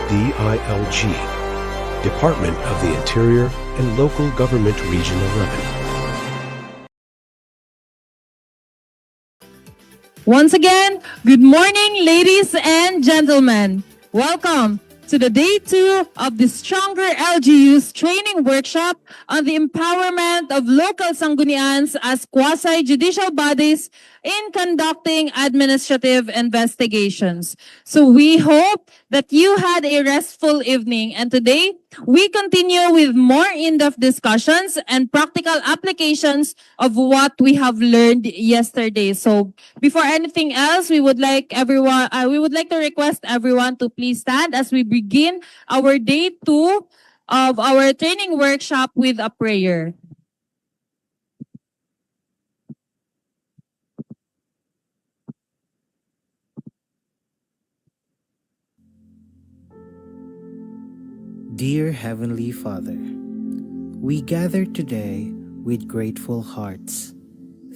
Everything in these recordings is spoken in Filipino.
DILG, Department of the Interior and Local Government Region 11. Once again, good morning, ladies and gentlemen. Welcome to the day 2 of the Stronger LGU's training workshop on the empowerment of local Sanggunians as quasi-judicial bodies in conducting administrative investigations. So we hope that you had a restful evening, and today we continue with more in-depth discussions and practical applications of what we have learned yesterday. So before anything else, we would like to request everyone to please stand as we begin our day 2 of our training workshop with a prayer. Dear Heavenly Father, we gather today with grateful hearts,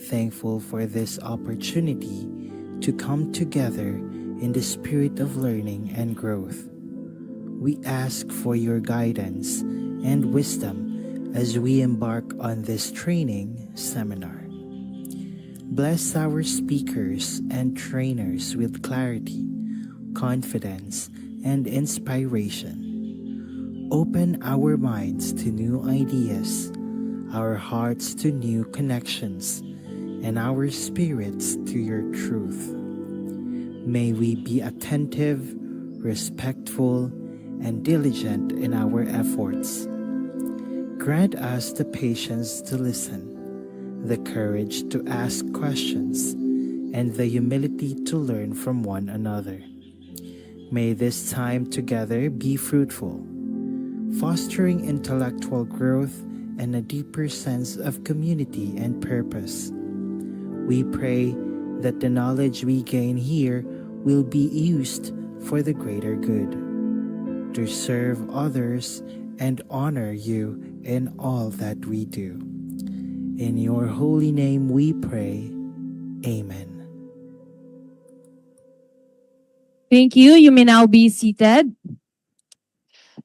thankful for this opportunity to come together in the spirit of learning and growth. We ask for your guidance and wisdom as we embark on this training seminar. Bless our speakers and trainers with clarity, confidence, and inspiration. Open our minds to new ideas, our hearts to new connections, and our spirits to your truth. May we be attentive, respectful, and diligent in our efforts. Grant us the patience to listen, the courage to ask questions, and the humility to learn from one another. May this time together be fruitful, fostering intellectual growth and a deeper sense of community and purpose. We pray that the knowledge we gain here will be used for the greater good, to serve others and honor you in all that we do. In your holy name we pray. Amen. Thank you. You may now be seated.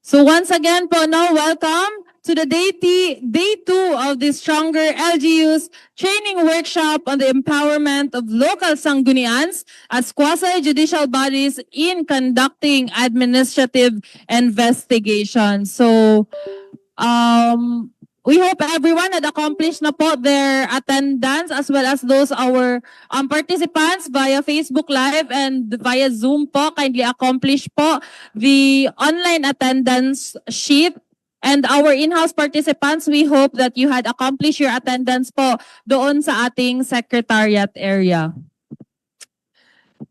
So once again po, welcome to the day 2 of the Stronger LGU's training workshop on the empowerment of local Sanggunians as quasi-judicial bodies in conducting administrative investigations. So, we hope everyone had accomplished na po their attendance as well as those our participants via Facebook Live and via Zoom po. Kindly accomplish po the online attendance sheet. And our in-house participants, we hope that you had accomplished your attendance po doon sa ating secretariat area.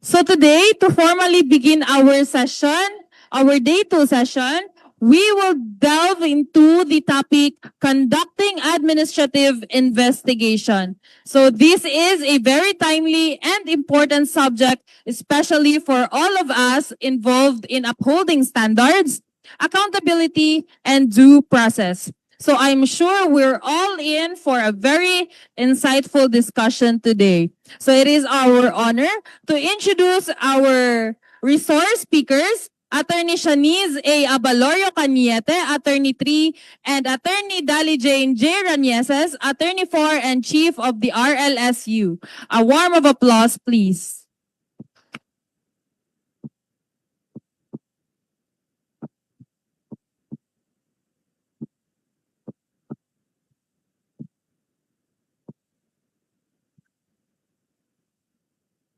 So today, to formally begin our session, our day 2 session, we will delve into the topic conducting administrative investigation. So this is a very timely and important subject, especially for all of us involved in upholding standards, accountability, and due process. So I'm sure we're all in for a very insightful discussion today. So it is our honor to introduce our resource speakers, Attorney Shanice A. Abalorio Cañete, Attorney 3, and Attorney Dali Jane J. Ranieses, Attorney 4 and Chief of the RLSU. A warm of applause, please.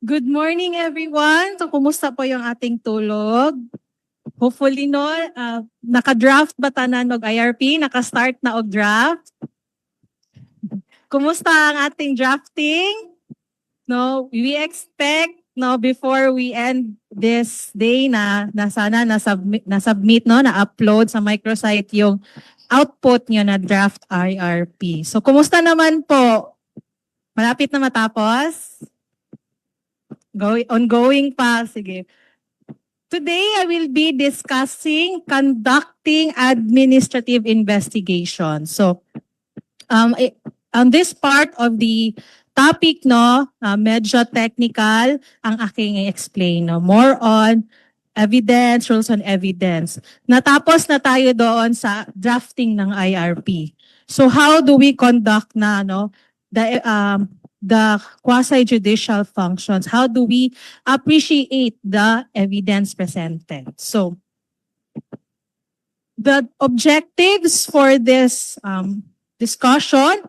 Good morning, everyone. So, kumusta po yung ating tulog? Hopefully, naka-draft ba tanan og IRP? Naka-start na og draft? Kumusta ang ating drafting? We expect before we end this day na sana na-submit, na-upload sa microsite yung output nyo na draft IRP. So, kumusta naman po? Malapit na matapos? Ongoing pa, sige. Today, I will be discussing conducting administrative investigation. So, on this part of the topic, medyo technical ang aking i-explain. More on evidence, rules on evidence. Natapos na tayo doon sa drafting ng IRP. So how do we conduct na the quasi-judicial functions? How do we appreciate the evidence presented? So the objectives for this discussion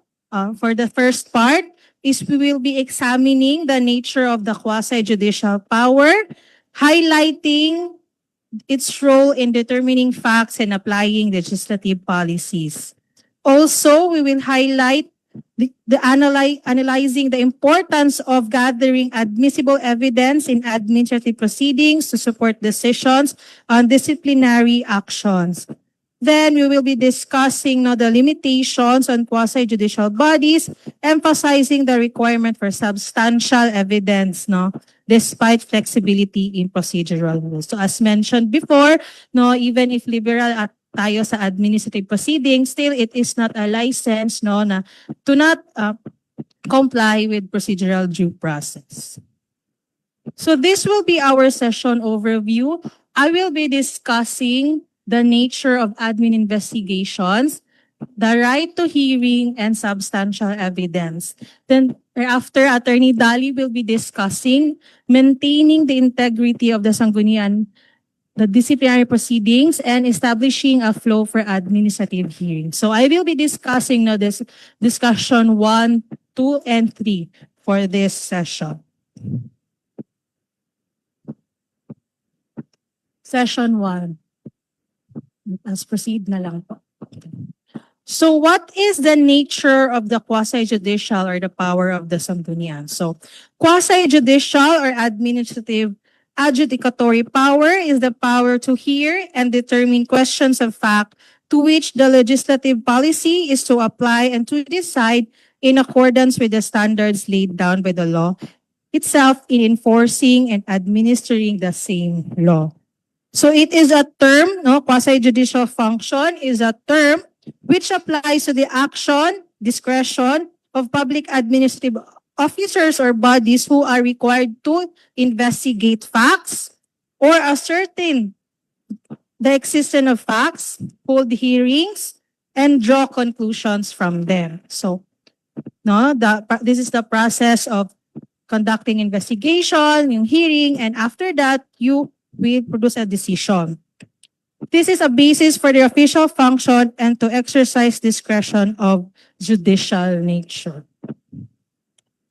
for the first part is we will be examining the nature of the quasi-judicial power, highlighting its role in determining facts and applying legislative policies. Also, we will highlight analyzing the importance of gathering admissible evidence in administrative proceedings to support decisions on disciplinary actions. Then we will be discussing the limitations on quasi-judicial bodies, emphasizing the requirement for substantial evidence, despite flexibility in procedural rules. So as mentioned before, even if liberal at tayo sa administrative proceedings, still it is not a license to not comply with procedural due process. So this will be our session overview. I will be discussing the nature of admin investigations, the right to hearing, and substantial evidence. Then after, Attorney Dali will be discussing maintaining the integrity of the sanggunian, the disciplinary proceedings, and establishing a flow for administrative hearings. So I will be discussing this discussion 1, 2, and 3 for this session. Session 1. Let's proceed na lang po. So what is the nature of the quasi-judicial or the power of the sanggunian? So quasi-judicial or administrative adjudicatory power is the power to hear and determine questions of fact to which the legislative policy is to apply and to decide in accordance with the standards laid down by the law itself in enforcing and administering the same law. So it is a term, quasi-judicial function is a term which applies to the action, discretion of public administrative officers or bodies who are required to investigate facts or ascertain the existence of facts, hold hearings, and draw conclusions from them. So, this is the process of conducting investigation, yung hearing, and after that, you will produce a decision. This is a basis for the official function and to exercise discretion of judicial nature.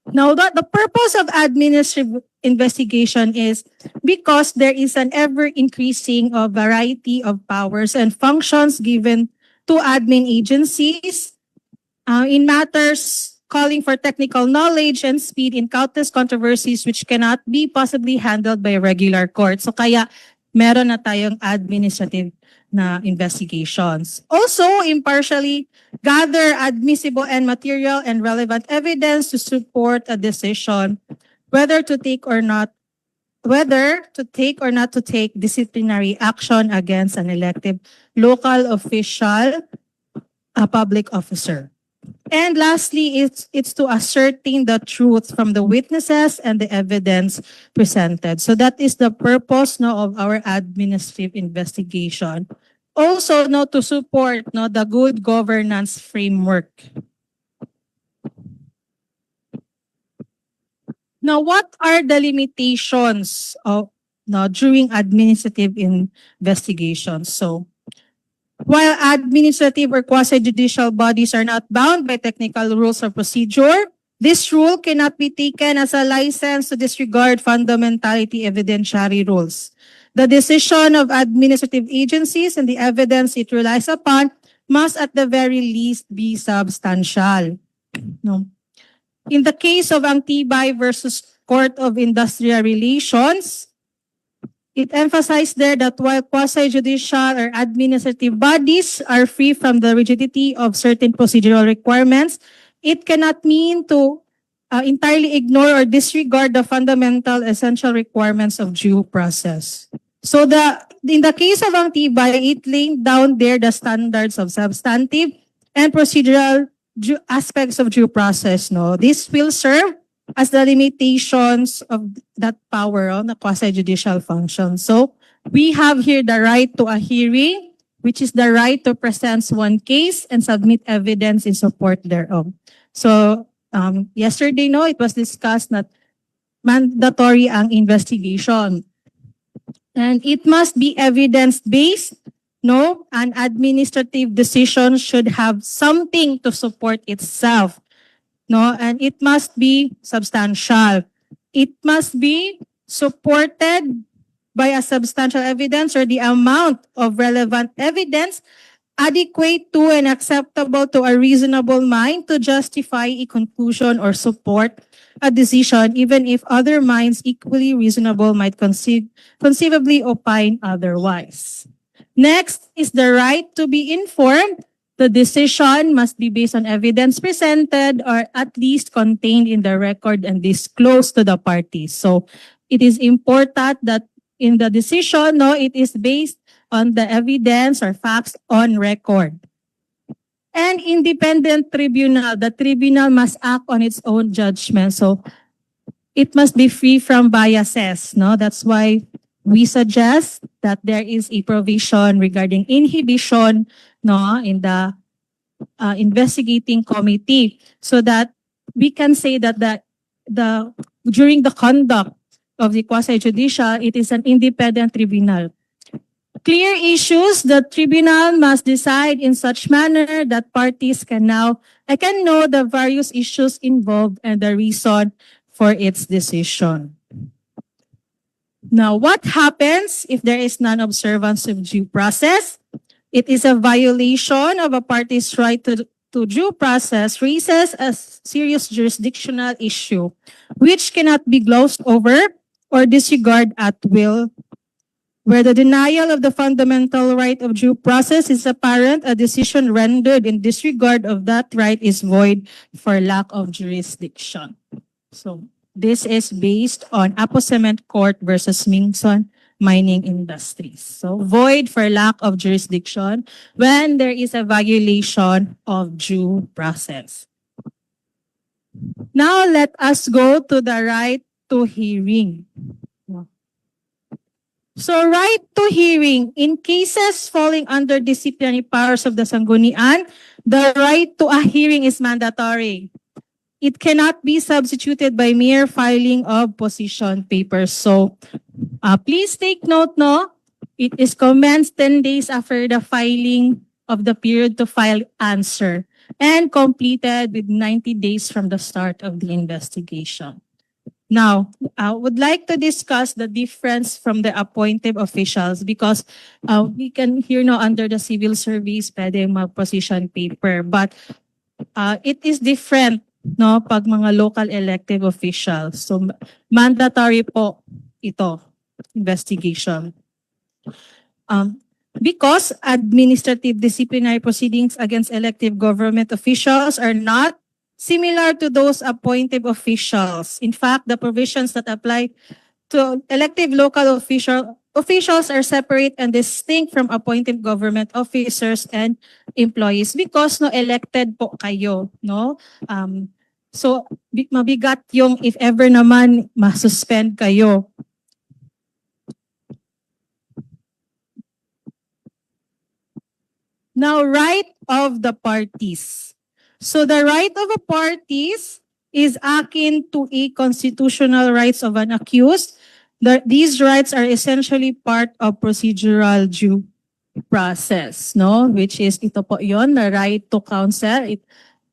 Now, the purpose of administrative investigation is because there is an ever-increasing variety of powers and functions given to admin agencies in matters calling for technical knowledge and speed in countless controversies which cannot be possibly handled by a regular court. So kaya meron na tayong administrative na investigations. Also, impartially gather admissible and material and relevant evidence to support a decision whether to take or not to take disciplinary action against an elected local official, a public officer. And lastly, it's to ascertain the truth from the witnesses and the evidence presented. So that is the purpose of our administrative investigation. Also, to support the good governance framework. Now, what are the limitations of during administrative investigations? So, while administrative or quasi-judicial bodies are not bound by technical rules of procedure, this rule cannot be taken as a license to disregard fundamentality evidentiary rules. The decision of administrative agencies and the evidence it relies upon must at the very least be substantial. In the case of Angtibay versus Court of Industrial Relations, it emphasized there that while quasi-judicial or administrative bodies are free from the rigidity of certain procedural requirements, it cannot mean to entirely ignore or disregard the fundamental essential requirements of due process. So in the case of Angtibay, it laid down there the standards of substantive and procedural aspects of due process. This will serve as the limitations of that power on the quasi-judicial function. So, We have here the right to a hearing, which is the right to present one case and submit evidence in support thereof. So, yesterday, no, it was discussed that mandatory ang investigation. And it must be evidence-based, no? An administrative decision should have something to support itself, no? And it must be substantial. It must be supported by a substantial evidence or the amount of relevant evidence adequate to and acceptable to a reasonable mind to justify a conclusion or support a decision, even if other minds equally reasonable might conceivably opine otherwise. Next is the right to be informed. The decision must be based on evidence presented or at least contained in the record and disclosed to the parties. So it is important that in the decision, no, it is based on the evidence or facts on record. And independent tribunal, the tribunal must act on its own judgment. So it must be free from biases, no? That's why we suggest that there is a provision regarding inhibition, no, in the investigating committee, so that we can say that the during the conduct of the quasi-judicial, it is an independent tribunal. Clear issues, the tribunal must decide in such manner that parties can know the various issues involved and the reason for its decision. Now, what happens if there is non-observance of due process? It is a violation of a party's right to due process, raises a serious jurisdictional issue, which cannot be glossed over or disregarded at will. Where the denial of the fundamental right of due process is apparent, a decision rendered in disregard of that right is void for lack of jurisdiction. So this is based on Apo-Cement Court versus Mingson Mining Industries. So void for lack of jurisdiction when there is a violation of due process. Now let us go to the right to hearing. So right to hearing, in cases falling under disciplinary powers of the Sanggunian, the right to a hearing is mandatory. It cannot be substituted by mere filing of position papers. So please take note, no? It is commenced 10 days after the filing of the period to file answer and completed with 90 days from the start of the investigation. Now, I would like to discuss the difference from the appointed officials because we can hear no under the civil service, pwede mag-position paper. But it is different, no, pag mga local elective officials. So, mandatory po ito, investigation. Because administrative disciplinary proceedings against elective government officials are not similar to those appointed officials. In fact, the provisions that apply to elective local officials are separate and distinct from appointed government officers and employees because no elected po kayo, no? So mabigat yung if ever naman ma-suspend kayo. Now, right of the parties. So the right of a parties is akin to a constitutional rights of an accused. These rights are essentially part of procedural due process, no? Which is ito po yon, the right to counsel. It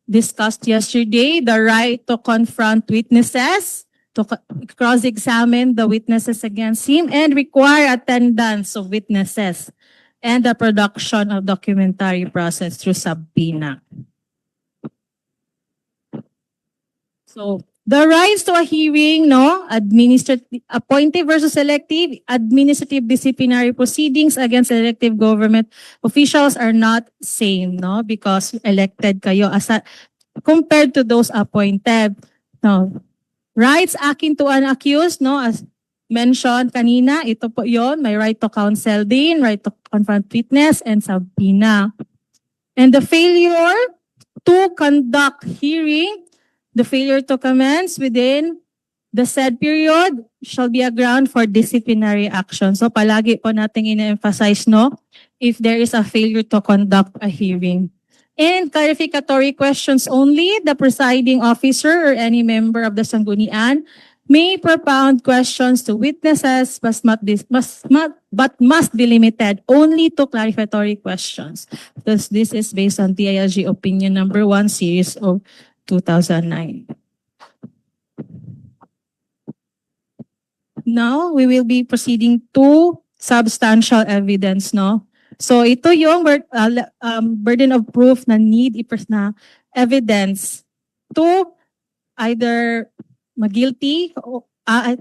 discussed yesterday, the right to confront witnesses, to cross-examine the witnesses against him, and require attendance of witnesses, and the production of documentary process through subpoena. So, the rights to a hearing, no, appointed versus elective, administrative disciplinary proceedings against elective government officials are not same, no, because elected kayo compared to those appointed. No, rights akin to an accused, no, as mentioned kanina, ito po yon, may right to counsel din, right to confront witness, and subpoena. And the failure to conduct hearing, the failure to commence within The said period shall be a ground for disciplinary action. So palagi po nating ina-emphasize, no, if there is a failure to conduct a hearing. In clarificatory questions only, the presiding officer or any member of the Sanggunian may propound questions to witnesses but must be limited only to clarificatory questions. Thus, this is based on DILG Opinion Number 1, Series of 2009. Now, we will be proceeding to substantial evidence, no? So, ito yung burden of proof na need na evidence to either guilty or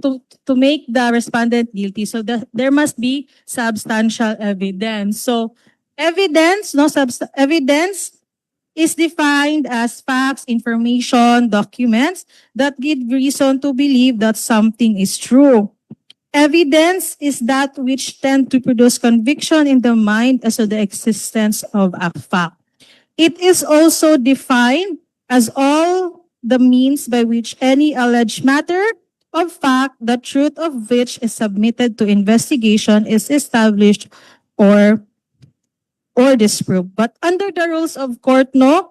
to make the respondent guilty. So, there must be substantial evidence. So, evidence is defined as facts, information, documents that give reason to believe that something is true. Evidence is that which tend to produce conviction in the mind as to the existence of a fact. It is also defined as all the means by which any alleged matter of fact, the truth of which is submitted to investigation, is established or disproved. But under the rules of court, no,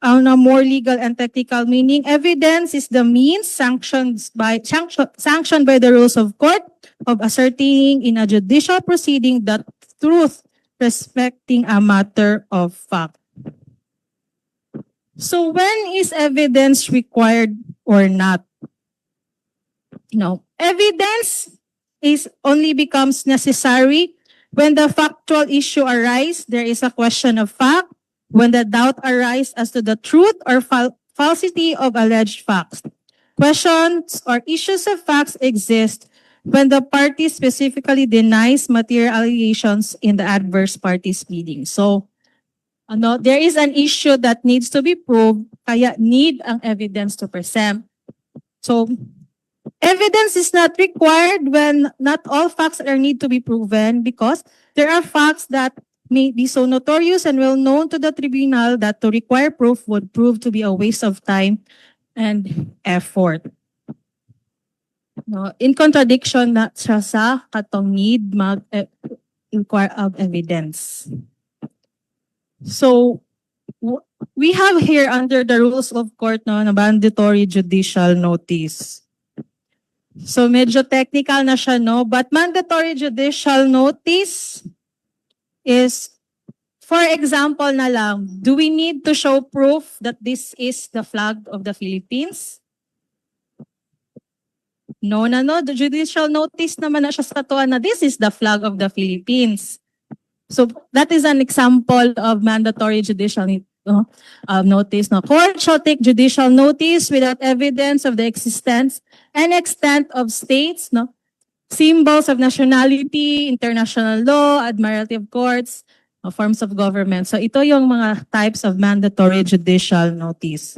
on a more legal and technical meaning, evidence is the means sanctioned by the rules of court of ascertaining in a judicial proceeding the truth respecting a matter of fact. So when is evidence required or not? No, evidence only becomes necessary when the factual issue arises. There is a question of fact. When the doubt arises as to the truth or falsity of alleged facts. Questions or issues of facts exist when the party specifically denies material allegations in the adverse party's pleading. So, there is an issue that needs to be proved, kaya need ang evidence to present. So, evidence is not required when not all facts need to be proven, because there are facts that may be so notorious and well known to the tribunal that to require proof would prove to be a waste of time and effort. No, in contradiction na siya sa katong need mag-inquire of evidence. So, we have here under the rules of court, no, na mandatory judicial notice. So, medyo technical na siya, no? But mandatory judicial notice is, for example na lang, do we need to show proof that this is the flag of the Philippines? No. The judicial notice naman na siya sa tuwa na this is the flag of the Philippines. So that is an example of mandatory judicial notice. No, court shall take judicial notice without evidence of the existence and extent of states, no, symbols of nationality, international law, admiralty of courts, forms of government. So ito yung mga types of mandatory judicial notice.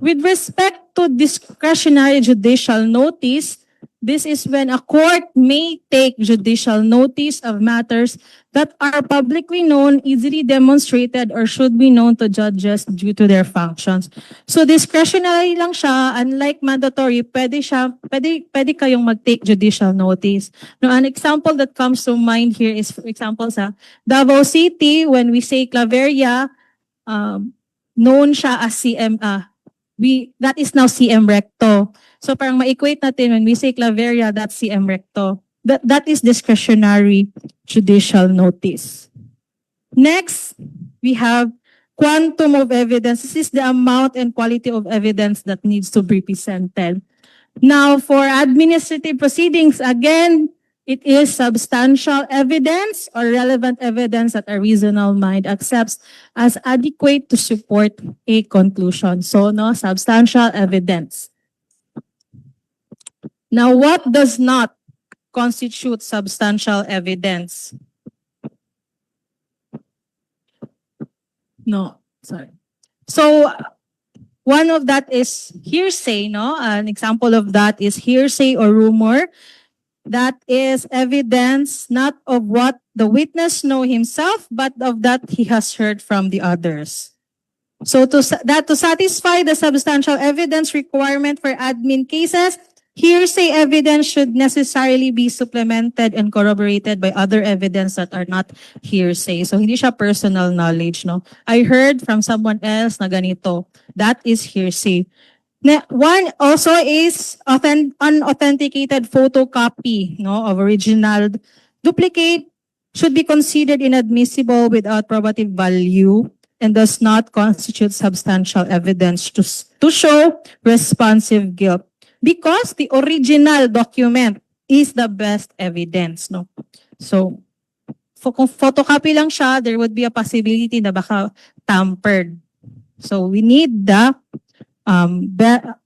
With respect to discretionary judicial notice, this is when a court may take judicial notice of matters that are publicly known, easily demonstrated, or should be known to judges due to their functions. So discretionary lang siya, unlike mandatory, pwede kayong mag-take judicial notice. Now, an example that comes to mind here is, for example, sa Davao City, when we say Claveria, known siya as CM, that is now CM Recto. So parang ma-equate natin when we say Claveria, that's CM Recto. That is discretionary judicial notice. Next, we have quantum of evidence. This is the amount and quality of evidence that needs to be presented. Now, for administrative proceedings, again, it is substantial evidence or relevant evidence that a reasonable mind accepts as adequate to support a conclusion. So, no, substantial evidence. Now, what does not constitute substantial evidence? No, sorry. So, one of that is hearsay, no? An example of that is hearsay or rumor. That is evidence not of what the witness know himself, but of that he has heard from the others. So to satisfy the substantial evidence requirement for admin cases, hearsay evidence should necessarily be supplemented and corroborated by other evidence that are not hearsay. So hindi siya personal knowledge, no? I heard from someone else na ganito. That is hearsay. One also is unauthenticated photocopy, no, of original. Duplicate should be considered inadmissible without probative value and does not constitute substantial evidence to show responsive guilt because the original document is the best evidence, no? So, kung photocopy lang siya, there would be a possibility na baka tampered. So, we need the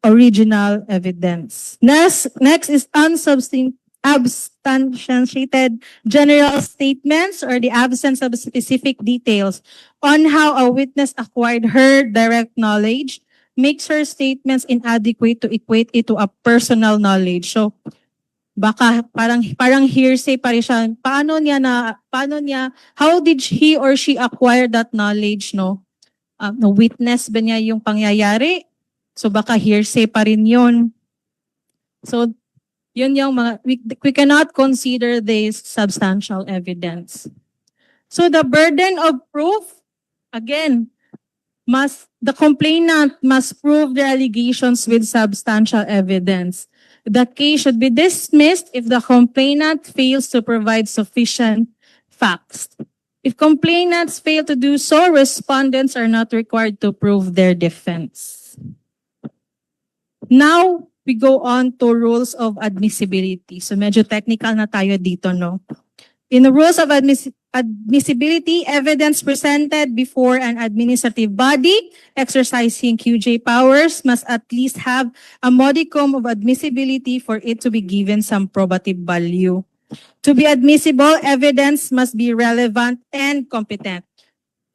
original evidence. Next is unsubstantiated general statements or the absence of specific details on how a witness acquired her direct knowledge makes her statements inadequate to equate it to a personal knowledge. So, baka parang hearsay pa rin siya. How did he or she acquire that knowledge, no? No witness ba niya yung pangyayari? So baka hearsay pa rin yun. So yun yung mga, we cannot consider this substantial evidence. So the burden of proof, again, the complainant must prove the allegations with substantial evidence. The case should be dismissed if the complainant fails to provide sufficient facts. If complainants fail to do so, respondents are not required to prove their defense. Now, we go on to rules of admissibility. So medyo technical na tayo dito, no? In the rules of admissibility, evidence presented before an administrative body exercising QJ powers must at least have a modicum of admissibility for it to be given some probative value. To be admissible, evidence must be relevant and competent.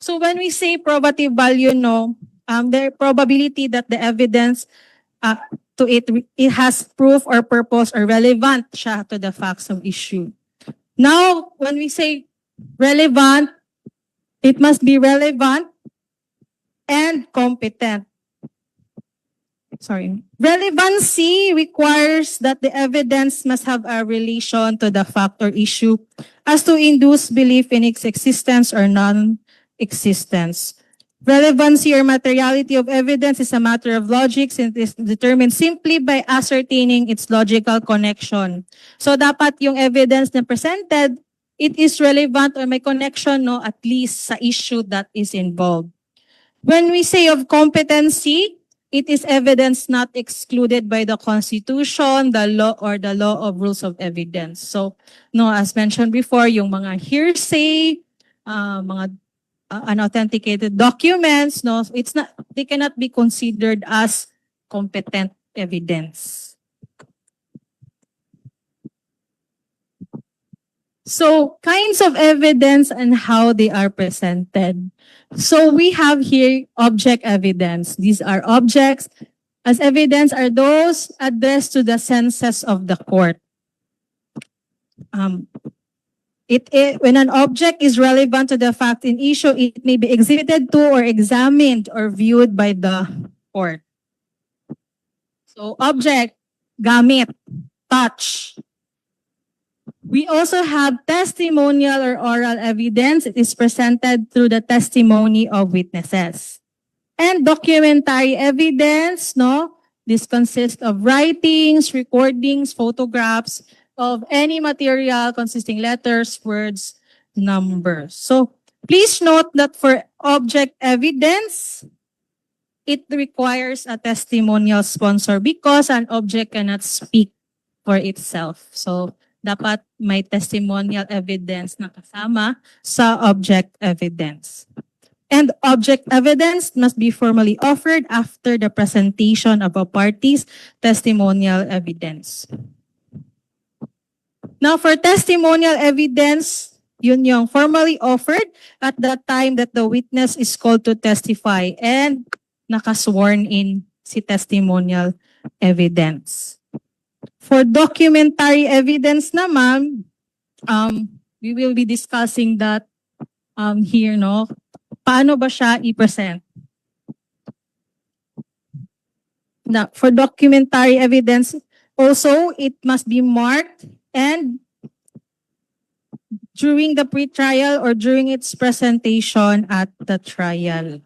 So when we say probative value, no, the probability that the evidence to it has proof or purpose or relevant siya to the facts of issue. Now, when we say relevant, it must be relevant and competent. Sorry. Relevancy requires that the evidence must have a relation to the fact or issue as to induce belief in its existence or non-existence. Relevancy or materiality of evidence is a matter of logic since it is determined simply by ascertaining its logical connection. So dapat yung evidence na presented, it is relevant or may connection, no, at least sa issue that is involved. When we say of competency, it is evidence not excluded by the Constitution, the law, or the law of rules of evidence. So, no, as mentioned before, yung mga hearsay, mga unauthenticated documents, no, they cannot be considered as competent evidence. So, kinds of evidence and how they are presented. So, we have here object evidence. These are objects as evidence are those addressed to the senses of the court. When an object is relevant to the fact in issue, it may be exhibited to or examined or viewed by the court. So, object, gamit, touch. We also have testimonial or oral evidence. It is presented through the testimony of witnesses. And documentary evidence, no? This consists of writings, recordings, photographs of any material consisting letters, words, numbers. So please note that for object evidence, it requires a testimonial sponsor because an object cannot speak for itself. So dapat may testimonial evidence na kasama sa object evidence. And object evidence must be formally offered after the presentation of a party's testimonial evidence. Now, for testimonial evidence, yun yung formally offered at the time that the witness is called to testify and nakasworn in si testimonial evidence. For documentary evidence naman, we will be discussing that here, no? Paano ba siya i-present? for documentary evidence, also, it must be marked and during the pre-trial or during its presentation at the trial.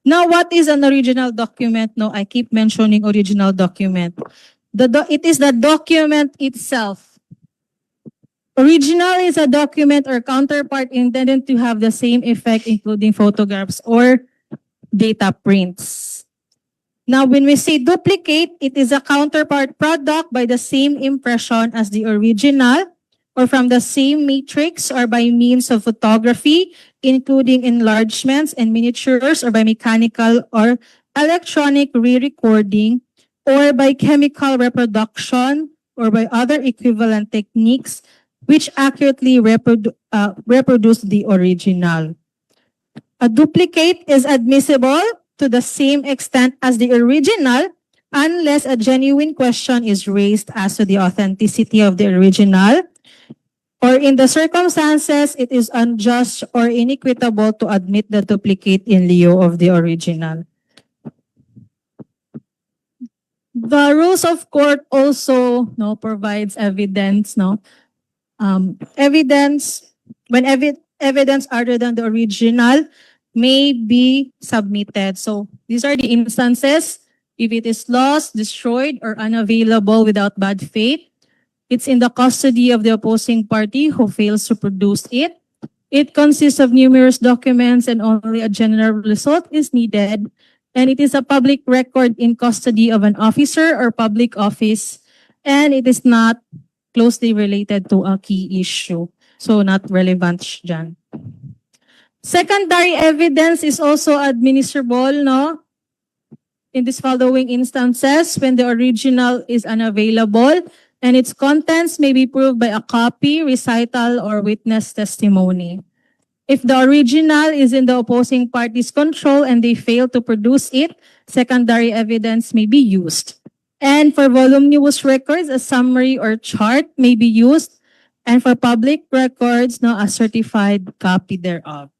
Now, what is an original document? No, I keep mentioning original document. It is the document itself. Original is a document or counterpart intended to have the same effect, including photographs or data prints. Now, when we say duplicate, it is a counterpart product by the same impression as the original or from the same matrix or by means of photography, including enlargements and miniatures or by mechanical or electronic re-recording or by chemical reproduction or by other equivalent techniques which accurately reproduce the original. A duplicate is admissible to the same extent as the original unless a genuine question is raised as to the authenticity of the original, or in the circumstances it is unjust or inequitable to admit the duplicate in lieu of the original. The rules of court also provides evidence. Evidence when evidence other than the original may be submitted. So these are the instances if it is lost, destroyed, or unavailable without bad faith. It's in the custody of the opposing party who fails to produce it. It consists of numerous documents and only a general result is needed. And it is a public record in custody of an officer or public office. And it is not closely related to a key issue. So not relevant dyan. Secondary evidence is also administrable, in these following instances when the original is unavailable and its contents may be proved by a copy, recital, or witness testimony. If the original is in the opposing party's control and they fail to produce it, secondary evidence may be used. And for voluminous records, a summary or chart may be used. And for public records, a certified copy thereof.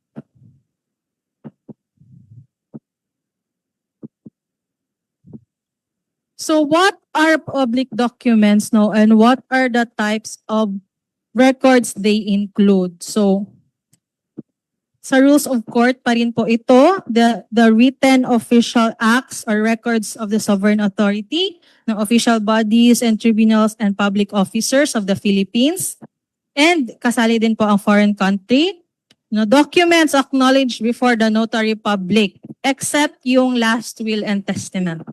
So what are public documents, and what are the types of records they include? So, sa rules of court pa rin po ito, the written official acts or records of the sovereign authority, ng official bodies and tribunals and public officers of the Philippines. And kasali din po ang foreign country. Documents acknowledged before the notary public, except yung last will and testament.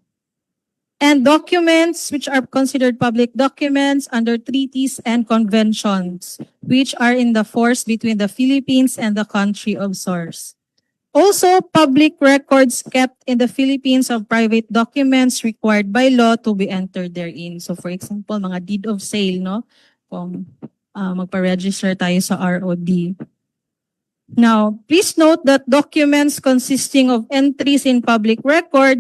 And documents which are considered public documents under treaties and conventions, which are in the force between the Philippines and the country of source. Also, public records kept in the Philippines of private documents required by law to be entered therein. So for example, mga deed of sale, kung magpa-register tayo sa ROD. Now, please note that documents consisting of entries in public records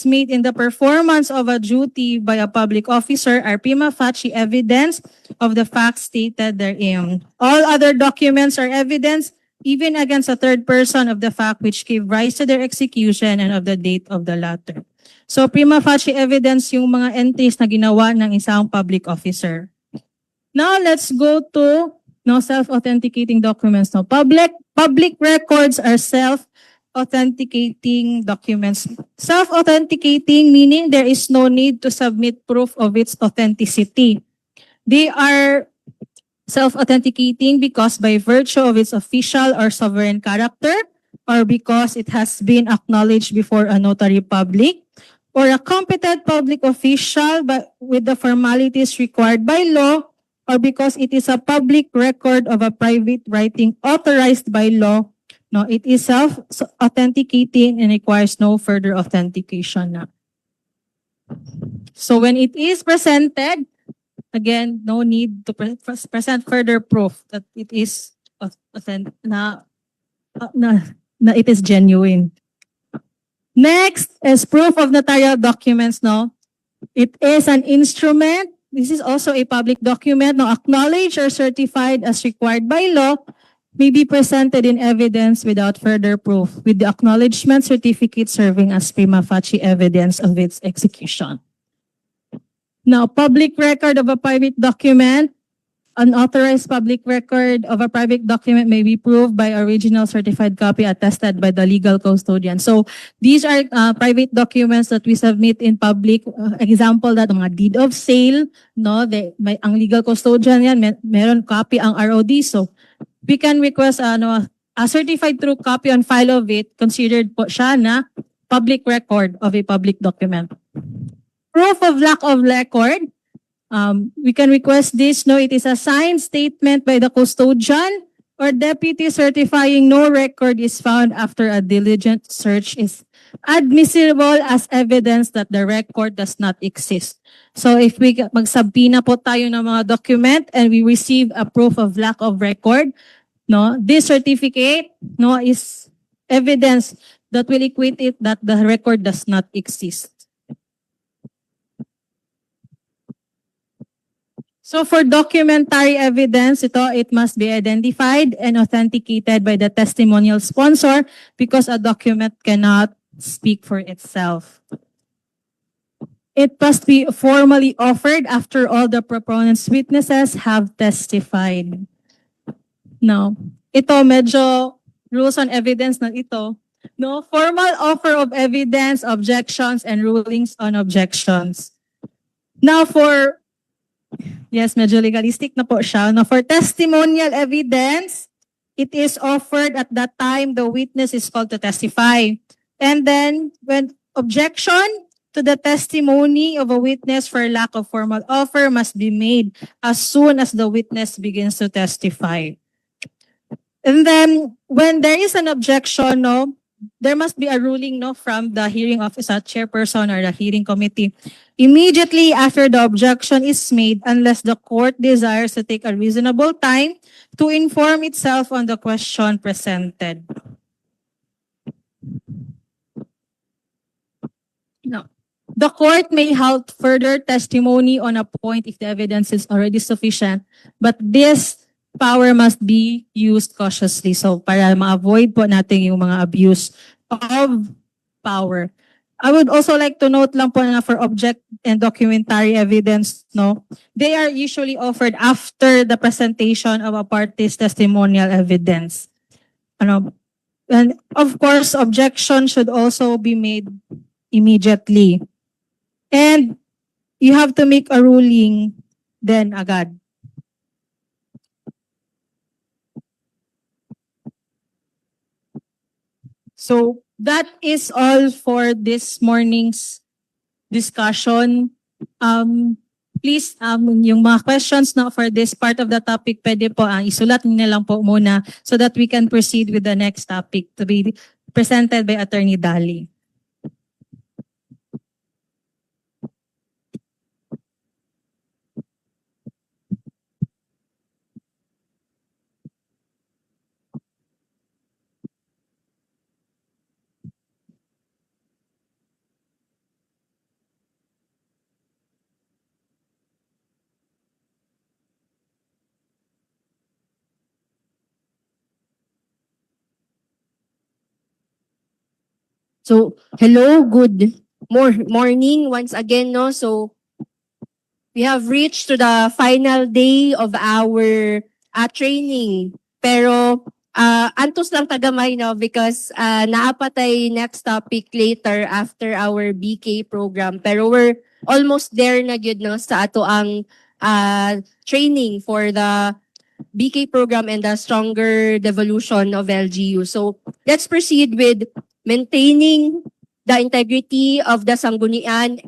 made in the performance of a duty by a public officer are prima facie evidence of the facts stated therein. All other documents are evidence, even against a third person, of the fact which gave rise to their execution and of the date of the latter. So prima facie evidence yung mga entries na ginawa ng isang public officer. Now let's go to self-authenticating documents. Public records are self-authenticating documents. Self-authenticating meaning there is no need to submit proof of its authenticity. They are self-authenticating because by virtue of its official or sovereign character, or because it has been acknowledged before a notary public, or a competent public official but with the formalities required by law, or because it is a public record of a private writing authorized by law. It is self-authenticating and requires no further authentication. So when it is presented, again, no need to present further proof that it is it is genuine. Next is proof of notarial documents. It is an instrument. This is also a public document, acknowledged or certified as required by law, may be presented in evidence without further proof, with the acknowledgement certificate serving as prima facie evidence of its execution. Now, public record of a private document. Unauthorized public record of a private document may be proved by original certified copy attested by the legal custodian. So these are private documents that we submit in public. Example that mga deed of sale, no, ang legal custodian yan, meron copy ang ROD. So we can request a certified true copy on file of it, considered po siya na public record of a public document. Proof of lack of record. We can request this, no, it is a signed statement by the custodian or deputy certifying no record is found after a diligent search is admissible as evidence that the record does not exist. So if we magsabina po tayo ng mga document and we receive a proof of lack of record, no, this certificate, no, is evidence that will equate it that the record does not exist. So for documentary evidence, it must be identified and authenticated by the testimonial sponsor because a document cannot speak for itself. It must be formally offered after all the proponent's witnesses have testified. Now, ito medyo rules on evidence na ito. No, formal offer of evidence, objections, and rulings on objections. Now yes, medyo legalistic na po siya. Now, for testimonial evidence, it is offered at that time the witness is called to testify. And then, when objection to the testimony of a witness for lack of formal offer must be made as soon as the witness begins to testify. And then, when there is an objection, no, there must be a ruling, no, from the hearing officer, chairperson, or the hearing committee immediately after the objection is made, unless the court desires to take a reasonable time to inform itself on the question presented. No. The court may halt further testimony on a point if the evidence is already sufficient, but this power must be used cautiously. So para ma-avoid po natin yung mga abuse of power. I would also like to note lang po na for object and documentary evidence, no, they are usually offered after the presentation of a party's testimonial evidence. And of course, objection should also be made immediately. And you have to make a ruling then agad. So that is all for this morning's discussion. Please, yung mga questions na for this part of the topic, pwede po isulat niyo na lang po muna so that we can proceed with the next topic to be presented by Attorney Dali. So, hello, good morning once again, no? So, we have reached to the final day of our training. Pero, antos lang tagamay, no? Because naapatay next topic later after our BK program. Pero we're almost there na gyud, no? Sa ato ang training for the BK program and the stronger devolution of LGU. So, let's proceed with maintaining the integrity of the Sanggunian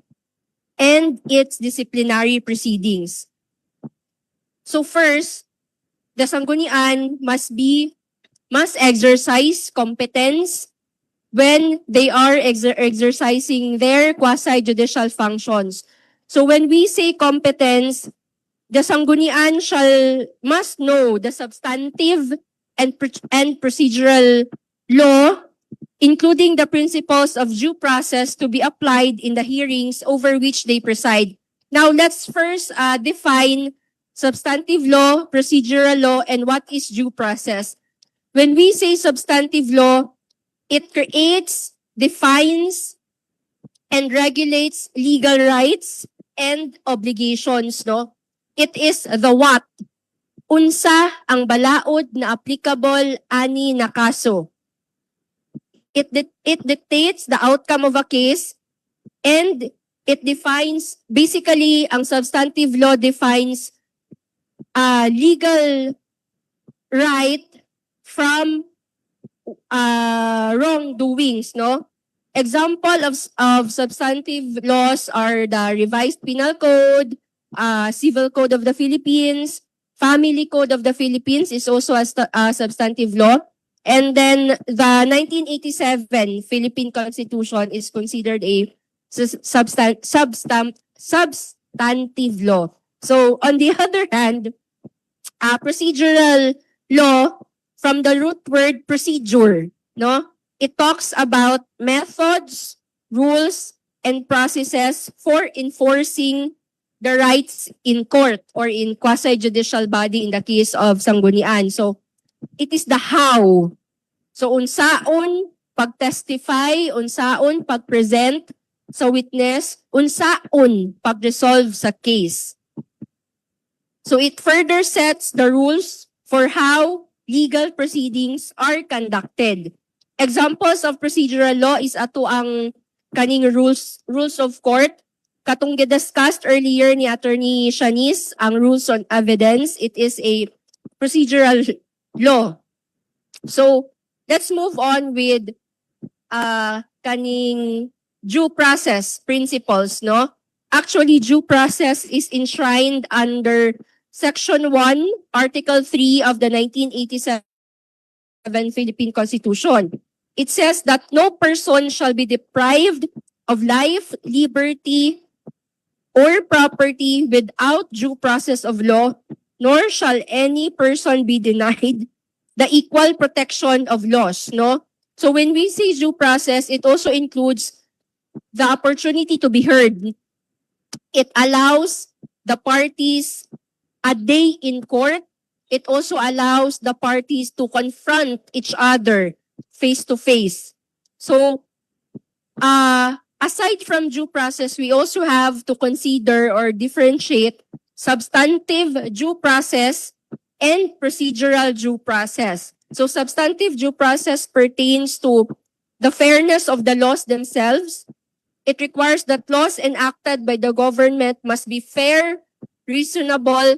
and its disciplinary proceedings. So first, the Sanggunian must exercise competence when they are exercising their quasi-judicial functions. So when we say competence, the Sanggunian must know the substantive and procedural law, including the principles of due process to be applied in the hearings over which they preside. Now, let's first define substantive law, procedural law, and what is due process. when we say substantive law, it creates, defines, and regulates legal rights and obligations, no? It is the what. Unsa ang balaod na applicable ani na kaso. It dictates the outcome of a case, and it defines, basically, ang substantive law defines legal right from wrongdoings, no? Example of substantive laws are the Revised Penal Code, Civil Code of the Philippines, Family Code of the Philippines is also a substantive law. And then the 1987 Philippine Constitution is considered a substantive law. So on the other hand, procedural law, from the root word procedure, no? It talks about methods, rules, and processes for enforcing the rights in court or in quasi-judicial body in the case of Sanggunian. So, it is the how. So, unsaon pag-testify, unsaon pag-present sa witness, unsaon pag-resolve sa case. So, it further sets the rules for how legal proceedings are conducted. Examples of procedural law is ato ang kaning rules of court. Katong discussed earlier ni Attorney Shanice, ang rules on evidence, it is a procedural law. So, let's move on with kaning due process principles, no? Actually, due process is enshrined under Section 1, Article 3 of the 1987 Philippine Constitution. It says that no person shall be deprived of life, liberty, or property without due process of law, nor shall any person be denied the equal protection of laws, no? So when we say due process, it also includes the opportunity to be heard. It allows the parties a day in court. It also allows the parties to confront each other face to face. So, aside from due process, we also have to consider or differentiate substantive due process and procedural due process. So, substantive due process pertains to the fairness of the laws themselves. It requires that laws enacted by the government must be fair, reasonable,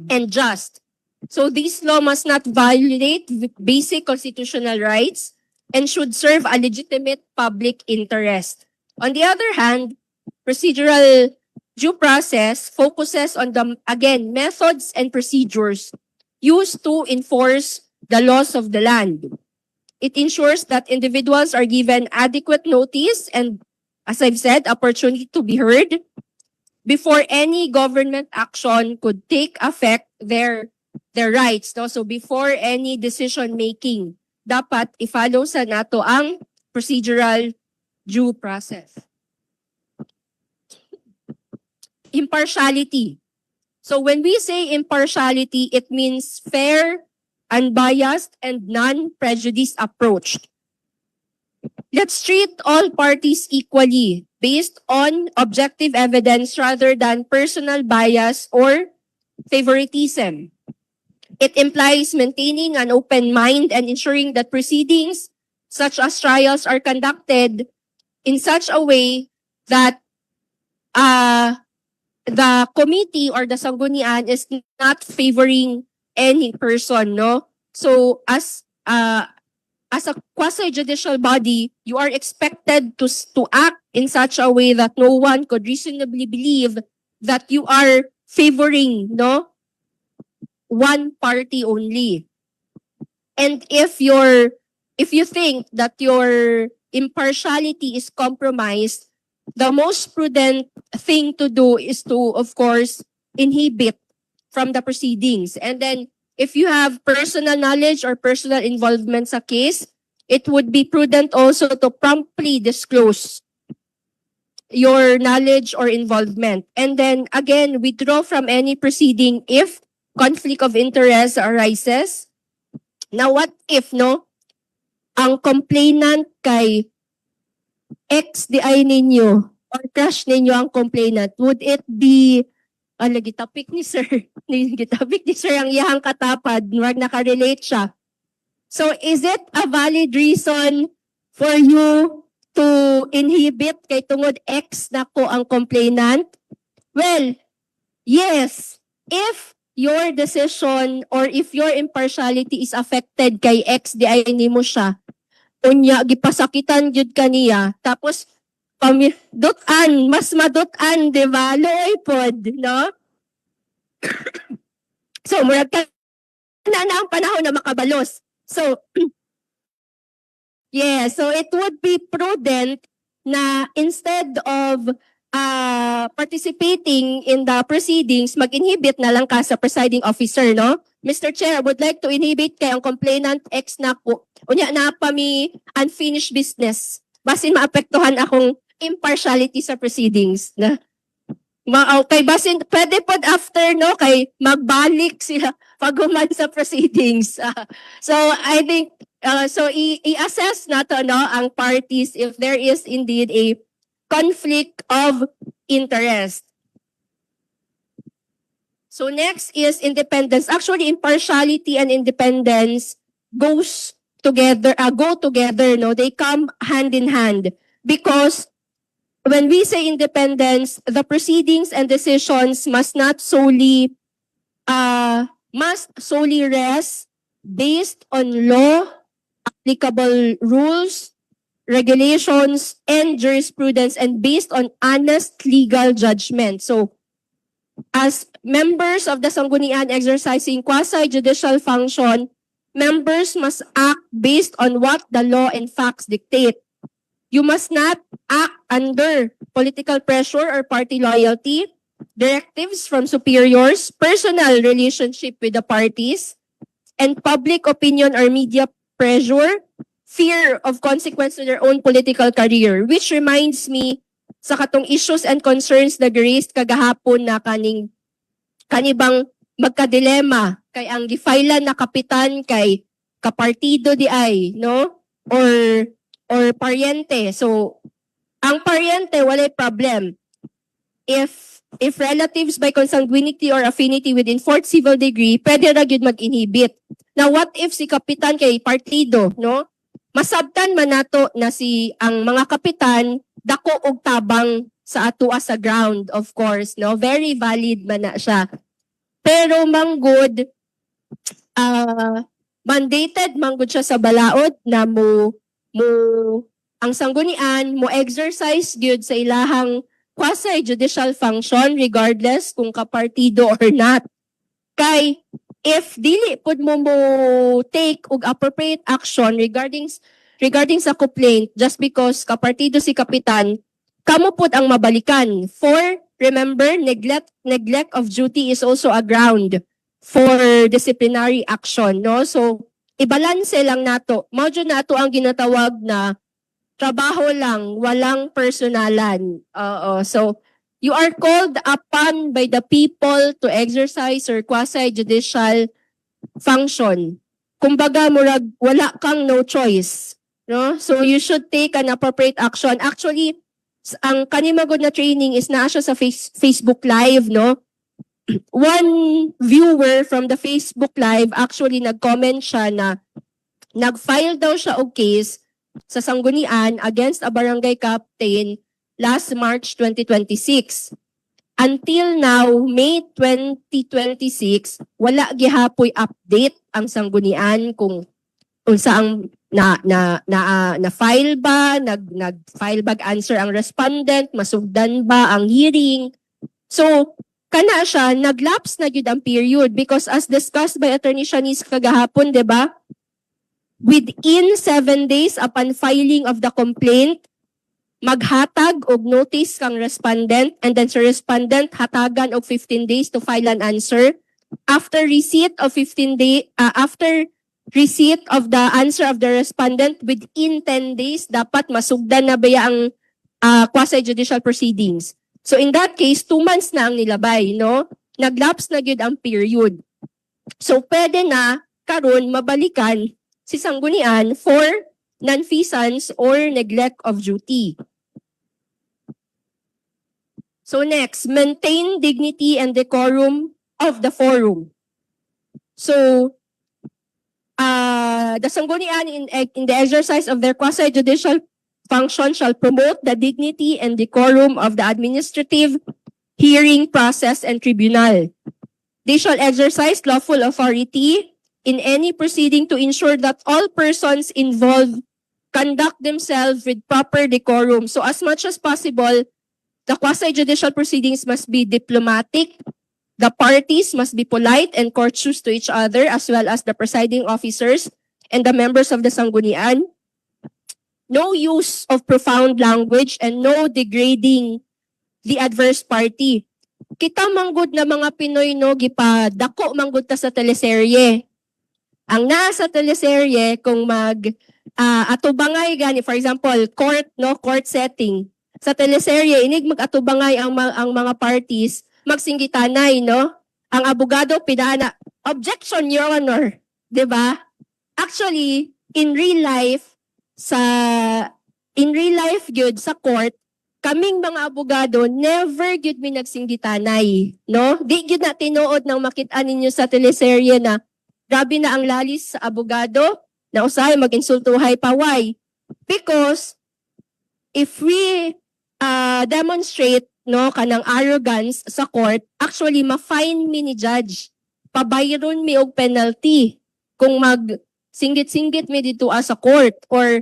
and just. So this law must not violate basic constitutional rights and should serve a legitimate public interest. On the other hand, procedural due process focuses on the, again, methods and procedures used to enforce the laws of the land. It ensures that individuals are given adequate notice and, as I've said, opportunity to be heard before any government action could take effect their rights, no? So before any decision making, dapat i-follow sa nato ang procedural due process. Impartiality. So when we say impartiality, it means fair, unbiased, and non-prejudiced approach. Let's treat all parties equally based on objective evidence rather than personal bias or favoritism. It implies maintaining an open mind and ensuring that proceedings, such as trials, are conducted in such a way that the committee or the Sanggunian is not favoring any person, no? So as a quasi-judicial body, you are expected to act in such a way that no one could reasonably believe that you are favoring, no, one party only. And if you think that your impartiality is compromised, the most prudent thing to do is to, of course, inhibit from the proceedings. And then, if you have personal knowledge or personal involvement sa case, it would be prudent also to promptly disclose your knowledge or involvement. And then, again, withdraw from any proceeding if conflict of interest arises. Now, what if, no, ang complainant kay ex di ay ninyo or crush ninyo ang complainant, would it be lagi topic ni sir, topic ni sir ang iyang katapad, wag nakarelate siya. So, is it a valid reason for you to inhibit kay tungod ex na ko ang complainant? Well, yes, if your decision or if your impartiality is affected kay ex di ay nimo siya, unya gipasakitan jud kaniya, tapos dutan, mas madutan, di ba? Loy pod, no? So, murag ka na ang panahon na makabalos. So, yeah, so it would be prudent na instead of participating in the proceedings, mag-inhibit na lang ka sa presiding officer, no? Mr. Chair, I would like to inhibit kay ang complainant ex na ko. Unya na pa mi unfinished business. Basin maapektuhan akong impartiality sa proceedings. Na? Okay, basin, pwede pod after, no? Kay magbalik sila paghuman sa proceedings. So, I think, so i-assess na to, no, ang parties if there is indeed a conflict of interest. So next is independence. Actually, impartiality and independence go together, no? They come hand in hand because when we say independence, the proceedings and decisions must solely rest based on law, applicable rules, regulations, and jurisprudence, and based on honest legal judgment. So, as members of the Sanggunian exercising quasi-judicial function, members must act based on what the law and facts dictate. You must not act under political pressure or party loyalty, directives from superiors, personal relationship with the parties, and public opinion or media pressure, fear of consequence to their own political career. Which reminds me sa katong issues and concerns na raised kagahapon na kanibang magka-dilema kay ang gifailan na kapitan kay kapartido di ay, no? Or pariente. So, ang pariente, walay problem. If relatives by consanguinity or affinity within fourth civil degree, pwede ra gyud mag-inhibit. Now, what if si kapitan kay partido, no? Masabtan man nato na ang mga kapitan dako og tabang sa atua sa ground, of course, no? Very valid man na siya. Pero manggod, mandated manggod siya sa balaod na ang sanggunian mo exercise gyud sa ilahang quasi-judicial function regardless kung kapartido or not. Kay if dili pud mo take og appropriate action regarding sa complaint just because kapartido si kapitan, kamo pud ang mabalikan. For remember, neglect of duty is also a ground for disciplinary action, no? So ibalanse lang nato. Mao jud nato ang ginatawag na trabaho lang, walang personalan. So you are called upon by the people to exercise your quasi-judicial function. Kumbaga, murag, wala kang no choice. No? So you should take an appropriate action. Actually, ang kanimagod na training is naa siya sa Facebook Live, no? One viewer from the Facebook Live actually nag-comment siya na nag-file daw siya og case sa sanggunian against a barangay captain last March 2026. Until now, May 2026, wala gihapoy update ang sanggunian kung saang na-file ba, nag-file ba answer ang respondent, masugdan ba ang hearing. So, kana siya, nag-lapse na gyud ang period because as discussed by Attorney Shanice kagahapon, di ba? Within 7 days upon filing of the complaint, maghatag og notice kang respondent and then sa respondent hatagan og 15 days to file an answer. After receipt of the answer of the respondent within 10 days dapat masugdan na baya ang quasi-judicial proceedings. So in that case, 2 months na ang nilabay, no? Nag-lapse na gyud ang period. So pwede na karon mabalikan si sanggunian for nonfeasance or neglect of duty. So next, maintain dignity and decorum of the forum. So, the sanggunian in the exercise of their quasi-judicial function shall promote the dignity and decorum of the administrative hearing process and tribunal. They shall exercise lawful authority in any proceeding to ensure that all persons involved conduct themselves with proper decorum. So as much as possible, the quasi-judicial proceedings must be diplomatic. The parties must be polite and courteous to each other, as well as the presiding officers and the members of the sanggunian. No use of profound language and no degrading the adverse party. Kita manggod na mga Pinoy no gipadako manggod ta sa teleserye. Ang nasa teleserye kung atubangay gani, for example, court setting. Sa teleserye inig mag-atubangay ang mga parties, magsinggitanay no. Ang abogado pinana, objection your honor, 'di ba? Actually, in real life gyud sa court, kaming mga abogado never gyud mi nagsinggitanay, no? Di gyud na tinuod nang makit-an ninyo sa teleserye na grabe na ang lalis sa abogado, na usahay mag-insultuhay paway. Because if we demonstrate no kanang arrogance sa court, actually ma-fine mi ni judge. Pabayron mi og penalty kung singgit-singgit mi dito sa court, or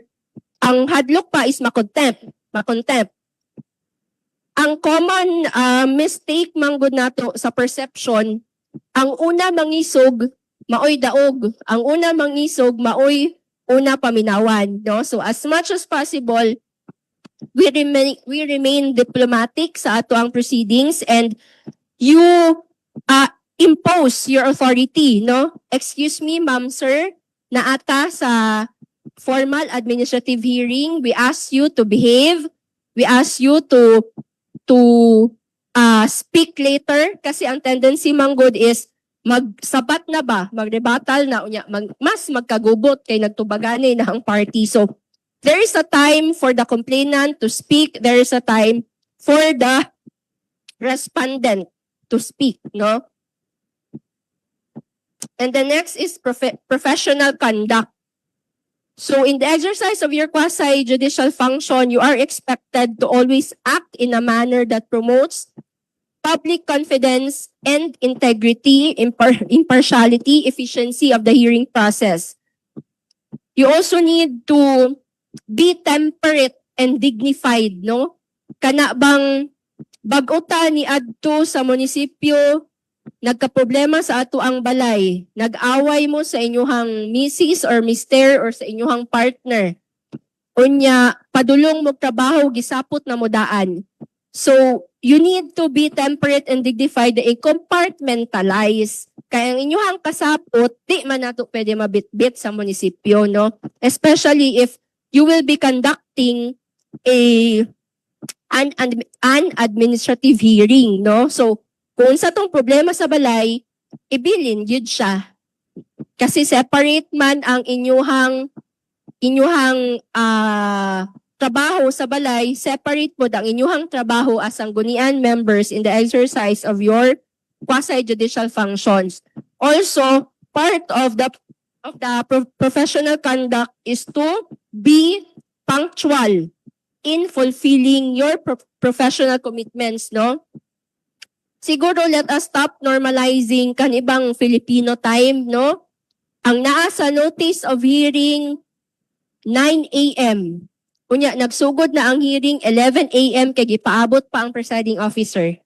ang hadlok pa is makontempt. Ang common mistake manggod nato sa perception, ang una mangisog maoy daog, ang una mangisog maoy una paminawan, no? So as much as possible, we remain diplomatic sa ato ang proceedings, and you impose your authority, no? Excuse me, ma'am, sir, na ata sa formal administrative hearing, we ask you to behave, we ask you to speak later, kasi ang tendency manggod is magsabat na ba, magrebatal na unya, mas magkagubot kay nagtubagani na ang party. So there is a time for the complainant to speak, there is a time for the respondent to speak, no? And the next is professional conduct. So in the exercise of your quasi-judicial function, you are expected to always act in a manner that promotes public confidence and integrity, impartiality, efficiency of the hearing process. You also need to be temperate and dignified, no? Kana bang bag-ota ni adto sa munisipyo, nagkaproblema sa ato ang balay, nag-away mo sa inyuhang misis or mister or sa inyuhang partner, unya padulong mo trabaho gisapot na modaan. So you need to be temperate and dignified and compartmentalize. Kaya ang inyuhang kasapot, di man nato pwede mabitbit sa munisipyo, no? Especially if you will be conducting an administrative hearing, no? So kung sa tong problema sa balay, ibilin yun siya. Kasi separate man ang inyuhang trabaho sa balay, separate po ang inyuhang trabaho as sanggunian members in the exercise of your quasi-judicial functions. Also, part of the professional conduct is to be punctual in fulfilling your professional commitments, no? Siguro let us stop normalizing kanibang Filipino time, no? Ang naa sa notice of hearing 9 a.m. Unya, nagsugod na ang hearing 11 a.m. kay gipaabot pa ang presiding officer.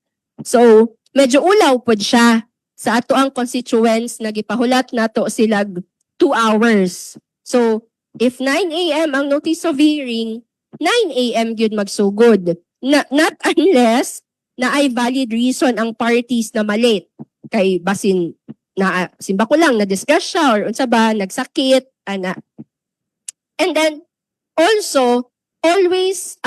So, medyo ulaw pod siya sa ato ang constituents na gipahulat nato sila 2 hours. So, if 9 a.m. ang notice of hearing, 9 a.m. gyud magsugod. Not unless na ay valid reason ang parties na malate. Kay basin na simba ko lang na discuss siya or unsa ba nagsakit ana. And then also always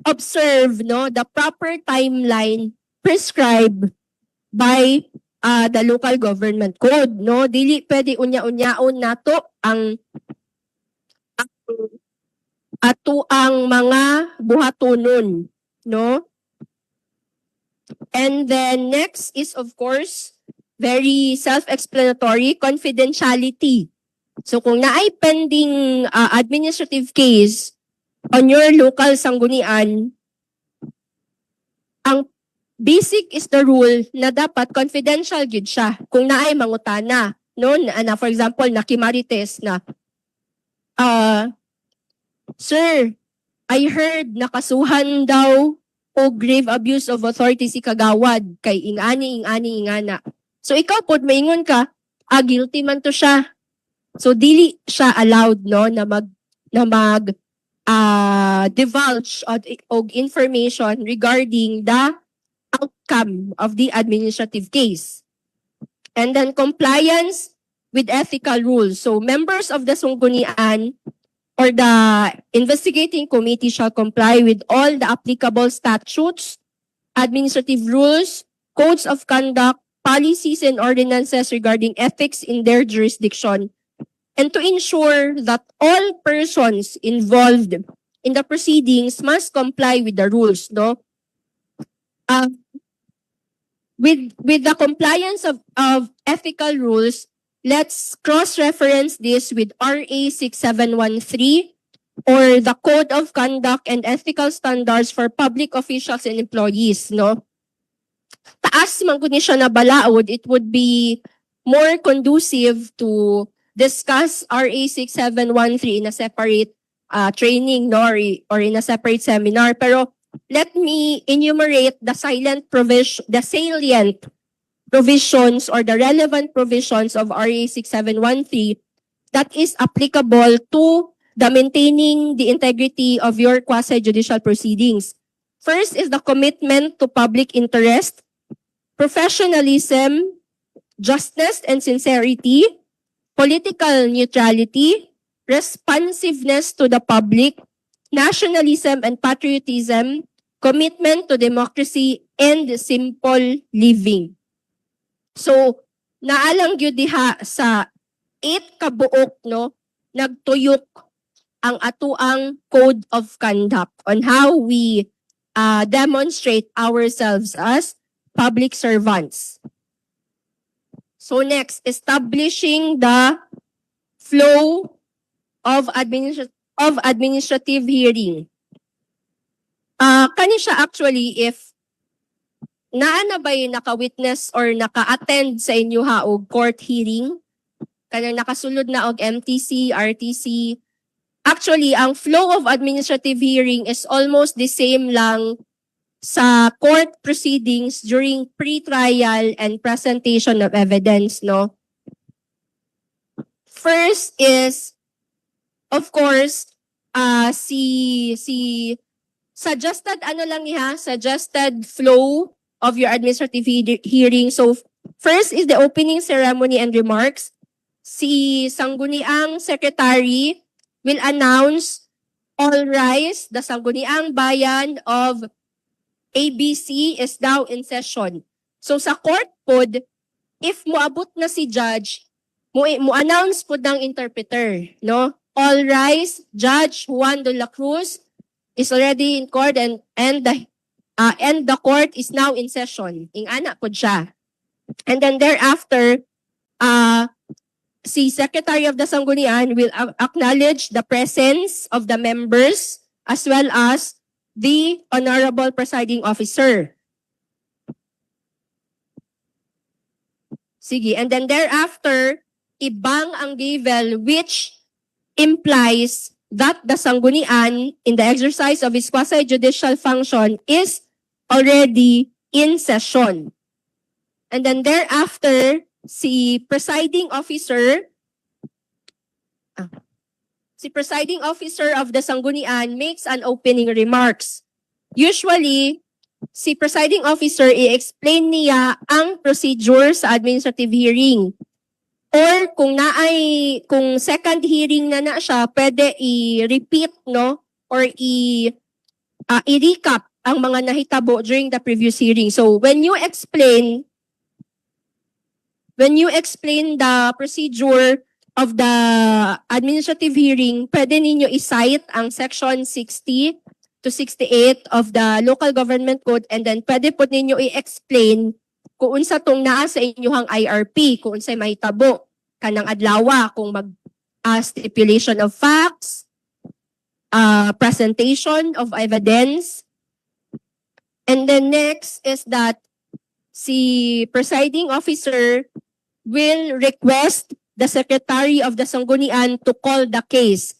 observe no the proper timeline prescribed by the local government code, no? Dili pwede unya-unyaon nato ang ato ang mga buhatonon, no? And then next is of course very self-explanatory, confidentiality. So kung naay pending administrative case on your local sanggunian, ang basic is the rule na dapat confidential gid siya kung naay mangutana, no? Na for example nakimarites na sir, I heard nakasuhan daw o grave abuse of authority si Kagawad kay ingana. So ikaw pod maingon ka, guilty man to siya. So dili siya allowed, no, na mag divulge og information regarding the outcome of the administrative case. And then compliance with ethical rules. So members of the Sanggunian or the investigating committee shall comply with all the applicable statutes, administrative rules, codes of conduct, policies, and ordinances regarding ethics in their jurisdiction, and to ensure that all persons involved in the proceedings must comply with the rules, no? With the compliance of ethical rules, let's cross-reference this with RA 6713 or the Code of Conduct and Ethical Standards for Public Officials and Employees, no? Taas man gud ni siya na balaod, it would be more conducive to discuss RA 6713 in a separate training, no, or in a separate seminar. Pero let me enumerate the salient provisions or the relevant provisions of RA 6713 that is applicable to the maintaining the integrity of your quasi-judicial proceedings. First is the commitment to public interest, professionalism, justice and sincerity, political neutrality, responsiveness to the public, nationalism and patriotism, commitment to democracy, and simple living. So, naalang gyud diha sa 8 kabuok, no, nagtuyok ang atuang code of conduct on how we demonstrate ourselves as public servants. So next, establishing the flow of administrative hearing. Kani siya actually if naa na ba yung naka-witness or naka-attend sa inyo ha og court hearing? Kanang nakasulod na og MTC, RTC. Actually, ang flow of administrative hearing is almost the same lang sa court proceedings during pre-trial and presentation of evidence, no? First is, of course, suggested suggested flow of your administrative hearing. So first is the opening ceremony and remarks. Si Sangguniang Secretary will announce, all rise, the Sangguniang Bayan of ABC is now in session. So sa court pod, if moabot na si judge, mo-announce po ng interpreter, no? All rise, Judge Juan de la Cruz is already in court and the court is now in session. Ingana po siya. And then thereafter, si Secretary of the Sanggunian will acknowledge the presence of the members as well as the Honorable Presiding Officer. Sige, and then thereafter, ibang ang gavel which implies that the Sanggunian in the exercise of its quasi-judicial function is already in session. And then thereafter, si presiding officer of the Sanggunian makes an opening remarks. Usually, si presiding officer i-explain niya ang procedure sa administrative hearing. Or kung second hearing na siya, pwede i-repeat, no? Or i-recap ang mga nahitabo during the previous hearing. So when you explain when you explain the procedure of the administrative hearing, pwede ninyo i-cite ang section 60 to 68 of the local government code, and then pwede po ninyo i-explain kung unsa tong naa sa inyong IRP, kung unsay mahitabo kanang adlaw, kung mag stipulation of facts, presentation of evidence. And then next is that si presiding officer will request the secretary of the sanggunian to call the case.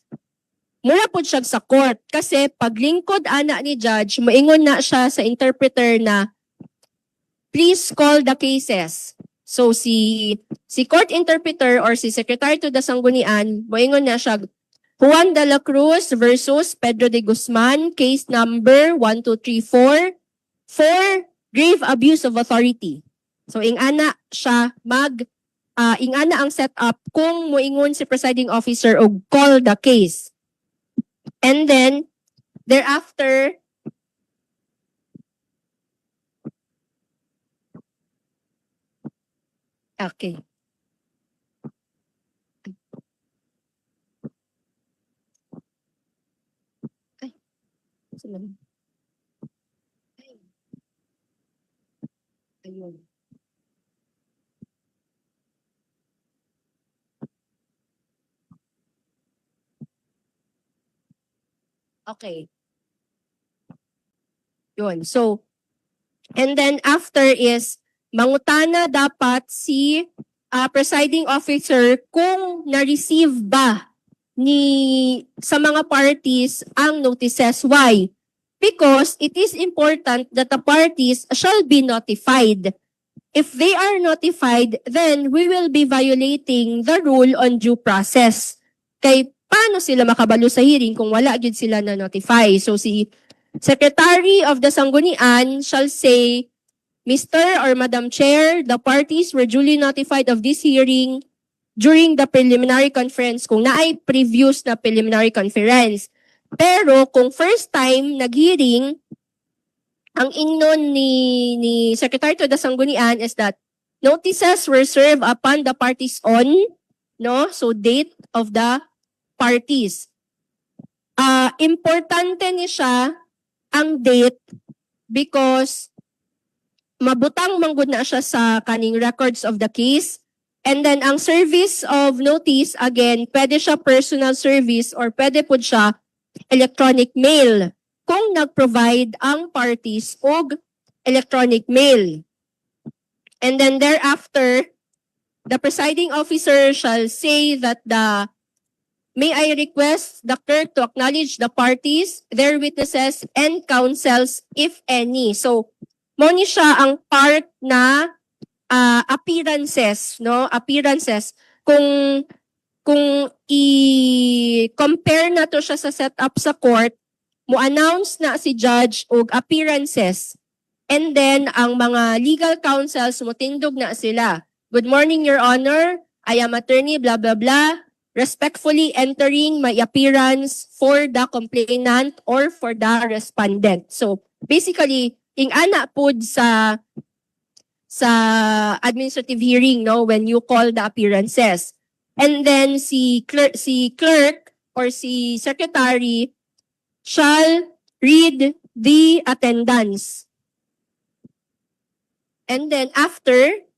Mura po siya sa court kasi paglingkod ana ni judge, moingon na siya sa interpreter na please call the cases. So si court interpreter or si secretary to the sanggunian, moingon na siya Juan de la Cruz versus Pedro de Guzman, case number 1234 for grave abuse of authority. So ingana siya ingana ang setup kung moingon si presiding officer og call the case. And then thereafter okay. Ay. Ayun. Okay. Yun. So, and then after is, mangutana dapat si presiding officer kung na-receive ba sa mga parties ang notices. Why? Because it is important that the parties shall be notified. If they are notified, then we will be violating the rule on due process. Kay paano sila makabalo sa hearing kung wala gyud sila na notify? So si Secretary of the Sanggunian shall say, Mr. or Madam Chair, the parties were duly notified of this hearing during the preliminary conference kung naay previous na preliminary conference. Pero kung first time nag-hearing, ang ingnon ni Secretary to the Sanggunian is that notices were served upon the parties on, no? So date of the parties. Importante ni siya ang date because mabutang manggod na siya sa kaning records of the case. And then ang service of notice, again, pwede siya personal service or pwede po siya electronic mail kung nag-provide ang parties og electronic mail. And then thereafter, the presiding officer shall say that may I request the clerk to acknowledge the parties, their witnesses, and counsels, if any. So, mo ni siya ang part na appearances, no? Appearances. Kung i-compare na to siya sa setup sa court, mo-announce na si judge og appearances. And then, ang mga legal counsels, mutindog na sila. Good morning, Your Honor. I am attorney, blah, blah, blah. Respectfully entering my appearance for the complainant or for the respondent. So, basically, ingana pod sa administrative hearing, no, when you call the appearances. And then si clerk or si secretary shall read the attendance. And then after,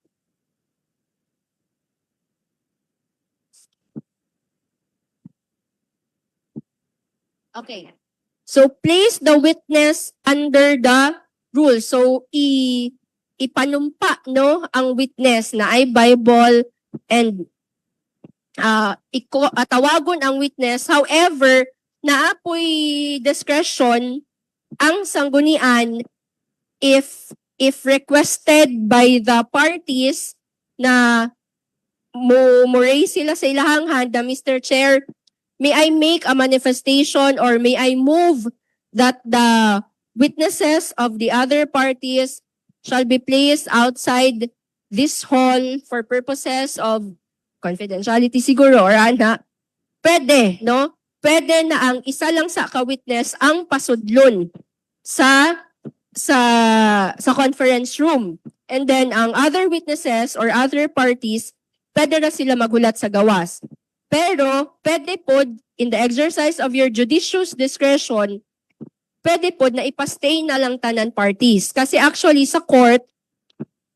okay. So place the witness under the rule. So ipanumpa, no, ang witness na ay Bible and tawagon ang witness. However, naapoy discretion ang sanggunian if requested by the parties na mo raise sila sa ilahang hand, Mr. Chair, may I make a manifestation or may I move that the witnesses of the other parties shall be placed outside this hall for purposes of confidentiality siguro or ana. Pwede, no? Pwede na ang isa lang sa ka-witness ang pasudlon sa sa conference room. And then ang other witnesses or other parties, pwede na sila magulat sa gawas. Pero pwede po in the exercise of your judicious discretion, pwede po na ipastay na lang tanan parties. Kasi actually sa court,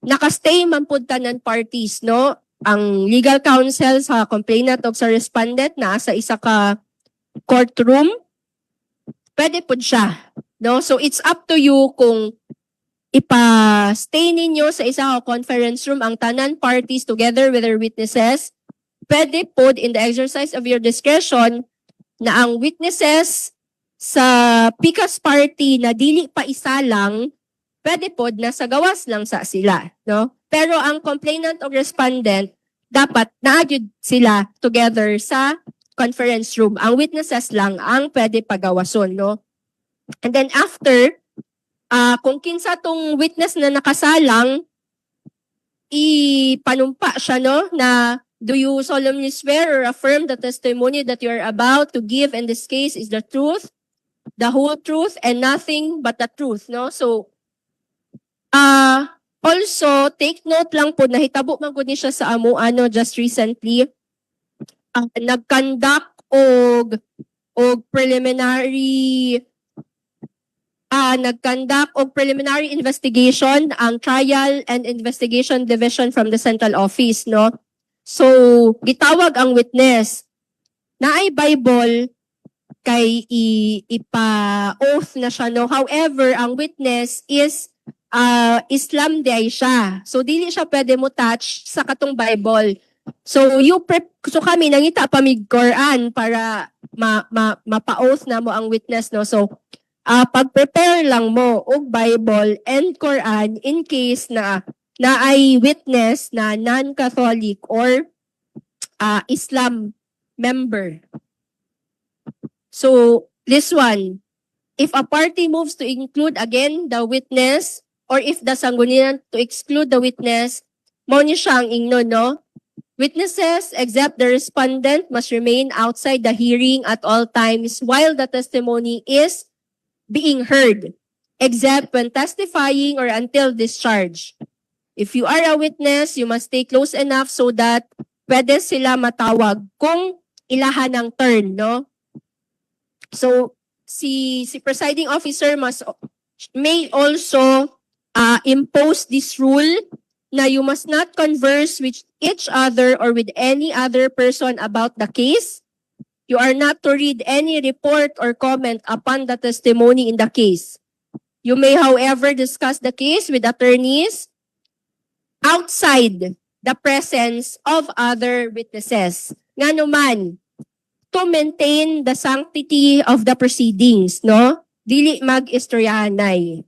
nakastay man po tanan parties, no? Ang legal counsel sa complainant o sa respondent na sa isa ka courtroom, pwede po siya. No? So it's up to you kung ipa-stay ninyo sa isa ka conference room ang tanan parties together with their witnesses. Pwede po in the exercise of your discretion na ang witnesses sa PICAS party na dili pa isa lang, pwede po na sa gawas lang sa sila. No? Pero ang complainant o respondent, dapat naagyod sila together sa conference room. Ang witnesses lang ang pwede pagawason. No? And then after, kung kinsa tong witness na nakasalang, ipanumpa siya, no, na do you solemnly swear or affirm the testimony that you are about to give in this case is the truth, the whole truth, and nothing but the truth, no? So, also, take note lang po, nahitabo man gud ni siya sa amo, just recently, nag-conduct og preliminary investigation ang Trial and Investigation Division from the Central Office, no? So, gitawag ang witness. Naay Bible kay ipa-oath na siya, no? However, ang witness is Islam day siya. So, dili siya pwede mo touch sa katong Bible. So, so kami nangita pa mig Quran para mapa-oath na mo ang witness, no? So, pag-prepare lang mo og Bible and Quran in case na ay witness na non-Catholic or Islam member. So, this one, if a party moves to include again the witness or if the sanggunian to exclude the witness, mo ni siya ang ingno, no? Witnesses, except the respondent, must remain outside the hearing at all times while the testimony is being heard, except when testifying or until discharge. If you are a witness, you must stay close enough so that pwede sila matawag kung ilahan ng turn, no? So, si presiding officer may also impose this rule na you must not converse with each other or with any other person about the case. You are not to read any report or comment upon the testimony in the case. You may, however, discuss the case with attorneys outside the presence of other witnesses. Nga naman, to maintain the sanctity of the proceedings, no? Dili mag-istoryahanay.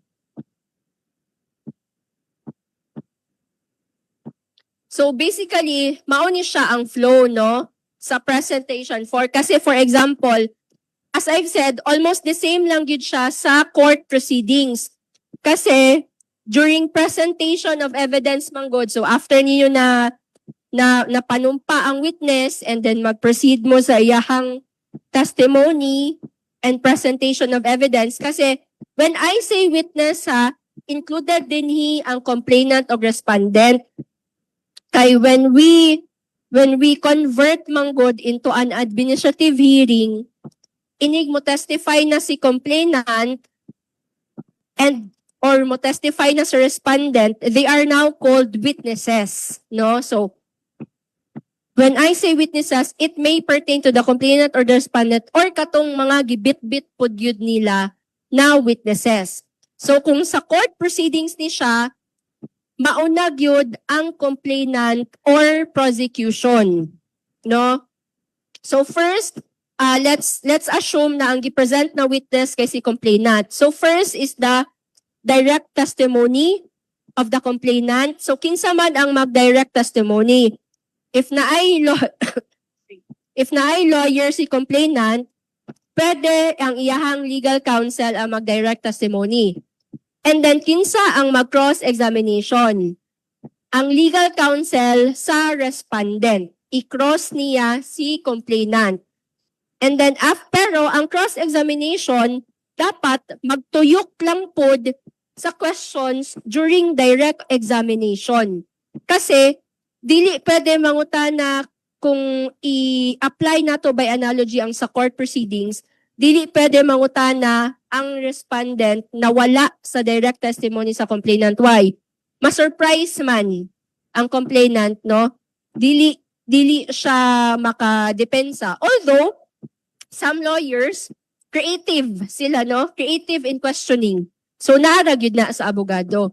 So basically, mauni siya ang flow, no? Sa presentation kasi for example, as I've said, almost the same lang yun siya sa court proceedings. Kasi during presentation of evidence manggod, so after niyo na panumpa ang witness and then mag-proceed mo sa iyahang testimony and presentation of evidence. Kasi when I say witness, included din ang complainant o respondent. Kay when we convert manggod into an administrative hearing, inig mo testify na si complainant and or mo testify na si respondent, they are now called witnesses, no? So when I say witnesses, it may pertain to the complainant or the respondent or katong mga gibit-bit pod yun nila na witnesses. So kung sa court proceedings ni siya, maunag yun ang complainant or prosecution, no? So first, let's assume na ang gipresent na witness kay si complainant. So first is the direct testimony of the complainant. So kinsa man ang mag-direct testimony. If naay lawyer si complainant, pwede ang iyahang legal counsel ang mag-direct testimony. And then, kinsa ang mag-cross-examination? Ang legal counsel sa respondent. I-cross niya si complainant. And then, pero ang cross-examination, dapat magtuyok lang pod sa questions during direct examination. Kasi dili pwede mangutana kung i-apply nato by analogy ang sa court proceedings, dili pwede mangutana ang respondent na wala sa direct testimony sa complainant. Why? Ma-surprise man ang complainant, no? Dili siya makadepensa. Although some lawyers creative sila, no? Creative in questioning. So naara gyud na sa abogado.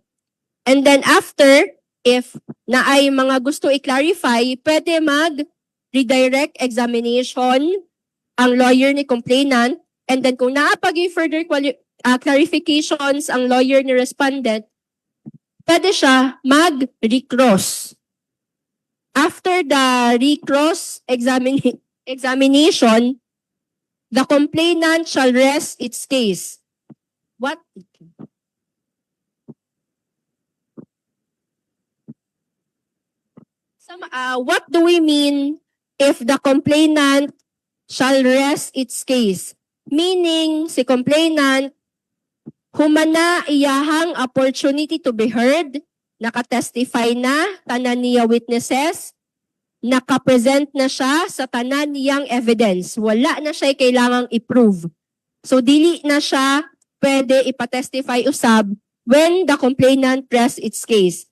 And then after, if na ay mga gusto i-clarify, pwede mag-redirect examination ang lawyer ni complainant. And then kung naapag yung further clarifications ang lawyer ni respondent, pwede siya mag-recross. After the recross examination, the complainant shall rest its case. What? What do we mean if the complainant shall rest its case? Meaning, si complainant, humana iyahang opportunity to be heard, nakatestify na, tanan niya witnesses, nakapresent na siya sa tanan niyang evidence. Wala na siya kailangang i-prove. So, dili na siya pwede ipatestify usab when the complainant rests its case.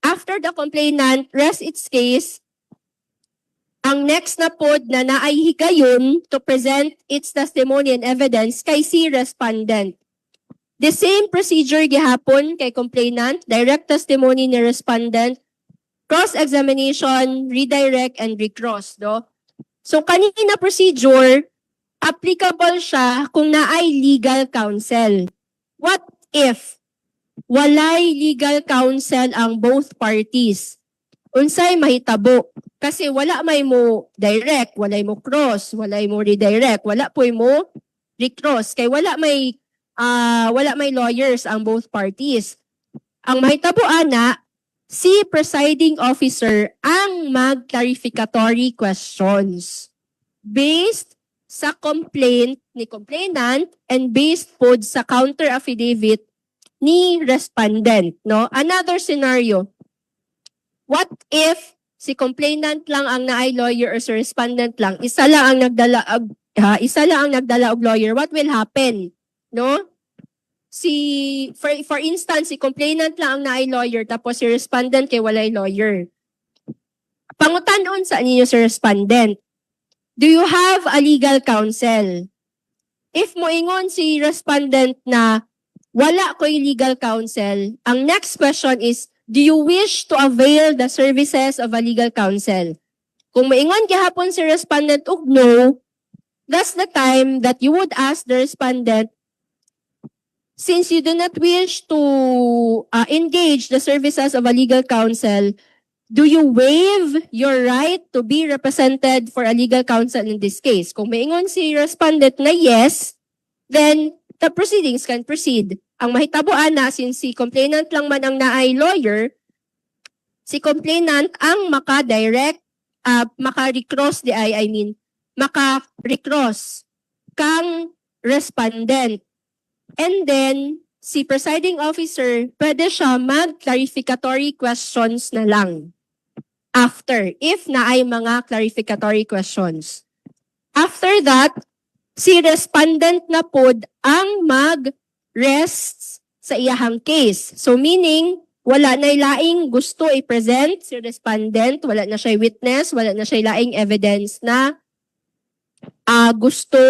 After the complainant rests its case, ang next na pod na naay higayon to present its testimony and evidence kay si respondent. The same procedure gihapon kay complainant, direct testimony ni respondent, cross-examination, redirect, and recross. No? So kanina procedure, applicable siya kung naay legal counsel. What if walay legal counsel ang both parties? Unsay mahitabo? Kasi wala may mo direct, wala mo cross, wala mo redirect, wala po mo recross. Kay wala may lawyers ang both parties. Ang mahitabo ana, si presiding officer ang mag-clarificatory questions based sa complaint ni complainant and based po sa counter affidavit ni respondent. No? Another scenario, what if si complainant lang ang naay lawyer or si respondent lang, isa lang ang nagdala og lawyer, what will happen? No? For instance, si complainant lang ang naay lawyer tapos si respondent kay walay lawyer. Pangutan-on sa ninyo si respondent, do you have a legal counsel? If moingon si respondent na wala ko'y legal counsel, ang next question is, do you wish to avail the services of a legal counsel? Kung moingon gihapon si respondent og no, that's the time that you would ask the respondent, since you do not wish to engage the services of a legal counsel, do you waive your right to be represented for a legal counsel in this case? Kung moingon si respondent na yes, then the proceedings can proceed. Ang mahitabuan na, since si complainant lang man ang naay lawyer, si complainant ang maka-direct, maka-recross maka-recross kang respondent. And then, si presiding officer, pwede siya mag-clarificatory questions na lang. After, if naay mga clarificatory questions. After that, si respondent na pod ang mag-rests sa iyahang case. So meaning, wala na laing gusto i-present si respondent, wala na siya witness, wala na siya laing evidence na gusto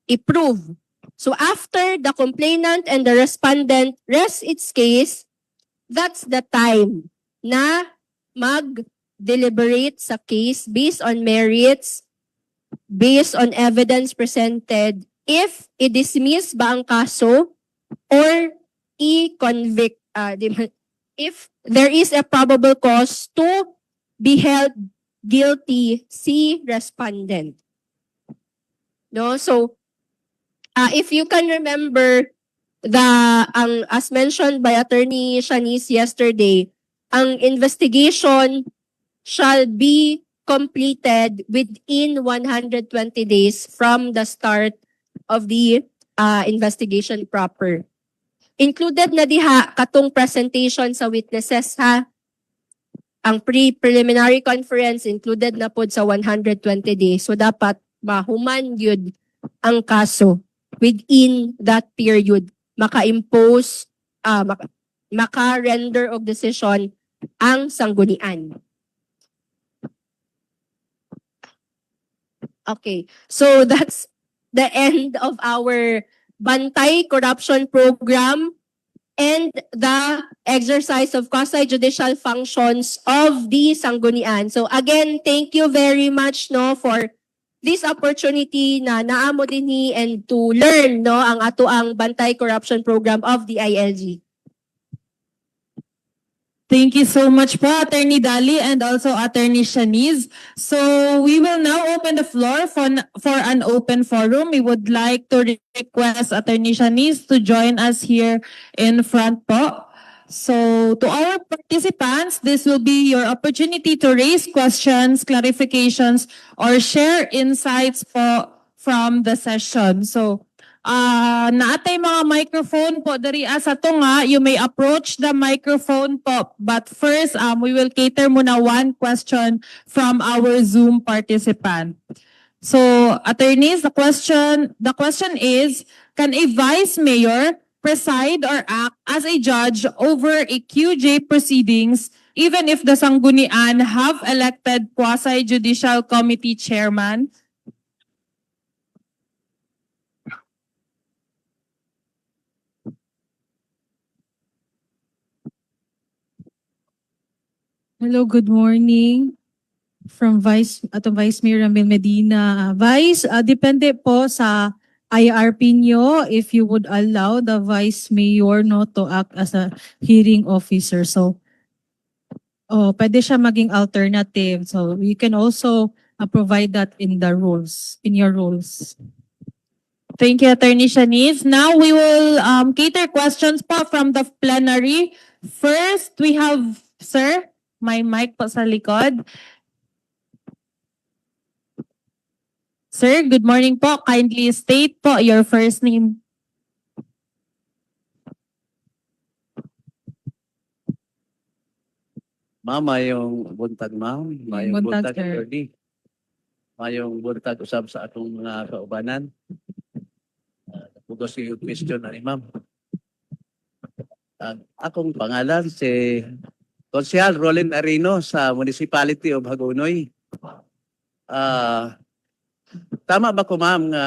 i-prove. So after the complainant and the respondent rests its case, that's the time na mag-deliberate sa case based on merits, based on evidence presented, if i-dismiss ba ang kaso or i-convict, if there is a probable cause to be held guilty si respondent. No? So, if you can remember, as mentioned by Attorney Shanice yesterday, ang investigation shall be completed within 120 days from the start of the investigation proper. included na diha katong presentation sa witnesses ha. Ang preliminary conference included na pod sa 120 days. So dapat mahuman yun ang kaso within that period. Maka-impose, maka-render of decision ang sanggunian. Okay, so that's the end of our Bantay Corruption Program and the exercise of quasi-judicial functions of the Sanggunian. So again, thank you very much no for this opportunity na naamo dinhi and to learn no ang ato ang Bantay Corruption Program of the ILG. Thank you so much po, Attorney Dali and also Attorney Shanice. So we will now open the floor for an open forum. We would like to request Attorney Shanice to join us here in front po. So to our participants, this will be your opportunity to raise questions, clarifications, or share insights po from the session. So naatay mga microphone po dari sa to nga, you may approach the microphone po. But first, we will cater muna one question from our Zoom participant. So, attorneys, the question is, can a vice mayor preside or act as a judge over a QJ proceedings even if the Sanggunian have elected quasi-judicial committee chairman? Hello, good morning. From Vice Mayor Ramil Medina. Vice, depende po sa IRP nyo if you would allow the Vice Mayor no to act as a hearing officer. So, pwede siya maging alternative. So, you can also provide that in the rules, in your rules. Thank you, Attorney Shanice. Now we will cater questions po from the plenary. First, we have, sir, may mic po sa likod. Sir, good morning po. Kindly state po your first name. Ma'am, mayong buntag ma'am, mayong Buntag, buntag sir. attorney. Mayong buntag usab sa atong mga kaubanan. Pugos yung question na ni ma'am. Akong pangalan si Konsehal Roland Arino sa Municipality of Hagonoy. Tama ba ko ma'am nga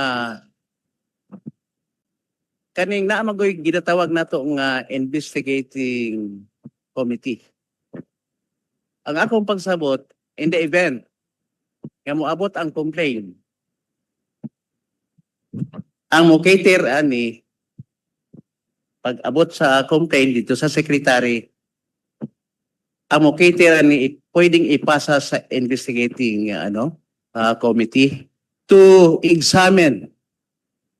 kaning naamagoy ginatawag nato nga investigating committee. Ang akong pagsabot in the event nga moabot ang complaint, ang mocater ani pag-abot sa complaint dito sa secretary, ang mocater ani pwedeng ipasa sa investigating committee to examine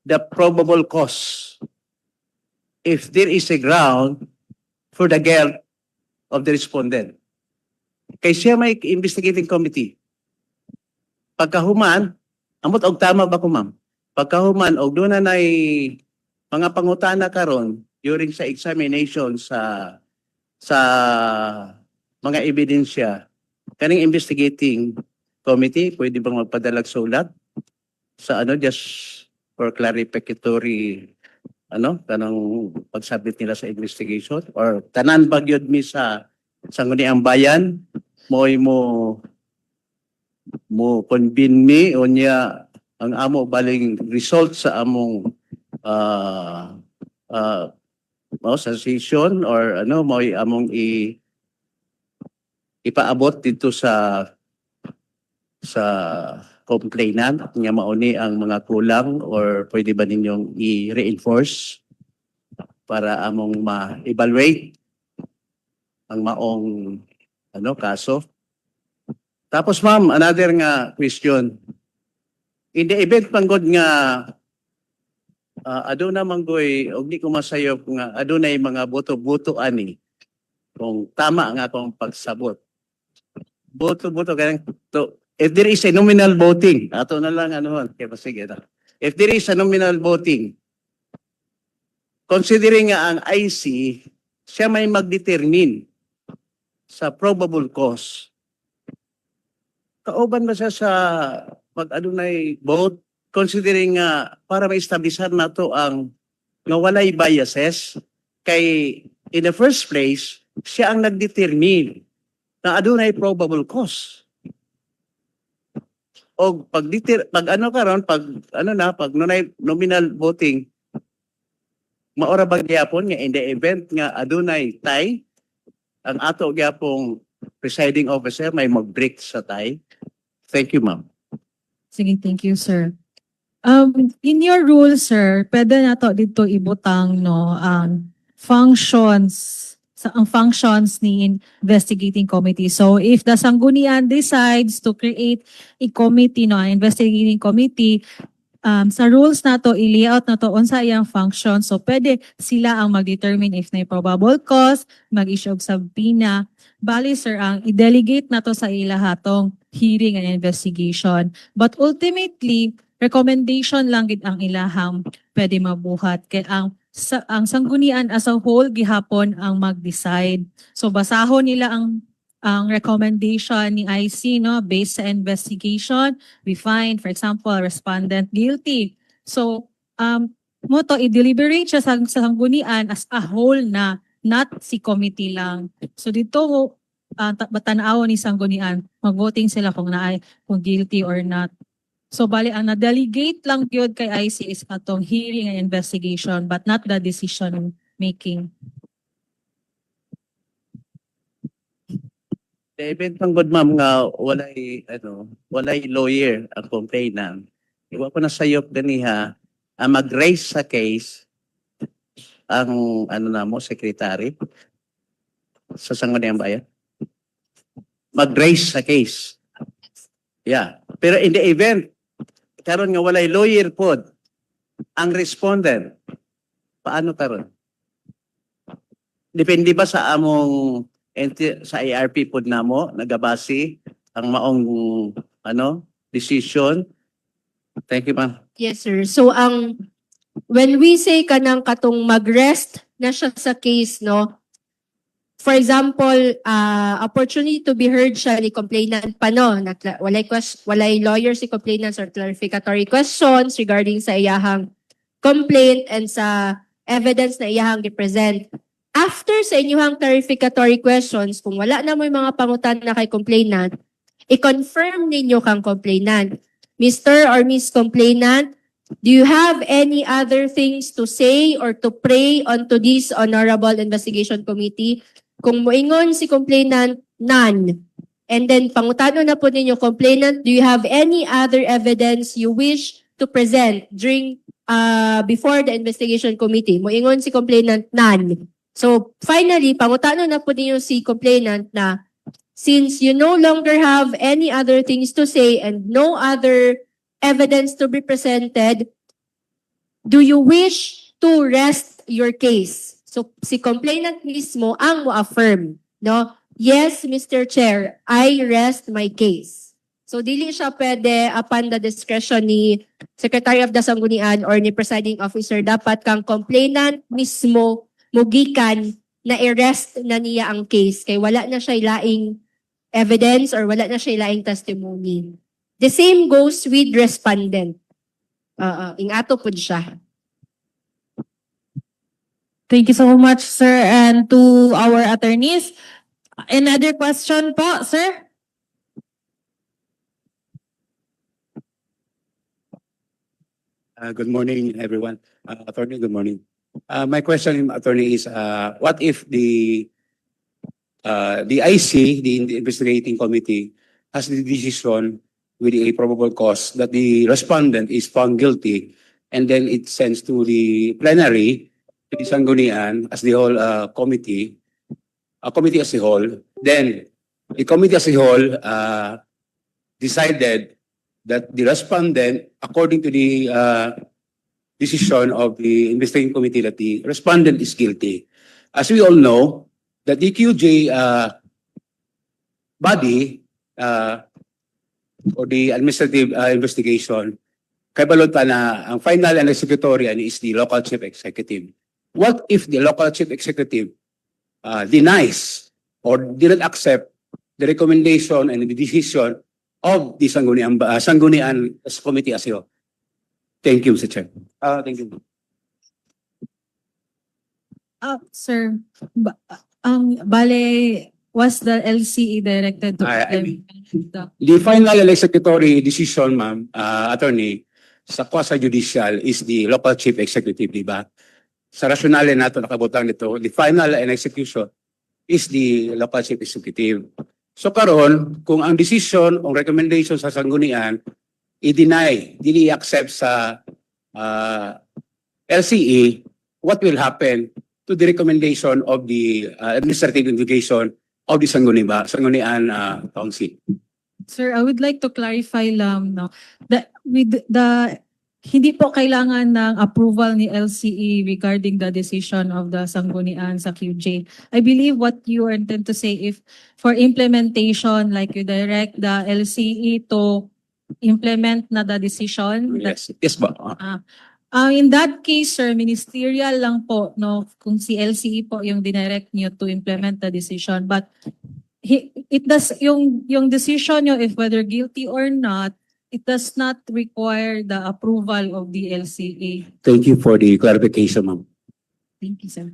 the probable cause if there is a ground for the guilt of the respondent. Kay siya may investigating committee. Pagkahuman, amot og tama ba ko ma'am? Pagkahuman og doon na mga pangutana karon during sa examination sa mga ebidensya, kaning investigating committee pwede bang magpadalag sulat sa just for clarificatory kanang pagsabit nila sa investigation or tanan ba gyud mi sa Sangguniang Bayan mo convene me unya ang amo baling result sa among sa session or mo among ipaabot dito sa complainant nga mauni ang mga kulang or pwede ba ninyong i-reinforce para among ma-evaluate ang maong kaso. Tapos ma'am, another nga question. In the event panggod nga aduna manggoy og di ko masayop nga adunay mga boto-boto ani kung tama nga akong pagsabot. Boto-boto ganang to. If there is a nominal voting, ato na lang kaya sige na. If there is a nominal voting, considering nga ang IC, siya may mag-determine sa probable cause. Kauban ba siya sa pag-adunay vote, considering nga para ma-establishan na to ang nga walay biases, kay in the first place, siya ang nag-determine na adunay probable cause. O pag ano karon, pag nunay nominal voting, maora ba gyapon nga in the event nga adunay tie, ang ato gyapong presiding officer may mag-break sa tie? Thank you, ma'am. Sige, thank you, sir. In your rule, sir, pwede na to dito ibutang no ang functions ni investigating committee. So if the Sanggunian decides to create a committee, no, an investigating committee, sa rules na to, i-layout na to unsa iyang function. So pwede sila ang mag-determine if may probable cause, mag-issue og subpoena. Bali, sir, ang i-delegate na to sa ilahatong hearing and investigation. But ultimately, recommendation lang gid ang ilahang pwede mabuhat. Kaya ang sanggunian as a whole gihapon ang mag-decide. So basahon nila ang recommendation ni IC, no, based sa investigation, we find, for example, respondent guilty. So mo to i-deliberate siya sa sanggunian as a whole na, not si committee lang. So dito batanaw ni sanggunian, mag-voting sila kung guilty or not. So bali ang na-delegate lang gyud kay IC is atong hearing and investigation but not the decision making. The event ng good ma'am nga walay lawyer ang complainant. Iwa ko na sayop ganiha ang mag-raise sa case ang secretary sa Sangguniang Bayan. Mag-raise sa case. Yeah. Pero in the event karon nga walay lawyer pod ang respondent, paano karon? Depende ba sa among sa ARP pod namo nagabase ang maong decision? Thank you, ma'am. Yes, sir. So when we say kanang katong mag-rest na siya sa case, no? For example, opportunity to be heard siya ni complainant pa, no? Walay lawyer si complainant or clarificatory questions regarding sa iyahang complaint and sa evidence na iyahang represent. After sa inyong clarificatory questions, kung wala na mo yung mga pangutan na kay complainant, i-confirm ninyo kang complainant. Mr. or Miss Complainant, do you have any other things to say or to pray onto this Honorable Investigation Committee? Kung moingon si complainant, none. And then pangutano na po ninyo, complainant, do you have any other evidence you wish to present during before the investigation committee? Moingon si complainant, none. So finally, pangutano na po ninyo si complainant na since you no longer have any other things to say and no other evidence to be presented, do you wish to rest your case? So si complainant mismo ang mo-affirm, no? Yes, Mr. Chair, I rest my case. So dili siya pwede upon the discretion ni Secretary of the Sanggunian or ni Presiding Officer. Dapat kang complainant mismo mugikan na i-rest na niya ang case kay wala na siya laing evidence or wala na siya laing testimony. The same goes with respondent. Ingato po siya. Thank you so much, sir, and to our attorneys. Another question po, sir? Good morning, everyone. Attorney, good morning. My question, Attorney, is what if the IC, the investigating committee, has the decision with a probable cause that the respondent is found guilty, and then it sends to the plenary, to the Sanggunian as the whole committee, a committee as a whole, then the committee as a whole decided that the respondent, according to the decision of the investigating committee, that the respondent is guilty. As we all know, the DQJ body or the administrative investigation, kay balot pa na ang final and executorial is the local chief executive. what if the local chief executive denies or did not accept the recommendation and the decision of the Sangguniang Committee as well? Thank you, Mr. Chair. Thank you. Sir, bale, was the LCE directed to implement the The final executory decision, ma'am, attorney, sa quasi-judicial is the local chief executive, di ba? Sa rasyonale nato nakabutang nito, the final and execution is the local chief executive. So karon, kung ang decision o recommendation sa sanggunian i-deny, dili accept sa LCE, what will happen to the recommendation of the administrative investigation of the Sanggunian Council? Sir, I would like to clarify lang, no, that with the hindi po kailangan ng approval ni LCE regarding the decision of the Sanggunian sa QJ. I believe what you intend to say, if for implementation, like you direct the LCE to implement na the decision. Yes, yes ba? In that case, sir, ministerial lang po, no, kung si LCE po yung dinirect niyo to implement the decision. But it does, yung decision nyo, if whether guilty or not, it does not require the approval of the LCA. Thank you for the clarification, ma'am. Thank you, sir.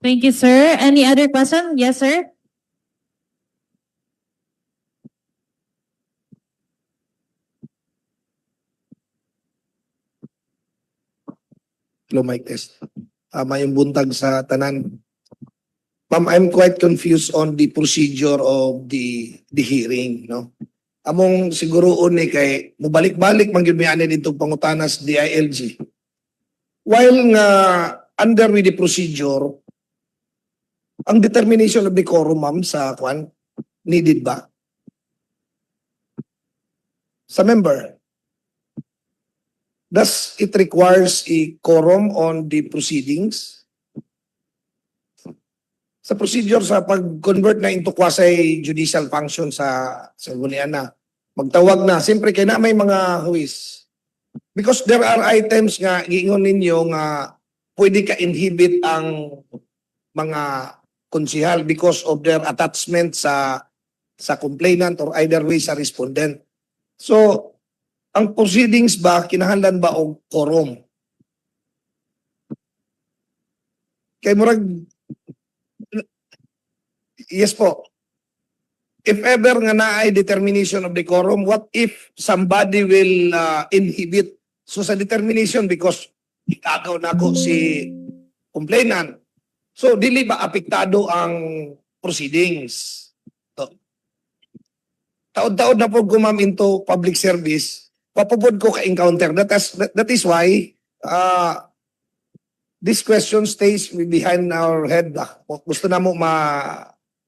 Thank you, sir. Any other question? Yes, sir. Hello, mic test. Mayong buntag sa tanan. Ma'am, I'm quite confused on the procedure of the hearing, no? Among siguroon ni kay mubalik-balik man gyud mi ani dito pangutanas DILG. While nga under with the procedure, ang determination of the quorum, ma'am, sa kwan needed ba? Sa member, does it requires a quorum on the proceedings? Sa procedure sa pag-convert na into quasi-judicial function sa Sanggunian na, magtawag na, siyempre kaya na may mga huwis. Because there are items nga, giingon ninyo nga, pwede ka-inhibit ang mga konsihal because of their attachment sa complainant or either way sa respondent. So, ang proceedings ba, kinahanglan ba o quorum? Kay murag, yes po. If ever nga naay determination of the quorum, what if somebody will inhibit? So sa determination, because itagaw na ko si complainant, so dili ba apektado ang proceedings? So, taod-taod na po gumam into public service, papupod ko ka-encounter. That is why this question stays behind our head. Gusto na mo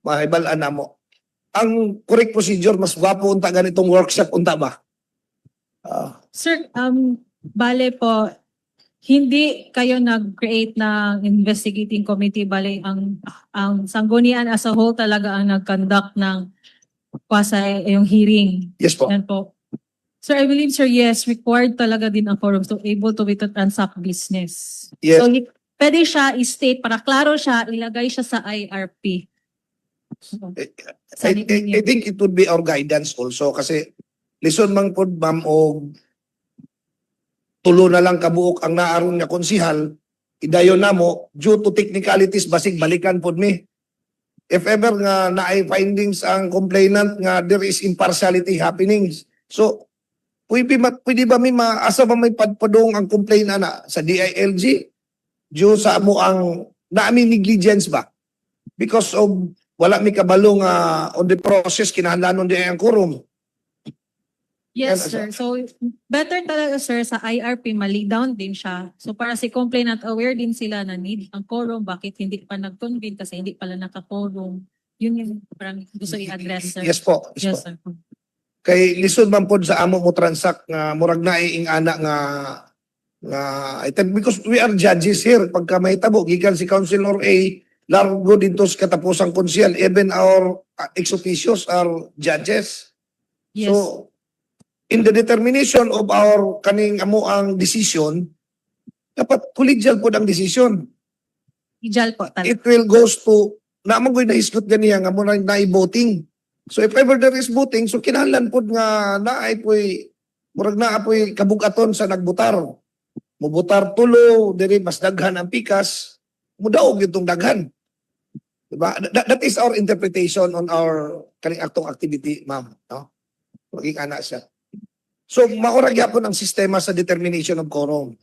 mahibalaan na mo. Ang correct procedure, mas gwapo unta ganitong workshop unta ba? Sir, bale po, hindi kayo nag-create ng investigating committee. Bale, ang Sanggunian as a whole talaga ang nag-conduct ng yung hearing. Yes po. Yan po. Sir, I believe, sir, yes, required talaga din ang quorum to able to transact business. Yes. So, pwede siya i-state, para klaro siya, ilagay siya sa IRP. I think it would be our guidance also kasi lison mang pod, ma'am, o tulo na lang kabuok ang naaron nga konsihal, idayon na mo, due to technicalities, basig balikan pod mi. If ever nga naay findings ang complainant nga there is impartiality happenings. So, pwede ba may asa ba may padpadong ang complainant na sa DILG? Due sa mo ang naami negligence ba? Because of wala mi kabalo nga on the process kinahanglanon di ang quorum. Yes, sir. So, better talaga, sir, sa IRP, mali down din siya. So, para si complainant, aware din sila na need ang quorum, bakit hindi pa nag-convene kasi hindi pala naka-quorum. Yun yung parang gusto i-address, sir. Yes po. Yes, Po. sir. Kay lisod man pod sa amo mo transact nga murag na ing ana nga item because we are judges here pagka mahitabo gikan si Councilor A largo dito sa katapusang konsyel, even our ex officios are judges. Yes. So, in the determination of our kaning amo ang decision, dapat collegial po ang decision. Ijal po talaga. It will goes to naman ko'y nahisgot ganiya nga mo na voting. So if ever there is voting, so kinahanglan po nga naay po'y murag naa po'y kabugaton sa nagbutar. Mubutar tulo, diri mas daghan ang pikas, mudaog itong daghan. Diba? That is our interpretation on our kaning aktong activity, ma'am. No? Maging ana siya. So maurag yapon ang sistema sa determination of quorum.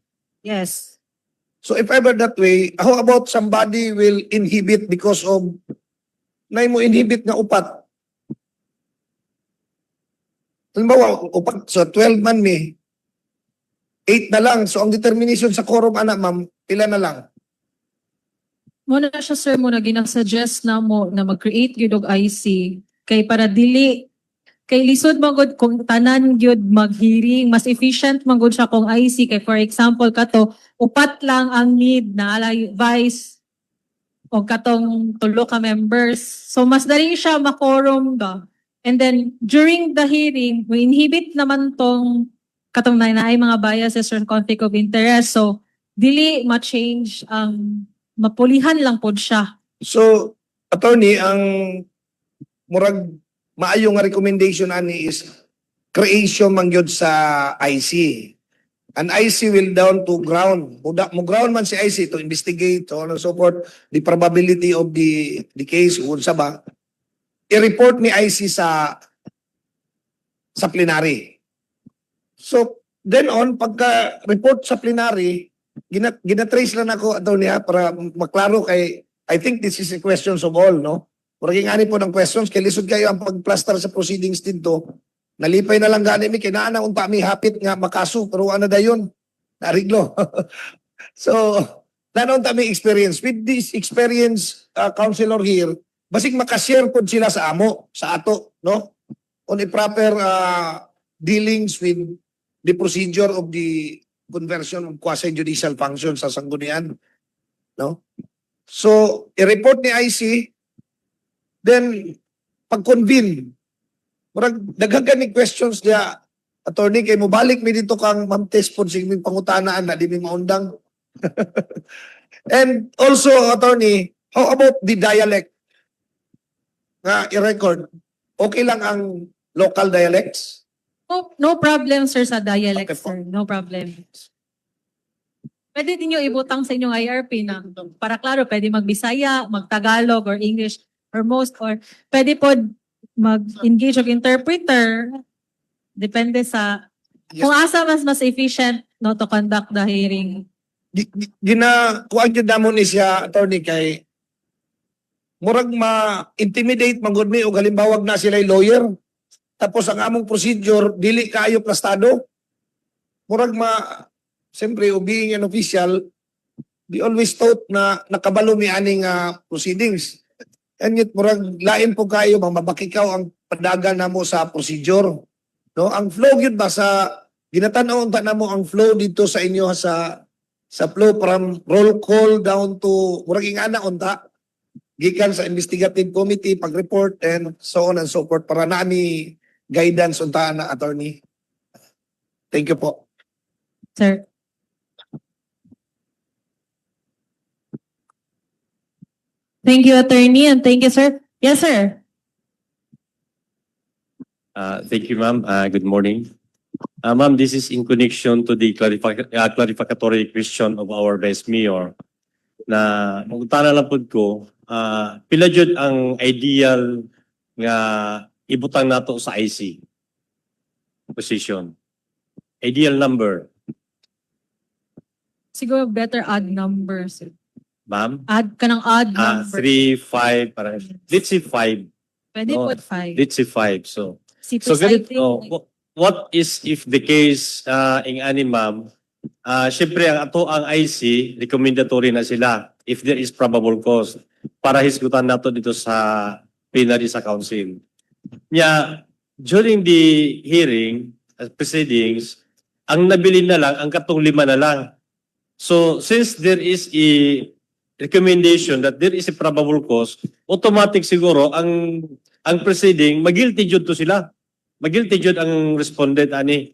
Yes. So if ever that way, how about somebody will inhibit because of nay mo inhibit nga upat? Halimbawa, upat, so 12 man mi, 8 na lang. So ang determination sa quorum, ana ma'am, pila na lang? Muna siya sir, muna ginasuggest na mo na mag-create gyud og IC kay para dili kay lisod magud kung tanan gyud mag-hearing, mas efficient magud siya kung IC kay for example kato upat lang ang need na alay vice o katong tulo ka members. So mas dali siya makorum ba. And then during the hearing, we inhibit naman tong katong naay mga biases or conflict of interest. So dili ma-change ang mapulihan lang pod siya. So, attorney, ang murag maayo nga recommendation ani is creation man gyud sa IC. An IC will down to ground. Mo ground man si IC to investigate, so on and so forth, the probability of the case, unsa ba, i-report ni IC sa plenary. So, then on, pagka-report sa plenary, ginatrace lang ako, attorney, para maklaro kay, I think this is a questions of all, no? Maraging ani po ng questions, kay lisod kayo ang pagplaster sa proceedings dito. Nalipay na lang gani mi, kinaana unta mi hapit nga makaso, pero ano dayon? Nariglo. So, nanon ta mi experience. With this experience, counselor here, basig makashare po sila sa amo, sa ato, no? On a proper dealings with the procedure of the conversion of quasi-judicial function sa sanggunian. No? So, i-report ni IC, then, pag-convene, murag daghagan ni questions niya, attorney, kay mo balik mi dito kang mamtes po sigming pangutanaan na di mi maundang. And also, attorney, how about the dialect? Nga i-record, okay lang ang local dialects? No problem sir sa dialect Okay po. sir. No problem. Pwede din yung ibutang sa inyong IRP na para klaro, pwede mag-Bisaya, mag-Tagalog or English or most or pwede po mag-engage og interpreter. Depende sa kung asa mas efficient no to conduct the hearing. Kuan gyud namon ni siya, attorney, kay murag ma-intimidate magud mi og halimbawa na sila lawyer. Tapos ang among procedure dili kaayo plastado. Murag siyempre being an official, we always thought na nakabalo mi aning proceedings. And yet murag lain po kayo mabakikaw ang padagan namo sa procedure. No, ang flow gyud ba sa ginatan-aw unta namo ang flow dito sa inyo sa flow from roll call down to murag ingana unta gikan sa investigative committee pag-report and so on and so forth para nami guidance unta na, attorney. Thank you po. Sir. Thank you, attorney, and thank you, sir. Yes, sir. Thank you, ma'am. Good morning. Ma'am, this is in connection to the clarificatory question of our Vice Mayor na magutana lang po ko, pila jud ang ideal nga ibutang nato sa IC position. Ideal number, Siguro better add numbers. ma'am? Add ka ng odd number. 3, 5, parang, let's say 5. Pwede no. po 5. Let's say 5. So, Si so ganito, presiding, what is if the case ing ani ma'am, syempre ang ato ang IC recommendatory na sila if there is probable cause para hisgutan nato dito sa plenary sa council. Nya during the hearing proceedings, ang nabili na lang ang katong 5 na lang. So since there is a recommendation that there is a probable cause, automatic siguro ang proceeding magilty jud to sila. Magilty jud ang respondent ani.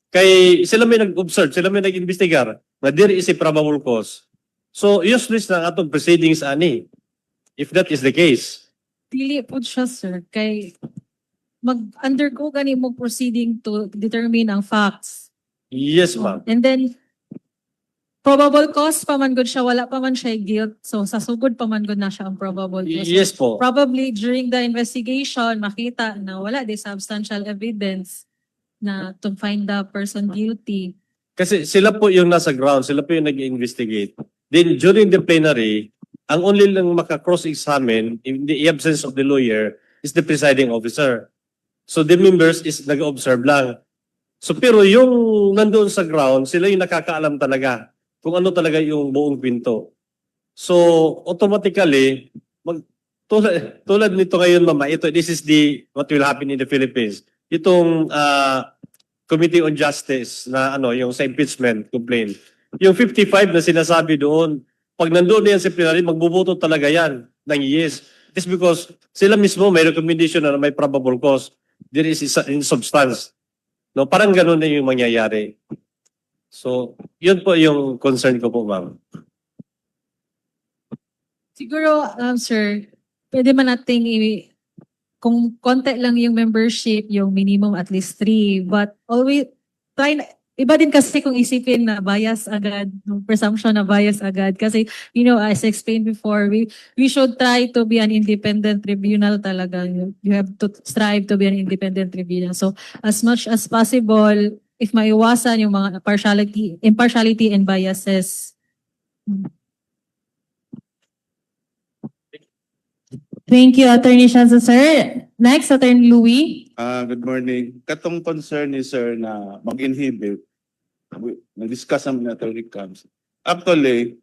Kay sila may nag-observe, sila may nag-investigar. na there is a probable cause. So useless na ang atong proceedings ani if that is the case. Dili po siya, sir. Kay mag-undergo gani mo proceeding to determine ang facts. Yes, ma'am. And then, probable cause pa man good siya, wala pa man siya guilt. So, sa sugod pa man good na siya ang probable cause. Yes po. Probably during the investigation, makita na wala di substantial evidence na to find the person guilty. Kasi sila po yung nasa ground, sila po yung nag-investigate. Then during the plenary, ang only lang maka-cross-examine in the absence of the lawyer is the presiding officer. So the members is nag-observe lang. So pero yung nandoon sa ground, sila yung nakakaalam talaga kung ano talaga yung buong pinto. So automatically, tulad nito ngayon mama, this is what will happen in the Philippines. Itong Committee on Justice na yung sa impeachment complaint. Yung 55 na sinasabi doon, pag nandoon yan sa plenary, magbuboto talaga yan ng yes. It is because sila mismo may recommendation na may probable cause. There is in substance. No, parang ganun na yung mangyayari. So, yun po yung concern ko po, ma'am. Siguro, sir, pwede man nating kung konti lang yung membership, yung minimum at least 3. But always, iba din kasi kung isipin na bias agad, no, presumption na bias agad. Kasi, as explained before, we should try to be an independent tribunal talaga. You have to strive to be an independent tribunal. So, as much as possible, if maiwasan yung mga impartiality and biases. Thank you, Attorney Shanza, sir. Next, Attorney Louie. Good morning. Katong concern ni sir na mag-inhibit, na-discuss naman na Attorney Cams. Actually,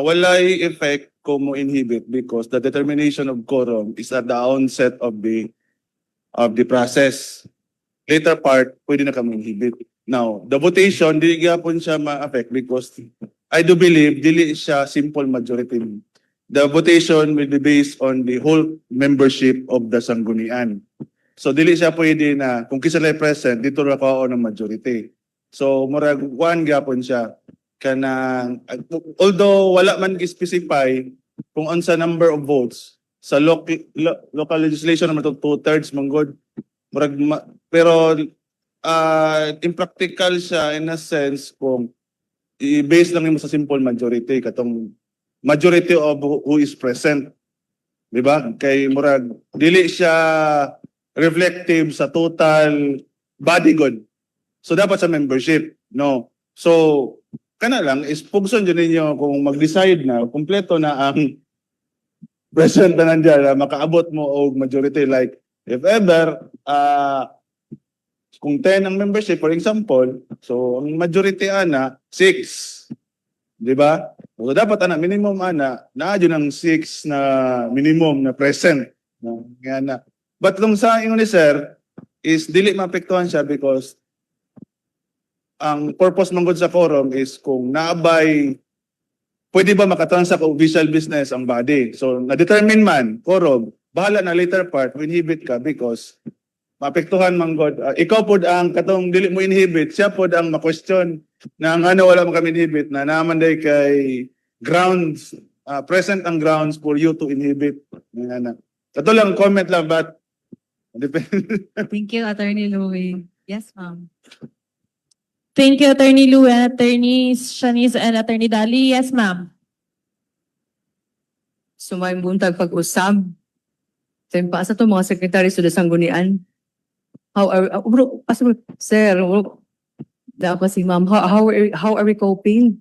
walay effect kung mo inhibit because the determination of quorum is at the onset of the process. Later part, pwede na kami inhibit. Now, the votation, di gyapon siya ma-affect because I do believe dili siya simple majority. The votation will be based on the whole membership of the Sanggunian. So dili siya pwede na kung kisala present dito ra kao ng majority. So murag one gyapon siya kanang although wala man gi-specify kung unsa number of votes sa local legislation naman 2/3 manggod murag pero impractical siya in a sense kung i-base lang mo sa simple majority katong majority of who is present. Di ba? Kay murag dili siya reflective sa total body good. So dapat sa membership, no. So kana lang is pugson din ninyo kung mag-decide na kumpleto na ang present na nandiyan na makaabot mo og majority like if ever kung 10 ang membership for example, so ang majority ana 6. Di ba? So dapat ana minimum ana naa jud ang 6 na minimum na present no nga na. But kung sa ingon ni sir is dili maapektuhan siya because ang purpose man gud sa quorum is kung naabay pwede ba makatransact og official business ang body. So na-determine man quorum, bahala na later part inhibit ka because maapektuhan man gud. Ikaw pod ang katong dili mo inhibit, siya pod ang ma-question na ano wala man kami inhibit na naman day kay grounds present ang grounds for you to inhibit. Ito lang comment lang but Thank you, Attorney Louie. Yes, ma'am. Thank you, Attorney Lou and Attorney Shanice and Attorney Dali. Yes, ma'am. So may buntag pag-usab. Tempa sa to mga secretary sa Sanggunian. Sir, dapat si ma'am, how are we coping?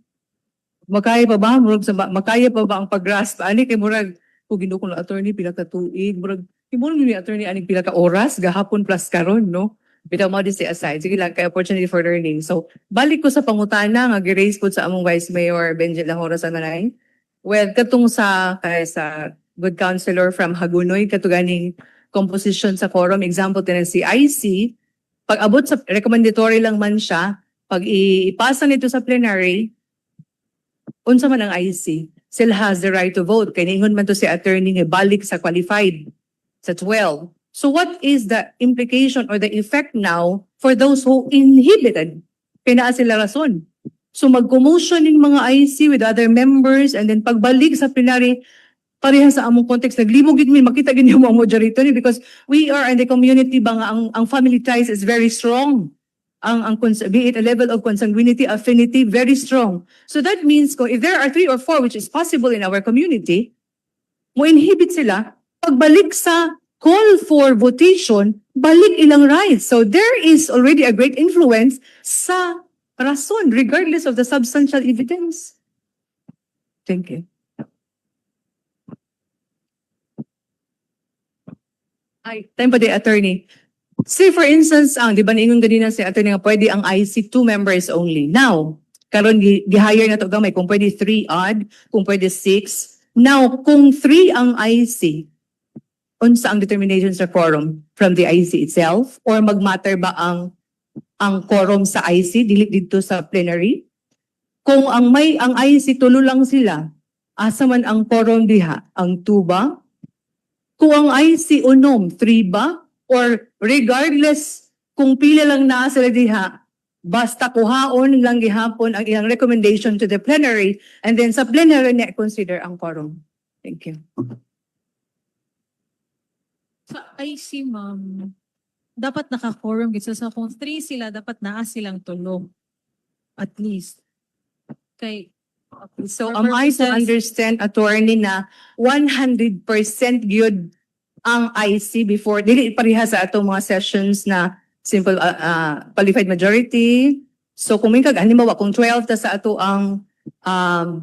Makaya pa ba? Makaya pa ba ang pag-grasp? Ani kay murag, kung ginukong attorney, pila ka tuig, murag, Kimon ni attorney aning pila ka oras gahapon plus karon no. Bitaw mo this aside. Sige lang kay opportunity for learning. So balik ko sa pangutana nga gi-raise po sa among Vice Mayor Benji Lahora sa Manay. Well, katong sa good counselor from Hagunoy katuganing composition sa quorum example tinan si IC pag abot sa recommendatory lang man siya pag ipasa nito sa plenary unsa man ang IC still has the right to vote kay ningon man to si attorney nga balik sa qualified sa 12. So what is the implication or the effect now for those who inhibited? Kaya naa sila rason. So mag-commotion yung mga IC with other members and then pagbalik sa plenary, pareha sa among context, naglibog yun, makita gid yung mga moderator ni because we are in the community ba nga ang family ties is very strong. Be it a level of consanguinity, affinity, very strong. So that means if there are 3 or 4, which is possible in our community, mo inhibit sila, pagbalik sa call for votation, balik ilang rights. So there is already a great influence sa rason, regardless of the substantial evidence. Thank you. Ay, time pa di, attorney. Say for instance, di ba niingon ganina si attorney nga pwede ang IC 2 members only. Now, karon gi-hire na to gamay kung pwede 3 odd, kung pwede 6. Now, kung 3 ang IC, unsa ang determination sa quorum from the IC itself or magmatter ba ang quorum sa IC dili dito sa plenary? Kung ang IC tulo lang sila, asa man ang quorum diha? Ang 2 ba? Kung ang IC unom, 3 ba? Or regardless kung pila lang naa sila diha, basta kuhaon lang gihapon ang ilang recommendation to the plenary and then sa plenary na consider ang quorum. Thank you. Sa IC, ma'am, dapat naka-quorum gid sa kung 3 sila, dapat naa silang tulo. At least. Kay So am I to understand, attorney, na 100% gyud ang IC before, dili pareha sa atong mga sessions na simple qualified majority. So kung may halimbawa kung 12 ta sa ato ang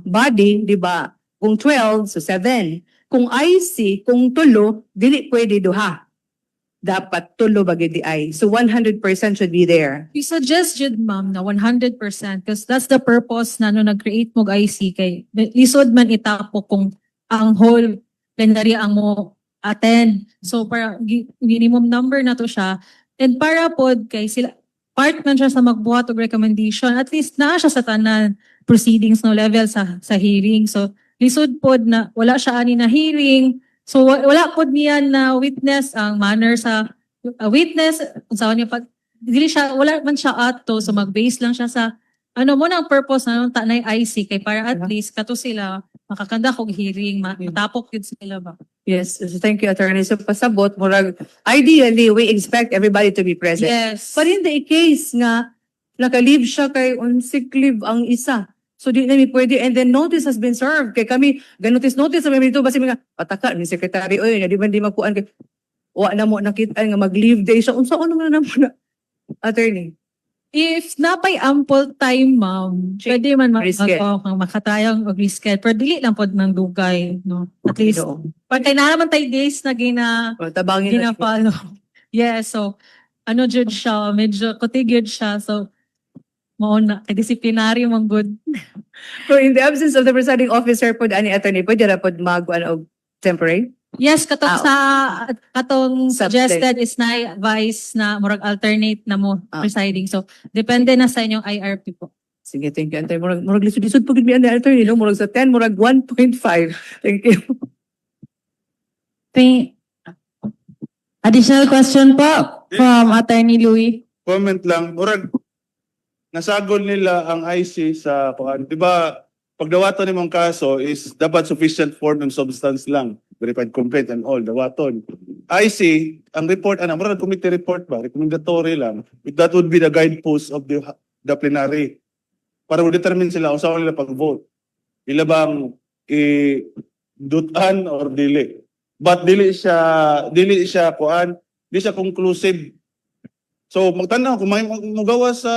body, di ba? Kung 12, so 7. Kung IC, kung tulo, dili pwede duha. Dapat tulo bagay di ay. So 100% should be there. we suggest jud, ma'am, na 100% because that's the purpose na nag-create mo IC kay lisod man itapo kung ang whole plenary ang mo attend. So para minimum number na to siya. And para pod kay sila part man siya sa magbuhat og recommendation, at least na siya sa tanan proceedings no level sa hearing. So lisod pod na wala siya ani na hearing. So wala pod niya na witness ang manner sa witness unsa niya pag dili siya wala man siya ato, so mag-base lang siya sa ano mo nang purpose na ta na IC kay para at least kato sila makakanda kog hearing matapok yun sila ba. Yes, thank you, attorney. So pasabot, murag, ideally, we expect everybody to be present. Yes. But in the case nga, naka-leave siya kay on sick leave ang isa. So di na mi pwede, and then notice has been served. Kay kami, notice sa mga dito, basi mga pataka ni secretary, oy, di ba di magkuan kay, wa na mo nakita nga mag-leave day siya. Unsa ano na mo na, attorney? If napay ample time, ma'am, pwede man Reschedule. makatayang og reschedule. Pero dili lang pod ng dugay, no? At least, pantay na naman tayo days na Tabangin na siya. gina-follow. Yes, so, ano jud siya, medyo kutigid siya. So, mauna, kay disciplinary mong good. So in the absence of the presiding officer po, ani attorney, pwede ra pod og temporary? Yes, katong Subject. suggested is na advice na murag alternate na mo presiding. So, depende na sa inyong IRP po. Sige, thank you. Antay, murag lisod-lisod po gid mi ani attorney, no? Murag sa 10, murag 1.5. Thank you. Additional question po from Attorney Louie. Comment lang, murag nasagol nila ang IC sa kuan. 'Di ba? Pagdawaton ni mong kaso is dapat sufficient form and substance lang. Verified complaint and all, dawaton. IC, ang report, murag committee report ba? Recommendatory lang. That would be the guidepost of the plenary. Para determine sila kung saan nila pag-vote. Ila bang dutan or dili. But dili siya conclusive. So magtanaw kung may magawa sa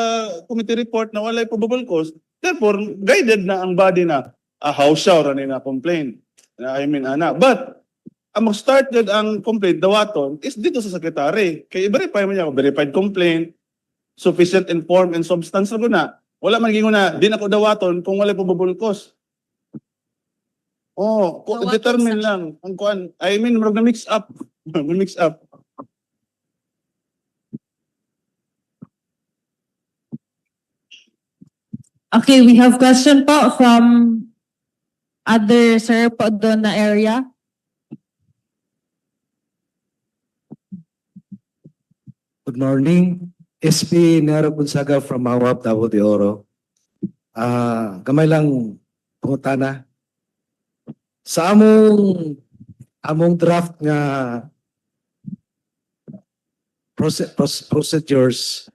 committee report na walay probable cause, therefore guided na ang body na how siya ra na complain. But ang mag-started ang complaint dawaton is dito sa secretary. Kay i-verify man niya verified complaint, sufficient informed and substantial na. Wala man gingon na di na ko dawaton kung walay probable cause. Determine lang ang kuan. Murag na mix up. Mix up. Okay, we have question po from other sir po doon na area. Good morning. SP Nero Gonzaga from Mawab, Davao de Oro. gamay lang pangutana. Sa among draft nga procedures,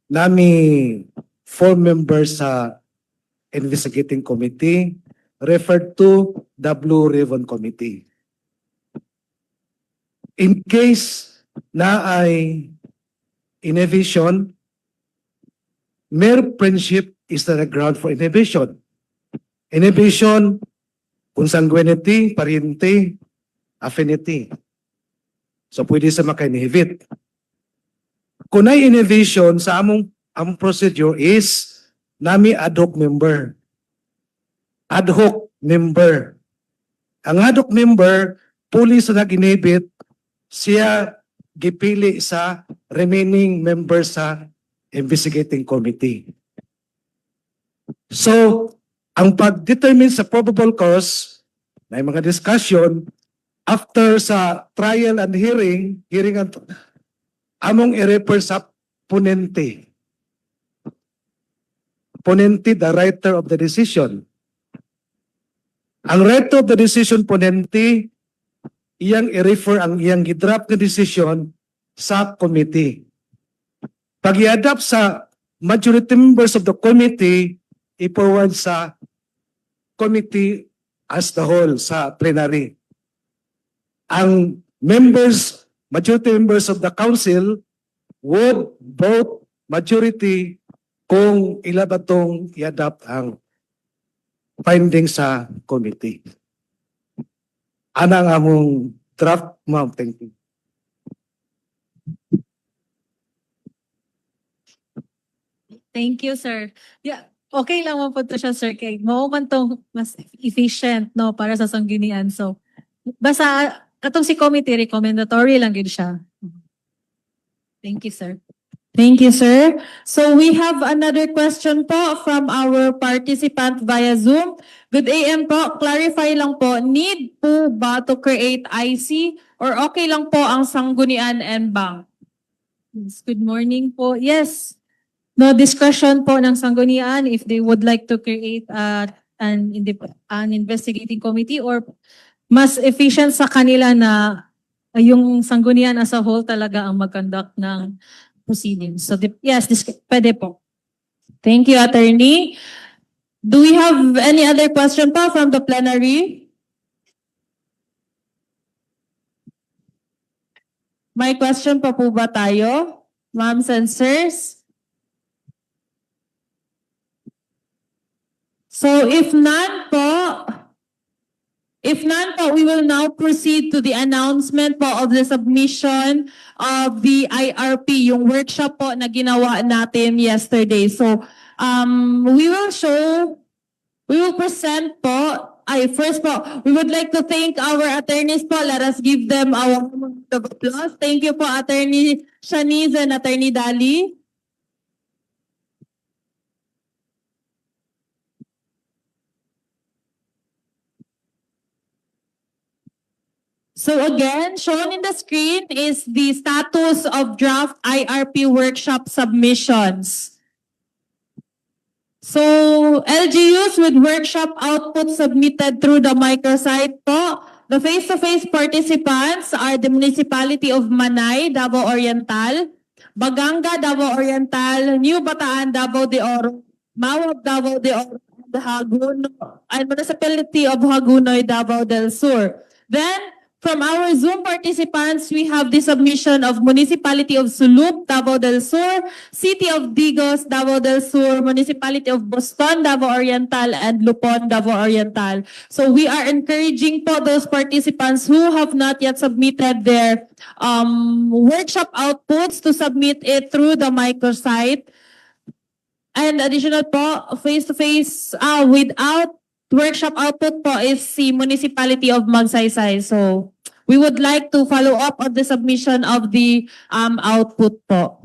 nami 4 members sa investigating committee referred to the Blue Ribbon Committee. In case na ay inhibition, mere friendship is not a ground for inhibition. Inhibition, consanguinity, pariente, affinity. So pwede sa maka-inhibit. Kung ay inhibition sa among procedure is nami ad hoc member. Ad hoc member. Ang ad hoc member, puli sa nag-inhibit, siya gipili sa remaining member sa investigating committee. So, ang pag-determine sa probable cause, may mga discussion, after sa trial and hearing among i-refer sa ponente. Ponente, the writer of the decision. Ang writer of the decision, ponente, iyang i-refer ang iyang gidraft na decision sa committee. Pag i-adapt sa majority members of the committee, i-forward sa committee as the whole, sa plenary. Ang members, majority members of the council would vote majority kung ila ba itong i-adapt ang findings sa committee. Anang among draft, ma'am. Thank you. Thank you, sir. Yeah, okay lang mo po to siya, sir. Kay mao man tong mas efficient, no, para sa sanggunian. So, basta katong si committee recommendatory lang gid siya. Thank you, sir. Thank you, sir. So we have another question po from our participant via Zoom. Good AM po, clarify lang po, need po ba to create IC or okay lang po ang sanggunian and bank? Yes, good morning po. Yes, no discussion po ng sanggunian if they would like to create an investigating committee or mas efficient sa kanila na yung sanggunian as a whole talaga ang mag-conduct ng proceedings. So yes, pwede po. Thank you, attorney. Do we have any other question pa from the plenary? May question pa po ba tayo? Ma'ams and sirs? So if none po, we will now proceed to the announcement po of the submission of the IRP, yung workshop po na ginawa natin yesterday. So we will present po. First po, we would like to thank our attorneys po. Let us give them our round of applause. Thank you po, Attorney Shanice and Attorney Dali. So again, shown in the screen is the status of draft IRP workshop submissions. So LGUs with workshop output submitted through the microsite po. The face-to-face participants are the Municipality of Manay, Davao Oriental, Baganga, Davao Oriental, New Bataan, Davao de Oro, Mawab, Davao de Oro, Hagunoy, and Municipality of Hagunoy, Davao del Sur. Then, from our Zoom participants, we have the submission of Municipality of Sulup, Davao del Sur, City of Digos, Davao del Sur, Municipality of Boston, Davao Oriental, and Lupon, Davao Oriental. So we are encouraging po those participants who have not yet submitted their workshop outputs to submit it through the microsite. And additional po, face-to-face, without workshop output po is the Municipality of Magsaysay. So we would like to follow up on the submission of the output po.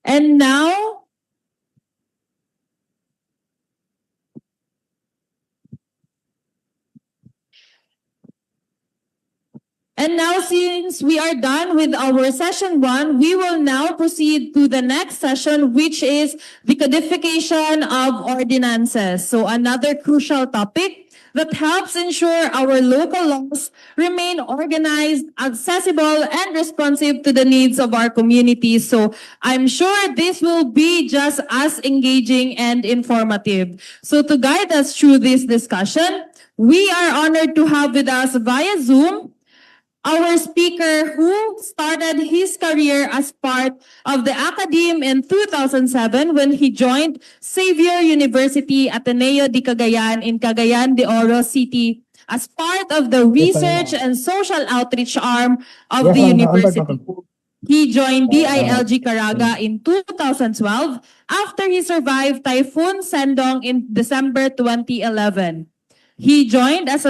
And now, And now, since we are done with our session 1, we will now proceed to the next session, which is the codification of ordinances. So another crucial topic that helps ensure our local laws remain organized, accessible, and responsive to the needs of our community. So I'm sure this will be just as engaging and informative. So to guide us through this discussion, we are honored to have with us via Zoom our speaker who started his career as part of the Academe in 2007 when he joined Xavier University Ateneo de Cagayan in Cagayan de Oro City as part of the research and social outreach arm of the university. He joined DILG Caraga in 2012 after he survived Typhoon Sendong in December 2011. He joined as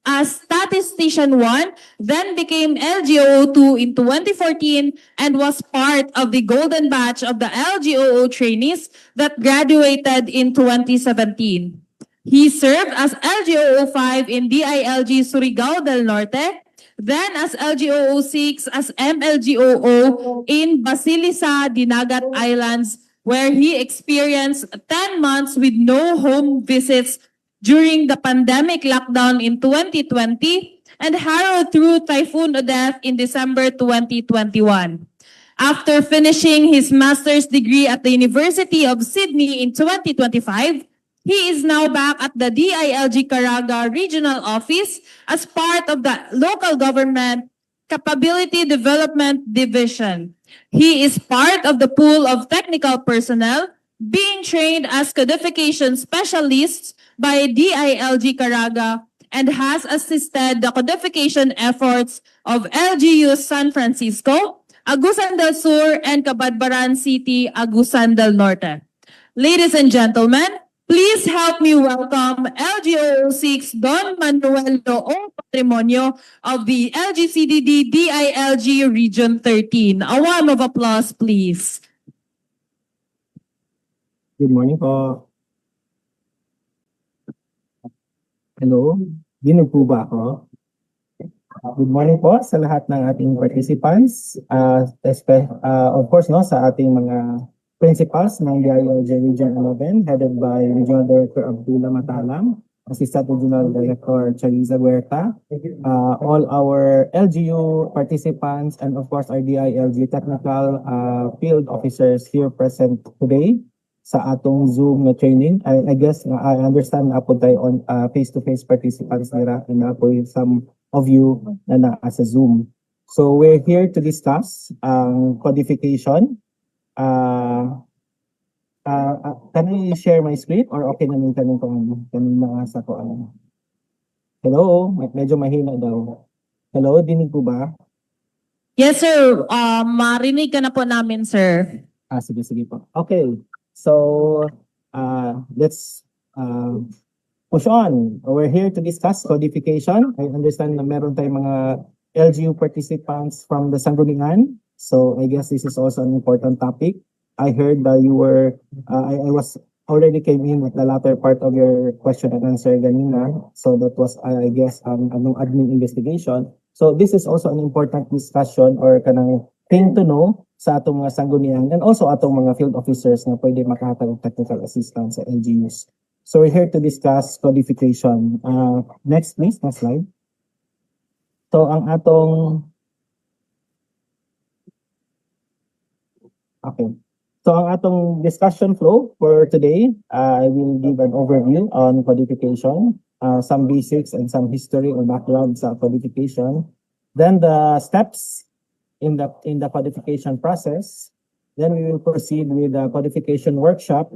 Statistician 1, then became LGOO2 in 2014 and was part of the golden batch of the LGOO trainees that graduated in 2017. He served as LGOO5 in DILG Surigao del Norte, then as LGOO6 as MLGOO in Basilisa, Dinagat Islands, where he experienced 10 months with no home visits during the pandemic lockdown in 2020 and harrowed through Typhoon Odette in December 2021. After finishing his master's degree at the University of Sydney in 2025, he is now back at the DILG Caraga Regional Office as part of the Local Government Capability Development Division. He is part of the pool of technical personnel being trained as codification specialists by DILG Caraga and has assisted the codification efforts of LGU San Francisco, Agusan del Sur, and Cabadbaran City, Agusan del Norte. Ladies and gentlemen, please help me welcome LGO6 Don Manuel O. Patrimonio of the LGCDD DILG Region 13. A round of applause, please. Good morning po. Hello, dinig po ba ako? Good morning po sa lahat ng ating participants. Of course, no, sa ating mga principals ng DILG Region 11, headed by Regional Director Abdullah Matalam, Assistant Regional Director Chariza Huerta, all our LGU participants, and of course our DILG technical field officers here present today sa atong Zoom na training. I guess, I understand na po tayo on face-to-face participants nila and na po some of you na naa sa Zoom. So we're here to discuss ang codification. Can I share my screen or okay na minta nito kanina sa ko ano? Hello, medyo mahina daw. Hello, dinig po ba? Yes, sir. Marinig ka na po namin, sir. Sige po. Okay. So, let's push on. We're here to discuss codification. I understand na meron tayong mga LGU participants from the Sangguniang. So, I guess this is also an important topic. I heard that you were, I was already came in at the latter part of your question and answer ganina. So, that was, I guess, anong admin investigation. So, this is also an important discussion or kanang thing to know sa atong mga sangguniang and also atong mga field officers na pwede makahatag og technical assistance sa LGUs. So we're here to discuss codification. Next please, next slide. So ang atong discussion flow for today, I will give an overview on codification, some basics and some history or background sa codification. Then the steps in the codification process. Then we will proceed with the codification workshop,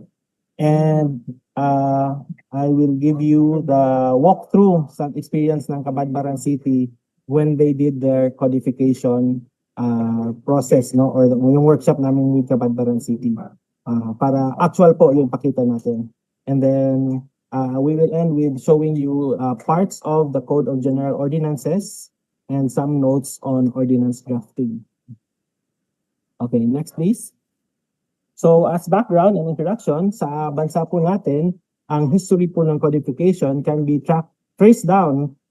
and I will give you the walkthrough some experience ng Cabadbaran City when they did their codification process, no, or yung workshop namin with Cabadbaran City para actual po yung pakita natin. And then we will end with showing you parts of the Code of General Ordinances and some notes on ordinance drafting. Okay, next please. So as background and introduction, sa bansa po natin, ang history po ng codification can be traced down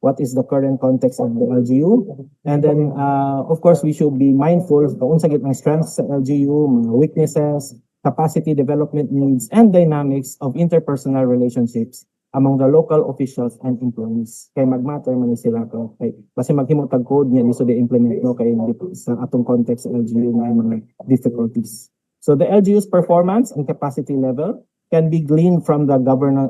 what is the current context of the LGU. And then, of course, we should be mindful kung sa gitnang strengths sa LGU, mga weaknesses, capacity development needs, and dynamics of interpersonal relationships among the local officials and employees. Kay magmatter man sila ko. Kay, kasi maghimutag code niya, so they implement no kay sa atong context sa LGU na mga difficulties. So the LGU's performance and capacity level can be gleaned from the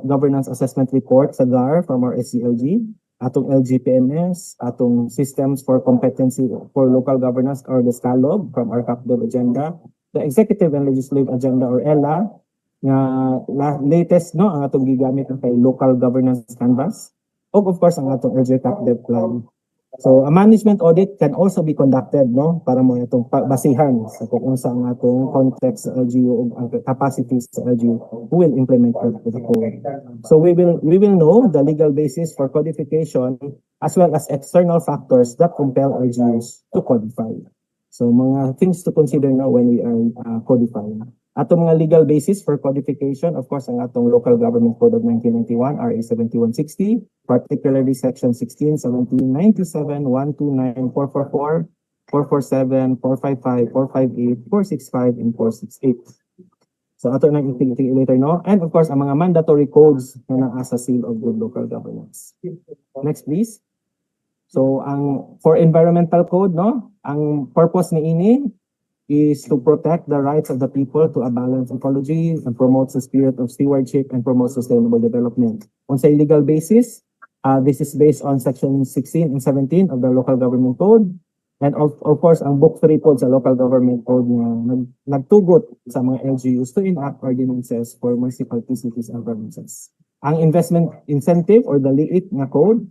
governance assessment report sa GAR from our SCLG, atong LGPMS, atong systems for competency for local governance or the SCALOG from our CAPDEV agenda, the executive and legislative agenda or ELA, nga latest no ang atong gigamit kay local governance canvas, o of course ang atong LG CAPDEV plan. So a management audit can also be conducted no para mo itong basihan sa kung unsa ang atong context sa LGU ug ang capacities sa LGU who will implement the code. So we will know the legal basis for codification as well as external factors that compel LGUs to codify. So mga things to consider now when we are codifying. Atong mga legal basis for codification, of course, ang atong Local Government Code of 1991, RA 7160, particularly Section 16, 17, 97, 129, 444, 447, 455, 458, 465, and 468. So ato nang itig later, no? And of course, ang mga mandatory codes na nasa seal of good local governance. Next, please. So for environmental code, no? Ang purpose ni ini is to protect the rights of the people to a balanced ecology and promotes the spirit of stewardship and promote sustainable development. On sa legal basis, this is based on Section 16 and 17 of the Local Government Code. And of course, ang Book 3 po sa Local Government Code na nagtugot sa mga LGUs to enact ordinances for municipalities, cities, and provinces. Ang investment incentive or the LIIT na code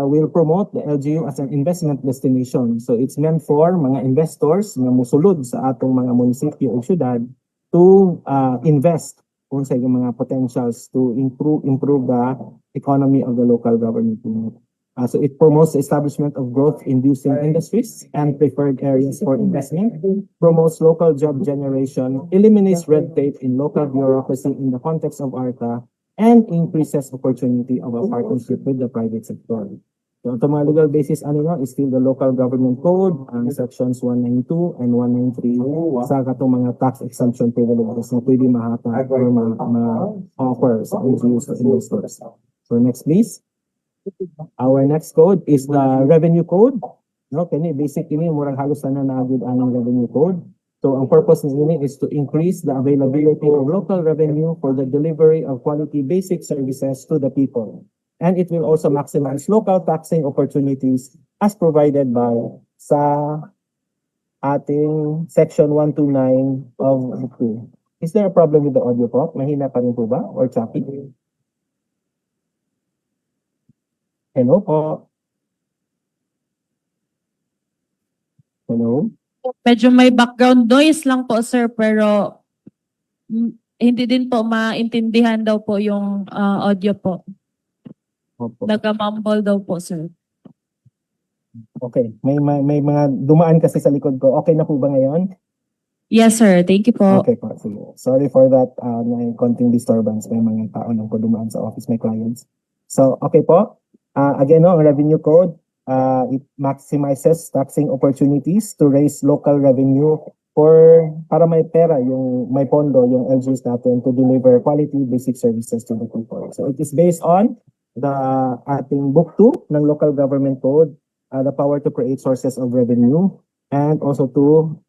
will promote the LGU as an investment destination. So it's meant for mga investors na musulod sa atong mga munisipyo o syudad to invest kung sa mga potentials to improve the economy of the local government unit. So it promotes the establishment of growth-inducing industries and preferred areas for investment, promotes local job generation, eliminates red tape in local bureaucracy in the context of ARTA, and increases opportunity of a partnership with the private sector. So, ito mga legal basis, is still the Local Government Code, sections 192 and 193, sa katong mga tax exemption privileges na pwede mahatag or ma-offer sa LGUs to investors. So, next please. Our next code is the Revenue Code. No, kini basically murang halos na naagid ang Revenue Code. So, ang purpose nila is to increase the availability of local revenue for the delivery of quality basic services to the people. And it will also maximize local taxing opportunities as provided by sa ating Section 129 of Book 2. Is there a problem with the audio po? Mahina pa rin po ba? Or choppy? Hello po. Hello? Medyo may background noise lang po, sir, pero hindi din po maintindihan daw po yung audio po. Opo. Nagka-mumble daw po, sir. Okay. May mga dumaan kasi sa likod ko. Okay na po ba ngayon? Yes, sir. Thank you po. Okay po. Sige. Sorry for that. May konting disturbance. May mga tao nang ko dumaan sa office, may clients. So, okay po. Again, no, ang revenue code, it maximizes taxing opportunities to raise local revenue para may pera, may pondo, yung LGUs natin to deliver quality basic services to the people. So it is based on the ating Book 2 ng Local Government Code, the power to create sources of revenue, and also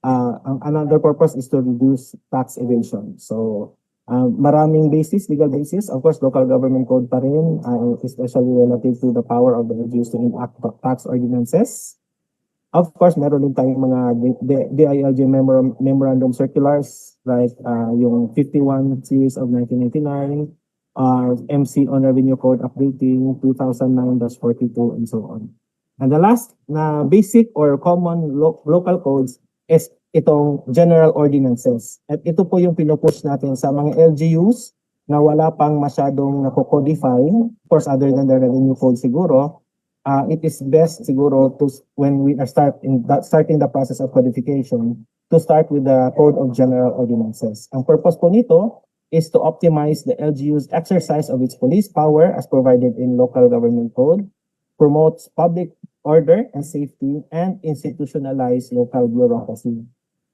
another purpose is to reduce tax evasion. So maraming legal basis. Of course, Local Government Code pa rin, especially relative to the power of the LGUs to enact tax ordinances. Of course, meron din tayong mga DILG memorandum circulars, like yung 51 series of 1999, MC on Revenue Code updating 2009-42, and so on. And the last na basic or common local codes is itong general ordinances. At ito po yung pinupush natin sa mga LGUs na wala pang masyadong nako-codify, of course other than the revenue code siguro. It is best siguro when we are starting the process of codification to start with the Code of General Ordinances. Ang purpose po nito is to optimize the LGU's exercise of its police power as provided in Local Government Code, promotes public order and safety, and institutionalize local bureaucracy.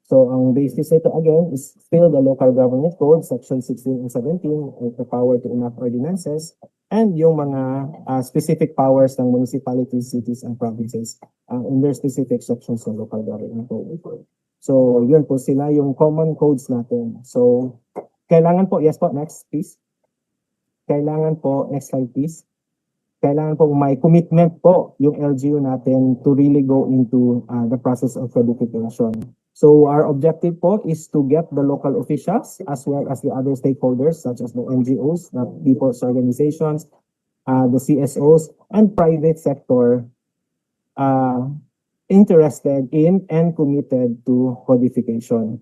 So ang basis nito again is still the local government code, section 16 and 17, with the power to enact ordinances, and yung mga specific powers ng municipalities, cities, and provinces in their specific sections ng local government code. So yun po sila yung common codes natin. So kailangan po, yes po, next please. Kailangan po, next slide please. Kailangan po may commitment po yung LGU natin to really go into the process of codification. So our objective po is to get the local officials as well as the other stakeholders such as the NGOs, the people's organizations, the CSOs, and private sector interested in and committed to codification.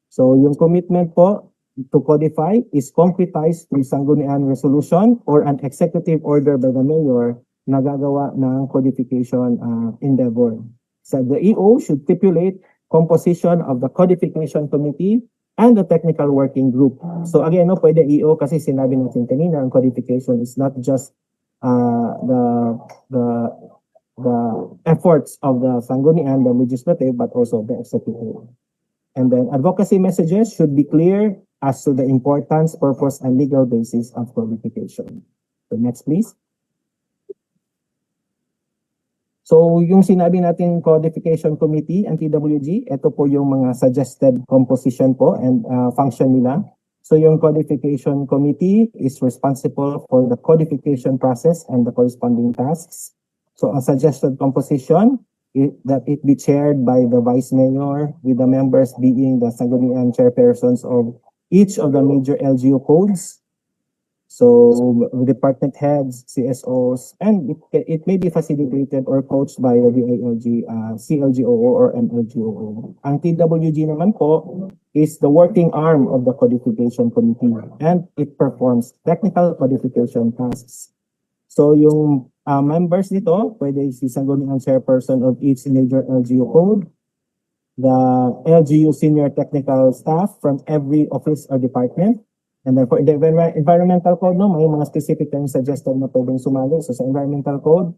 So yung commitment po to codify is concretized through Sangguniang Resolution or an executive order by the mayor na gagawa ng codification endeavor. So the EO should stipulate composition of the codification committee and the technical working group. So again, no, pwede EO kasi sinabi natin kanina, ang codification is not just the efforts of the Sangguniang, the legislative, but also the executive. And then advocacy messages should be clear as to the importance, purpose, and legal basis of codification. So next, please. So yung sinabi natin Codification Committee and TWG, ito po yung mga suggested composition po and function nila. So yung Codification Committee is responsible for the codification process and the corresponding tasks. So a suggested composition that it be chaired by the Vice Mayor, with the members being the Sangguniang chairpersons of each of the major LGU codes. So department heads, CSOs, and it may be facilitated or coached by the DILG, CLGOO or MLGOO. Ang TWG naman po is the working arm of the Codification Committee and it performs technical codification tasks. So yung members nito, pwede si Sangguniang chairperson of each major LGU code, the LGU senior technical staff from every office or department. And then for the environmental code, no, may mga specific na suggested na pwedeng sumali. So sa environmental code,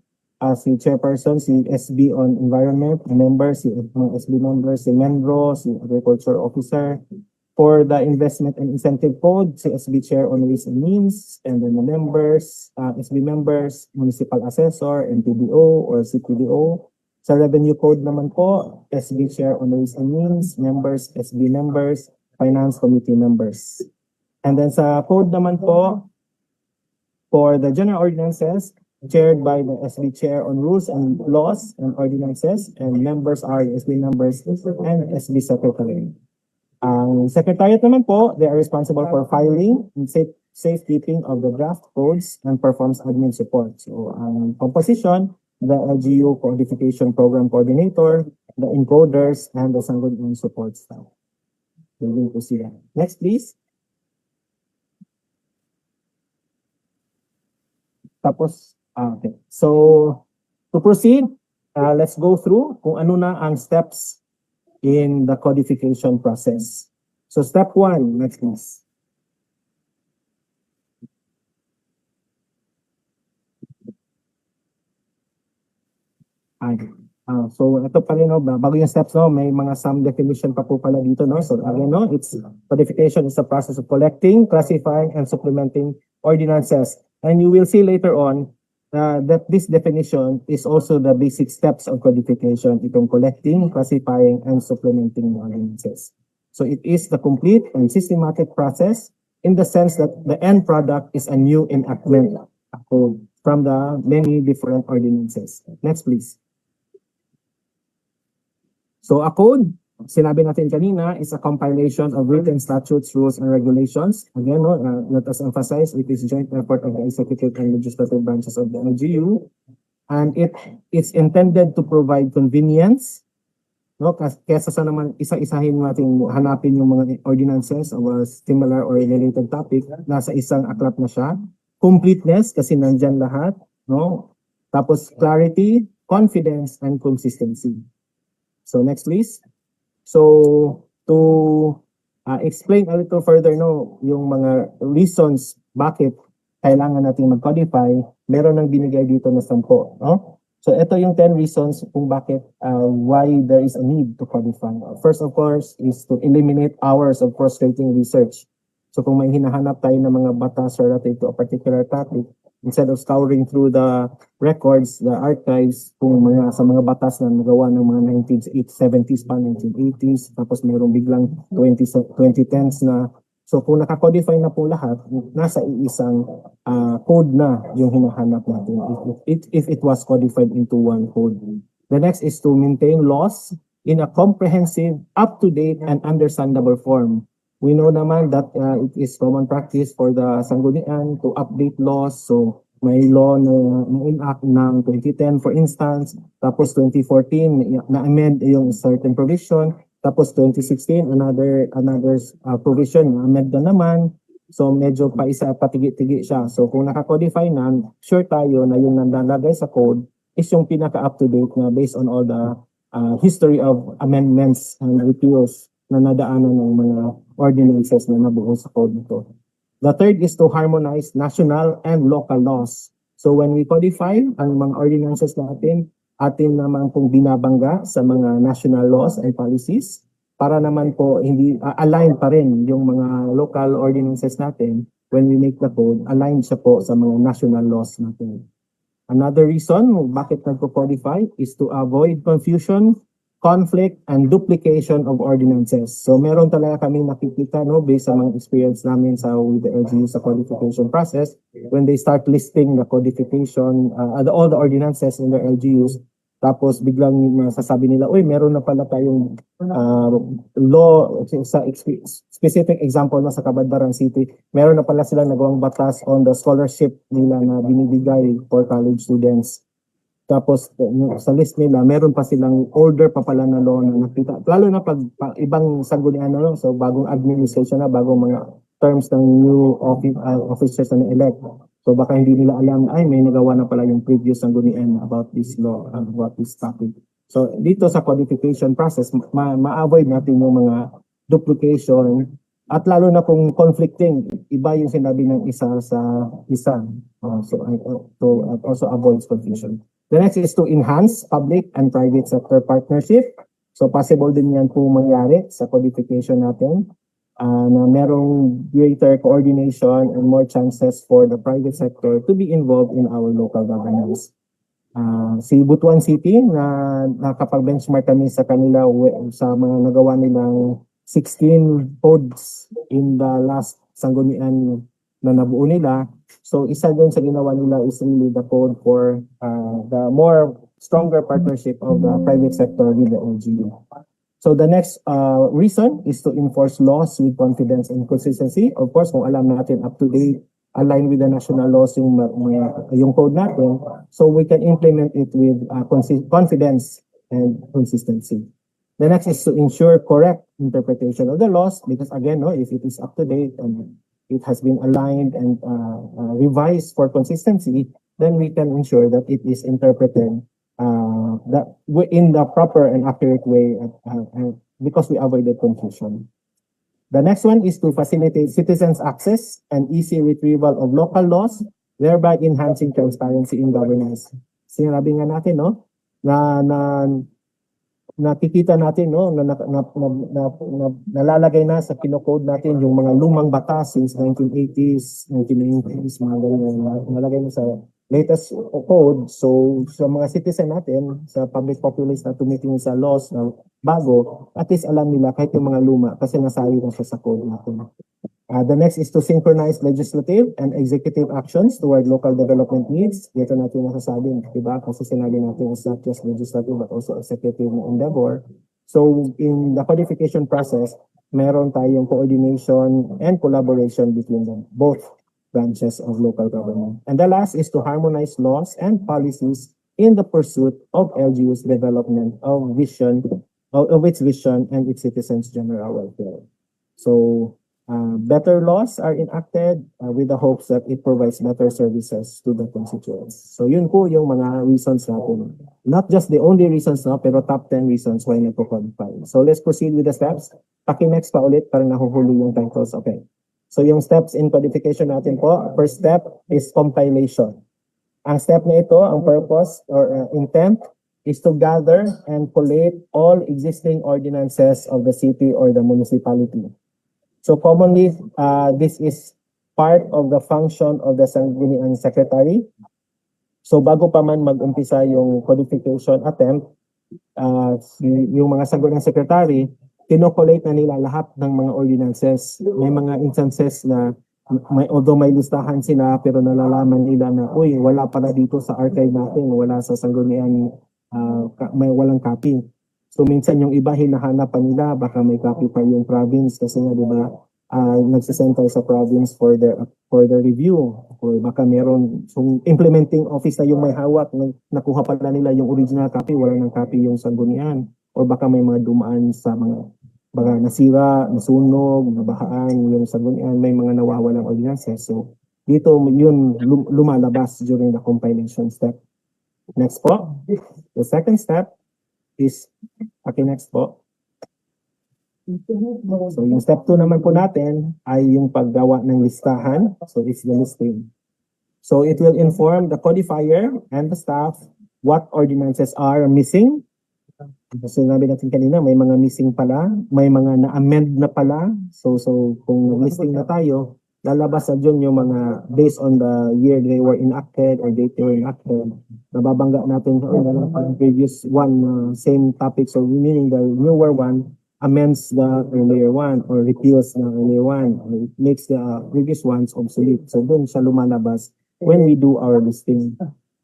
si chairperson, si SB on environment, members, si mga SB members, si MENRO, si agriculture officer. For the investment and incentive code, si SB chair on ways and means, and then the members, SB members, municipal assessor, NPDO or CPDO. Sa revenue code naman po, SB chair on ways and means, members, SB members, finance committee members. And then sa code naman po, for the general ordinances, chaired by the SB Chair on Rules and Laws and Ordinances, and members are SB members and SB Secretary. Ang Secretariat naman po, they are responsible for filing and safekeeping of the draft codes and performs admin support. So ang composition, the LGU Codification Program Coordinator, the encoders, and the Sangguniang support staff. Moving po sila. Next, please. Tapos, okay. So, to proceed, let's go through kung ano na ang steps in the codification process. So, step 1, next please. So, ito pa rin, no, bago yung steps, no, may mga some definition pa po pala dito, no. So, again, no, it's codification is the process of collecting, classifying, and supplementing ordinances. And you will see later on that this definition is also the basic steps of codification, itong collecting, classifying, and supplementing ordinances. So it is the complete and systematic process in the sense that the end product is a new enactment from the many different ordinances. Next, please. So a code, sinabi natin kanina, is a compilation of written statutes, rules, and regulations. Again, no, let us emphasize it is joint effort of the executive and legislative branches of the LGU. And it's intended to provide convenience. No, kesa sa naman isa-isahin natin hanapin yung mga ordinances of a similar or related topic, nasa isang aklat na siya. Completeness, kasi nandyan lahat. No? Tapos clarity, confidence, and consistency. So next please. So, to explain a little further, no, yung mga reasons bakit kailangan natin mag-codify, meron nang binigay dito na 10, no? So ito yung 10 reasons kung bakit why there is a need to codify. First of course is to eliminate hours of frustrating research. So kung may hinahanap tayo ng mga batas relative to a particular topic, instead of scouring through the records, the archives, kung sa mga batas na nagawa ng mga 1970s pa, 1980s, tapos mayroong biglang 2010s na. So kung naka-codify na po lahat, nasa iisang code na yung hinahanap natin if it was codified into one code. The next is to maintain laws in a comprehensive, up-to-date, and understandable form. We know naman that it is common practice for the Sanggunian to update laws. So may law na in-act ng 2010 for instance, tapos 2014 na-amend yung certain provision, tapos 2016 another provision na-amend na naman. So medyo patigi-tigi siya. So kung naka-codify na, sure tayo na yung nandalagay sa code is yung pinaka-up-to-date na based on all the history of amendments and repeals na nadaanan ng mga ordinances na nabuo sa code nito. The third is to harmonize national and local laws. So when we codify ang mga ordinances natin, atin naman pong binabangga sa mga national laws and policies para naman po hindi align pa rin yung mga local ordinances natin when we make the code, aligned siya po sa mga national laws natin. Another reason bakit nagpo-codify is to avoid confusion, conflict, and duplication of ordinances. So meron talaga kami nakikita based sa mga experience namin with the LGU sa codification process when they start listing the codification, all the ordinances in the LGUs. Tapos biglang masasabi nila, uy, meron na pala tayong law, sa specific example na sa Cabadbaran City, meron na pala sila nagawang batas on the scholarship nila na binibigay for college students. Tapos sa list nila, meron pa silang older pa pala na law na nakita. Lalo na pag ibang sanggunian so bagong administration na, bagong mga terms ng new officers na elect. So baka hindi nila alam, may nagawa na pala yung previous sanggunian about this law, about this topic. So dito sa codification process, ma-avoid natin yung mga duplication at lalo na kung conflicting, iba yung sinabi ng isa sa isa. So also avoids confusion. The next is to enhance public and private sector partnership. So possible din yan po mangyari sa codification natin. Na merong greater coordination and more chances for the private sector to be involved in our local governance. Si Butuan City na nakapag-benchmark kami sa kanila sa mga nagawa nilang 16 codes in the last sanggunian na nabuo nila. So isa doon sa ginawa nila is really the code for the more stronger partnership of the private sector with the LGU. So the next reason is to enforce laws with confidence and consistency. Of course, kung alam natin up to date, align with the national laws yung code natin, so we can implement it with confidence and consistency. The next is to ensure correct interpretation of the laws because again, if it is up to date and it has been aligned and revised for consistency, then we can ensure that it is interpreted in the proper and accurate way because we avoided confusion. The next one is to facilitate citizens' access and easy retrieval of local laws, thereby enhancing transparency in governance. Sinabi nga natin, nakikita natin, nalalagay na sa kinocode natin yung mga lumang batas since 1980s, 1990s, mga ganyan, nalagay na sa latest code. So sa mga citizen natin, sa public populace na tumitingin sa laws na bago, at least alam nila kahit yung mga luma kasi nasayo na siya sa code natin. The next is to synchronize legislative and executive actions toward local development needs. Dito natin nasasabi, diba? Kasi sinabi natin it's not just legislative but also executive endeavor. So in the codification process, meron tayong coordination and collaboration between them, both branches of local government. And the last is to harmonize laws and policies in the pursuit of LGU's development of its vision and its citizens' general welfare. So better laws are enacted with the hopes that it provides better services to the constituents. So yun po yung mga reasons natin. Not just the only reasons, pero top 10 reasons why nagpo-codify. So let's proceed with the steps. Paki-next pa ulit para nahuhuli yung titles. Okay. So yung steps in codification natin po, first step is compilation. Ang step na ito, ang purpose or intent is to gather and collate all existing ordinances of the city or the municipality. So commonly, this is part of the function of the Sangguniang Secretary. So bago pa man mag-umpisa yung codification attempt, yung mga Sangguniang Secretary, kinokolate na nila lahat ng mga ordinances. May mga instances na although may listahan sila, pero nalalaman nila na, uy, wala pala dito sa archive natin, wala sa Sangguniang, may walang copy. So minsan yung iba hinahanap pa nila, baka may copy pa yung province kasi nga, di ba, nagsisend tayo sa province for the review. Or baka meron, so implementing office na yung may hawak, nakuha pala nila yung original copy, wala ng copy yung Sangguniang. Or baka may mga dumaan sa mga baka nasira, nasunog, nabahaan, yung Sangguniang, may mga nawawalang ordinances. So dito yun lumalabas during the compilation step. Next po. The second step is, okay, next po. So yung step 2 naman po natin ay yung paggawa ng listahan. So it's the listing. So it will inform the codifier and the staff what ordinances are missing. So sinabi natin kanina, may mga missing pala, may mga na-amend na pala. So kung listing na tayo, lalabas na dyan yung mga based on the year they were enacted or date they were enacted. Nababangga natin yung previous one, same topic. So meaning the newer one amends the earlier one or repeals the earlier one. Or it makes the previous ones obsolete. So doon siya lumalabas when we do our listing.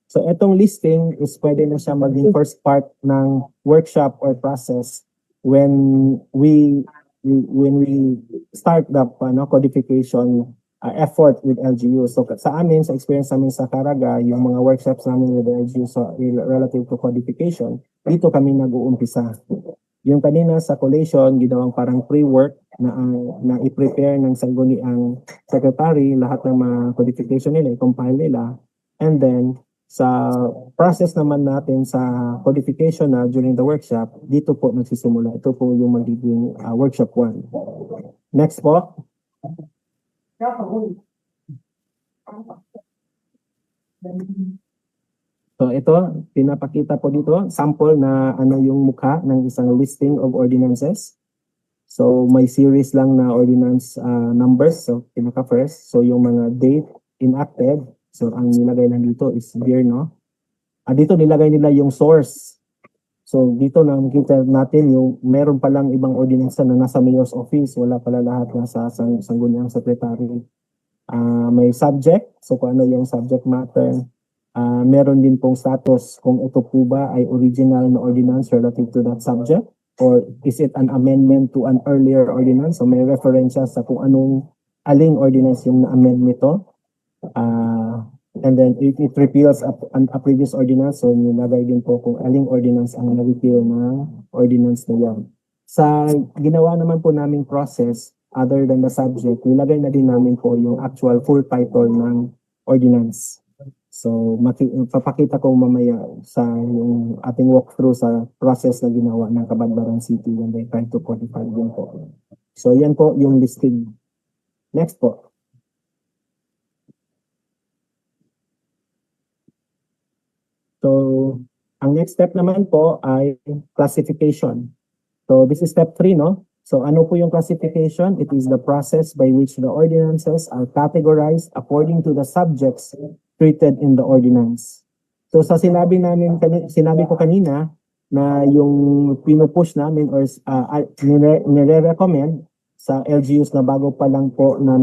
So etong listing is pwede na siya maging first part ng workshop or process when we start the codification effort with LGU. So sa amin, sa experience namin sa Caraga, yung mga workshops namin with LGU so, relative to codification, dito kami nag-uumpisa. Yung kanina sa collation, ginawang parang pre-work na i-prepare ng Sangguniang Secretary, lahat ng mga codification nila, i-compile nila, and then sa process naman natin sa codification na during the workshop, dito po nagsisimula. Ito po yung magiging workshop 1. Next po. So ito, pinapakita po dito, sample na ano yung mukha ng isang listing of ordinances. So may series lang na ordinance numbers. So pinaka first, so yung mga date enacted. So, ang nilagay lang dito is year, no? Dito nilagay nila yung source. So, dito nakikita natin yung meron palang ibang ordinansa na nasa mayor's office. Wala pala lahat nasa Sangguniang Secretary. May subject. So, kung ano yung subject matter. Meron din pong status kung ito po ba ay original na ordinance relative to that subject. Or is it an amendment to an earlier ordinance? So, may reference sa kung anong aling ordinance yung na-amend nito. And then it repeals a previous ordinance. So nilagay din po kung aling ordinance ang na-repeal na ordinance na yan. Sa ginawa naman po naming process, other than the subject, nilagay na din namin po yung actual full title ng ordinance. So papakita ko mamaya sa yung ating walkthrough sa process na ginawa ng Cabadbaran City when they try to codify din po. So yan po yung listing. Next po. So, ang next step naman po ay classification. So, this is step 3, no? So, ano po yung classification? It is the process by which the ordinances are categorized according to the subjects treated in the ordinance. So, sa sinabi ko kanina na yung pinupush namin or nire-recommend sa LGUs na bago pa lang po na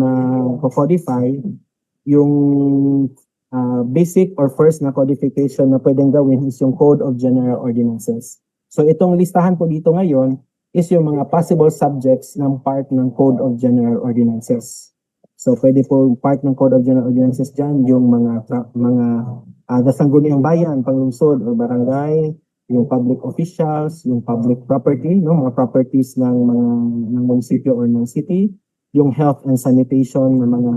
codify yung basic or first na codification na pwedeng gawin is yung Code of General Ordinances. So itong listahan po dito ngayon is yung mga possible subjects ng part ng Code of General Ordinances. So pwede po part ng Code of General Ordinances dyan yung mga Sangguniang Bayan, panglungsod o barangay, yung public officials, yung public property, no, mga properties ng munisipyo or ng city, yung health and sanitation ng mga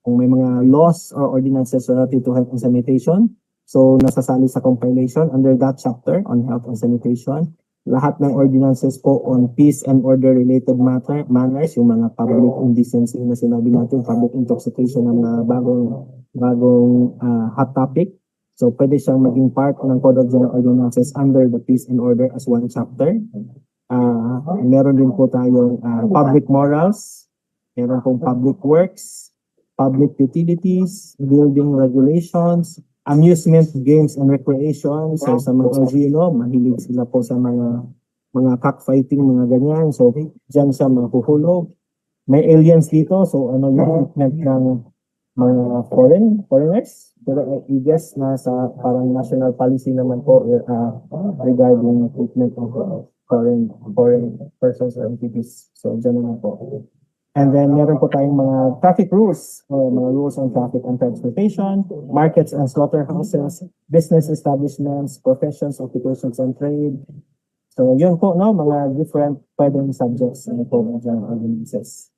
kung may mga laws or ordinances relative to health and sanitation, so nasasali sa compilation under that chapter on health and sanitation. lahat ng ordinances po on peace and order related manners, yung mga public indecency na sinabi natin, public intoxication ng mga bagong hot topic. So pwede siyang maging part ng Code of General Ordinances under the peace and order as one chapter. Meron din po tayong public morals, meron pong public works, public utilities, building regulations, amusement, games, and recreation. So sa mga LGU, mahilig sila po sa mga cockfighting, mga ganyan. So dyan siya mahuhulog. May aliens dito, so ano yung treatment ng mga foreigners? Pero I guess nasa parang national policy naman po regarding treatment of foreign persons or entities. So dyan naman po. And then meron po tayong mga traffic rules, mga rules on traffic and transportation, markets and slaughterhouses, business establishments, professions, occupations and trade. So yun po, no, mga different pwedeng subjects ng Code of General Ordinances.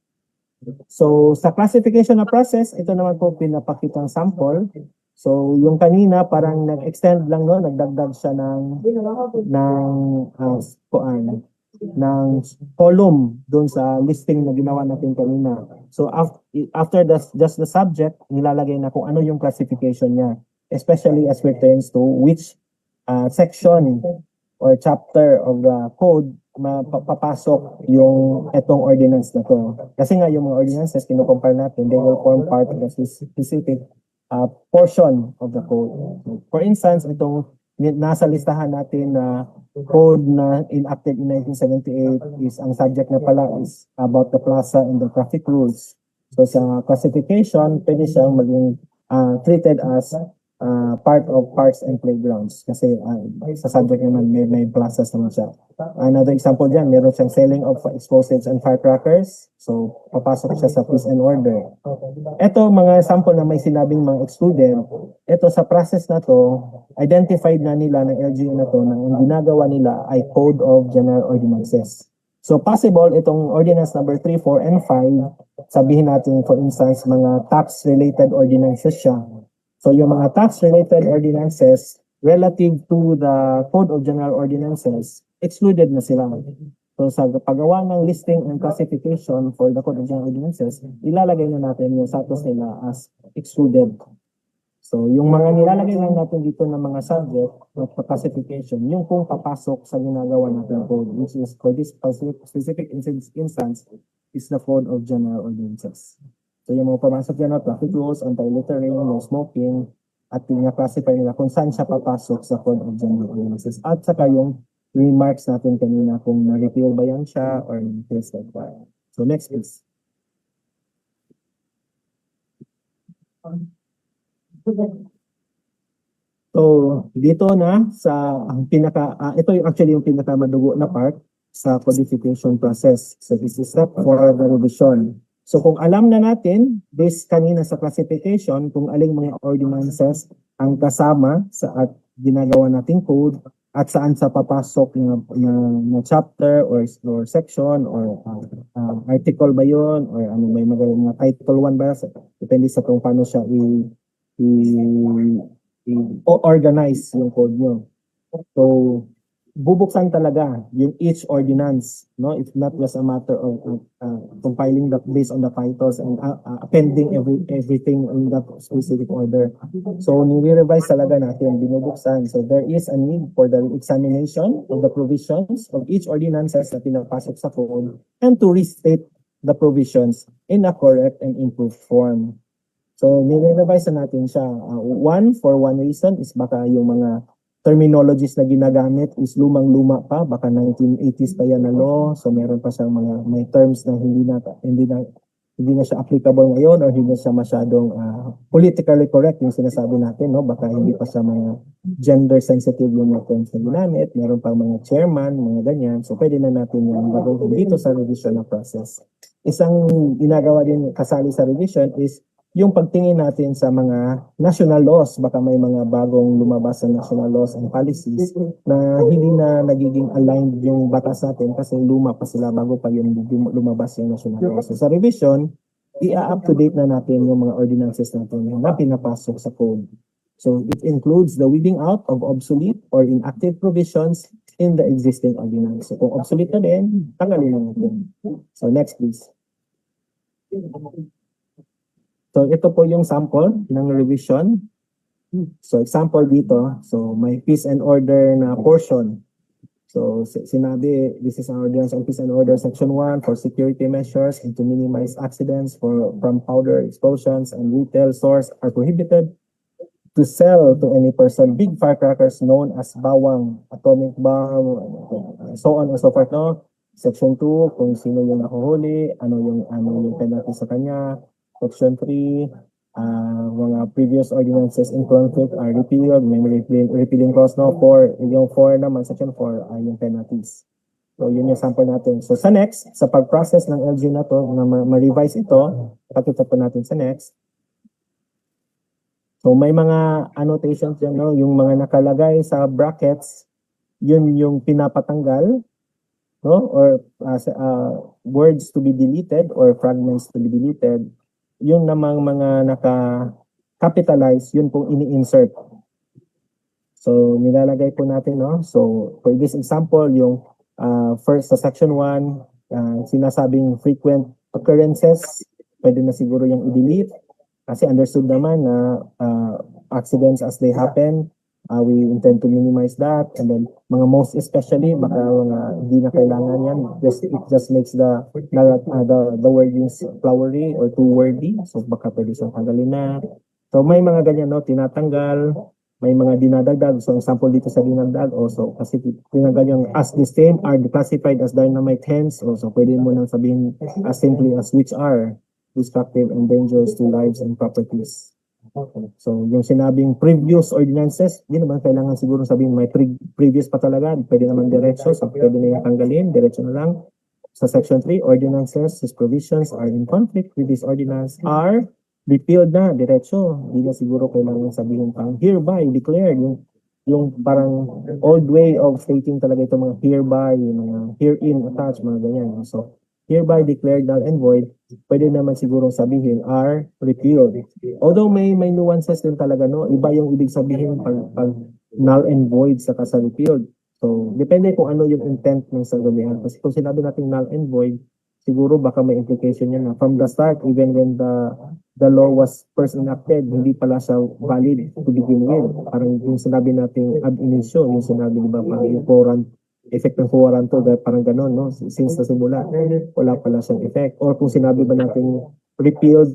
So sa classification na process, ito naman po pinapakitang sample. So yung kanina parang nag-extend lang, no, nagdagdag siya ng column doon sa listing na ginawa natin kanina. So after just the subject, nilalagay na kung ano yung classification niya, especially as pertains to which section or chapter of the code mapapasok yung etong ordinance na to. Kasi nga yung mga ordinances, kino-compare natin, they will form part of the specific portion of the code. So, for instance, itong nasa listahan natin na code na enacted in 1978 is ang subject na pala is about the plaza and the traffic rules. So sa classification, pwede siyang maging treated as part of parks and playgrounds kasi sa subject naman may plazas naman siya. Another example dyan, meron siyang selling of explosives and firecrackers. So papasok siya sa peace and order. Ito mga sample na may sinabing mga excluded. Ito sa process na to, identified na nila ng LGU na to na ang ginagawa nila ay Code of General Ordinances. So possible itong ordinance number 3, 4, and 5, sabihin natin for instance mga tax-related ordinances siya. So yung mga tax-related ordinances relative to the Code of General Ordinances, excluded na sila. So sa paggawa ng listing and classification for the Code of General Ordinances, ilalagay na natin yung status nila as excluded. So yung mga nilalagay lang natin dito ng mga subject of classification, yung kung papasok sa ginagawa natin code, which is for this specific instance is the Code of General Ordinances. So yung mga pumasok dyan, traffic rules, anti-littering, no smoking, at pina-classify nila kung saan siya papasok sa Code of General Ordinances. At saka yung remarks natin kanina kung na-repeal ba yan siya or case like that. So next please. So dito na sa ang ito yung actually yung pinaka-madugo na part sa codification process. So this is step for the revision. So kung alam na natin, based kanina sa classification, kung aling mga ordinances ang kasama sa at ginagawa nating code at saan sa papasok na chapter or section or article ba yun or ano may mga title 1 ba, depende sa kung paano siya i-organize yung code nyo. So bubuksan talaga yung each ordinance, no? It's not just a matter of compiling that based on the titles and appending everything in that specific order. So nire-revise talaga natin, binubuksan. So there is a need for the examination of the provisions of each ordinances na pinapasok sa code and to restate the provisions in a correct and improved form. So nire-revise na natin siya. For one reason is baka yung mga terminologies na ginagamit is lumang-luma pa, baka 1980s pa yan na law, so meron pa siyang mga may terms na hindi na siya applicable ngayon or hindi siya masyadong politically correct yung sinasabi natin, no? Baka hindi pa siya mga gender sensitive yung mga terms na ginamit, meron pa mga chairman, mga ganyan, so pwede na natin yung gagawin dito sa revision na process. Isang ginagawa din kasali sa revision is yung pagtingin natin sa mga national laws, baka may mga bagong lumabas sa national laws and policies na hindi na nagiging aligned yung batas natin kasi luma pa sila bago pa yung lumabas yung national laws. So sa revision, i-up-to-date na natin yung mga ordinances natin na pinapasok sa code. So it includes the weeding out of obsolete or inactive provisions in the existing ordinance. So kung obsolete na din, tanggalin na natin. So next please. So ito po yung sample ng revision. So example dito, so may peace and order na portion. So sinabi, this is an ordinance on peace and order section 1 for security measures and to minimize accidents from powder explosions and retail stores are prohibited to sell to any person big firecrackers known as bawang, atomic bomb, so on and so forth, no? Section 2, kung sino yung nakuhuli, ano yung penalty sa kanya. Section 3, mga previous ordinances in conflict are repealed, may repealing clause, no? 4, yung 4 naman, section 4, ay yung penalties. So yun yung sample natin. So sa next, sa pag-process ng LG na to, na ma-revise ito, pakita po natin sa next. So may mga annotations yan, no? Yung mga nakalagay sa brackets, yun yung pinapatanggal, no? Or words to be deleted or fragments to be deleted. Yung namang mga naka-capitalize, yun pong ini-insert. So nilalagay po natin, no? So for this example, yung first sa section 1, sinasabing frequent occurrences, pwede na siguro yung i-delete. Kasi understood naman na accidents as they happen, we intend to minimize that. And then mga most especially, baka hindi na kailangan yan. It just makes the wordings flowery or too wordy. So baka pwede siyang tanggalin na. So may mga ganyan, no? Tinatanggal, may mga dinadagdag. So example dito sa dinagdag also, kasi tinanggal yung as the same are classified as dynamite hence. So pwede mo nang sabihin as simply as which are destructive and dangerous to lives and properties. So, yung sinabing previous ordinances, hindi naman kailangan siguro sabihin may previous pa talaga. Pwede naman diretso, so pwede na yung tanggalin, diretso na lang. Sa section 3, ordinances, whose provisions are in conflict with this ordinance are repealed na, diretso. Hindi na siguro kailangan sabihin pang hereby declared, yung parang old way of stating talaga ito, mga hereby, yung mga herein attached, mga ganyan. So, hereby declared null and void, pwede naman siguro sabihin are repealed. Although may nuances din talaga, no? Iba yung ibig sabihin pag null and void saka sa repealed. So, depende kung ano yung intent ng sanggunian. Kasi kung sinabi natin null and void, siguro baka may implication yan na from the start, even when the law was first enacted, hindi pala siya valid to begin with. Parang yung sinabi natin ab initio, yung sinabi diba parang yung foreign effect ng warranto, parang gano'n, no? Since sa simula, wala pala siyang effect. Or kung sinabi ba natin repealed,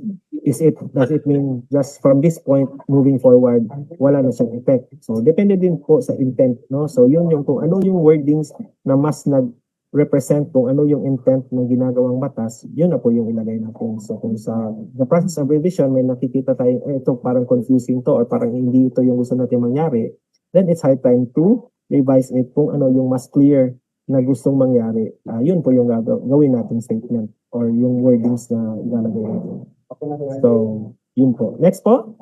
does it mean just from this point moving forward, wala na siyang effect. So, depende din po sa intent, no? So, yun yung kung ano yung wordings na mas nag-represent kung ano yung intent ng ginagawang batas, yun na po yung ilagay natin. So, kung sa the process of revision, may nakikita tayo, ito parang confusing to or parang hindi ito yung gusto natin mangyari, then it's high time to revise it kung ano yung mas clear na gustong mangyari. Yun po yung gawin natin statement or yung wordings na ilalagay natin. So, yun po. Next po.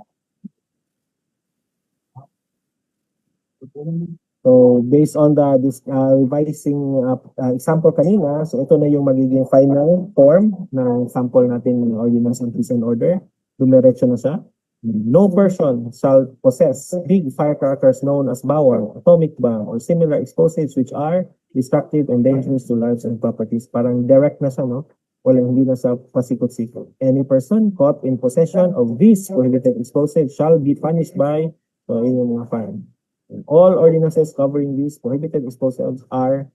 So, based on this revising example kanina, so ito na yung magiging final form ng sample natin ng ordinance on peace and order. Dumiretso na siya. No person shall possess big firecrackers known as bawang, atomic bomb, or similar explosives which are destructive and dangerous to lives and properties. Parang direct na siya, no? Hindi na sa pasikot-sikot. Any person caught in possession of these prohibited explosives shall be punished by, so yun yung mga fine. And all ordinances covering these prohibited explosives are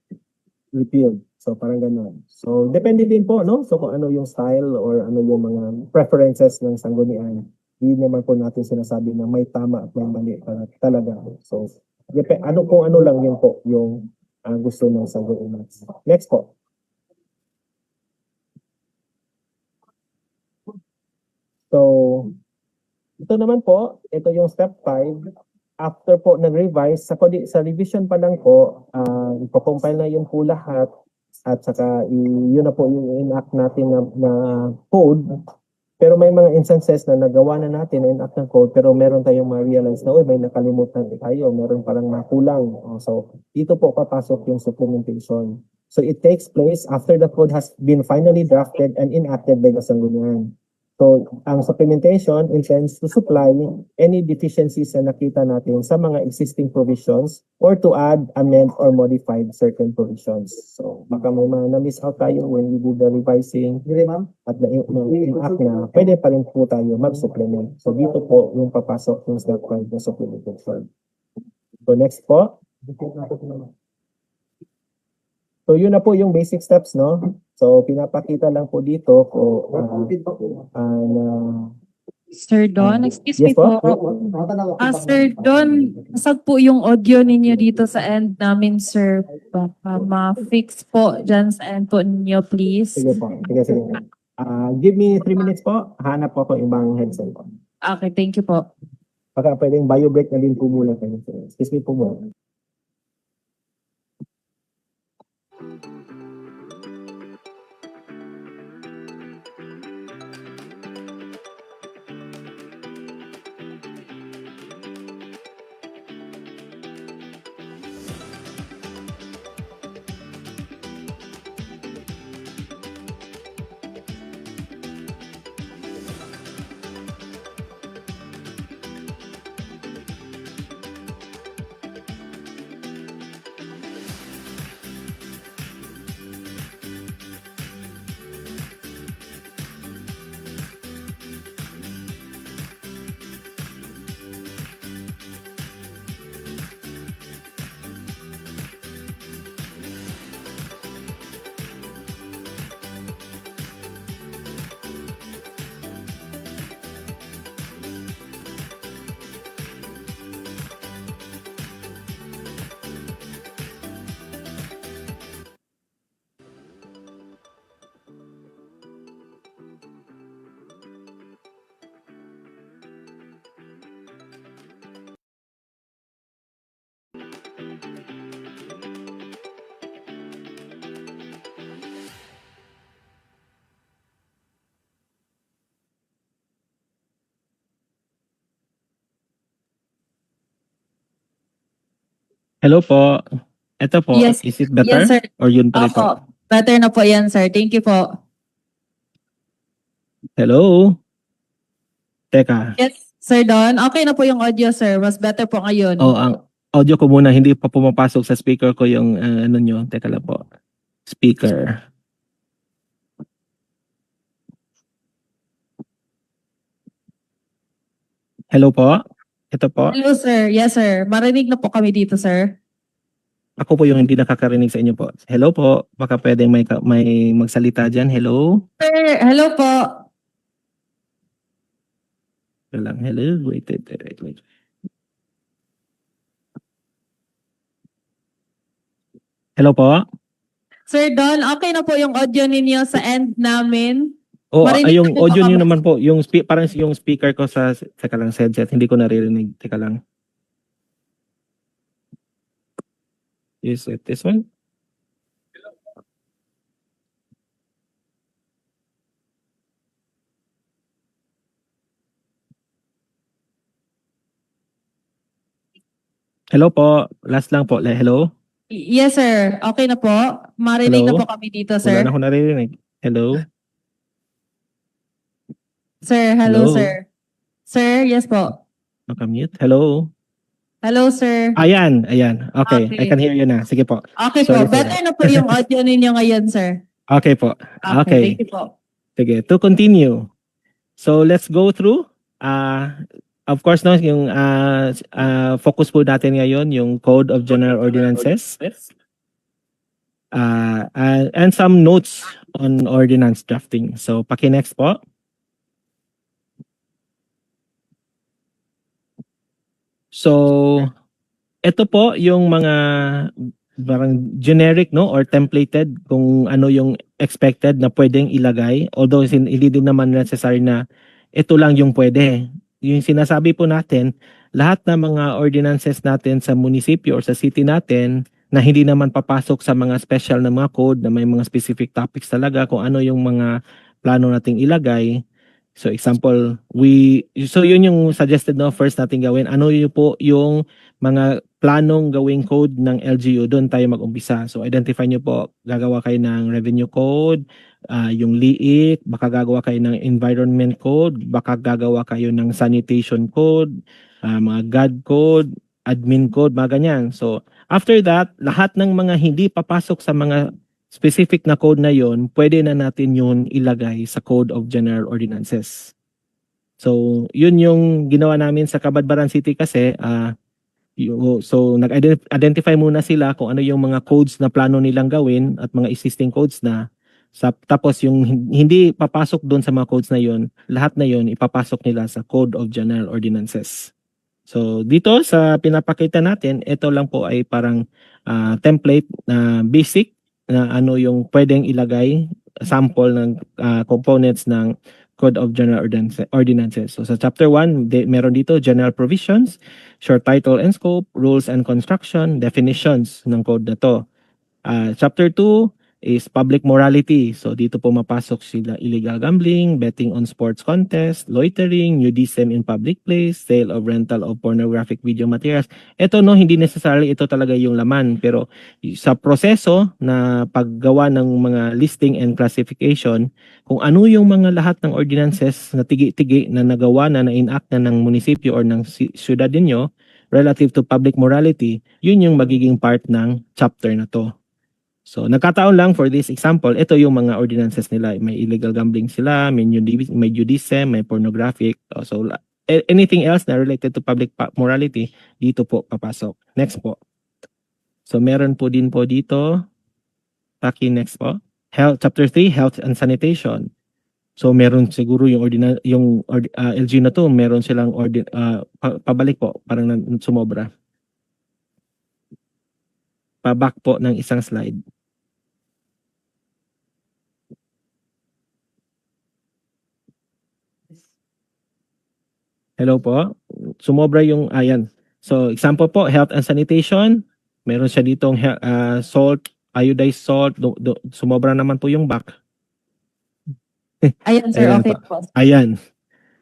repealed. So parang gano'n. So depende din po, no? So kung ano yung style or ano yung mga preferences ng sanggunian. Hindi naman po natin sinasabi na may tama at may mali talaga. So, kung ano lang yun po yung gusto ng sanggunian. Next po. So, ito naman po, ito yung step 5. After po nag-revise, sa revision pa lang po, ipo-compile na yun po lahat at saka yun na po yung enact natin na code. Pero may mga instances na nagawa na natin in act ng code pero meron tayong ma-realize na may nakalimutan tayo, meron parang makulang. So, dito po papasok yung supplementation. So, it takes place after the code has been finally drafted and enacted by the sanggunian. So, ang supplementation intends to supply any deficiencies na nakita natin sa mga existing provisions or to add, amend, or modify certain provisions. So, baka may mga na-miss out tayo when we do the revising at na-enact na pwede pa rin po tayo mag-supplement. So, dito po yung papasok yung step 5 na supplementation. So, next po. So, yun na po yung basic steps, no? So, pinapakita lang po dito po Sir Don, excuse me yes po. po. Sir Don, nasag po yung audio ninyo dito sa end namin, sir. Baka ma-fix po dyan sa end po ninyo, please. Sige po. Sige. Give me 3 minutes po. Hanap po ako ibang headset po. Okay, thank you po. Baka pwedeng bio break na din po muna kayo. Excuse me po muna. Hello po. Ito po, Yes. is it better? Yes, sir. Or yun pa rin po? Opo. Better na po yan, sir. Thank you po. Hello? Teka. Yes, Sir Don. Okay na po yung audio, sir. Mas better po ngayon. Oh, ang audio ko muna, hindi pa pumapasok sa speaker ko yung ano nyo. Teka lang po. Speaker. Hello po? Ito po. Hello, sir. Yes, sir. Marinig na po kami dito, sir. Ako po yung hindi nakakarinig sa inyo po. Hello po. Baka pwedeng may magsalita dyan. Hello? Sir, hello po. Ito lang. Hello? Wait. Hello po? Sir Don, okay na po yung audio ninyo sa end namin. Oh, Marinig yung na po audio kami. nyo naman po, yung parang yung speaker ko sa teka lang headset, hindi ko naririnig. Teka lang. Is it this one? Hello po. Last lang po. Hello? Yes, sir. Okay na po. Marinig Hello? na po kami dito, Wala sir. na ako naririnig. Hello? Sir, hello, Hello? sir. Sir, yes po. Nakamute? Hello? Hello, sir. Ayan. Okay. Okay. I can hear you na. Sige po. Okay Sorry po. for Better na po yung audio ninyo ngayon, sir. Okay po. Okay. Thank you po. Sige. To continue. So let's go through. Of course, no, yung focus po natin ngayon, yung Code of General Ordinances. And some notes on ordinance drafting. So paki-next po. So, ito po yung mga parang generic, no, or templated kung ano yung expected na pwedeng ilagay. Although hindi din naman necessary na ito lang yung pwede. Yung sinasabi po natin, lahat ng mga ordinances natin sa munisipyo or sa city natin na hindi naman papasok sa mga special na mga code na may mga specific topics talaga kung ano yung mga plano nating ilagay. So example, so yun yung suggested no first natin gawin. Ano yun po yung mga planong gawing code ng LGU, doon tayo mag-umpisa. So identify nyo po, gagawa kayo ng revenue code, yung LIIC, baka gagawa kayo ng environment code, baka gagawa kayo ng sanitation code, mga GAD code, admin code, mga ganyan. So after that, lahat ng mga hindi papasok sa mga specific na code na yon, pwede na natin yun ilagay sa Code of General Ordinances. So yun yung ginawa namin sa Cabadbaran City kasi, so nag-identify muna sila kung ano yung mga codes na plano nilang gawin at mga existing codes na. Tapos yung hindi papasok doon sa mga codes na yon, lahat na yon ipapasok nila sa Code of General Ordinances. So dito sa pinapakita natin, ito lang po ay parang template na basic na ano yung pwedeng ilagay, sample ng components ng Code of General Ordinances. So sa Chapter 1, meron dito General Provisions, Short Title and Scope, Rules and Construction, Definitions ng code na to. Chapter 2 is Public Morality. So dito po mapasok sila illegal gambling, betting on sports contest, loitering, nudism in public place, sale of rental of pornographic video materials. Ito no, hindi necessarily ito talaga yung laman, pero sa proseso na paggawa ng mga listing and classification, kung ano yung mga lahat ng ordinances na tigi-tigi na nagawa na na-enact na ng munisipyo or ng syudad ninyo relative to public morality, yun yung magiging part ng chapter na to. So, nagkataon lang for this example, ito yung mga ordinances nila. May illegal gambling sila, may nudism, may pornographic. So, anything else na related to public morality, dito po papasok. Next po. So, meron po din po dito. Taki, next po. Chapter 3, Health and Sanitation. So, meron siguro yung LG na to, meron silang pabalik po, parang sumobra. Pa-back po ng isang slide. Hello po. Sumobra yung, ayan. So, example po, health and sanitation. Meron siya ditong salt, iodized salt. Sumobra naman po yung back. Ayan, sir. Ayan Okay po. po. Ayan.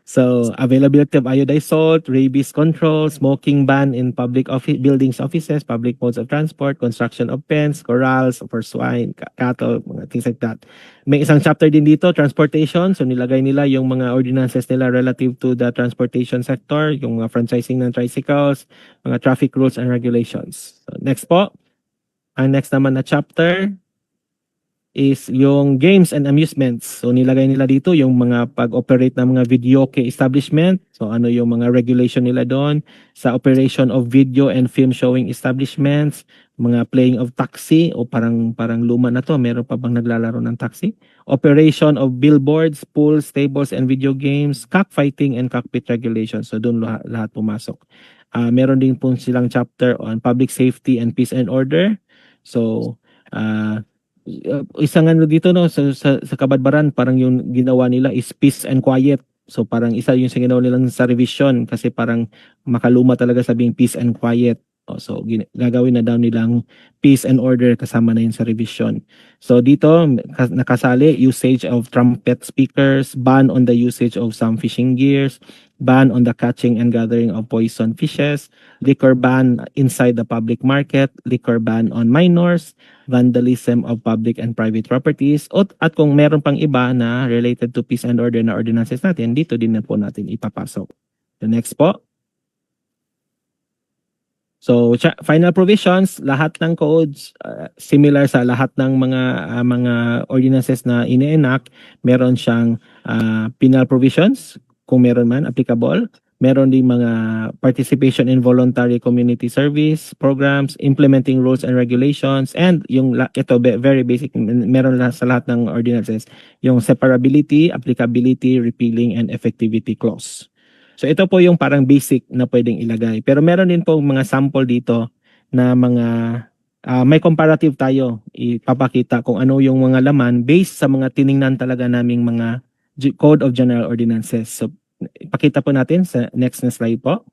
So, availability of iodized salt, rabies control, smoking ban in public buildings, offices, public modes of transport, construction of pens, corrals for swine, cattle, mga things like that. May isang chapter din dito, transportation. So, nilagay nila yung mga ordinances nila relative to the transportation sector, yung mga franchising ng tricycles, mga traffic rules and regulations. So, next po. Ang next naman na chapter is yung games and amusements. So nilagay nila dito yung mga pag-operate ng mga videoke establishment. So ano yung mga regulation nila doon sa operation of video and film showing establishments, mga playing of taxi o parang luma na to, meron pa bang naglalaro ng taxi? Operation of billboards, pools, tables and video games, cockfighting and cockpit regulations. So doon lahat pumasok. Meron din po silang chapter on public safety and peace and order. So isang ano dito no sa Cabadbaran, parang yung ginawa nila is peace and quiet. So parang isa yung sa ginawa nilang sa revision kasi parang makaluma talaga sabing peace and quiet. So gagawin na daw nilang peace and order, kasama na yun sa revision. So dito nakasali usage of trumpet speakers, ban on the usage of some fishing gears, ban on the catching and gathering of poison fishes, liquor ban inside the public market, liquor ban on minors, vandalism of public and private properties, at kung meron pang iba na related to peace and order na ordinances natin, dito din na po natin ipapasok. The next po. So final provisions, lahat ng codes similar sa lahat ng mga ordinances na ine-enact, meron siyang penal provisions kung meron man applicable. Meron din mga participation in voluntary community service programs, implementing rules and regulations, and yung ito very basic, meron sa lahat ng ordinances, yung separability, applicability, repealing, and effectivity clause. So ito po yung parang basic na pwedeng ilagay. Pero meron din po mga sample dito na mga may comparative tayo. Ipapakita kung ano yung mga laman based sa mga tiningnan talaga naming mga Code of General Ordinances. So ipakita po natin sa next na slide po.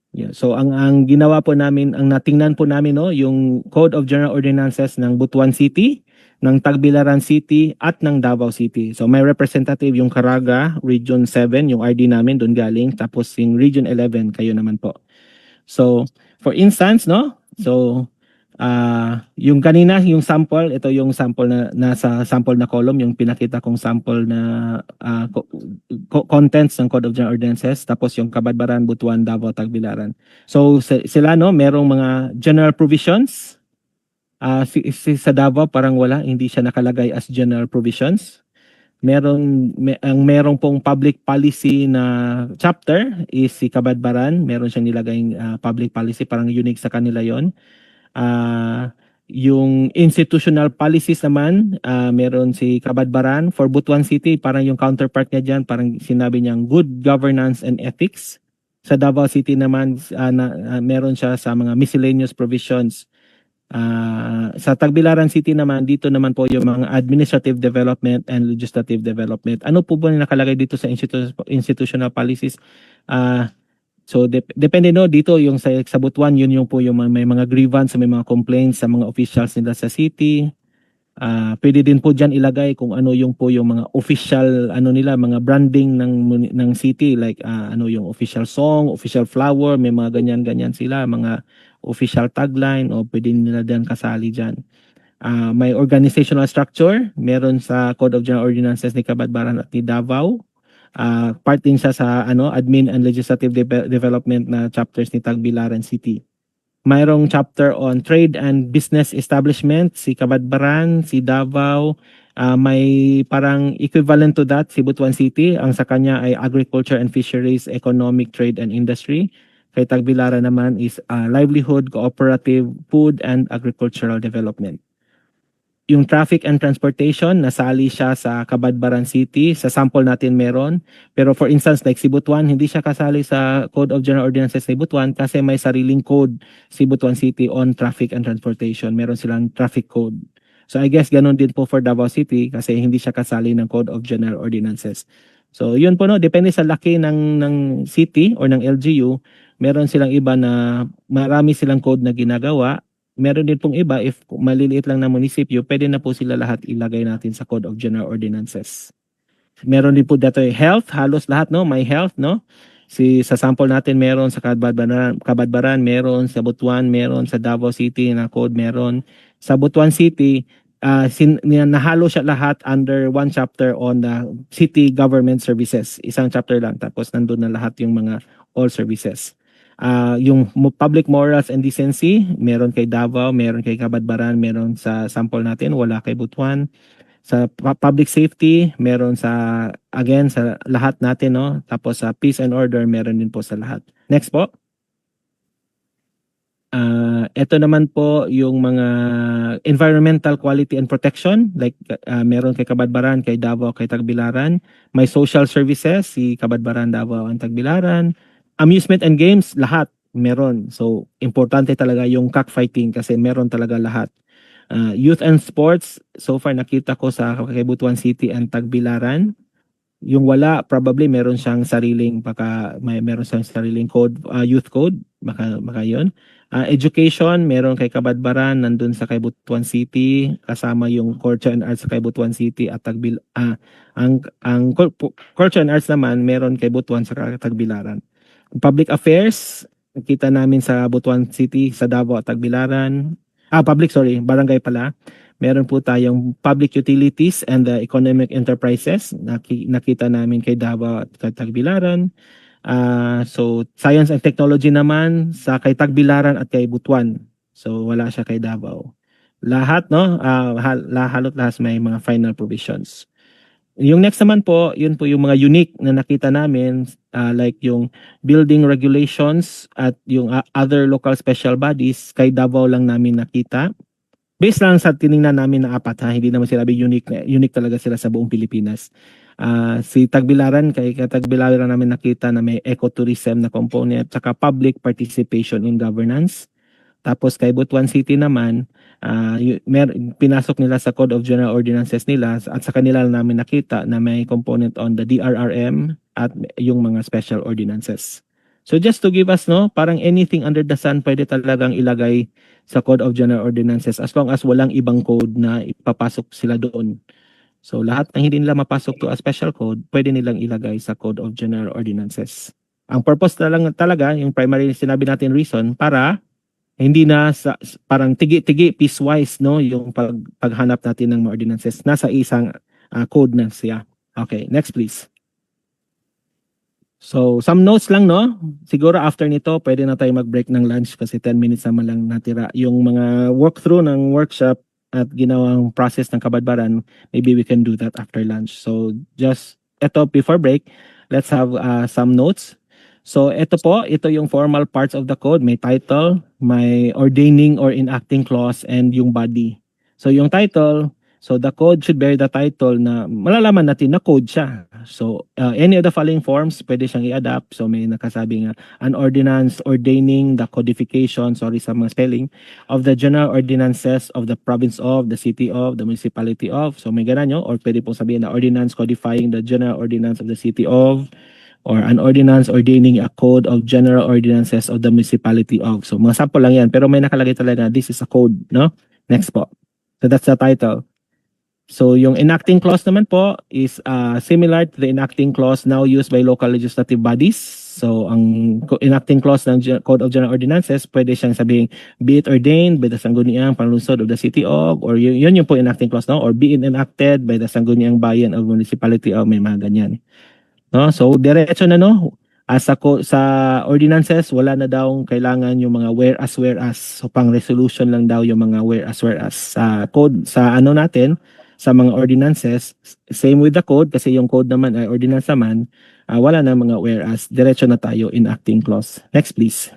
Yeah, so ang ginawa po namin, ang natingnan po namin no, yung Code of General Ordinances ng Butuan City, ng Tagbilaran City at ng Davao City. So may representative yung Caraga, Region 7, yung RD namin doon galing, tapos yung Region 11 kayo naman po. So for instance, no? So yung kanina, yung sample, ito yung sample na nasa sample na column, yung pinakita kong sample na contents ng Code of General Ordinances, tapos yung Kabadbaran, Butuan, Davao, Tagbilaran. So sila, no, merong mga general provisions. Sa Davao parang wala, hindi siya nakalagay as general provisions. Merong pong public policy na chapter is si Kabadbaran, meron siyang nilagay public policy, parang unique sa kanila yon. Yung institutional policies naman, meron si Kabadbaran. For Butuan City, parang yung counterpart niya dyan, parang sinabi niyang good governance and ethics. Sa Davao City naman, meron siya sa mga miscellaneous provisions. Sa Tagbilaran City naman, dito naman po yung mga administrative development and legislative development. Ano po ba nakalagay dito sa institutional policies? So depende, no, dito yung sa Butuan, yun yung po yung may mga grievance, may mga complaints sa mga officials nila sa city. Pwede din po diyan ilagay kung ano yung po yung mga official nila, mga branding ng city, like ano yung official song, official flower, may mga ganyan sila, mga official tagline, o pwede nila diyan kasali diyan. May organizational structure, meron sa Code of General Ordinances ni Kabadbaran at ni Davao. Part din siya sa admin and legislative development na chapters ni Tagbilaran City. Mayroong chapter on trade and business establishment, si Kabadbaran, si Davao. May parang equivalent to that, si Butuan City. Ang sa kanya ay agriculture and fisheries, economic, trade and industry. Kay Tagbilaran naman is livelihood, cooperative, food and agricultural development. Yung traffic and transportation, nasali siya sa Kabadbaran City. Sa sample natin meron. Pero for instance, like si Butuan, hindi siya kasali sa Code of General Ordinances ni Butuan kasi may sariling code si Butuan City on traffic and transportation. Meron silang traffic code. So I guess ganun din po for Davao City kasi hindi siya kasali ng Code of General Ordinances. So yun po, no, depende sa laki ng city or ng LGU, meron silang iba na marami silang code na ginagawa. Meron din pong iba, if maliliit lang na munisipyo, pwede na po sila lahat ilagay natin sa Code of General Ordinances. Meron din po dito health, halos lahat, no? May health, no? Sa sample natin meron sa Kabadbaran, meron sa Butuan, meron sa Davao City na code, meron. Sa Butuan City, nahalo siya lahat under one chapter on the city government services. Isang chapter lang, tapos nandun na lahat yung mga all services. Yung public morals and decency, meron kay Davao, meron kay Kabadbaran, meron sa sample natin, wala kay Butuan. Sa public safety, meron sa lahat natin, no? Tapos sa peace and order, meron din po sa lahat. Next po. Ito naman po yung mga environmental quality and protection, like meron kay Kabadbaran, kay Davao, kay Tagbilaran. May social services, si Kabadbaran, Davao, and Tagbilaran. Amusement and games, lahat meron. So, importante talaga yung cockfighting kasi meron talaga lahat. Youth and sports, so far nakita ko sa Butuan City and Tagbilaran. Yung wala, probably meron siyang sariling, meron siyang sariling code, youth code, baka yun. Education, meron kay Kabadbaran, nandun sa Butuan City, kasama yung culture and arts sa Butuan City at ang culture and arts naman, meron kay Butuan sa Tagbilaran. Public affairs, nakita namin sa Butuan City, sa Davao at Tagbilaran. Barangay pala. Meron po tayong public utilities and the economic enterprises. Nakita namin kay Davao at Tagbilaran. So, science and technology naman sa kay Tagbilaran at kay Butuan. So, wala siya kay Davao. Lahat, no? Halot lahat may mga final provisions. Yung next naman po, yun po yung mga unique na nakita namin, like yung building regulations at yung other local special bodies, kay Davao lang namin nakita. Based lang sa tiningnan namin na apat, hindi naman sila unique talaga sila sa buong Pilipinas. Si Tagbilaran, kay Tagbilaran namin nakita na may ecotourism na component, saka public participation in governance. Tapos kay Butuan City naman, pinasok nila sa Code of General Ordinances nila at sa kanila namin nakita na may component on the DRRM at yung mga special ordinances. So just to give us, no, parang anything under the sun pwede talagang ilagay sa Code of General Ordinances as long as walang ibang code na ipapasok sila doon. So lahat ng hindi nila mapasok to a special code, pwede nilang ilagay sa Code of General Ordinances. Ang purpose na lang talaga, yung primary sinabi natin reason, para hindi na parang tigi-tigi piecewise, no, yung paghanap natin ng mga ordinances. Nasa isang code na siya. Okay, next please. So, some notes lang, no? Siguro after nito, pwede na tayo mag-break ng lunch kasi 10 minutes naman lang natira. Yung mga walkthrough ng workshop at ginawang process ng kabadbaran, maybe we can do that after lunch. So, just, ito, before break, let's have some notes. So, ito yung formal parts of the code. May title, may ordaining or enacting clause, and yung body. So, yung title, so the code should bear the title na malalaman natin na code siya. So, any of the following forms, pwede siyang i-adapt. So, may nakasabi nga, an ordinance ordaining the codification, sorry sa mga spelling, of the general ordinances of the province of, the city of, the municipality of. So, may ganun nyo. Or pwede pong sabihin na ordinance codifying the general ordinance of the city of, or an ordinance ordaining a code of general ordinances of the municipality of. So, mga sample lang yan. Pero may nakalagay talaga na this is a code, no? Next po. So, that's the title. So, yung enacting clause naman po is similar to the enacting clause now used by local legislative bodies. So, ang enacting clause ng Code of General Ordinances, pwede siyang sabihin, be it ordained by the Sangguniang Panlungsod of the City of, or yun yung po enacting clause, no? Or be it enacted by the Sangguniang Bayan of Municipality of, may mga ganyan. No? So, diretso na, no? Sa ordinances, wala na daw kailangan yung mga whereas. So, pang resolution lang daw yung mga whereas. Sa code, sa ano natin, sa mga ordinances, same with the code, kasi yung code naman ay ordinance naman, wala na mga whereas. Diretso na tayo enacting clause. Next, please.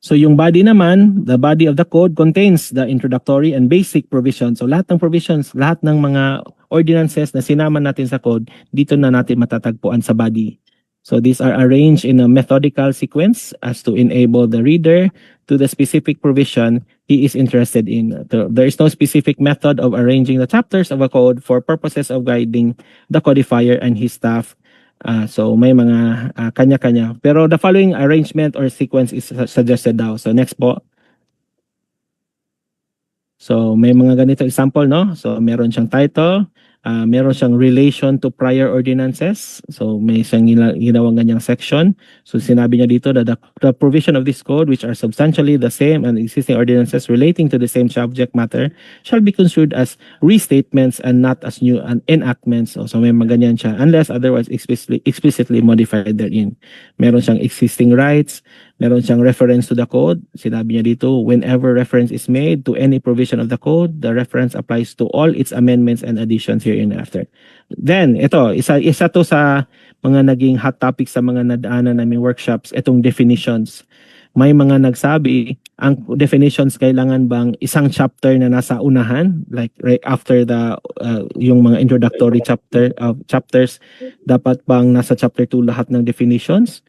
So yung body naman, the body of the code contains the introductory and basic provisions. So lahat ng provisions, lahat ng mga ordinances na sinama natin sa code, dito na natin matatagpuan sa body. So these are arranged in a methodical sequence as to enable the reader to the specific provision he is interested in. There is no specific method of arranging the chapters of a code for purposes of guiding the codifier and his staff. So may mga kanya-kanya. Pero the following arrangement or sequence is suggested daw. So next po. So may mga ganito example, no? So meron siyang title, meron siyang relation to prior ordinances. So may siyang ginawang ganyang section. So sinabi niya dito that the provision of this code which are substantially the same and existing ordinances relating to the same subject matter shall be construed as restatements and not as new enactments. So may mga ganyan siya unless otherwise explicitly modified therein. Meron siyang existing rights, meron siyang reference to the code. Sinabi niya dito, whenever reference is made to any provision of the code, the reference applies to all its amendments and additions hereinafter. Then, ito, isa to sa mga naging hot topic sa mga nadaanan naming workshops, itong definitions. May mga nagsabi, ang definitions kailangan bang isang chapter na nasa unahan, like right after the yung mga introductory chapters, dapat bang nasa chapter 2 lahat ng definitions?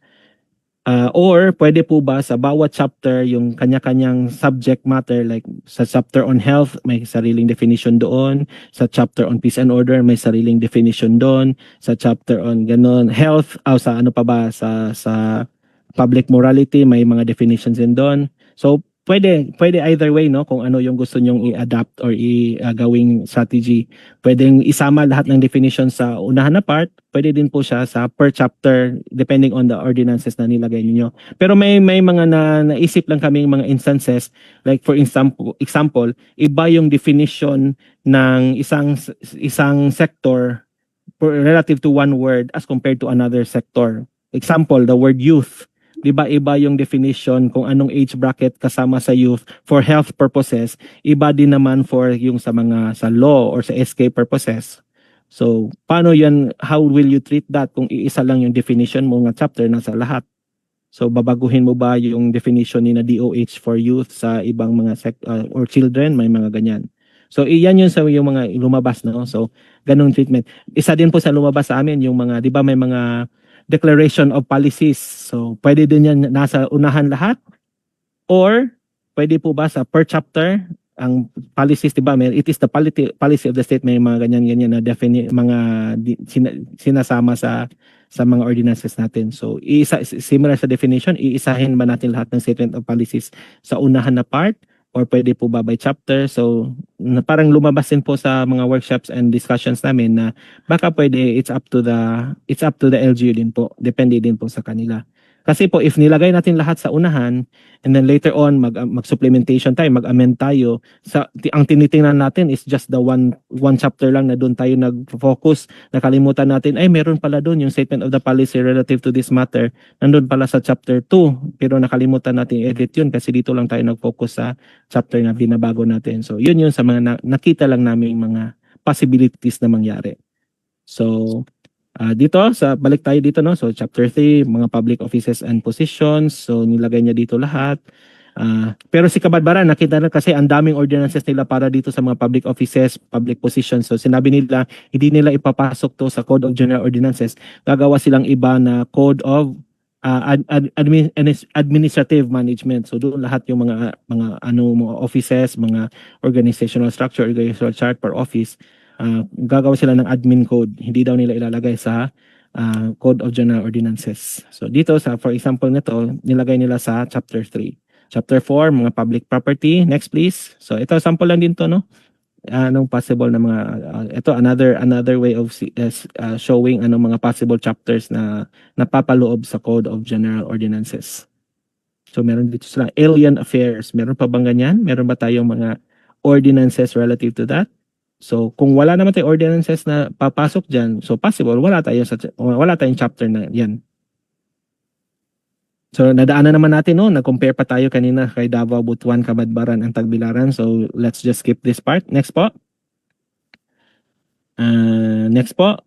Or pwede po ba sa bawat chapter yung kanya-kanyang subject matter, like sa chapter on health may sariling definition doon, sa chapter on peace and order may sariling definition doon, sa chapter on ganon health sa ano pa ba sa public morality may mga definitions din doon. So pwede either way, no, kung ano yung gusto nyong i-adapt or gawing strategy. Pwedeng isama lahat ng definitions sa unahan na part, pwede din po siya sa per chapter depending on the ordinances na nilagay niyo. Pero may mga naisip lang kaming mga instances, like for example, iba yung definition ng isang sector relative to one word as compared to another sector. Example, the word youth. Diba iba yung definition kung anong age bracket kasama sa youth for health purposes, iba din naman for yung sa law or sa SK purposes. So paano yan, how will you treat that kung iisa lang yung definition mo nga chapter na sa lahat? So babaguhin mo ba yung definition ni na DOH for youth sa ibang mga or children, may mga ganyan. So iyan yun sa yung mga lumabas, no? So ganung treatment. Isa din po sa lumabas sa amin yung mga, di ba may mga declaration of policies. So, pwede din yan nasa unahan lahat? Or, pwede po ba sa per chapter, ang policies, diba, it is the policy of the state, may mga ganyan-ganyan na sinasama sa sa mga ordinances natin. So, similar sa definition, iisahin ba natin lahat ng statement of policies sa unahan na part or pwede po ba by chapter? So, parang lumabas din po sa mga workshops and discussions namin na baka pwede it's up to the LGU din po. Depende din po sa kanila. Kasi po if nilagay natin lahat sa unahan and then later on mag-supplementation tayo, mag-amend tayo, ang tinitingnan natin is just the one chapter lang na doon tayo nag-focus. Nakalimutan natin ay meron pala doon yung statement of the policy relative to this matter. Nandun pala sa chapter 2 pero nakalimutan natin i-edit yun kasi dito lang tayo nag-focus sa chapter na binabago natin. So yun sa mga nakita lang namin mga possibilities na mangyari. So dito balik tayo dito no. So chapter 3 mga public offices and positions. So nilagay niya dito lahat. Pero si Kabadbaran nakita na kasi ang daming ordinances nila para dito sa mga public offices, public positions. So sinabi nila hindi nila ipapasok to sa Code of General Ordinances. Gagawa silang iba na Code of Administrative Management. So doon lahat yung mga offices, mga organizational structure, organizational chart per office. Gagawa sila ng admin code. Hindi daw nila ilalagay sa Code of General Ordinances. So dito for example nito, nilagay nila sa chapter 3. Chapter 4, mga public property. Next please. So ito sample lang din to no. Anong possible na mga ito another way of showing mga possible chapters na napapaloob sa Code of General Ordinances. So meron dito sila alien affairs. Meron pa bang ganyan? Meron ba tayong mga ordinances relative to that? So kung wala naman tayong ordinances na papasok diyan, so possible wala tayong chapter na 'yan. So nadaanan naman natin no, nag-compare pa tayo kanina kay Davao, Butuan, Kabadbaran, and Tagbilaran. So let's just skip this part. Next po. Next po.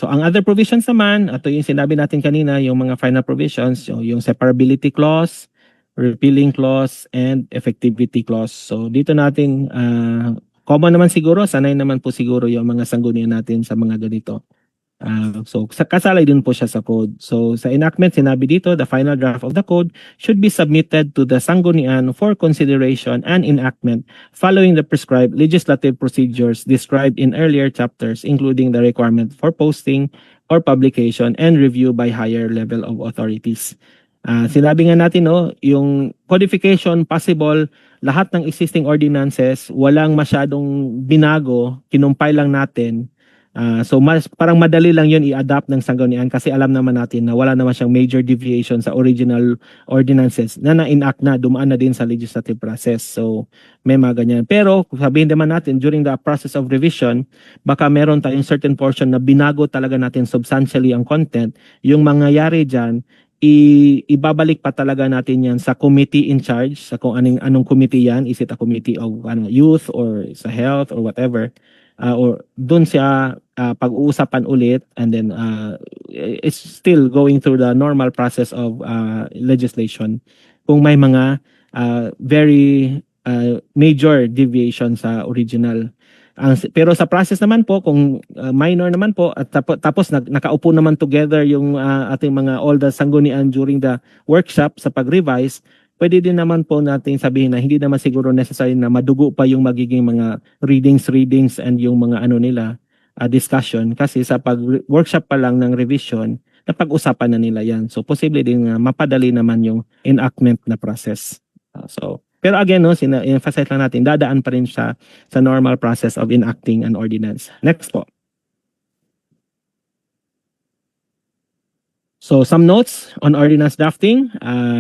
So ang other provisions naman, ito yung sinabi natin kanina, yung mga final provisions, yung separability clause, repealing clause, and effectivity clause. So dito natin, common naman siguro, sanay naman po siguro yung mga sanggunian natin sa mga ganito. So kasalay din po siya sa code. So sa enactment, sinabi dito, the final draft of the code should be submitted to the sanggunian for consideration and enactment following the prescribed legislative procedures described in earlier chapters, including the requirement for posting or publication and review by higher level of authorities. Sinabi nga natin no, yung codification possible, lahat ng existing ordinances, walang masyadong binago, kinumpay lang natin. So parang madali lang yun i-adapt ng sanggunian kasi alam naman natin na wala naman siyang major deviation sa original ordinances na na-enact na, dumaan na din sa legislative process. So may mga ganyan. Pero sabihin naman natin during the process of revision, baka meron tayong certain portion na binago talaga natin substantially ang content. Yung mangyayari dyan, ibabalik pa talaga natin yan sa committee in charge, sa kung anong committee yan. Is it a committee of youth or sa health or whatever? Or doon siya pag-uusapan ulit and then it's still going through the normal process of legislation kung may mga very major deviation sa original. Pero sa process naman po, kung minor naman po at tapos nakaupo naman together yung ating mga all the sanggunian during the workshop sa pag-revise, pwede din naman po natin sabihin na hindi naman siguro necessary na madugo pa yung magiging mga readings and yung mga discussion kasi sa pag-workshop pa lang ng revision, napag-usapan na nila yan. So posible din mapadali naman yung enactment na process. Pero again, no, emphasize lang natin, dadaan pa rin siya sa normal process of enacting an ordinance. Next po. So some notes on ordinance drafting.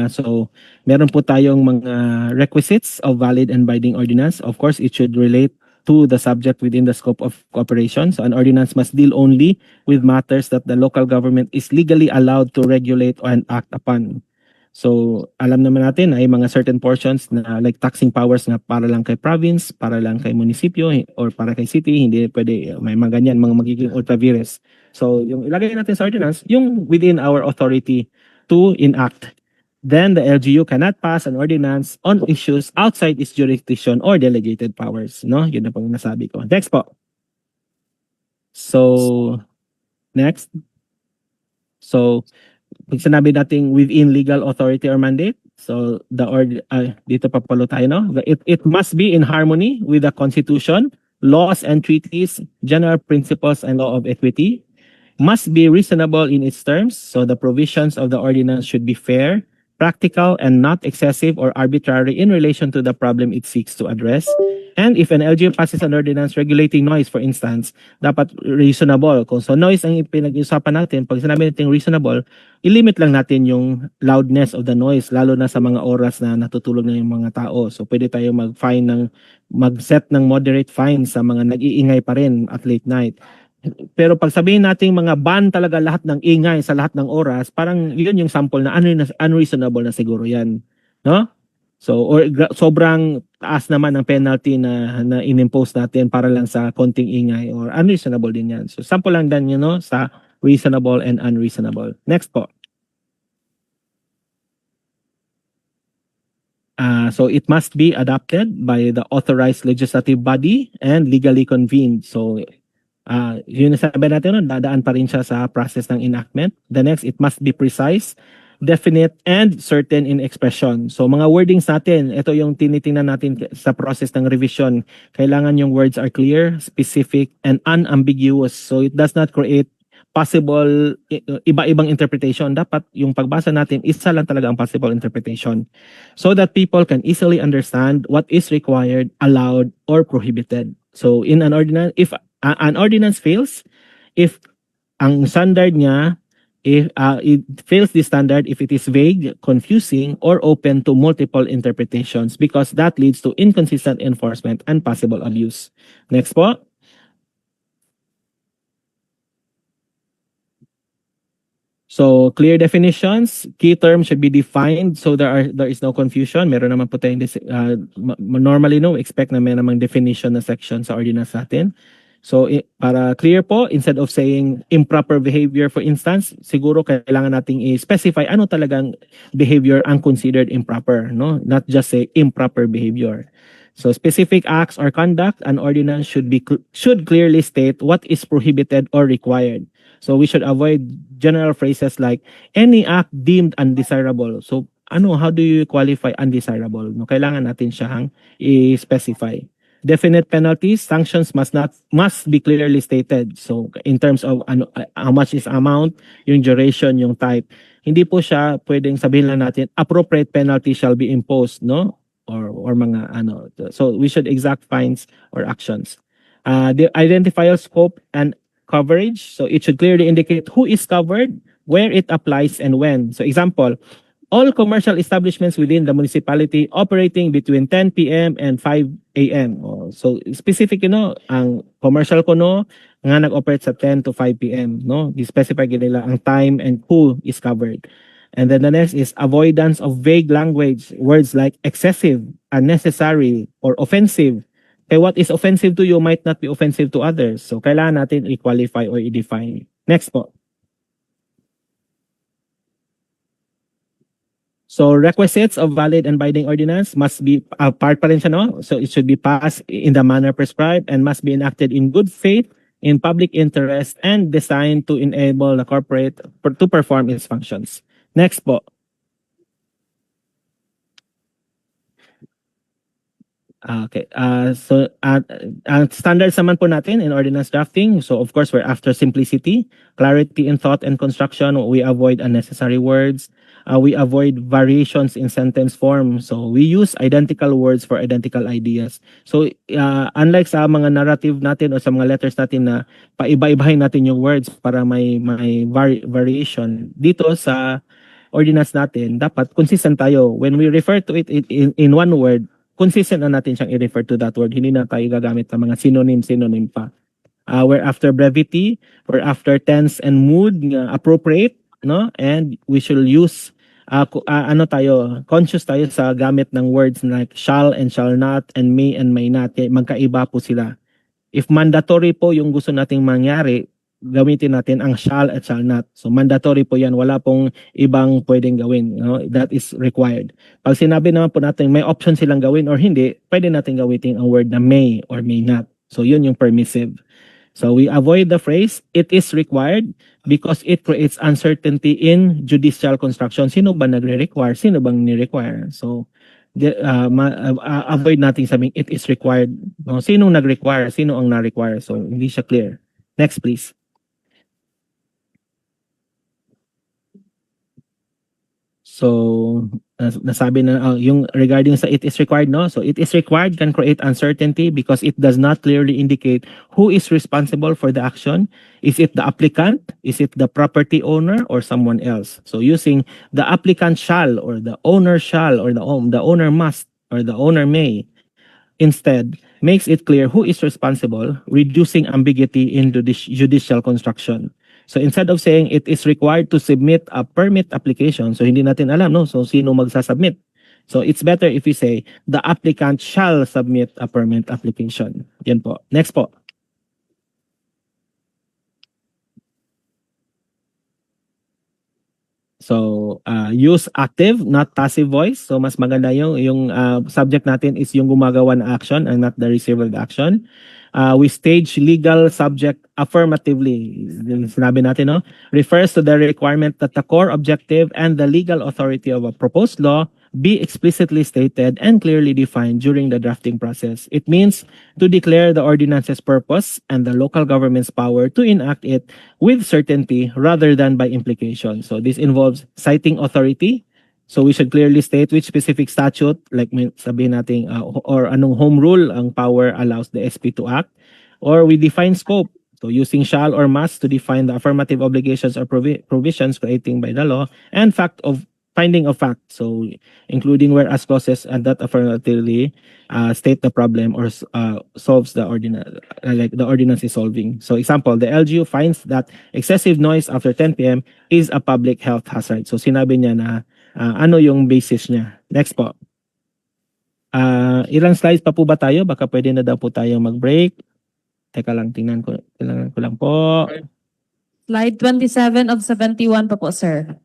So meron po tayong mga requisites of valid and binding ordinance. Of course, it should relate to the subject within the scope of cooperation. So an ordinance must deal only with matters that the local government is legally allowed to regulate and act upon. So alam naman natin ay mga certain portions na like taxing powers na para lang kay province, para lang kay munisipyo or para kay city, hindi pwede may mga ganyan, mga magiging ultra vires. So yung ilagay natin sa ordinance, yung within our authority to enact. Then the LGU cannot pass an ordinance on issues outside its jurisdiction or delegated powers, no? Yun na pong nasabi ko. Next po. So next. So pag sinabi natin within legal authority or mandate, so dito pa palo tayo, no? It must be in harmony with the Constitution, laws and treaties, general principles and law of equity, must be reasonable in its terms, so the provisions of the ordinance should be fair, practical, and not excessive or arbitrary in relation to the problem it seeks to address. And if an LGU passes an ordinance regulating noise, for instance, dapat reasonable. Kung so noise ang pinag-usapan natin, pag sinabi natin reasonable, ilimit lang natin yung loudness of the noise, lalo na sa mga oras na natutulog na yung mga tao. So pwede tayo mag-set ng moderate fine sa mga nag-iingay pa rin at late night. Pero pag sabihin natin mga ban talaga lahat ng ingay sa lahat ng oras, parang yun yung sample na unreasonable na siguro yan. No? So, or sobrang taas naman ang penalty na in-impose natin para lang sa konting ingay or unreasonable din yan. So, sample lang din yun, no? Sa reasonable and unreasonable. Next po. So it must be adopted by the authorized legislative body and legally convened. So yun na sabi natin, no? Dadaan pa rin siya sa process ng enactment. The next, it must be precise, definite, and certain in expression. So mga wordings natin, ito yung tinitingnan natin sa process ng revision. Kailangan yung words are clear, specific, and unambiguous. So it does not create possible iba-ibang interpretation. Dapat yung pagbasa natin, isa lang talaga ang possible interpretation. So that people can easily understand what is required, allowed, or prohibited. So in an ordinance, if an ordinance fails, if ang standard niya, if it fails the standard if it is vague, confusing, or open to multiple interpretations, because that leads to inconsistent enforcement and possible abuse. Next po. So clear definitions, key terms should be defined so there is no confusion. Meron naman po tayong normally expect na may namang definition na section sa ordinance natin. So para clear po, instead of saying improper behavior for instance, siguro kailangan nating i-specify ano talagang behavior ang considered improper, no? Not just say improper behavior. So specific acts or conduct, an ordinance should clearly state what is prohibited or required. So we should avoid general phrases like any act deemed undesirable. So how do you qualify undesirable? No, kailangan natin siyang i-specify. Definite penalties, sanctions must be clearly stated. So in terms of how much is amount, yung duration, yung type. Hindi po siya pwedeng sabihin lang natin appropriate penalty shall be imposed, no? Or mga So we should exact fines or actions. The identifier scope and coverage. So it should clearly indicate who is covered, where it applies, and when. So example, all commercial establishments within the municipality operating between 10 p.m. and 5 a.m. So specific, ang commercial ko, nga nag-operate sa 10 to 5 p.m. No? I-specify nila ang time and who is covered. And then the next is avoidance of vague language, words like excessive, unnecessary, or offensive. What is offensive to you might not be offensive to others. So kailangan natin i-qualify or i-define. Next po. So requisites of valid and binding ordinance must be part pa rin siya, no? So it should be passed in the manner prescribed and must be enacted in good faith, in public interest, and designed to enable the corporate to perform its functions. Next po. Okay. So standards naman po natin in ordinance drafting. So of course, we're after simplicity, clarity in thought and construction. We avoid unnecessary words. We avoid variations in sentence form. So we use identical words for identical ideas. So unlike sa mga narrative natin o sa mga letters natin na paiba-ibahin natin yung words para may variation, dito sa ordinance natin, dapat consistent tayo. When we refer to it in one word, consistent na natin siyang i-refer to that word. Hindi na tayo gagamit ng mga synonym pa. We're after brevity, we're after tense and mood appropriate, no? And we should use conscious tayo sa gamit ng words like shall and shall not and may and may not. Magkaiba po sila. If mandatory po yung gusto nating mangyari, gamitin natin ang shall at shall not. So mandatory po yan. Wala pong ibang pwedeng gawin. No? That is required. Pag sinabi naman po natin may option silang gawin or hindi, pwede natin gawitin ang word na may or may not. So yun yung permissive. So we avoid the phrase, it is required, because it creates uncertainty in judicial construction. Sino ba nagre-require? Sino bang ni-require? So avoid nating sabing it is required. No? Sinong nag-require? Sino ang na-require? So, hindi siya clear. Next, please. So, nasabi na yung regarding sa it is required, no? So, it is required can create uncertainty because it does not clearly indicate who is responsible for the action. Is it the applicant? Is it the property owner or someone else? So, using the applicant shall or the owner shall or the owner must or the owner may instead makes it clear who is responsible, reducing ambiguity into the judicial construction. So instead of saying it is required to submit a permit application, so hindi natin alam, no? So sino magsasubmit? So it's better if we say the applicant shall submit a permit application. Yan po. Next po. So use active, not passive voice. So mas maganda yung subject natin is yung gumagawa ng action and not the receiver of the action. We stage legal subject affirmatively. Sinabi natin, no? Refers to the requirement that the core objective and the legal authority of a proposed law be explicitly stated and clearly defined during the drafting process. It means to declare the ordinance's purpose and the local government's power to enact it with certainty rather than by implication. So this involves citing authority. So we should clearly state which specific statute, like sabihin natin, or anong home rule ang power allows the SP to act. Or we define scope. So using shall or must to define the affirmative obligations or provisions creating by the law, and finding of fact. So including whereas clauses and that affirmatively state the problem or solves the ordinance, like the ordinance is solving. So example, the LGU finds that excessive noise after 10 p.m. is a public health hazard. So sinabi niya na ano yung basis niya. Next po. Ilang slides pa po ba tayo? Baka pwede na daw po tayo mag-break. Teka lang, tingnan ko lang po. Slide 27 of 71 pa po, sir.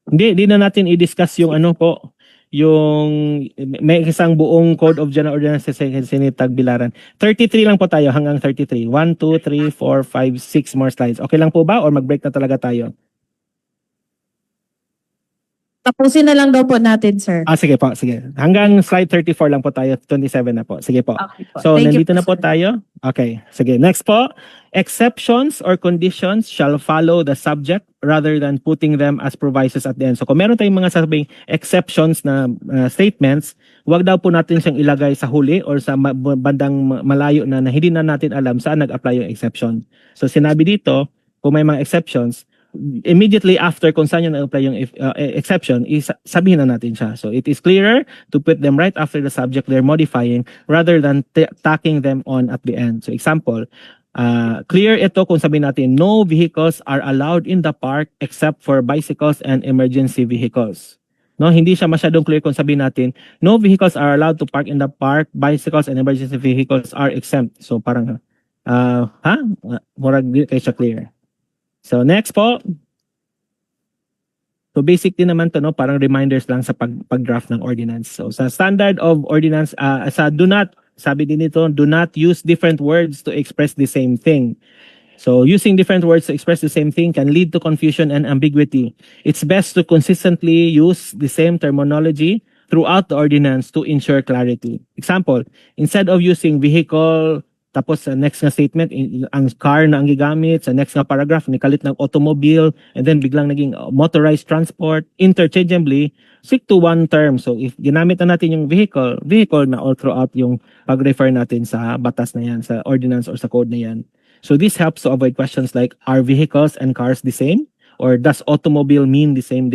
Hindi na natin i-discuss yung ano po, yung may isang buong Code of General Ordinances sa Sinitag Bilaran. 33 lang po tayo hanggang 33. 1, 2, 3, 4, 5, 6 more slides. Okay lang po ba or mag-break na talaga tayo? Tapusin na lang daw po natin, sir. Sige po, sige. Hanggang slide 34 lang po tayo, 27 na po. Sige po. Okay po. So, Thank you nandito na po sir. tayo. Okay, sige. Next po, exceptions or conditions shall follow the subject rather than putting them as provisos at the end. So, kung meron tayong mga sabing exceptions na statements, wag daw po natin siyang ilagay sa huli or sa bandang malayo na hindi na natin alam saan nag-apply yung exception. So, sinabi dito, kung may mga exceptions, immediately after kung saan yung na-apply yung exception, sabihin na natin siya. So it is clearer to put them right after the subject they're modifying rather than tacking them on at the end. So example, clear ito kung sabihin natin, no vehicles are allowed in the park except for bicycles and emergency vehicles. No, hindi siya masyadong clear kung sabihin natin, no vehicles are allowed to park in the park, bicycles and emergency vehicles are exempt. So parang, murag di kayo siya clear. So next po. So basic din naman to, no, parang reminders lang sa pag-draft ng ordinance. So sa standard of ordinance, sabi din nito, do not use different words to express the same thing. So using different words to express the same thing can lead to confusion and ambiguity. It's best to consistently use the same terminology throughout the ordinance to ensure clarity. Example, instead of using vehicle, tapos sa next na statement, ang car na ang gigamit, sa next na paragraph, nikalit ng automobile, and then biglang naging motorized transport, interchangeably, stick to one term. So if ginamit na natin yung vehicle na all throughout yung pag-refer natin sa batas na yan, sa ordinance or sa code na yan. So this helps to avoid questions like, are vehicles and cars the same? Or does automobile mean the same,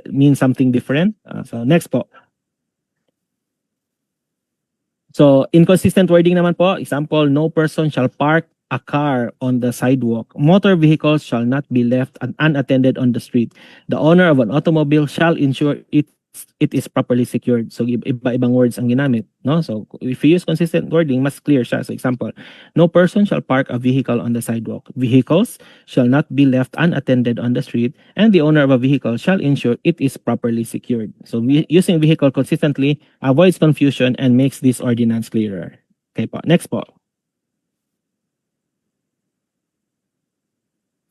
mean something different? So next po. So, inconsistent wording naman po. Example, no person shall park a car on the sidewalk. Motor vehicles shall not be left unattended on the street. The owner of an automobile shall ensure it is properly secured. So, iba-ibang words ang ginamit, no? So, if you use consistent wording, mas clear siya. So, example, no person shall park a vehicle on the sidewalk. Vehicles shall not be left unattended on the street, and the owner of a vehicle shall ensure it is properly secured. So, using vehicle consistently avoids confusion and makes this ordinance clearer. Okay po. Next po.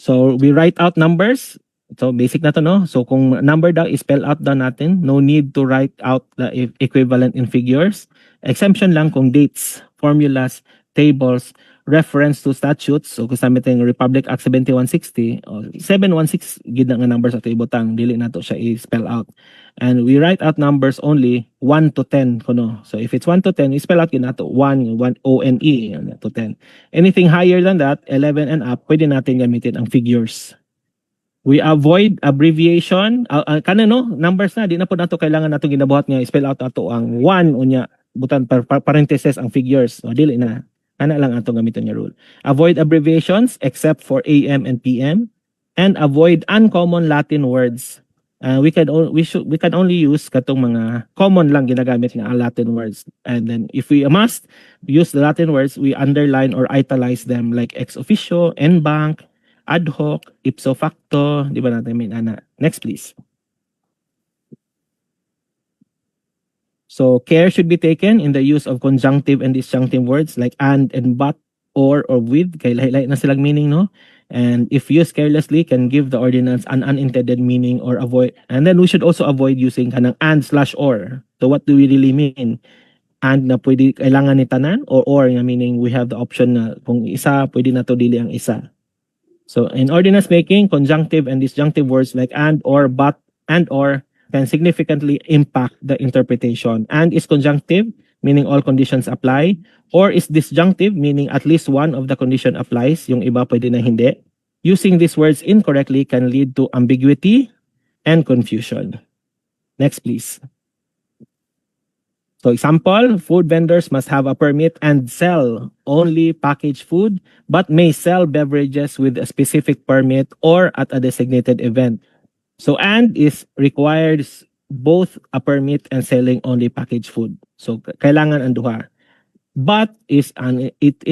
So, we write out numbers. So basic na to, no? So kung number daw spell out daw natin, no need to write out the equivalent in figures. Exemption lang kung dates, formulas, tables, reference to statutes. So kung sabi tayong Republic Act 7160 o 716 gid na nga numbers sa ibutang, dili na to siya i-spell out. And we write out numbers only 1 to 10 kuno. So if it's 1 to 10, i-spell out yun nato 1 O-N-E to 10. Anything higher than that, 11 and up, pwede natin gamitin ang figures. We avoid abbreviation. Kana no, numbers na, di na po nato kailangan nato ginabuhat nga i-spell out nato ang 1 unya butan parentheses ang figures. O dili na. Kana lang ato gamiton nga rule. Avoid abbreviations except for AM and PM, and avoid uncommon Latin words. We can only use katong mga common lang ginagamit nga Latin words. And then if we must use the Latin words, we underline or italize them like ex officio, en banc, ad hoc, ipso facto, di ba natin may ana. Next please. So care should be taken in the use of conjunctive and disjunctive words like and but, or with. Kay lahi-lahi na silang meaning, no? And if used carelessly, can give the ordinance an unintended meaning or avoid. And then we should also avoid using kanang and/or. So what do we really mean? And na pwede kailangan ni tanan, or nga meaning we have the option na kung isa, pwede na to dili ang isa. So in ordinance making, conjunctive and disjunctive words like and or but and or can significantly impact the interpretation. And is conjunctive, meaning all conditions apply, or is disjunctive, meaning at least one of the condition applies, yung iba pwede na hindi. Using these words incorrectly can lead to ambiguity and confusion. Next, please. So example, food vendors must have a permit and sell only packaged food, but may sell beverages with a specific permit or at a designated event. So and is requires both a permit and selling only packaged food. So kailangan ang duha. But it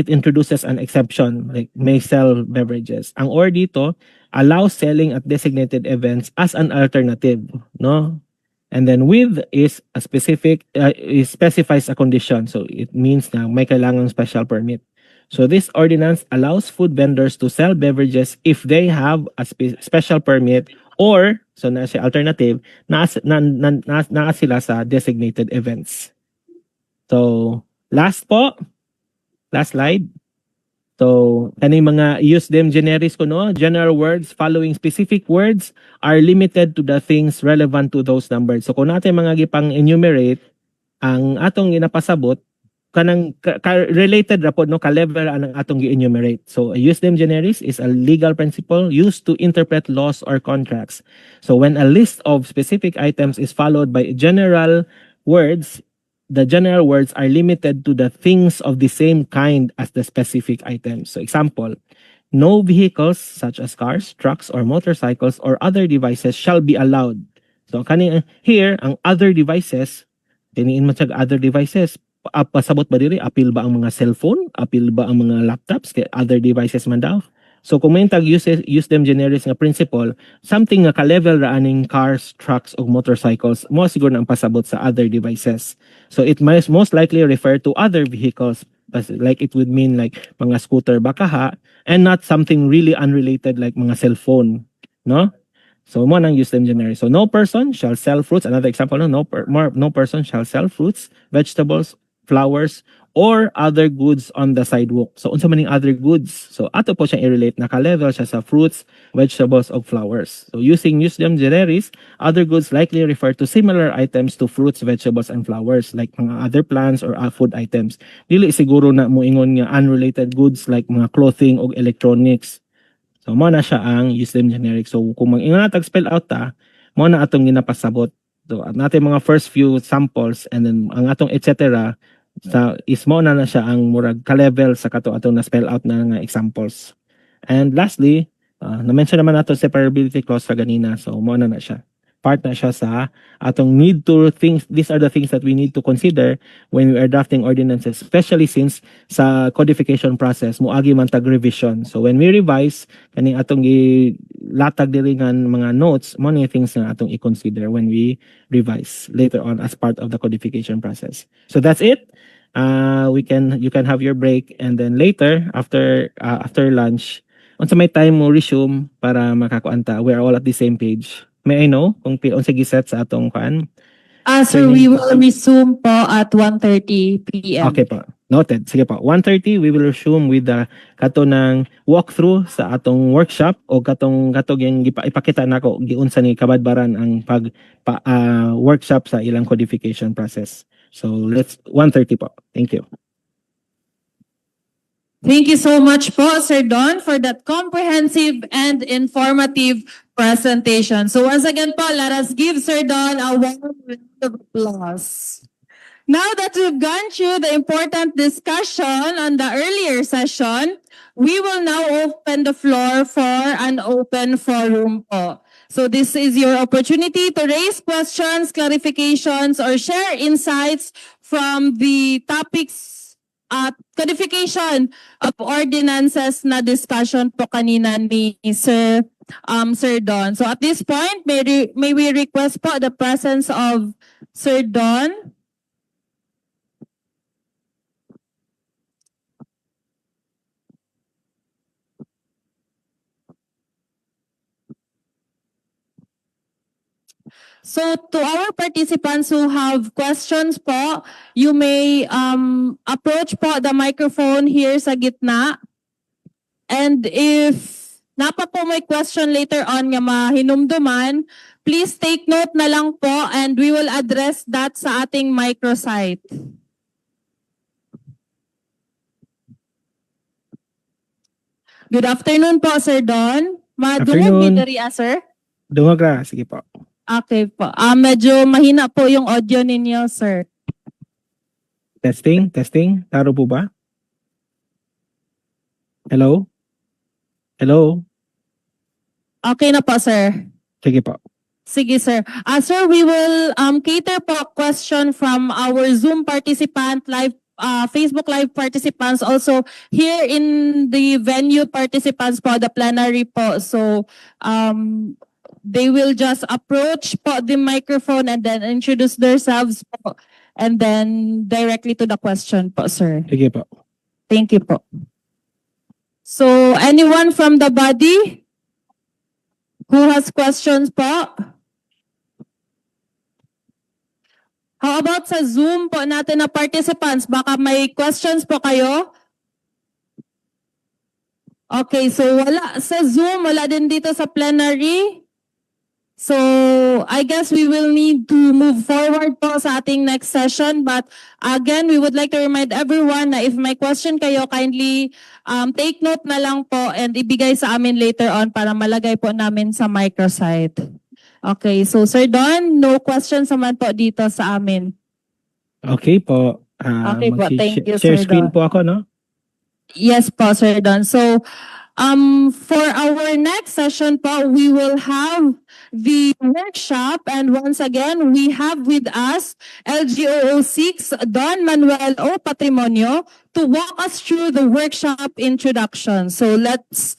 introduces an exception like may sell beverages. Ang or dito allows selling at designated events as an alternative, no? And then with is a specific it specifies a condition. So it means na may kailangang special permit. So this ordinance allows food vendors to sell beverages if they have a special permit, or so na siya alternative na sila sa designated events. So last slide. So kaning mga use them generis kuno, general words following specific words are limited to the things relevant to those numbers. So kung natin mga gipang enumerate ang atong ginapasabot kanang related ra pod no ka level anang atong gi-enumerate. So use them generis is a legal principle used to interpret laws or contracts. So when a list of specific items is followed by general words, the general words are limited to the things of the same kind as the specific items. So example, no vehicles such as cars, trucks, or motorcycles or other devices shall be allowed. So kani here ang other devices, tiniin mo sa other devices, pasabot ba diri? Apil ba ang mga cellphone? Apil ba ang mga laptops? Kay other devices man daw. So kung may tag use them generis nga principle, something nga ka-level ra aning cars, trucks, o motorcycles, mo siguro na ang pasabot sa other devices. So it might most likely refer to other vehicles, like it would mean like mga scooter bakaha, and not something really unrelated like mga cellphone, no? So mo nang use them generis. So no person shall sell fruits. Another example, no person shall sell fruits, vegetables, flowers, or other goods on the sidewalk. So unsa maning other goods? So ato po siya i-relate na ka-level siya sa fruits, vegetables, o flowers. So using use them generis, other goods likely refer to similar items to fruits, vegetables, and flowers like mga other plants or food items. Dili siguro na mo ingon nga unrelated goods like mga clothing o electronics. So mo na siya ang use them generic. So kung mag-ingon na tag spell out ta, mo na atong ginapasabot. So at natin mga first few samples and then ang atong etc. sa ismo na siya ang murag ka-level sa kato atong na spell out na nga examples. And lastly, na-mention naman nato separability clause sa ganina. So mo na siya. Part na siya sa atong need to things. These are the things that we need to consider when we are drafting ordinances, especially since sa codification process moagi man tag revision. So when we revise kaning atong latag diri nga mga notes, mo ni things na atong i-consider when we revise later on as part of the codification process. So that's it. You can have your break, and then later after lunch unsa may time mo resume para makakuanta we're all at the same page. May I know kung unsa giset sa atong kan? Sir, we will resume po at 1:30 p.m. Okay po. Noted. Sige po. 1:30 we will resume with the kato ng walkthrough sa atong workshop o katong yung ipakita nako giunsa ni kabadbaran ang workshop sa ilang codification process. So let's 1:30 po. Thank you. Thank you so much po, Sir Don, for that comprehensive and informative presentation. So once again po, let us give Sir Don a warm round of applause. Now that we've gone through the important discussion on the earlier session, we will now open the floor for an open forum po. So this is your opportunity to raise questions, clarifications, or share insights from the topics at codification of ordinances na discussion po kanina ni Sir Don. So at this point, may we request po the presence of Sir Don. So to our participants who have questions po, you may approach po the microphone here sa gitna. And if napa po may question later on nga mahinumduman, please take note na lang po and we will address that sa ating microsite. Good afternoon po, Sir Don. Madungog Afternoon. ni sir? Dungog ra. Sige po. Okay po. Medyo mahina po yung audio ninyo, sir. Testing. Taro po ba? Hello? Hello? Okay na po, sir. Sige po. Sige, sir. Sir, we will cater po question from our Zoom participant, Facebook Live participants, also here in the venue participants po, the plenary po. So, they will just approach po the microphone and then introduce themselves po, and then directly to the question po, sir. Sige po. Thank you po. So, anyone from the body who has questions po? How about sa Zoom po natin na participants? Baka may questions po kayo? Okay, so wala sa Zoom, wala din dito sa plenary. So, I guess we will need to move forward po sa ating next session. But again, we would like to remind everyone na if may question kayo, kindly take note na lang po and ibigay sa amin later on para malagay po namin sa microsite. Okay, so Sir Don, no questions naman po dito sa amin. Okay po. Okay po, thank you, Share Sir screen Don. po ako, no? Yes po, Sir Don. So, for our next session po, we will have the workshop, and once again, we have with us LGOO6 Don Manuel O. Patrimonio to walk us through the workshop introduction. So let's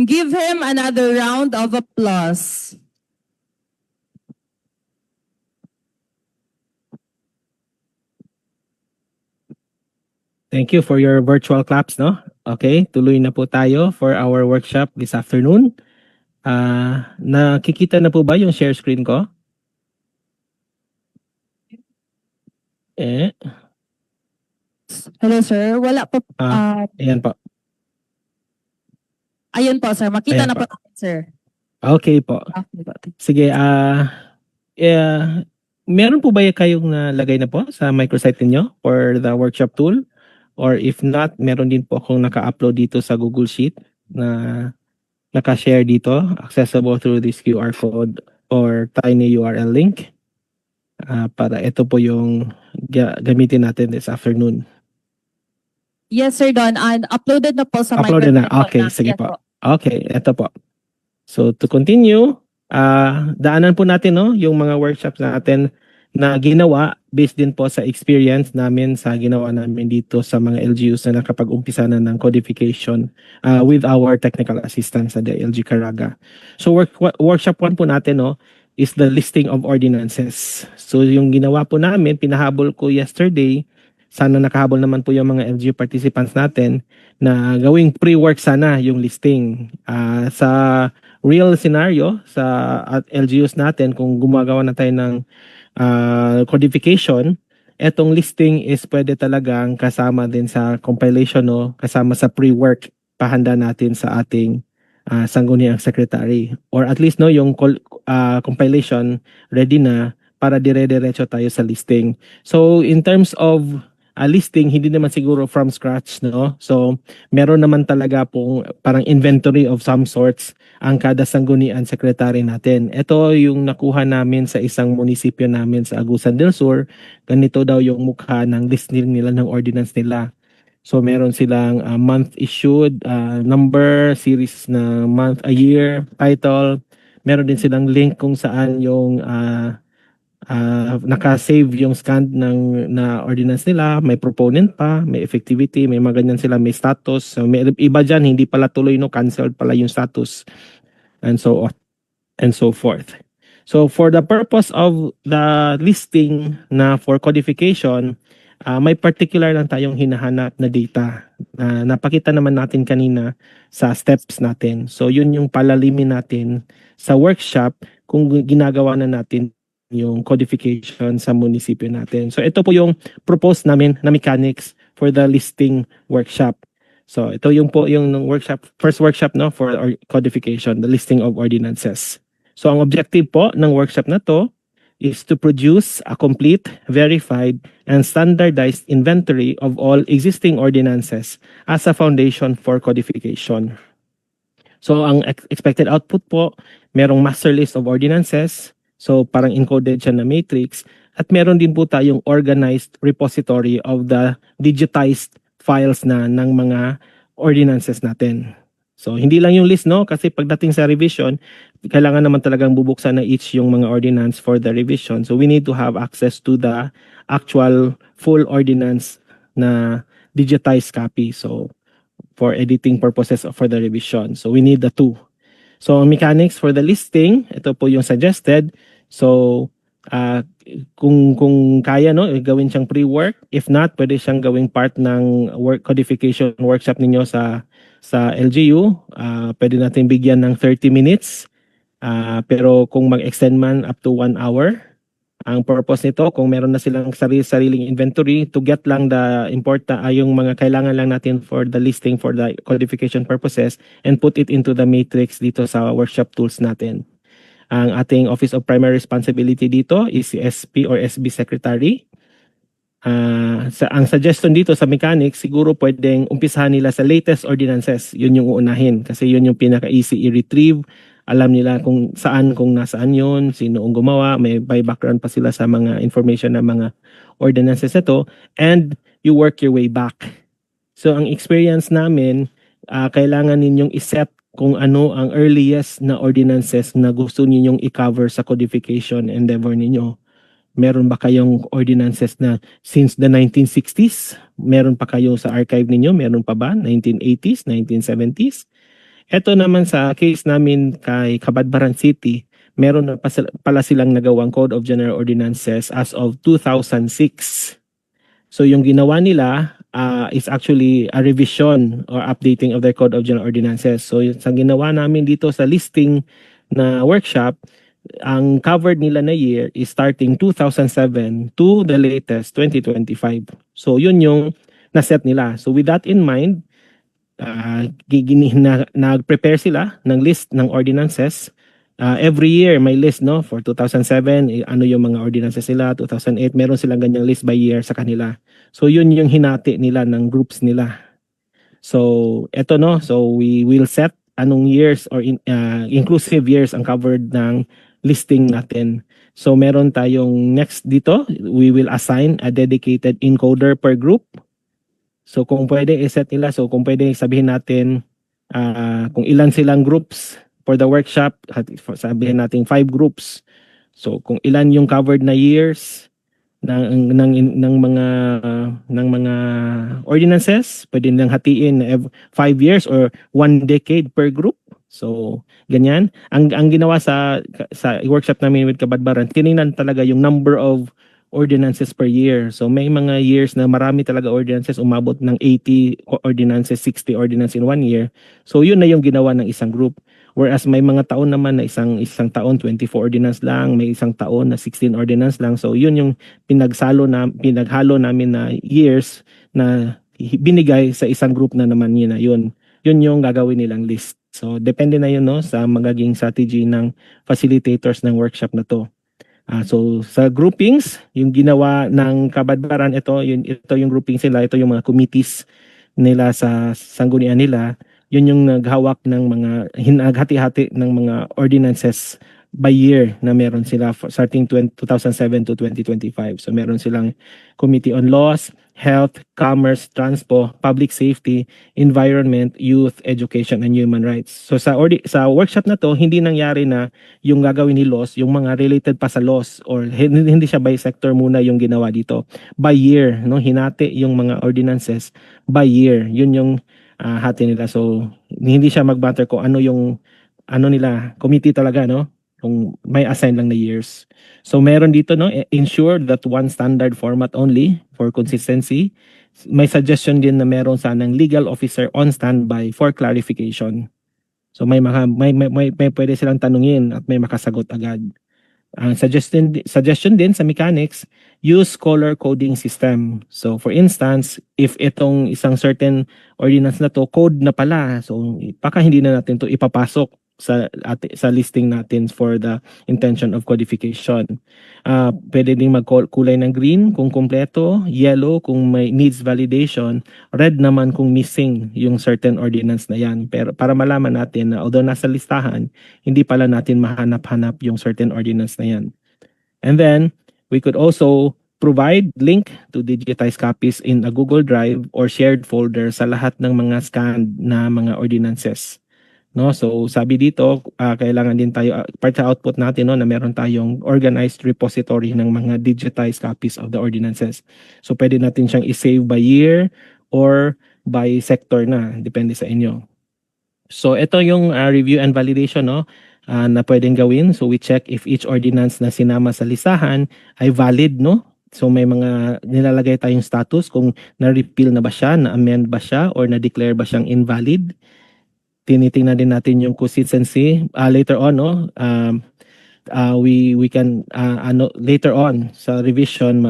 give him another round of applause. Thank you for your virtual claps, no? Okay, tuloy na po tayo for our workshop this afternoon. Nakikita na po ba yung share screen ko? Hello, sir. Wala po. Ayan po. Ayun po, sir. Makita Ayan na po. po natin, sir. Okay po. Okay po. Sige, meron po ba kayong nalagay na po sa microsite niyo for the workshop tool? Or if not, meron din po akong naka-upload dito sa Google Sheet na naka-share dito, accessible through this QR code or tiny URL link. Para ito po yung gamitin natin this afternoon. Yes, sir, Don. And uploaded na po sa Uploaded na. microsite po Okay, na. sige Yes po. Okay, ito po. So to continue, daanan po natin yung mga workshops natin na ginawa based din po sa experience namin sa ginawa namin dito sa mga LGUs na nakapag-umpisa na ng codification with our technical assistance sa the LG Caraga. So workshop 1 po natin is the listing of ordinances. So yung ginawa po namin, pinahabol ko yesterday sana nakahabol naman po yung mga LGU participants natin na gawing pre-work sana yung listing. Sa real scenario sa at LGUs natin, kung gumagawa na tayo ng codification, etong listing is pwede talagang kasama din sa compilation, no? Kasama sa pre-work pahanda natin sa ating sangguniang secretary, or at least no yung compilation ready na para dire-diretso tayo sa listing. So in terms of listing, hindi naman siguro from scratch, no? So meron naman talaga pong parang inventory of some sorts ang kada sanggunian secretary natin. Ito yung nakuha namin sa isang munisipyo namin sa Agusan del Sur. Ganito daw yung mukha ng listing nila ng ordinance nila. So meron silang month issued, number, series na month, a year, title. Meron din silang link kung saan yung naka-save yung scan na ordinance nila, may proponent pa, may effectivity, may mga ganyan sila, may status. So may iba dyan, hindi pala tuloy, no, canceled pala yung status, and so on and so forth. So for the purpose of the listing na for codification, may particular lang tayong hinahanap na data na napakita naman natin kanina sa steps natin. So yun yung palalimin natin sa workshop kung ginagawa na natin yung codification sa munisipyo natin. So ito po yung proposed namin na mechanics for the listing workshop. So ito yung po yung workshop, first workshop, no, for codification, the listing of ordinances. So ang objective po ng workshop na to is to produce a complete, verified, and standardized inventory of all existing ordinances as a foundation for codification. So ang expected output po, merong master list of ordinances. So parang encoded siya na matrix, at meron din po tayong organized repository of the digitized files na ng mga ordinances natin. So hindi lang yung list, no, kasi pagdating sa revision, kailangan naman talagang bubuksan na each yung mga ordinance for the revision. So we need to have access to the actual full ordinance na digitized copy. So for editing purposes or for the revision. So we need the two. So mechanics for the listing, ito po yung suggested. So kung kaya, no, gawin siyang pre-work. If not, pwede siyang gawing part ng codification workshop ninyo sa LGU. Pwede natin bigyan ng 30 minutes. Pero kung mag-extend man up to 1 hour, ang purpose nito, kung meron na silang sariling inventory, to get lang the yung mga kailangan lang natin for the listing for the codification purposes, and put it into the matrix dito sa workshop tools natin. Ang ating Office of Primary Responsibility dito is si SP or SB Secretary. Ang suggestion dito sa mechanics, siguro pwedeng umpisahan nila sa latest ordinances. Yun yung uunahin kasi yun yung pinaka-easy i-retrieve. Alam nila kung nasaan yun, sino ang gumawa, may by background pa sila sa mga information ng mga ordinances ito, and you work your way back. So ang experience namin, kailangan ninyong iset kung ano ang earliest na ordinances na gusto ninyong i-cover sa codification endeavor ninyo. Meron ba kayong ordinances na since the 1960s? Meron pa kayo sa archive ninyo? Meron pa ba? 1980s, 1970s? Ito naman sa case namin kay Cabadbaran City, meron na pala silang nagawang Code of General Ordinances as of 2006. So yung ginawa nila is actually a revision or updating of their Code of General Ordinances. So sa ginawa namin dito sa listing na workshop, ang covered nila na year is starting 2007 to the latest 2025. So yun yung naset nila. So with that in mind, nag-prepare sila ng list ng ordinances. Every year may list, no, for 2007 ano yung mga ordinances nila, 2008 meron silang ganyang list by year sa kanila. So yun yung hinati nila ng groups nila. So eto, no, so we will set anong years or inclusive years ang covered ng listing natin. So meron tayong next dito, we will assign a dedicated encoder per group. So kung pwede i-set nila, so kung pwede sabihin natin kung ilan silang groups for the workshop, sabihin natin 5 groups. So kung ilan yung covered na years ng mga ordinances, pwede nilang hatiin 5 years or 1 decade per group. So ganyan. Ang ginawa sa workshop namin with Cabadbaran, tiningnan talaga yung number of ordinances per year. So may mga years na marami talaga ordinances, umabot ng 80 ordinances, 60 ordinance in 1 year. So yun na yung ginawa ng isang group. Whereas may mga taon naman na isang taon 24 ordinance lang, may isang taon na 16 ordinance lang. So yun yung pinaghalo namin na years na binigay sa isang group na naman yun na yun. Yun yung gagawin nilang list. So depende na yun no sa magiging strategy ng facilitators ng workshop na to. So sa groupings, yung ginawa ng Kabadbaran, ito yung grouping sila, ito yung mga committees nila sa sanggunian nila. Yun yung naghawak ng mga naghati-hati ng mga ordinances by year na meron sila starting 2007 to 2025. So meron silang Committee on Laws, Health, Commerce, Transpo, Public Safety, Environment, Youth, Education, and Human Rights. So sa workshop na to, hindi nangyari na yung gagawin ni laws, yung mga related pa sa laws or hindi siya by sector muna yung ginawa dito. By year, no, hinati yung mga ordinances by year. Yun yung hati nila. So hindi siya mag-matter kung ano yung nila, committee talaga, no? Kung may assign lang na years. So meron dito, no, ensure that one standard format only for consistency. May suggestion din na meron sanang legal officer on standby for clarification. So may pwede silang tanungin at may makasagot agad. Ang suggestion din sa mechanics, use color coding system. So for instance, if itong isang certain ordinance na to code na pala, so baka hindi na natin to ipapasok sa listing natin for the intention of codification. Pwede ding magkulay ng green kung kumpleto, yellow kung may needs validation, red naman kung missing yung certain ordinance na yan. Pero para malaman natin na although nasa listahan, hindi pala natin mahanap-hanap yung certain ordinance na yan. And then, we could also provide link to digitized copies in a Google Drive or shared folder sa lahat ng mga scanned na mga ordinances. No, so sabi dito, kailangan din tayo part sa output natin no na meron tayong organized repository ng mga digitized copies of the ordinances. So pwede natin siyang i-save by year or by sector na, depende sa inyo. So ito yung review and validation no na pwedeng gawin. So we check if each ordinance na sinama sa listahan ay valid no. So may mga nilalagay tayong status kung na-repeal na ba siya, na-amend ba siya or na-declare ba siyang invalid. Tinitingnan din natin yung consistency later on no we can later on sa revision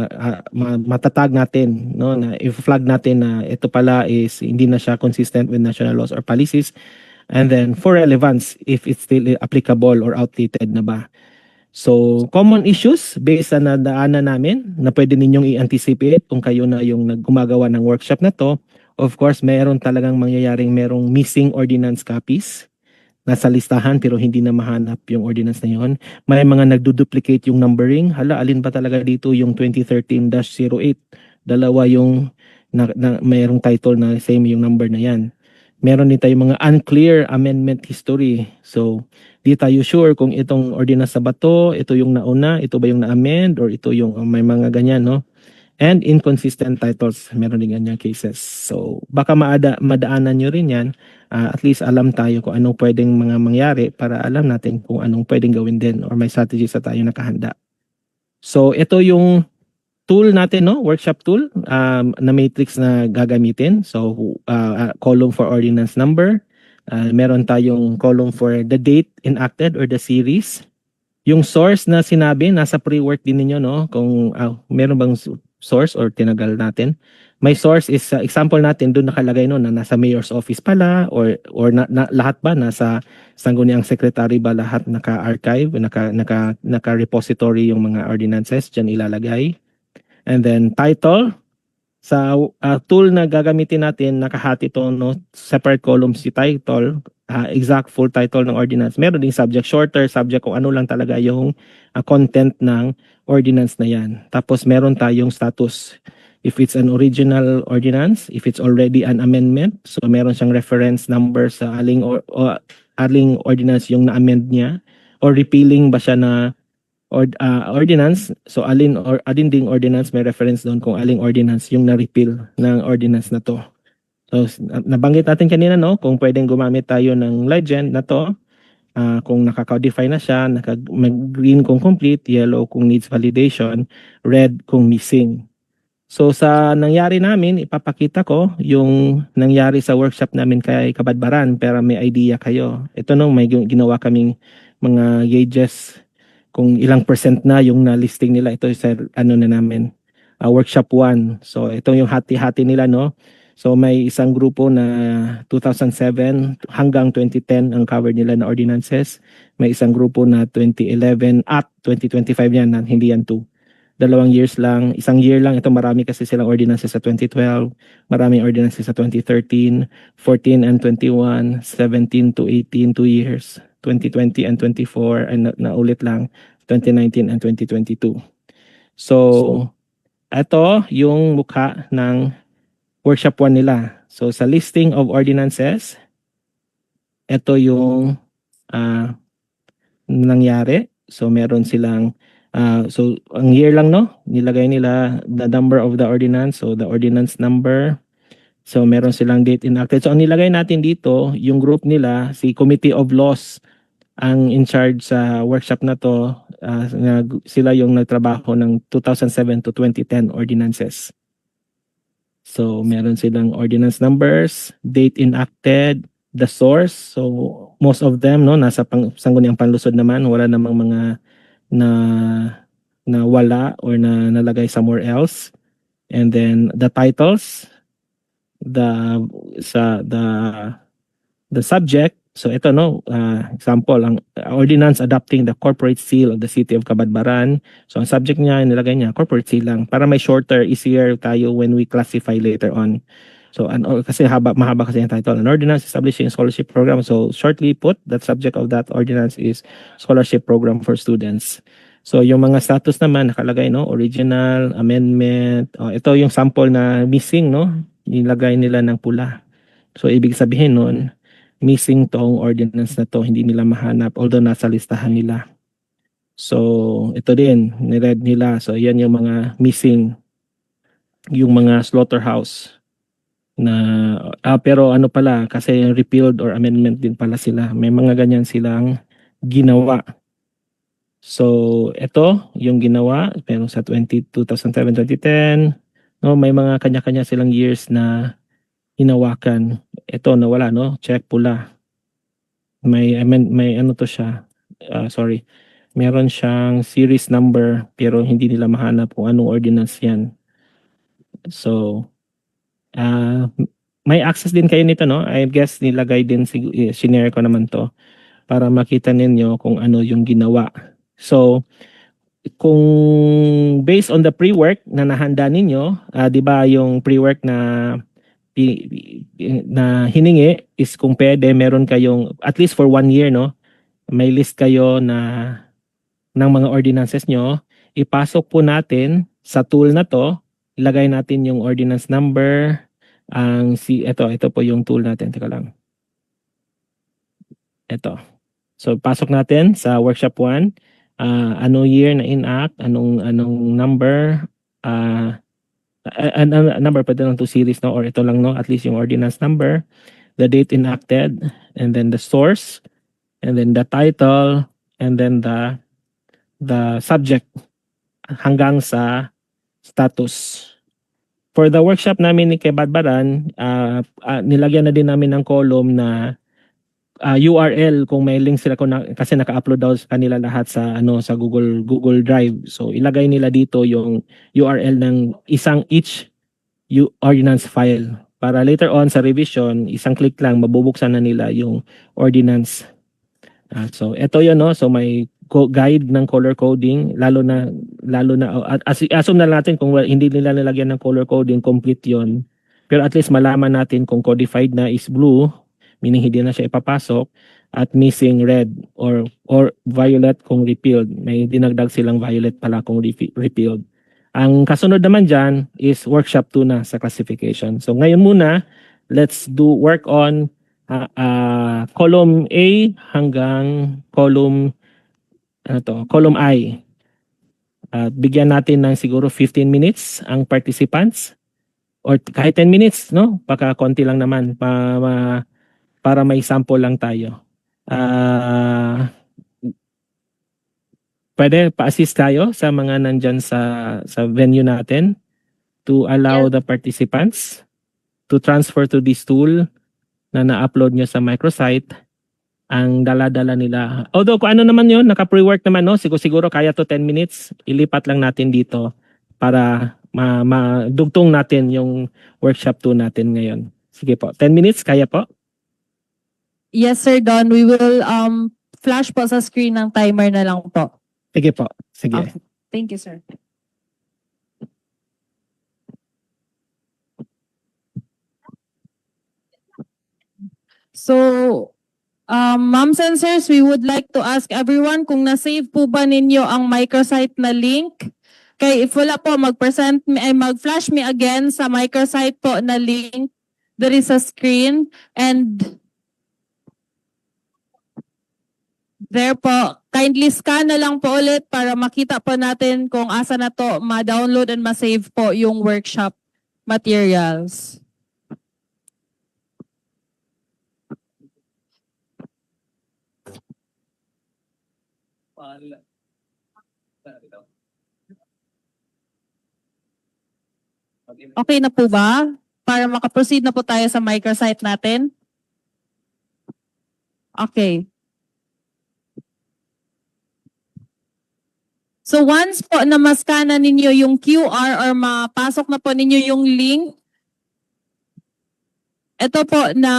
matatag natin no na i-flag natin na ito pala is hindi na siya consistent with national laws or policies, and then for relevance if it's still applicable or outdated na ba. So common issues based sa nadaanan namin na pwede ninyong i-anticipate kung kayo na yung gumagawa ng workshop na to. Of course, mayroon talagang mangyayaring merong missing ordinance copies nasa listahan pero hindi na mahanap yung ordinance na yon. May mga nagduduplicate yung numbering. Hala, alin ba talaga dito yung 2013-08? Dalawa yung mayroong title na same yung number na yan. Meron din tayong mga unclear amendment history. So, di tayo sure kung itong ordinance na ba to, ito yung nauna, ito ba yung na-amend, or ito yung may mga ganyan, no? And inconsistent titles, meron din ganyan cases. So, baka madaanan nyo rin yan. At least alam tayo kung anong pwedeng mga mangyari para alam natin kung anong pwedeng gawin din or may strategies na tayo nakahanda. So, ito yung tool natin, no? Workshop tool na matrix na gagamitin. So, column for ordinance number. Meron tayong column for the date enacted or the series. Yung source na sinabi, nasa pre-work din ninyo, no? Kung meron bang source or tinagal natin. May source is example natin doon nakalagay no na nasa mayor's office pala or lahat ba nasa sangguniang secretary ba lahat naka-archive, naka-repository yung mga ordinances diyan ilalagay. And then title sa tool na gagamitin natin nakahati to no separate columns si title, exact full title ng ordinance. Meron ding subject, shorter subject kung ano lang talaga yung content ng ordinance na yan. Tapos meron tayong status. If it's an original ordinance, if it's already an amendment, so meron siyang reference number sa aling ordinance yung na-amend niya, or repealing ba siya na ordinance, so alin ding ordinance may reference doon kung aling ordinance yung na-repeal ng ordinance na to. So nabanggit natin kanina no kung pwedeng gumamit tayo ng legend na to kung naka-codify na siya, green kung complete, yellow kung needs validation, red kung missing. So sa nangyari namin, ipapakita ko yung nangyari sa workshop namin kay Kabadbaran para may idea kayo. Ito nung may ginawa kaming mga gauges kung ilang percent na yung na-listing nila. Ito sa ano na namin, workshop 1. So ito yung hati-hati nila, no? So may isang grupo na 2007 hanggang 2010 ang cover nila na ordinances. May isang grupo na 2011 at 2025 yan, hindi yan 2. 2 years lang, 1 year lang. Ito marami kasi silang ordinances sa 2012, maraming ordinances sa 2013, 14 and 21, 17 to 18, 2 years, 2020 and 24, and naulit lang 2019 and 2022. So ito yung mukha ng workshop 1 nila. So sa listing of ordinances, ito yung nangyari. So meron silang so ang year lang, no, nilagay nila the number of the ordinance, so the ordinance number. So meron silang date enacted. So ang nilagay natin dito, yung group nila, si Committee of Laws ang in charge sa workshop na to. Sila yung nagtrabaho ng 2007 to 2010 ordinances. So meron silang ordinance numbers, date enacted, the source. So most of them, no, nasa Sangguniang Panlusod naman, wala namang mga na wala or na nalagay somewhere else. And then the titles, the subject. So ito, no, example, ang ordinance adopting the corporate seal of the city of Cabadbaran. So ang subject niya, nilagay niya corporate seal lang para may shorter, easier tayo when we classify later on. So kasi mahaba kasi yung title, an ordinance establishing scholarship program. So shortly put, that subject of that ordinance is scholarship program for students. So yung mga status naman nakalagay, no, original, amendment. Ito yung sample na missing, no, nilagay nila ng pula. So ibig sabihin nun, missing tong ordinance na to, hindi nila mahanap although nasa listahan nila. So ito din, niread nila. So yan yung mga missing, yung mga slaughterhouse na pero ano pala, kasi repealed or amendment din pala sila. May mga ganyan silang ginawa. So ito yung ginawa pero sa 2007, 2010, no, may mga kanya-kanya silang years na hinawakan. Ito nawala, no, check pula. May ano to siya, sorry, meron siyang series number pero hindi nila mahanap kung anong ordinance yan. So may access din kayo nito, no? I guess nilagay din, sinare ko naman to para makita ninyo kung ano yung ginawa. So kung based on the pre-work na nahanda ninyo, di ba yung pre-work na hiningi is kung pwede meron kayong at least for 1 year, no, may list kayo na ng mga ordinances nyo, ipasok po natin sa tool na to, ilagay natin yung ordinance number, ito po yung tool natin, teka lang, ito. So pasok natin sa workshop 1, anong year na enact, anong number, number pwede lang to series, no, or ito lang, no, at least yung ordinance number, the date enacted, and then the source, and then the title, and then the subject hanggang sa status. For the workshop namin ni Kabadbaran, nilagyan na din namin ng column na URL kung may link sila, kasi naka-upload daw sa kanila lahat sa sa Google Drive. So ilagay nila dito yung URL ng each ordinance file para later on sa revision, isang click lang mabubuksan na nila yung ordinance. So ito yun, no, so may guide ng color coding, lalo na assume na natin kung hindi nila nilagyan ng color coding, complete yon. Pero at least malaman natin kung codified na is blue, meaning hindi na siya ipapasok, at missing red or violet kung repealed. May dinagdag silang violet pala kung repealed. Ang kasunod naman dyan is workshop 2 na sa classification. So ngayon muna, let's do work on column A hanggang column I. Bigyan natin ng siguro 15 minutes ang participants or kahit 10 minutes, no? Baka konti lang naman para may sample lang tayo. Pwede pa-assist tayo sa mga nandyan sa venue natin to allow the participants to transfer to this tool na na-upload nyo sa microsite ang dala-dala nila. Although kung ano naman yun, naka-pre-work naman, no? Siguro kaya to 10 minutes, ilipat lang natin dito para madugtong natin yung workshop 2 natin ngayon. Sige po, 10 minutes, kaya po? Yes, Sir Don. We will flash po sa screen ng timer na lang po. Sige po, sige. Okay. Thank you, sir. So, ma'ams and sirs, we would like to ask everyone kung na-save po ba ninyo ang microsite na link. Kaya if wala po, mag-flash me again sa microsite po na link. There is a screen and there po, kindly scan na lang po ulit para makita po natin kung asa na to ma-download and ma-save po yung workshop materials. Okay na po ba? Para makaproceed na po tayo sa microsite natin. Okay. So once po na maskana ninyo yung QR or mapasok na po ninyo yung link, ito po na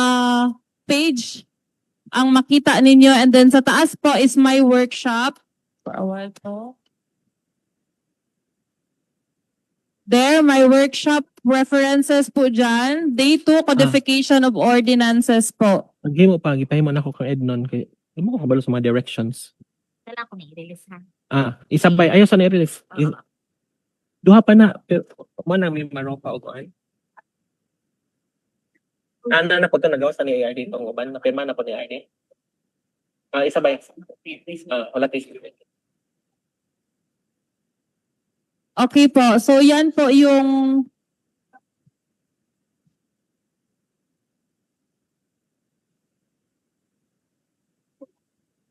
page ang makita ninyo, and then sa taas po is my workshop. For a while po. There, my workshop references po dyan. Day 2, codification of ordinances po. Pag-game mo pa, ipahimo na ako kang Ednon. Kaya, hindi mo ko kabalo sa mga directions. Wala ko na-release ha. Isabay. Ayaw sa na-release. Duha pa na. Pero, man ang may maropa o kuhan. Anda na po ito nagawa sa ni-ARD itong uban. Napirma na po ni ARD. Isabay. Wala tayo. Okay po. So yan po yung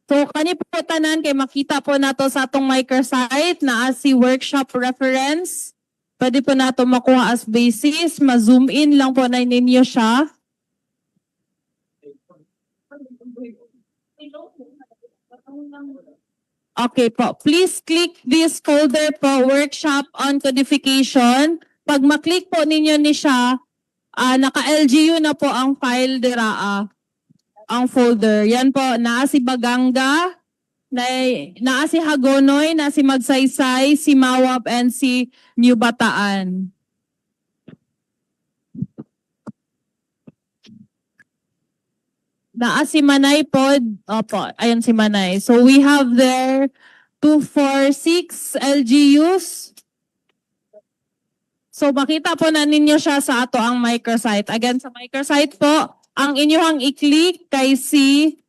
So kani po tanan kay makita po nato sa atong microsite na as si workshop reference. Pwede po nato makuha as basis, ma-zoom in lang po na ninyo siya. Okay po, please click this folder po, workshop on codification. Pag maklik po ninyo ni siya, naka-LGU na po ang file dira, ang folder. Yan po, naa si Baganga, naa si Hagonoy, naa si Magsaysay, si Mawap, and si New Bataan. Naa si Manay pod. Opo, ayan si Manay. So we have there 2, 4, 6 LGUs. So makita po na ninyo siya sa ato ang microsite. Again, sa microsite po, ang inyong i-click kay si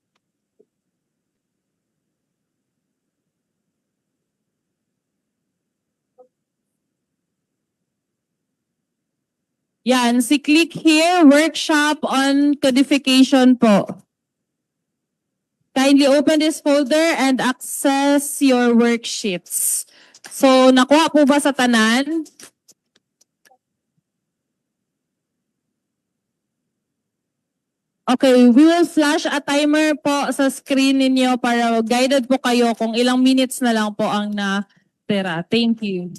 yan, si click here, workshop on codification po. Kindly open this folder and access your worksheets. So, nakuha po ba sa tanan? Okay, we will flash a timer po sa screen ninyo para guided po kayo kung ilang minutes na lang po ang natira. Thank you.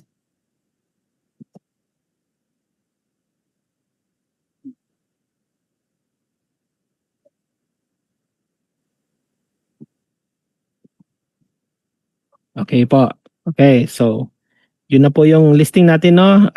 Okay po. Okay, so yun na po yung listing natin, no?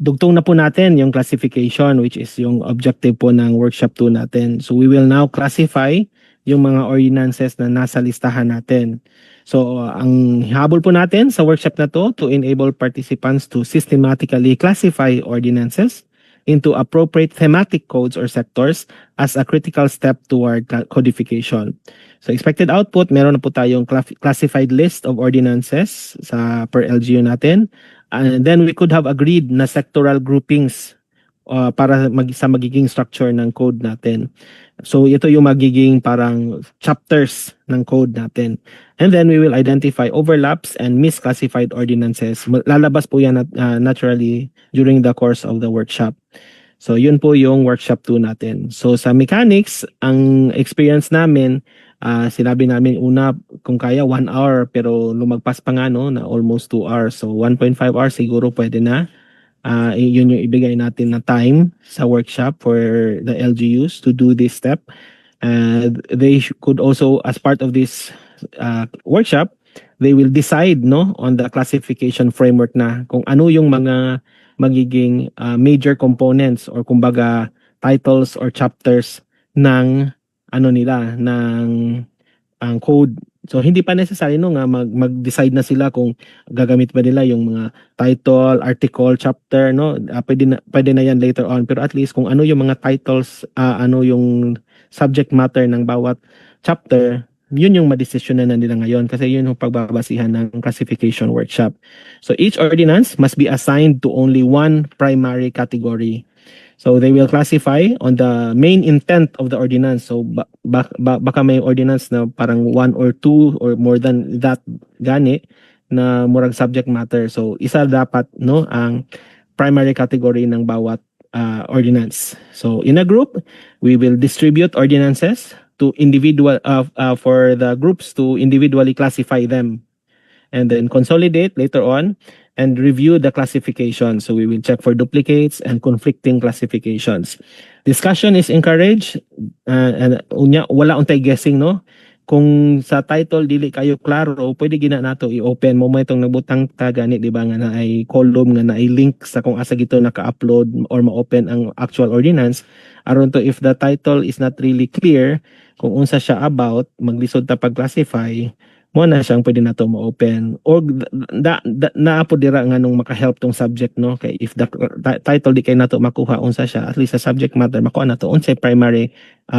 Dugtong na po natin yung classification, which is yung objective po ng workshop 2 natin. So we will now classify yung mga ordinances na nasa listahan natin. So ang habol po natin sa workshop na to enable participants to systematically classify ordinances into appropriate thematic codes or sectors as a critical step toward codification. So expected output, meron na po tayong classified list of ordinances sa per LGU natin. And then we could have agreed na sectoral groupings para sa magiging structure ng code natin. So ito yung magiging parang chapters ng code natin. And then we will identify overlaps and misclassified ordinances. Lalabas po yan naturally during the course of the workshop. So yun po yung workshop 2 natin. So sa mechanics, ang experience namin, sinabi namin una kung kaya 1 hour pero lumagpas pa nga no, na almost 2 hours. So 1.5 hours siguro pwede na. Yun yung ibigay natin na time sa workshop for the LGUs to do this step. They could also, as part of this workshop, they will decide no on the classification framework na kung ano yung mga magiging major components or kumbaga titles or chapters ng ano nila ng ang code. So hindi pa necessary no nga mag-decide na sila kung gagamit ba nila yung mga title, article, chapter no. Pwede na yan later on, pero at least kung ano yung mga titles, ano yung subject matter ng bawat chapter, yun yung madesisyonan na nila ngayon kasi yun yung pagbabasihan ng classification workshop. So each ordinance must be assigned to only one primary category. So they will classify on the main intent of the ordinance. So baka may ordinance na parang 1 or 2 or more than that gani na murag subject matter. So isa dapat no ang primary category ng bawat ordinance. So in a group, we will distribute ordinances to individual for the groups to individually classify them and then consolidate later on and review the classification. So we will check for duplicates and conflicting classifications. Discussion is encouraged and wala untay guessing no. Kung sa title dili kayo klaro, pwede gina nato i-open mo itong nabutang gani di ba nga na ay column nga na ay link sa kung asa gito naka-upload or ma-open ang actual ordinance aron to if the title is not really clear kung unsa siya about, maglisod ta pag-classify mo na siyang pwede na to ma-open or naapo dira nga nung maka-help tong subject no kay if the title di kay nato makuha unsa siya at least sa subject matter makuha nato unsay primary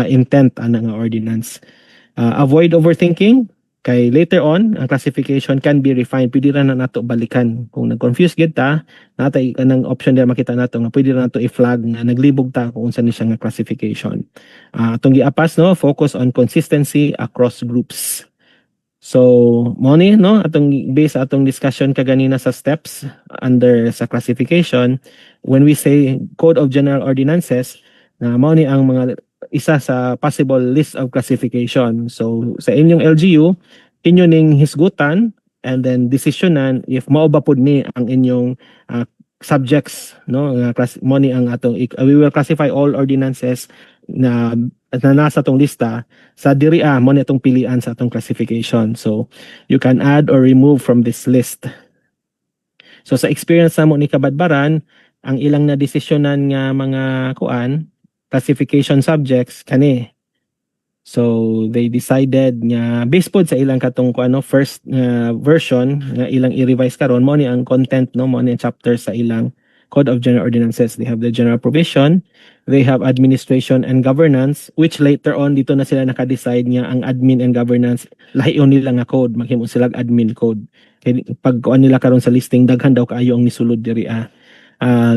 intent ana nga ordinance. Avoid overthinking kay later on ang classification can be refined, pwede ra na nato balikan kung nag-confuse gid ta natay kanang option dira makita nato nga pwede ra nato i-flag nga naglibog ta kung unsa ni siya nga classification. Atong giapas no, focus on consistency across groups. So, mo ni no atong based atong discussion kaganina sa steps under sa classification, when we say Code of General Ordinances, na mo ni ang mga isa sa possible list of classification. So, sa inyong LGU, inyo ning hisgutan and then desisyonan if mao ba pud ni ang inyong subjects no mo ni ang atong we will classify all ordinances na nasa tong lista sa diri mo ni atong pilian sa atong classification. So you can add or remove from this list. So sa experience mo ni Kabadbaran, ang ilang na desisyonan nga mga classification subjects kani. So they decided nga based pod sa ilang katong first version nga ilang i-revise karon mo ni ang content no mo ni ang chapter sa ilang Code of General Ordinances. They have the general provision, they have administration and governance, which later on dito na sila naka-decide nga ang admin and governance lahiyon nila nga code, maghimo sila admin code. Kay pag nila karon sa listing daghan daw kaayo ang nisulod diri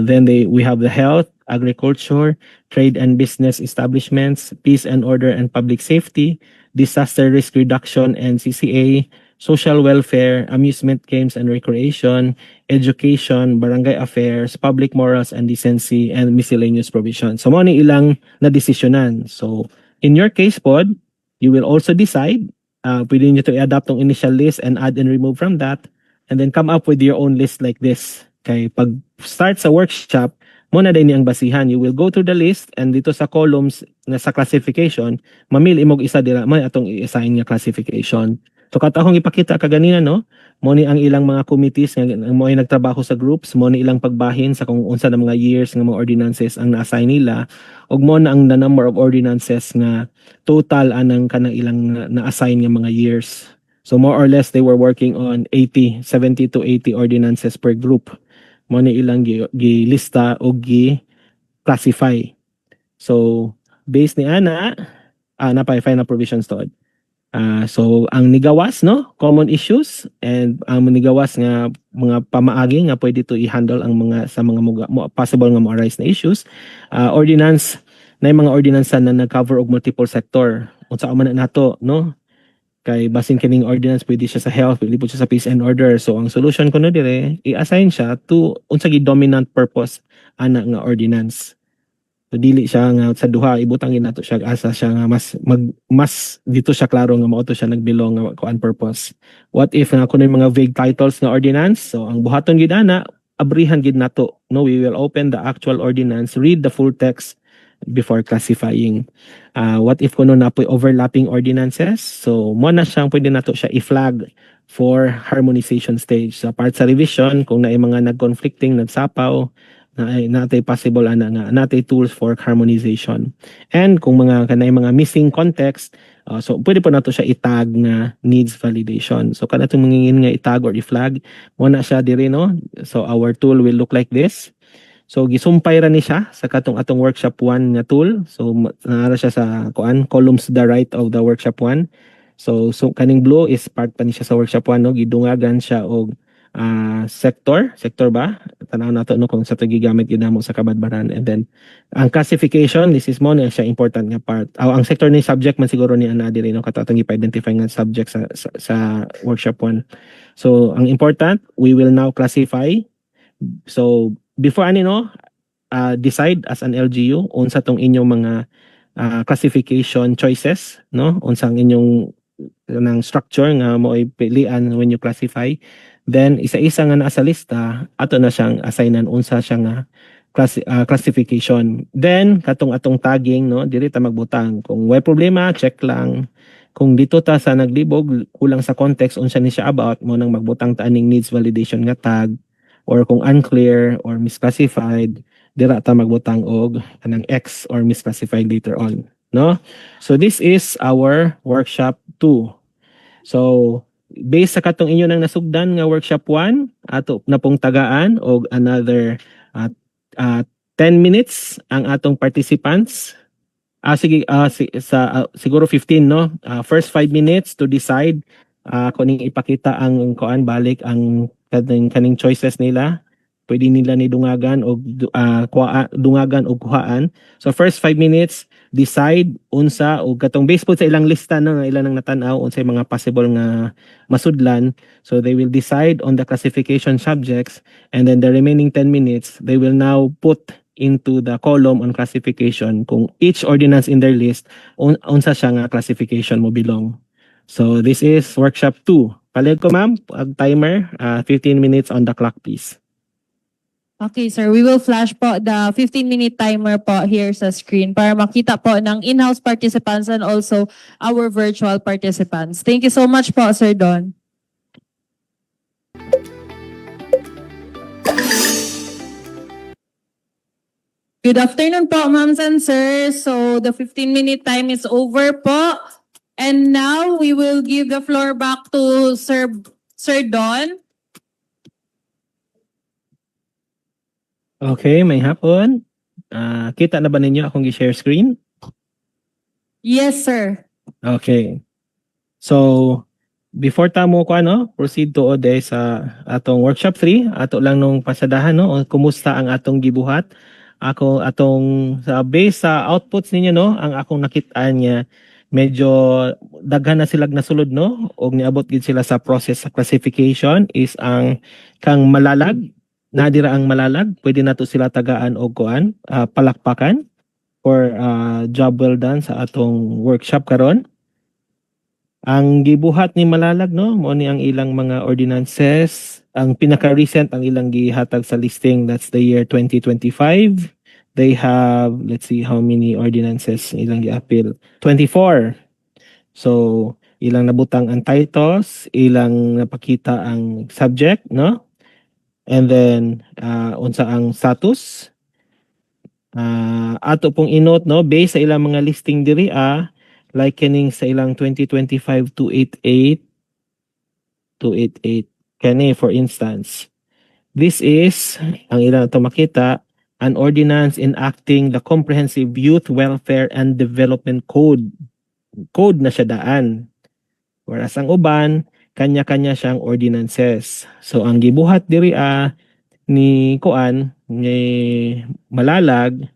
Then we have the health, agriculture, trade and business establishments, peace and order and public safety, disaster risk reduction and CCA, social welfare, amusement games and recreation, education, barangay affairs, public morals and decency, and miscellaneous provisions. So mo ni ilang na desisyonan. So in your case pod, you will also decide, pwede nyo to i-adapt tong initial list and add and remove from that, and then come up with your own list like this. Kay pag start sa workshop, mo na din ang basihan. You will go to the list and dito sa columns na sa classification, mamili mo isa dira may atong i-assign nga classification. So katahong ipakita kaganina no, mo ni ang ilang mga committees nga mo ay nagtrabaho sa groups, mo ni ilang pagbahin sa kung unsa na mga years nga mga ordinances ang na-assign nila ug mo na ang the number of ordinances nga total anang kanang ilang na-assign nga mga years. So more or less they were working on 70 to 80 ordinances per group. Mo ni ilang gilista o gi-classify. So based ni ana napay final provisions to. So ang nigawas no, common issues, and ang nigawas nga mga pamaagi nga pwede to i-handle ang mga sa mga possible nga mo-arise na issues. Ordinance na yung mga ordinansa na nag-cover og multiple sector. Unsa man na nato no? Kay basin kining ordinance pwede siya sa health, pwede po siya sa peace and order. So ang solution ko no dire, i-assign siya to unsa gi dominant purpose ana nga ordinance. So dili siya nga sa duha ibutang nato siya asa siya nga mas dito siya klaro nga mao to siya nagbilong nga kuan purpose. What if na kuno mga vague titles nga ordinance? So ang buhaton gid ana abrihan gid nato. No, we will open the actual ordinance, read the full text before classifying. What if kuno na po overlapping ordinances? So mo na siyang pwede nato siya i-flag for harmonization stage. Sa part sa revision kung naay mga nag-conflicting, nagsapaw, natay possible ana nga natay tools for harmonization. And kung mga kanay mga missing context, so pwede po nato siya itag na needs validation. So kada itong mangingin nga itag or i-flag, mo na siya diri no. So our tool will look like this. So gisumpay ra ni siya sa katong atong workshop 1 nga tool. So naara siya sa columns to the right of the workshop 1. So kaning blue is part pa ni siya sa workshop 1 no, gidungagan siya og sector ba? Tanaw nato no kung sa to gigamit ginamo sa kabadbaran. And then ang classification, this is mo na siya important nga part. Ang sector ni subject man siguro ni ana diri no kato atong i-identify nga subject sa workshop 1. So ang important, we will now classify. So before ani no, decide as an LGU unsa tong inyong mga classification choices no, unsang inyong ng structure nga mo pilian when you classify. Then isa-isa nga naa sa lista ato na siyang assignan unsa siya nga classification. Then katong atong tagging no, diri ta magbutang kung way problema check lang. Kung dito ta sa naglibog kulang sa context unsa ni siya about, mo nang magbutang ta aning needs validation nga tag, or kung unclear or misclassified dira ta magbutang og anang X or misclassified later on no. So this is our workshop 2. So based sa katong inyo nang nasugdan nga workshop 1, ato na pong tagaan og another 10 minutes ang atong participants. Siguro 15 no. First 5 minutes to decide kuning ipakita ang balik ang kaning choices nila. Pwede nila ni dungagan o dungagan o kuhaan. So first 5 minutes decide unsa o katong based po sa ilang lista no, nga ilang nang natanaw unsa mga possible nga masudlan. So they will decide on the classification subjects, and then the remaining 10 minutes they will now put into the column on classification kung each ordinance in their list unsa siya nga classification mo belong. So this is workshop 2. Palig ko ma'am, timer, 15 minutes on the clock please. Okay, sir. We will flash po the 15-minute timer po here sa screen para makita po ng in-house participants and also our virtual participants. Thank you so much po, Sir Don. Good afternoon po, ma'ams and sirs. So the 15-minute time is over po. And now we will give the floor back to Sir Don. Okay, may hapon. Kita na ba ninyo akong i-share screen? Yes, sir. Okay. So, before tamo ko proceed to ode sa atong workshop 3, ato lang nung pasadahan no, kumusta ang atong gibuhat. Atong sa base sa outputs ninyo no, ang akong nakitaan niya medyo daghan na sila nasulod no, og niabot gid sila sa process sa classification is ang kang malalag. Nadira ang malalag, pwede nato sila tagaan og kuan, palakpakan for job well done sa atong workshop karon. Ang gibuhat ni malalag no, mo ni ang ilang mga ordinances, ang pinaka-recent ang ilang gihatag sa listing, that's the year 2025. They have, let's see how many ordinances ilang gi-appeal. 24. So, ilang nabutang ang titles, ilang napakita ang subject, no? And then, unsa ang status. Ato pong inote, no? Based sa ilang mga listing diri, likening sa ilang 2025-288, kani for instance. This is, ang ilang ito makita, an ordinance enacting the Comprehensive Youth Welfare and Development Code. Code na siya daan. Whereas ang uban, kanya-kanya siyang ordinances. So ang gibuhat diri ni Kuan, ni Malalag,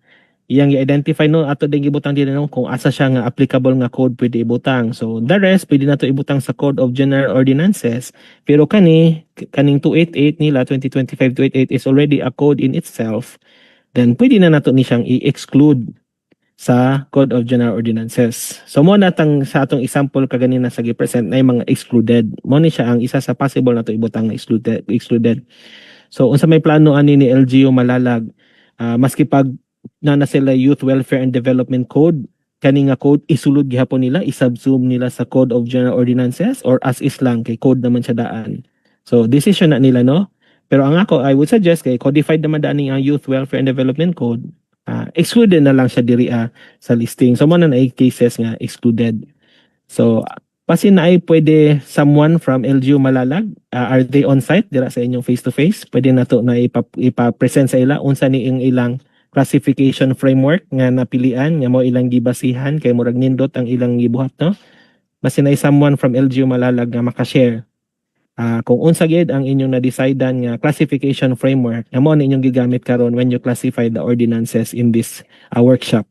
iyang i-identify no ato din gibutang din no kung asa siya nga applicable nga code pwede ibutang. So the rest pwede nato ibutang sa Code of General Ordinances. Pero kaning 288 nila 2025-288 is already a code in itself. Then pwede na nato ni siyang i-exclude sa Code of General Ordinances. So mo natang sa atong example kaganina sa gi-present na mga excluded. Mo ni siya ang isa sa possible nato ibutang na excluded. So unsa may plano ani ni LGU Malalag, maski pag na sila Youth Welfare and Development Code, kani nga code isulod gihapon nila, isubsume nila sa Code of General Ordinances or as is lang kay code naman siya daan. So decision na nila no. Pero ang ako I would suggest kay codified naman daan ang Youth Welfare and Development Code, excluded na lang siya diri sa listing. So mo na ay cases nga excluded. So pasin na ay pwede someone from LGU Malalag, are they on site dira sa inyong face to face? Pwede na to na ipa-present sa ila unsa ni ilang classification framework nga napilian nga mo ilang gibasihan kay murag nindot ang ilang gibuhat no. Basin ay someone from LGU Malalag nga maka-share kung unsa gyud ang inyong na-decidean nga classification framework nga mo inyong gigamit karon when you classify the ordinances in this workshop.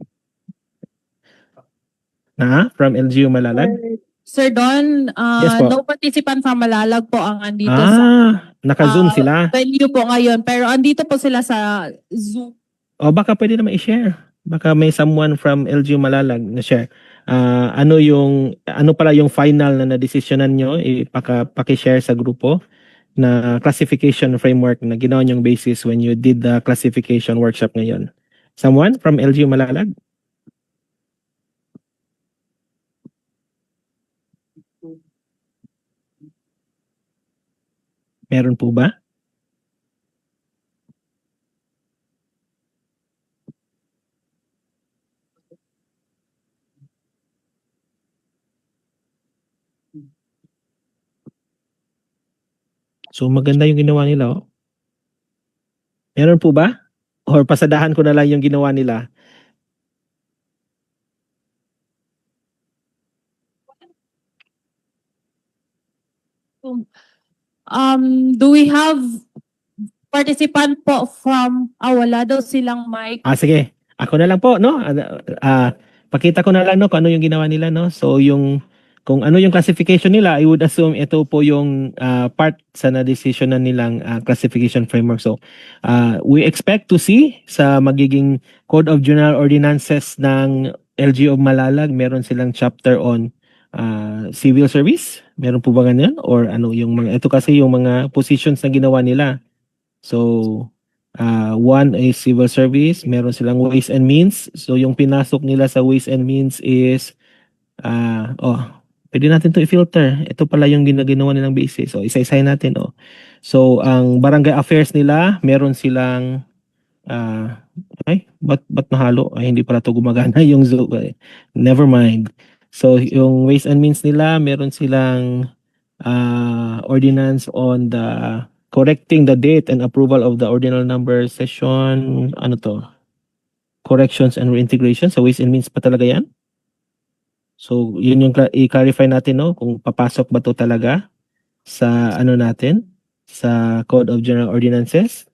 From LGU Malalag? Sir Don, Yes po. no participant from Malalag po ang andito sa Naka-zoom sila. venue po ngayon. Pero andito po sila sa Zoom. O baka pwede naman i-share. Baka may someone from LGU Malalag na share. Ano pala yung final na na-desisyonan nyo, paki-share sa grupo na classification framework na ginawa nyong basis when you did the classification workshop ngayon. Someone from LGU Malalag? Meron po ba? So maganda yung ginawa nila. Oh. Meron po ba? Or pasadahan ko na lang yung ginawa nila. Do we have participant po from wala daw silang mic. Sige. Ako na lang po, no? Pakita ko na lang, no, kung ano yung ginawa nila, no? So, kung ano yung classification nila, I would assume ito po yung part sa na-decision na nilang classification framework. So, we expect to see sa magiging Code of General Ordinances ng LGU of Malalag, meron silang chapter on civil service. Meron po ba ganyan? Or ano yung mga, ito kasi yung mga positions na ginawa nila. So, one is civil service, meron silang ways and means. So, yung pinasok nila sa ways and means is, pwede natin to i-filter. Ito pala yung ginawa nilang basis. So, isa-isahin natin, So, ang barangay affairs nila, meron silang, ba't nahalo? Hindi pala to gumagana yung Zoom. Never mind. So, yung ways and means nila, meron silang ordinance on the correcting the date and approval of the ordinal number session, corrections and reintegration. So, ways and means pa talaga yan? So, yun yung i-clarify natin, no? Kung papasok ba to talaga sa sa Code of General Ordinances.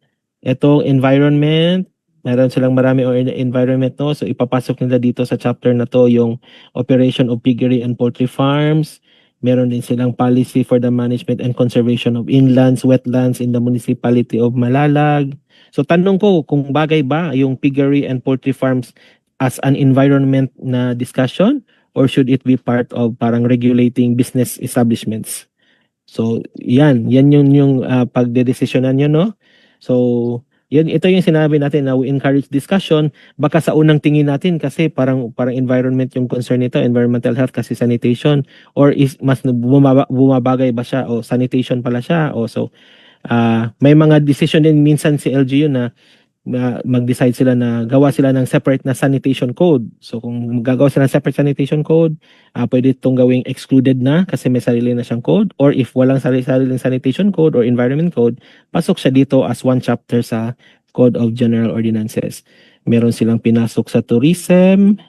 Ito, environment, meron silang marami environment, no? So, ipapasok nila dito sa chapter na to yung operation of piggery and poultry farms. Meron din silang policy for the management and conservation of inlands, wetlands in the municipality of Malalag. So, tanong ko kung bagay ba yung piggery and poultry farms as an environment na discussion, or should it be part of parang regulating business establishments? So, yan yung pagdedesisyonan nyo, no? So, ito yung sinabi natin na we encourage discussion. Baka sa unang tingin natin kasi parang environment yung concern nito, environmental health kasi sanitation, or is mas bumabagay ba siya o sanitation pala siya, so may mga decision din minsan si LGU na mag-decide sila na gawa sila ng separate na sanitation code. So kung gagawa sila ng separate sanitation code, pwede itong gawing excluded na kasi may sarili na siyang code, or if walang sariling sanitation code or environment code, pasok siya dito as one chapter sa Code of General Ordinances. Meron silang pinasok sa tourism,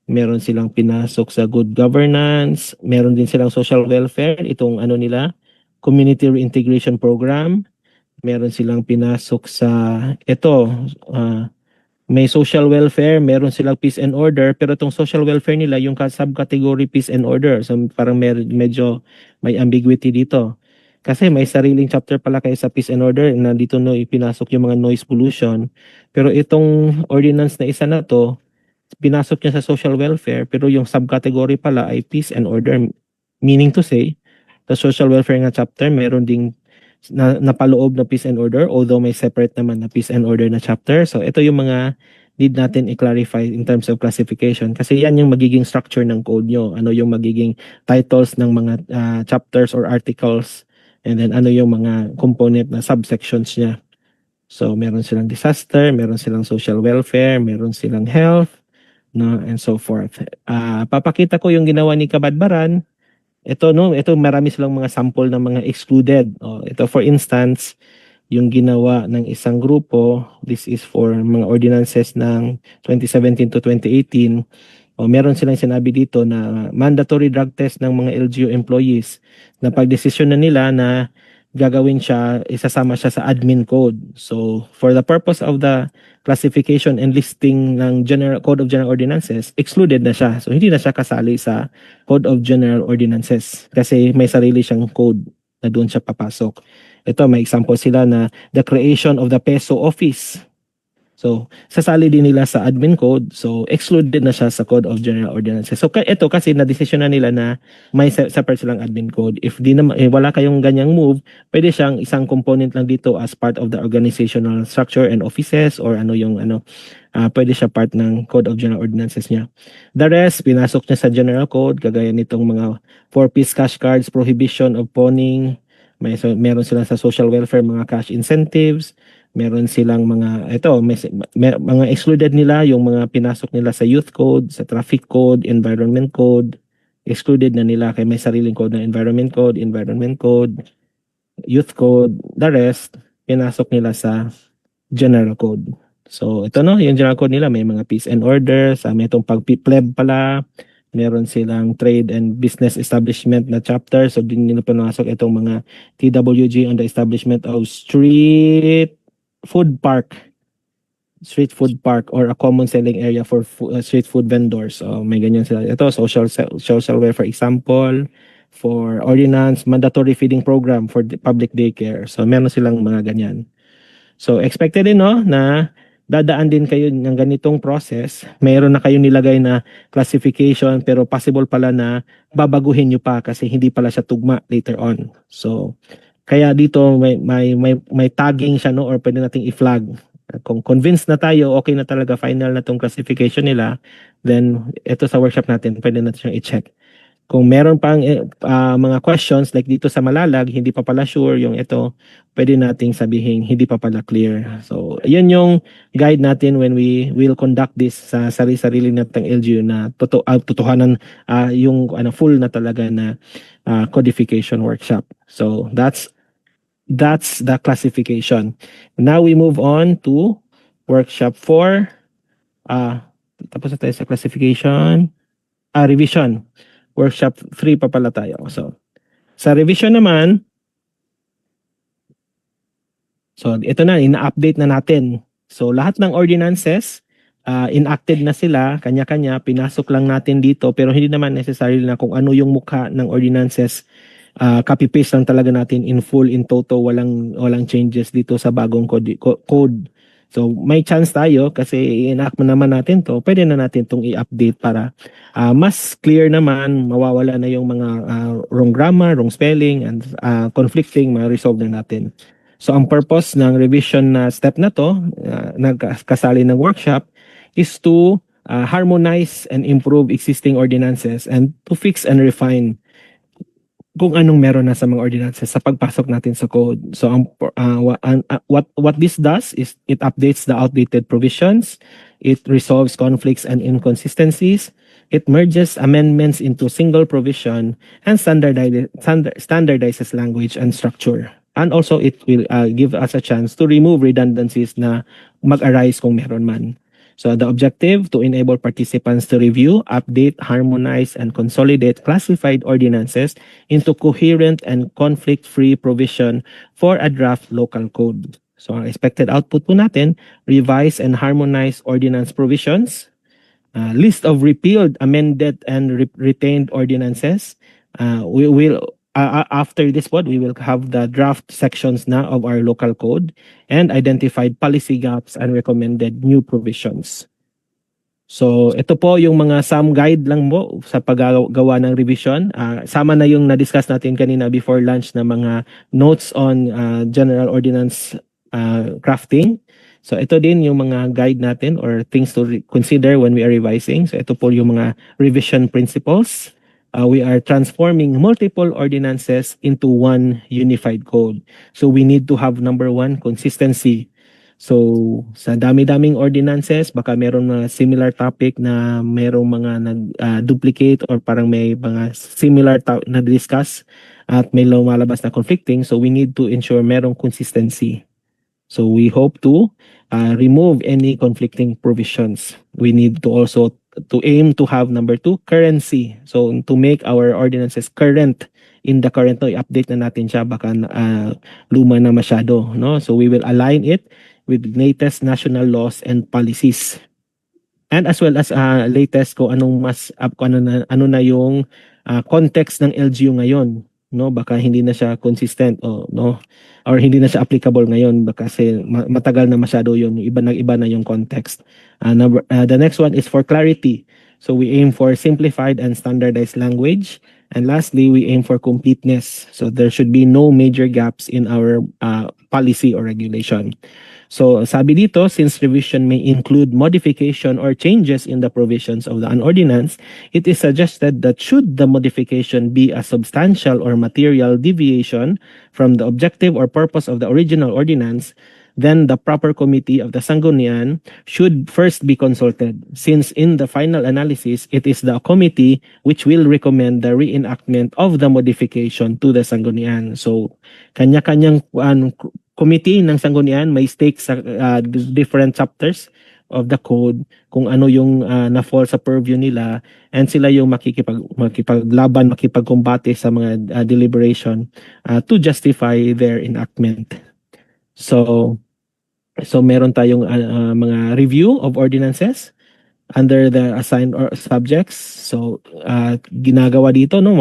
meron silang pinasok sa good governance, meron din silang social welfare, itong ano nila, community reintegration program, meron silang pinasok sa ito, may social welfare, meron silang peace and order, pero itong social welfare nila, yung subcategory peace and order, so parang medyo may ambiguity dito. Kasi may sariling chapter pala kayo sa peace and order na dito no ipinasok yung mga noise pollution. Pero itong ordinance na isa na to, pinasok niya sa social welfare, pero yung subcategory pala ay peace and order. Meaning to say, the social welfare nga chapter, meron ding napaloob na peace and order, although may separate naman na peace and order na chapter. So ito yung mga need natin i-clarify in terms of classification. Kasi yan yung magiging structure ng code nyo. Ano yung magiging titles ng mga chapters or articles, and then ano yung mga component na subsections niya. So meron silang disaster, meron silang social welfare, meron silang health, no, and so forth. Papakita ko yung ginawa ni Kabadbaran. Ito marami silang mga sample ng mga excluded. Ito for instance, yung ginawa ng isang grupo, this is for mga ordinances ng 2017 to 2018. Meron silang sinabi dito na mandatory drug test ng mga LGU employees, na pagdesisyon na nila na gagawin siya, isasama siya sa admin code. So, for the purpose of the classification and listing ng Code of General Ordinances, excluded na siya. So, hindi na siya kasali sa Code of General Ordinances kasi may sarili siyang code na doon siya papasok. Ito, may example sila na the creation of the peso office. So, sasali din nila sa admin code. So, excluded na siya sa Code of General Ordinances. So, ito kasi na-decision na nila na may separate silang admin code. If wala kayong ganyang move, pwede siyang isang component lang dito as part of the organizational structure and offices, or pwede siya part ng Code of General Ordinances niya. The rest, pinasok niya sa General Code, kagaya nitong mga 4-piece cash cards, prohibition of pawning, meron sila sa social welfare, mga cash incentives, meron silang mga mga excluded nila, yung mga pinasok nila sa youth code, sa traffic code, environment code, excluded na nila kaya may sariling code na environment code, youth code. The rest, pinasok nila sa general code. So ito yung general code nila, may mga peace and order, may itong pag-pleb pala, meron silang trade and business establishment na chapter, so din nila pinasok itong mga TWG on the establishment of street food park or a common selling area for street food vendors. So may ganyan sila. Ito social welfare example, for ordinance, mandatory feeding program for the public daycare. So meron silang mga ganyan. So expected din na dadaan din kayo ng ganitong process. Meron na kayo nilagay na classification, pero possible pala na babaguhin nyo pa kasi hindi pala siya tugma later on. So kaya dito may tagging siya, or pwede nating i-flag. Kung convinced na tayo, okay na talaga, final na tong classification nila, then ito sa workshop natin, pwede natin siyang i-check. Kung meron pang mga questions like dito sa Malalag, hindi pa pala sure yung ito, pwede nating sabihin hindi pa pala clear. So, yun yung guide natin when we will conduct this sa sarili-sarili nating LGU na totohanan yung full na talaga na codification workshop. So, that's the classification. Now we move on to workshop 4. Tapos na tayo sa classification. Revision. Workshop 3 pa pala tayo. So, sa revision naman, so ito na, ina-update na natin. So, lahat ng ordinances, enacted na sila, kanya-kanya, pinasok lang natin dito, pero hindi naman necessarily na kung ano yung mukha ng ordinances, copy-paste lang talaga natin in full, in toto, walang changes dito sa bagong code. So, may chance tayo kasi i-enact naman natin to, pwede na natin itong i-update para mas clear naman, mawawala na yung mga wrong grammar, wrong spelling, and conflicting, ma-resolve na natin. So, ang purpose ng revision na step na to, nagkasali ng workshop, is to harmonize and improve existing ordinances and to fix and refine kung anong meron na sa mga ordinances sa pagpasok natin sa code. So what this does is it updates the outdated provisions, it resolves conflicts and inconsistencies, it merges amendments into single provision, and standardizes language and structure. And also it will give us a chance to remove redundancies na mag-arise kung meron man. So the objective to enable participants to review, update, harmonize, and consolidate classified ordinances into coherent and conflict-free provision for a draft local code. So ang expected output po natin, revise and harmonize ordinance provisions, list of repealed, amended, and retained ordinances. We will after this one, we will have the draft sections na of our local code and identified policy gaps and recommended new provisions. So ito po yung mga some guide lang mo sa paggawa ng revision. Sama na yung na-discuss natin kanina before lunch na mga notes on general ordinance crafting. So ito din yung mga guide natin or things to consider when we are revising. So ito po yung mga revision principles. We are transforming multiple ordinances into one unified code. So we need to have number one, consistency. So sa dami-daming ordinances, baka meron na similar topic na merong mga nag-duplicate or parang may mga similar na discuss at may lumalabas na conflicting. So we need to ensure merong consistency. So we hope to remove any conflicting provisions. We need to also to aim to have number two, currency. So to make our ordinances current in the current, no, i-update na natin siya, baka luma na masyado, no? So we will align it with latest national laws and policies. And as well as latest kung anong ano na yung context ng LGU ngayon, no? Baka hindi na siya consistent no, or hindi na siya applicable ngayon kasi matagal na masyado yun, iba na yung context. The next one is for clarity. So we aim for simplified and standardized language. And lastly, we aim for completeness. So there should be no major gaps in our policy or regulation. So sabi dito, since revision may include modification or changes in the provisions of an ordinance, it is suggested that should the modification be a substantial or material deviation from the objective or purpose of the original ordinance, then the proper committee of the Sanggunian should first be consulted, since in the final analysis, it is the committee which will recommend the reenactment of the modification to the Sanggunian. So, kanya-kanyang committee ng Sanggunian may stake sa different chapters of the code, kung ano yung na-fall sa purview nila, and sila yung makipaglaban, makipagkumbate sa mga deliberation to justify their enactment. So meron tayong mga review of ordinances under the assigned or subjects. So ginagawa dito, no,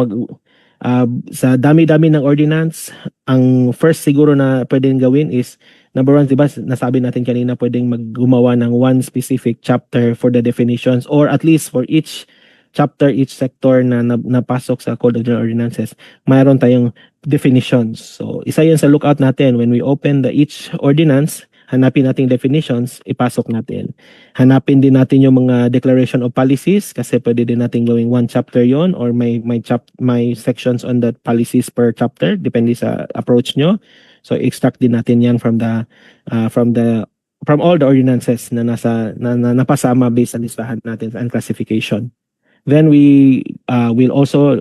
sa dami-dami ng ordinance, ang first siguro na pwedeng gawin is number one, diba, nasabi natin kanina, pwedeng gumawa ng one specific chapter for the definitions, or at least for each chapter, each sector na napasok sa Code of General Ordinances, mayroon tayong definitions. So isa yun sa lookout natin when we open each ordinance. Hanapin natin definitions, ipasok natin. Hanapin din natin yung mga declaration of policies kasi pwede din natin gawing one chapter yon, or may sections on the policies per chapter depende sa approach nyo. So extract din natin yan from all the ordinances na napasama based sa listahan natin and classification. Then we will also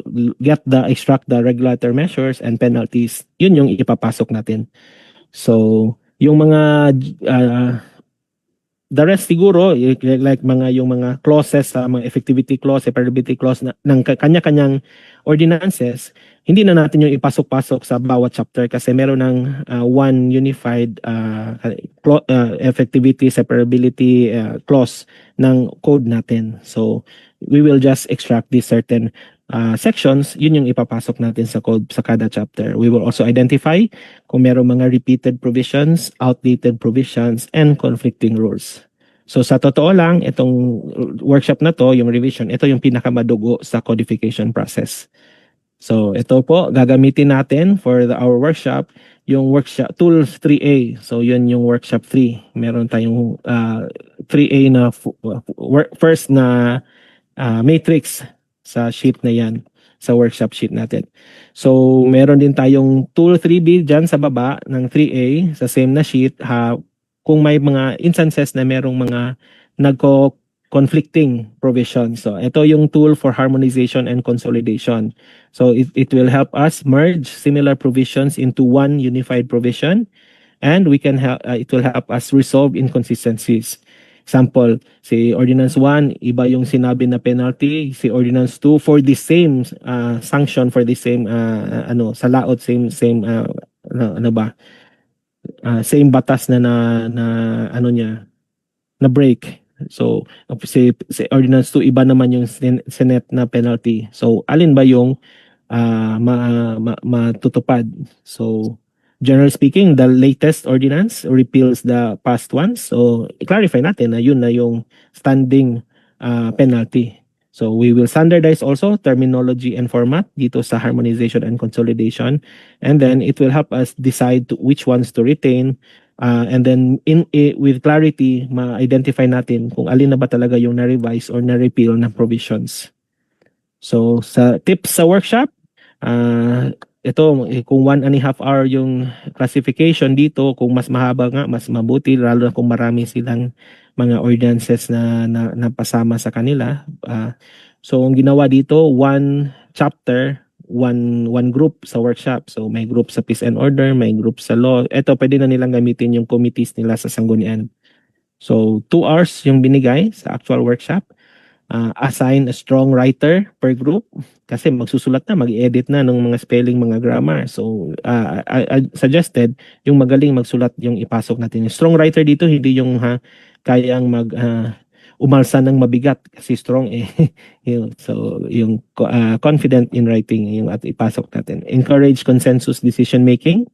extract the regulatory measures and penalties. Yun yung ipapasok natin. So yung mga the rest siguro like yung mga clauses, mga effectivity clause, separability clause ng kanya-kanyang ordinances, hindi na natin yung ipasok-pasok sa bawat chapter kasi meron ng one unified effectivity, separability clause ng code natin. So we will just extract these certain sections, yun yung ipapasok natin sa code sa kada chapter. We will also identify kung merong mga repeated provisions, outdated provisions, and conflicting rules. So sa totoo lang, itong workshop na to, yung revision, ito yung pinakamadugo sa codification process. So ito po, gagamitin natin for our workshop, yung workshop tools 3A. So yun yung workshop 3. Meron tayong 3A na first na matrix sa sheet na yan, sa workshop sheet natin. So, meron din tayong tool 3B dyan sa baba ng 3A, sa same na sheet, kung may mga instances na merong mga nagko-conflicting provisions. So, ito yung tool for harmonization and consolidation. So, it will help us merge similar provisions into one unified provision, and it will help us resolve inconsistencies. Example, si Ordinance 1, iba yung sinabi na penalty, si Ordinance 2 for the same sanction, for the same sa laot, same ano ba? Same batas na ano niya, na break. So si Ordinance 2 iba naman yung Senate na penalty. So alin ba yung matutupad? So generally speaking, the latest ordinance repeals the past ones. So i-clarify natin na yun na yung standing penalty. So we will standardize also terminology and format dito sa harmonization and consolidation, and then it will help us decide which ones to retain, and then with clarity ma-identify natin kung alin na ba talaga yung na-revise or na-repeal na provisions. So sa tips sa workshop, ito kung 1.5 hour yung classification dito, kung mas mahaba nga mas mabuti, lalo na kung marami silang mga ordinances na napasama sa kanila. So ang ginawa dito, one chapter, one group sa workshop. So may group sa peace and order, may group sa law. Ito pwede na nilang gamitin yung committees nila sa sanggunian. So 2 hours yung binigay sa actual workshop. Assign a strong writer per group kasi magsusulat na, mag-edit na ng mga spelling, mga grammar. So I suggested yung magaling magsulat yung ipasok natin. Yung strong writer dito hindi yung kayang umalsa ng mabigat kasi strong so yung confident in writing yung at ipasok natin. Encourage consensus decision making.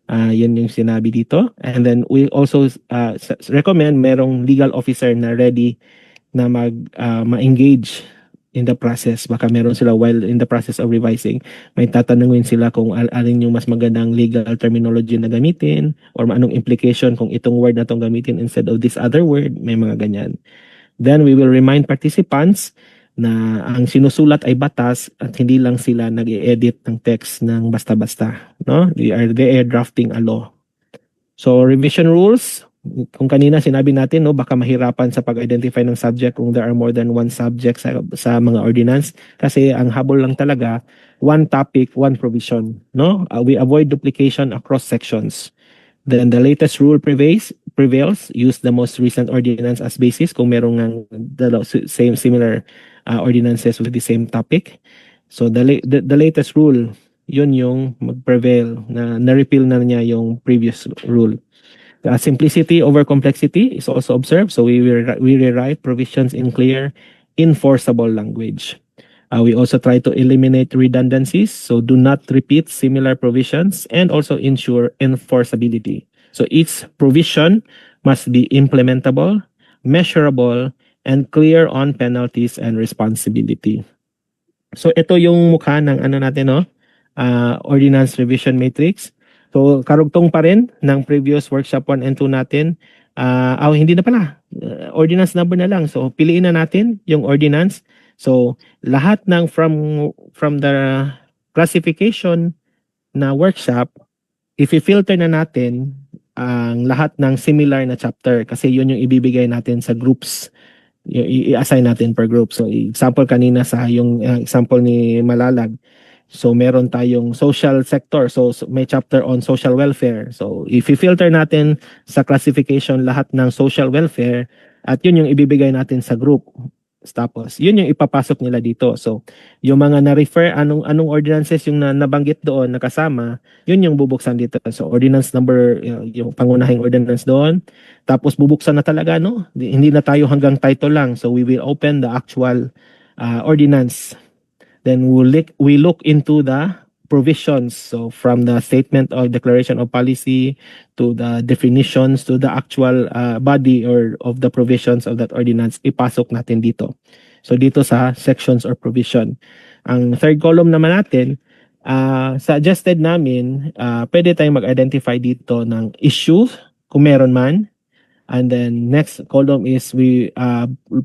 Yan yung sinabi dito. And then we also recommend merong legal officer na ready na ma-engage in the process. Baka meron sila while in the process of revising, may tatanungin sila kung alin yung mas magandang legal terminology na gamitin or anong implication kung itong word na itong gamitin instead of this other word, may mga ganyan. Then we will remind participants na ang sinusulat ay batas at hindi lang sila nag-i-edit ng text ng basta-basta. No? They are drafting a law. So revision rules, kung kanina sinabi natin, no, baka mahirapan sa pag-identify ng subject kung there are more than one subject sa mga ordinance kasi ang habol lang talaga one topic, one provision, no? We avoid duplication across sections. Then the latest rule prevails, use the most recent ordinance as basis kung merong similar ordinances with the same topic. So the latest rule, yun yung mag-prevail na repeal na niya yung previous rule. Simplicity over complexity is also observed. So we rewrite provisions in clear, enforceable language. We also try to eliminate redundancies. So do not repeat similar provisions and also ensure enforceability. So each provision must be implementable, measurable, and clear on penalties and responsibility. So ito yung mukha ng natin, no? Ordinance Revision Matrix. So karugtong pa rin ng previous workshop 1 and 2 natin. Hindi na pala. Ordinance number na lang. So piliin na natin yung ordinance. So lahat ng from the classification na workshop, i-filter na natin ang lahat ng similar na chapter kasi yun yung ibibigay natin sa groups. I-assign natin per group. So example kanina sa yung example ni Malalag. So meron tayong social sector. So may chapter on social welfare. So if i-filter natin sa classification lahat ng social welfare at yun yung ibibigay natin sa group. Tapos yun yung ipapasok nila dito. So yung mga na-refer, anong ordinances yung nabanggit doon nakasama, yun yung bubuksan dito. So ordinance number, yung pangunahing ordinance doon. Tapos bubuksan na talaga, no? Hindi na tayo hanggang title lang. So we will open the actual ordinance. Then we look into the provisions. So from the statement of declaration of policy to the definitions to the actual body or of the provisions of that ordinance, ipasok natin dito. So dito sa sections or provision. Ang third column naman natin, suggested namin, pwede tayong mag-identify dito ng issue kung meron man. And then next column is we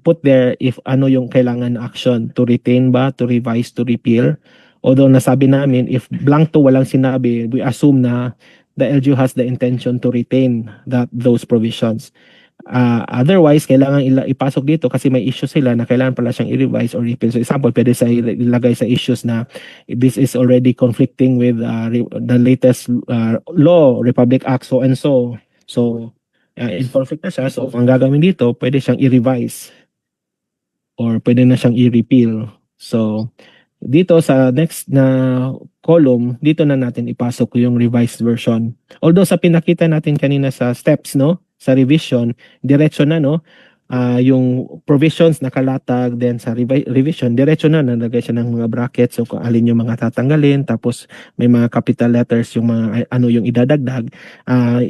put there if ano yung kailangan action, to retain ba, to revise, to repeal. Although nasabi namin if blank to walang sinabi, we assume na the LGU has the intention to retain those provisions. Otherwise, kailangan ipasok dito kasi may issue sila na kailangan pala siyang i-revise or repeal. So example, pwede sa ilagay sa issues na this is already conflicting with the latest law, Republic Act, so and so. So in conflict na siya. So ang gagawin dito, pwede siyang i-revise or pwede na siyang i-repeal. So dito sa next na column, dito na natin ipasok yung revised version. Although sa pinakita natin kanina sa steps, no, sa revision, diretso na, no, yung provisions nakalatag, then sa revision, diretso na, nalagay siya ng mga brackets, so kung alin yung mga tatanggalin, tapos may mga capital letters, yung mga ano yung idadagdag.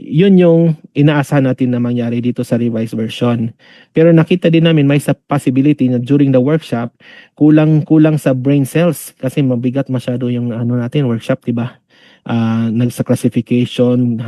Yun yung inaasahan natin na mangyari dito sa revised version. Pero nakita din namin may possibility na during the workshop, kulang sa brain cells kasi mabigat masyado yung ano natin workshop, 'di ba? Sa classification,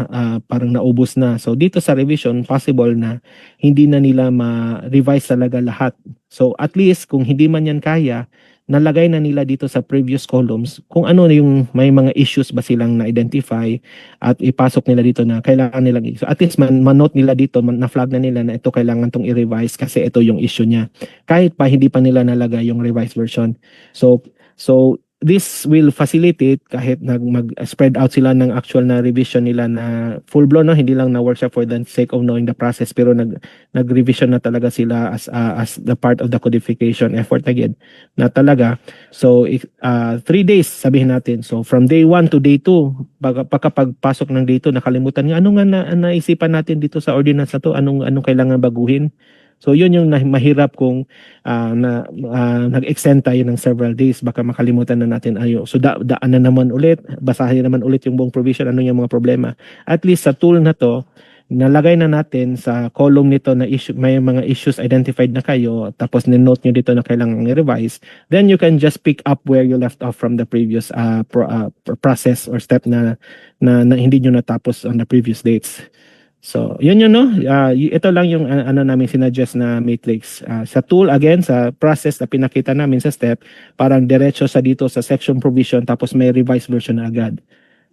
parang naubos na. So dito sa revision, possible na hindi na nila ma-revise talaga lahat. So at least kung hindi man yan kaya, nalagay na nila dito sa previous columns kung ano yung may mga issues ba silang na-identify at ipasok nila dito na kailangan nilang. So at least man-note nila dito, na-flag na nila na ito kailangan tong i-revise kasi ito yung issue niya. Kahit pa hindi pa nila nalagay yung revised version. So this will facilitate kahit mag-spread out sila ng actual na revision nila na full-blown, no? Hindi lang na workshop for the sake of knowing the process, pero nag-revision na talaga sila as the part of the codification effort again na talaga. So 3 days sabihin natin. So from day 1 to day 2, pagkapagpasok ng day 2, nakalimutan nga ano nga naisipan natin dito sa ordinance na to, anong kailangan baguhin. So yun yung mahirap kung nag-extend tayo ng several days, baka makalimutan na natin ayo. So daan na naman ulit, basahin naman ulit yung buong provision, ano yung mga problema. At least sa tool na to, nalagay na natin sa column nito na issue, may mga issues identified na kayo, tapos ni-note nyo dito na kailangan i-revise, then you can just pick up where you left off from the previous process or step na hindi nyo natapos on the previous dates. So, yun no? Ito lang yung ano namin sinuggest na matrix. Sa tool, again, sa process na pinakita namin sa step, parang diretso sa dito sa section provision tapos may revised version na agad.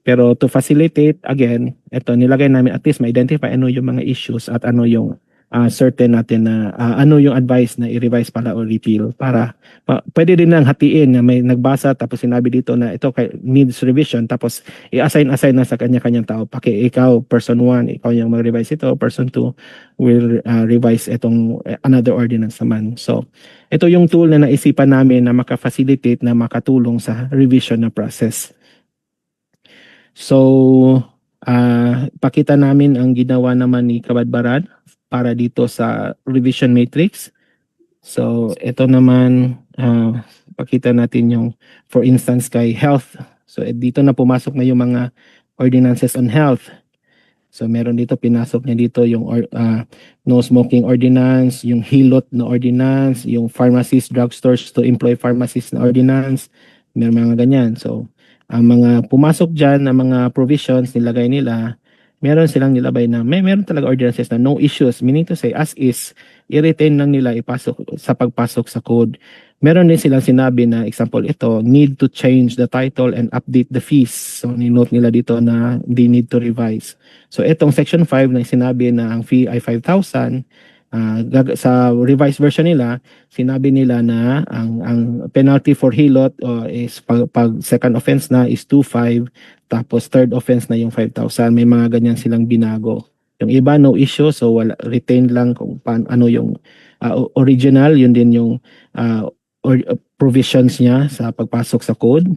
Pero to facilitate, again, ito nilagay namin at least ma-identify ano yung mga issues at ano yung certain natin na ano yung advice na i-revise pala o repeal para pwede din lang hatiin na may nagbasa tapos sinabi dito na ito needs revision tapos i-assign na sa kanya-kanyang tao. Ikaw, person 1, ikaw yung mag-revise ito, person 2 will revise itong another ordinance naman. So, ito yung tool na naisipan namin na maka-facilitate na makatulong sa revision na process. So, pakita namin ang ginawa naman ni Kabadbaran para dito sa revision matrix. So, ito naman, pakita natin yung, for instance, kay health. So, dito na pumasok na yung mga ordinances on health. So, meron dito, pinasok niya dito yung no smoking ordinance, yung hilot na ordinance, yung pharmacies, drugstores to employ pharmacies na ordinance, meron mga ganyan. So, ang mga pumasok dyan na mga provisions nilagay nila, meron silang nilabay na meron talaga ordinances na no issues, meaning to say as is, i-retain lang nila ipasok sa pagpasok sa code. Meron din silang sinabi na example ito, need to change the title and update the fees. So ni-note nila dito na they need to revise. So itong section 5 na sinabi na ang fee ay 5,000, sa revised version nila, sinabi nila na ang penalty for hilot is pag second offense na is 2,500, tapos third offense na yung 5,000. May mga ganyan silang binago. Yung iba no issue, so wala, retain lang kung ano yung original, yun din yung provisions niya sa pagpasok sa code.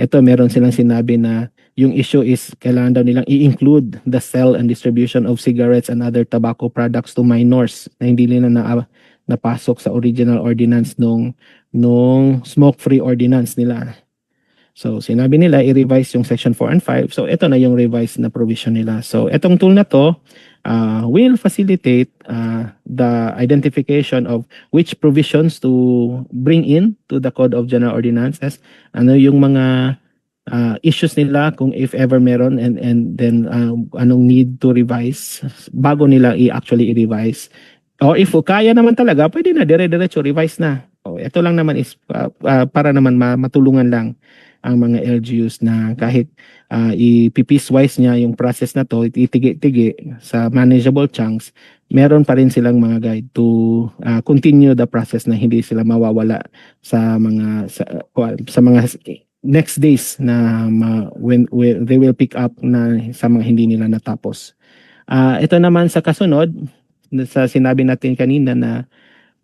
Ito meron silang sinabi na yung issue is kailangan daw nilang i-include the sale and distribution of cigarettes and other tobacco products to minors na hindi nila napasok sa original ordinance nung smoke-free ordinance nila. So sinabi nila i-revise yung section 4 and 5. So ito na yung revised na provision nila. So itong tool na to will facilitate the identification of which provisions to bring in to the Code of General Ordinances. Ano yung mga issues nila kung if ever meron and then anong need to revise bago nila actually i-revise. Or if kaya naman talaga, pwede na dire-diretso revise na. Ito lang naman is para naman matulungan lang ang mga LGUs na kahit i-piece-wise niya yung process na to, itigi-tigi sa manageable chunks, meron pa rin silang mga guide to continue the process na hindi sila mawawala sa mga next days na when they will pick up na sa mga hindi nila natapos. Ito naman sa kasunod, sa sinabi natin kanina na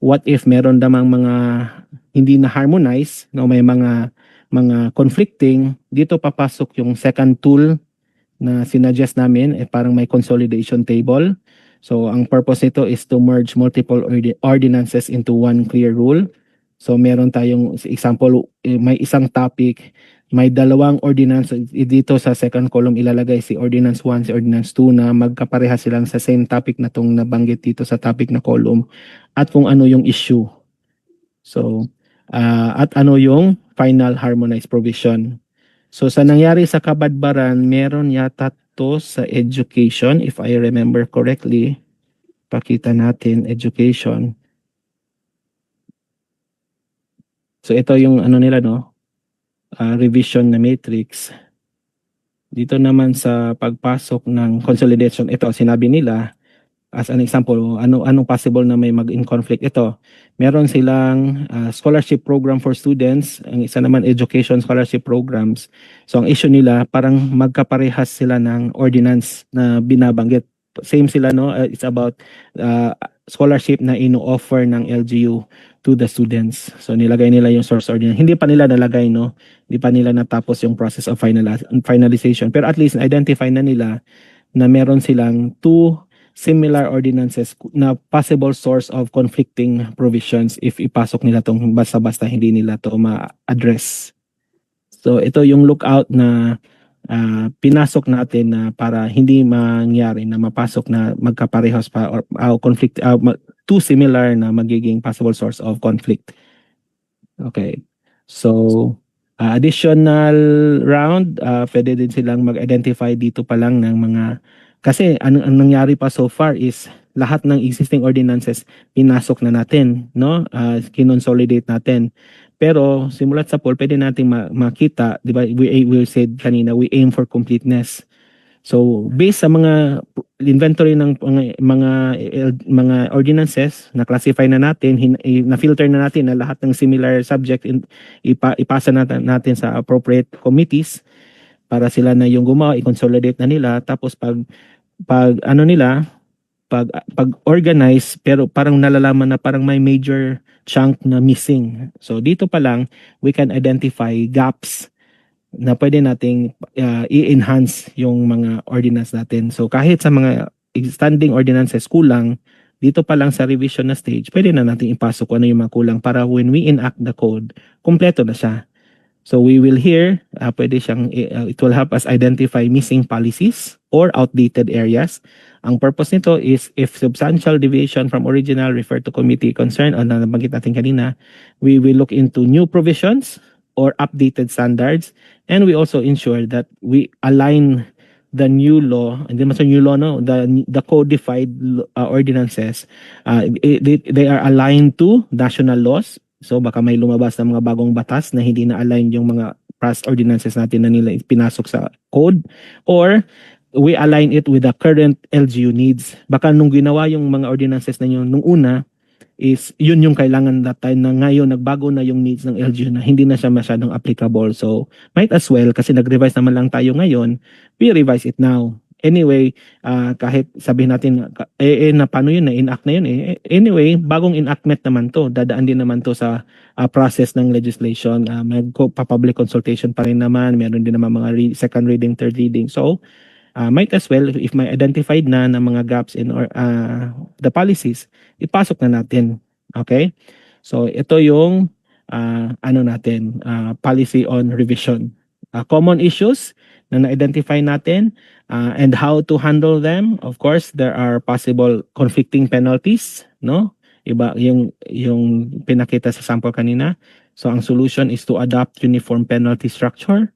what if meron namang mga hindi na harmonize, no, may mga conflicting, dito papasok yung second tool na sinuggest namin, parang may consolidation table. So ang purpose nito is to merge multiple ordinances into one clear rule. So meron tayong example, may isang topic, may dalawang ordinance dito sa second column ilalagay si ordinance 1, si ordinance 2 na magkaparehas silang sa same topic na tong nabanggit dito sa topic na column at kung ano yung issue. So at ano yung final harmonized provision. So sa nangyari sa Kabadbaran, meron yata to sa education, if I remember correctly. Pakita natin, education. So ito yung ano nila, no? Revision na matrix. Dito naman sa pagpasok ng consolidation, ito sinabi nila, as an example, anong possible na may mag-in conflict ito. Meron silang scholarship program for students, ang isa naman education scholarship programs. So ang issue nila, parang magkaparehas sila ng ordinance na binabanggit. Same sila, no? It's about scholarship na ino-offer ng LGU to the students. So nilagay nila yung source ordinance. Hindi pa nila nalagay, no? Hindi pa nila natapos yung process of finalization. Pero at least identify na nila na meron silang two similar ordinances na possible source of conflicting provisions if ipasok nila tong basta-basta hindi nila to ma-address. So ito yung lookout na pinasok natin na para hindi mangyari na mapasok na magkaparehas pa or conflict, too similar na magiging possible source of conflict. Okay. So additional round, pwede din silang mag-identify dito pa lang ng mga. Kasi ang nangyari pa so far is lahat ng existing ordinances pinasok na natin, no? Kinonsolidate natin. Pero simulat sa poll, pwede nating makita, di ba? We said kanina, we aim for completeness. So based sa mga inventory ng mga ordinances, na classify na natin, na filter na natin na lahat ng similar subject ipasa natin sa appropriate committees para sila na yung gumawa, i-consolidate na nila, tapos pag organize, pero parang nalalaman na parang may major chunk na missing. So dito pa lang, we can identify gaps na pwede nating i-enhance yung mga ordinance natin. So kahit sa mga standing ordinances kulang, dito pa lang sa revision na stage, pwede na natin ipasok ano yung mga kulang para when we enact the code, kumpleto na siya. So we will hear, pwede siyang, it will help us identify missing policies or outdated areas. Ang purpose nito is if substantial deviation from original referred to committee concern o nabanggit natin kanina, we will look into new provisions or updated standards, and we also ensure that we align the new law, hindi naman sa new law, no, the codified ordinances, they are aligned to national laws. So baka may lumabas na mga bagong batas na hindi na align yung mga past ordinances natin na nila pinasok sa code, or we align it with the current LGU needs. Baka nung ginawa yung mga ordinances na yun nung una is yun yung kailangan natin na ngayon nagbago na yung needs ng LGU na hindi na siya masyadong applicable. So might as well, kasi nag-revise naman lang tayo ngayon, we revise it now. Anyway, kahit sabihin natin, na paano yun, na-enact na yun anyway, bagong enactment naman to, dadaan din naman to sa process ng legislation, magpa-public consultation pa rin naman, meron din naman mga second reading, third reading. So, might as well, if may identified na ng mga gaps in the policies, ipasok na natin. Okay? So, ito yung policy on revision. Common issues na na-identify natin, and how to handle them. Of course, there are possible conflicting penalties, no? Iba yung pinakita sa sample kanina. So ang solution is to adopt uniform penalty structure.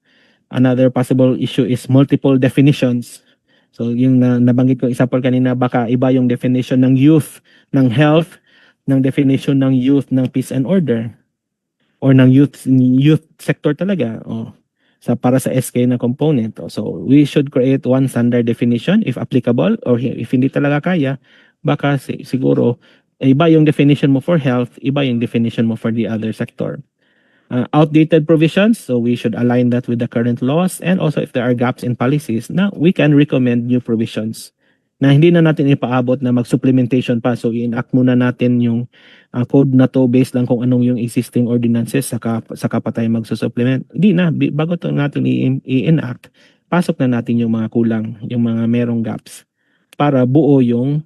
Another possible issue is multiple definitions. So yung nabanggit ko example kanina, baka iba yung definition ng youth, ng health, ng definition ng youth ng peace and order, or ng youth sector talaga. Para sa SK na component. So we should create one standard definition if applicable, or if hindi talaga kaya, baka siguro iba yung definition mo for health, iba yung definition mo for the other sector. Outdated provisions, so we should align that with the current laws, and also if there are gaps in policies, now we can recommend new provisions na hindi na natin ipaabot na mag-supplementation pa. So i-enact muna natin yung code na to based lang kung anong yung existing ordinances saka pa tayo magsusupplement. Hindi na, bago to natin i-enact, pasok na natin yung mga kulang, yung mga merong gaps para buo yung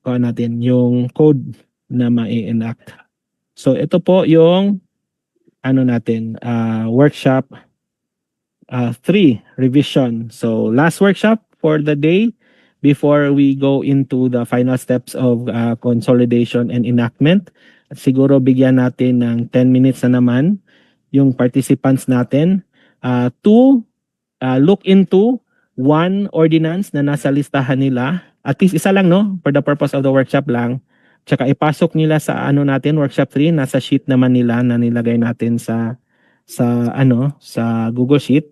natin yung code na ma-enact. So ito po yung workshop 3 revision. So last workshop for the day before we go into the final steps of consolidation and enactment. Siguro bigyan natin ng 10 minutes na naman yung participants natin to look into one ordinance na nasa listahan nila. At least isa lang, no? For the purpose of the workshop lang. Tsaka ipasok nila sa workshop 3, nasa sheet naman nila na nilagay natin sa Google Sheet.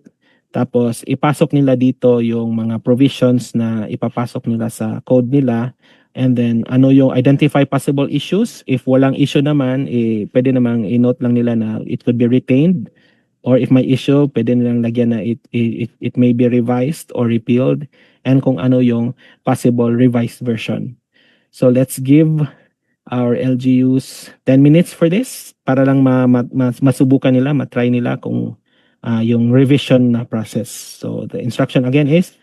Tapos ipasok nila dito yung mga provisions na ipapasok nila sa code nila, and then yung identify possible issues. If walang issue naman, pwede namang i-note lang nila na it could be retained, or if may issue, pwede nilang lagyan na it may be revised or repealed, and kung ano yung possible revised version. So let's give our LGUs 10 minutes for this para lang masubukan nila, matry nila kung yung revision na process. So the instruction again is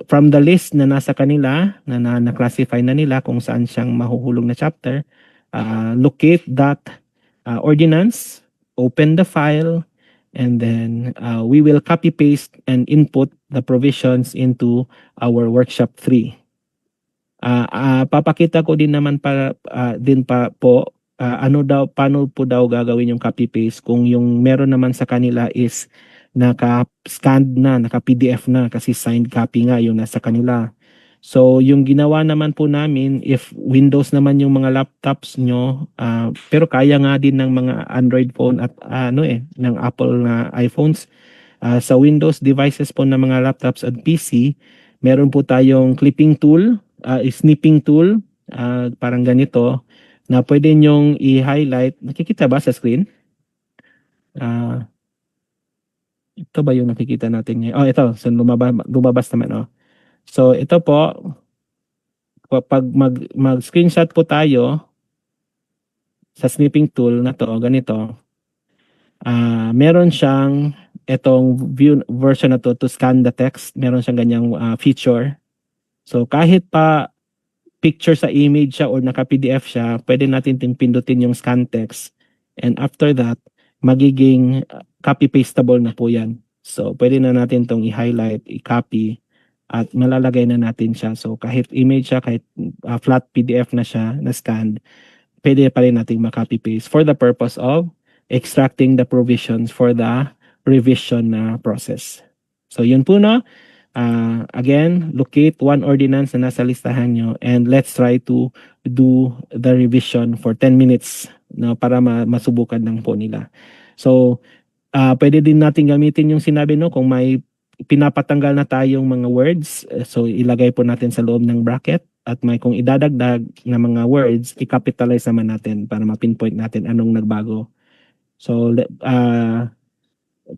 from the list na nasa kanila, na classify na nila kung saan siyang mahuhulog na chapter, locate that ordinance, open the file, and then we will copy paste and input the provisions into our workshop 3. Papakita ko din naman paano po daw gagawin yung copy paste kung yung meron naman sa kanila is naka-scanned na, naka-PDF na kasi signed copy nga yung nasa kanila. So yung ginawa naman po namin, if Windows naman yung mga laptops nyo, pero kaya nga din ng mga Android phone at ng Apple na iPhones, sa Windows devices po ng mga laptops at PC, meron po tayong clipping tool, snipping tool, parang ganito, na pwede nyong i-highlight. Nakikita ba sa screen? Ito ba yung nakikita natin ngayon? Oh, ito. So lumabas naman. So ito po, pag mag-screenshot po tayo sa snipping tool na to, ganito, meron siyang itong view version na to scan the text. Meron siyang ganyang feature. So kahit pa picture sa image siya or naka-PDF siya, pwede natin pindutin yung scan text. And after that, magiging copy-pastable na po yan. So pwede na natin tong i-highlight, i-copy, at malalagay na natin siya. So kahit image siya, kahit flat PDF na siya, na scanned, pwede pa rin natin ma-copy-paste for the purpose of extracting the provisions for the revision process. So yun po, no? Again, locate one ordinance na nasa listahan nyo, and let's try to do the revision for 10 minutes para masubukan lang po nila. So, pwede din natin gamitin yung sinabi, no, kung may pinapatanggal na tayong mga words, so ilagay po natin sa loob ng bracket, at may kung idadagdag na mga words, i-capitalize naman natin para ma-pinpoint natin anong nagbago. So,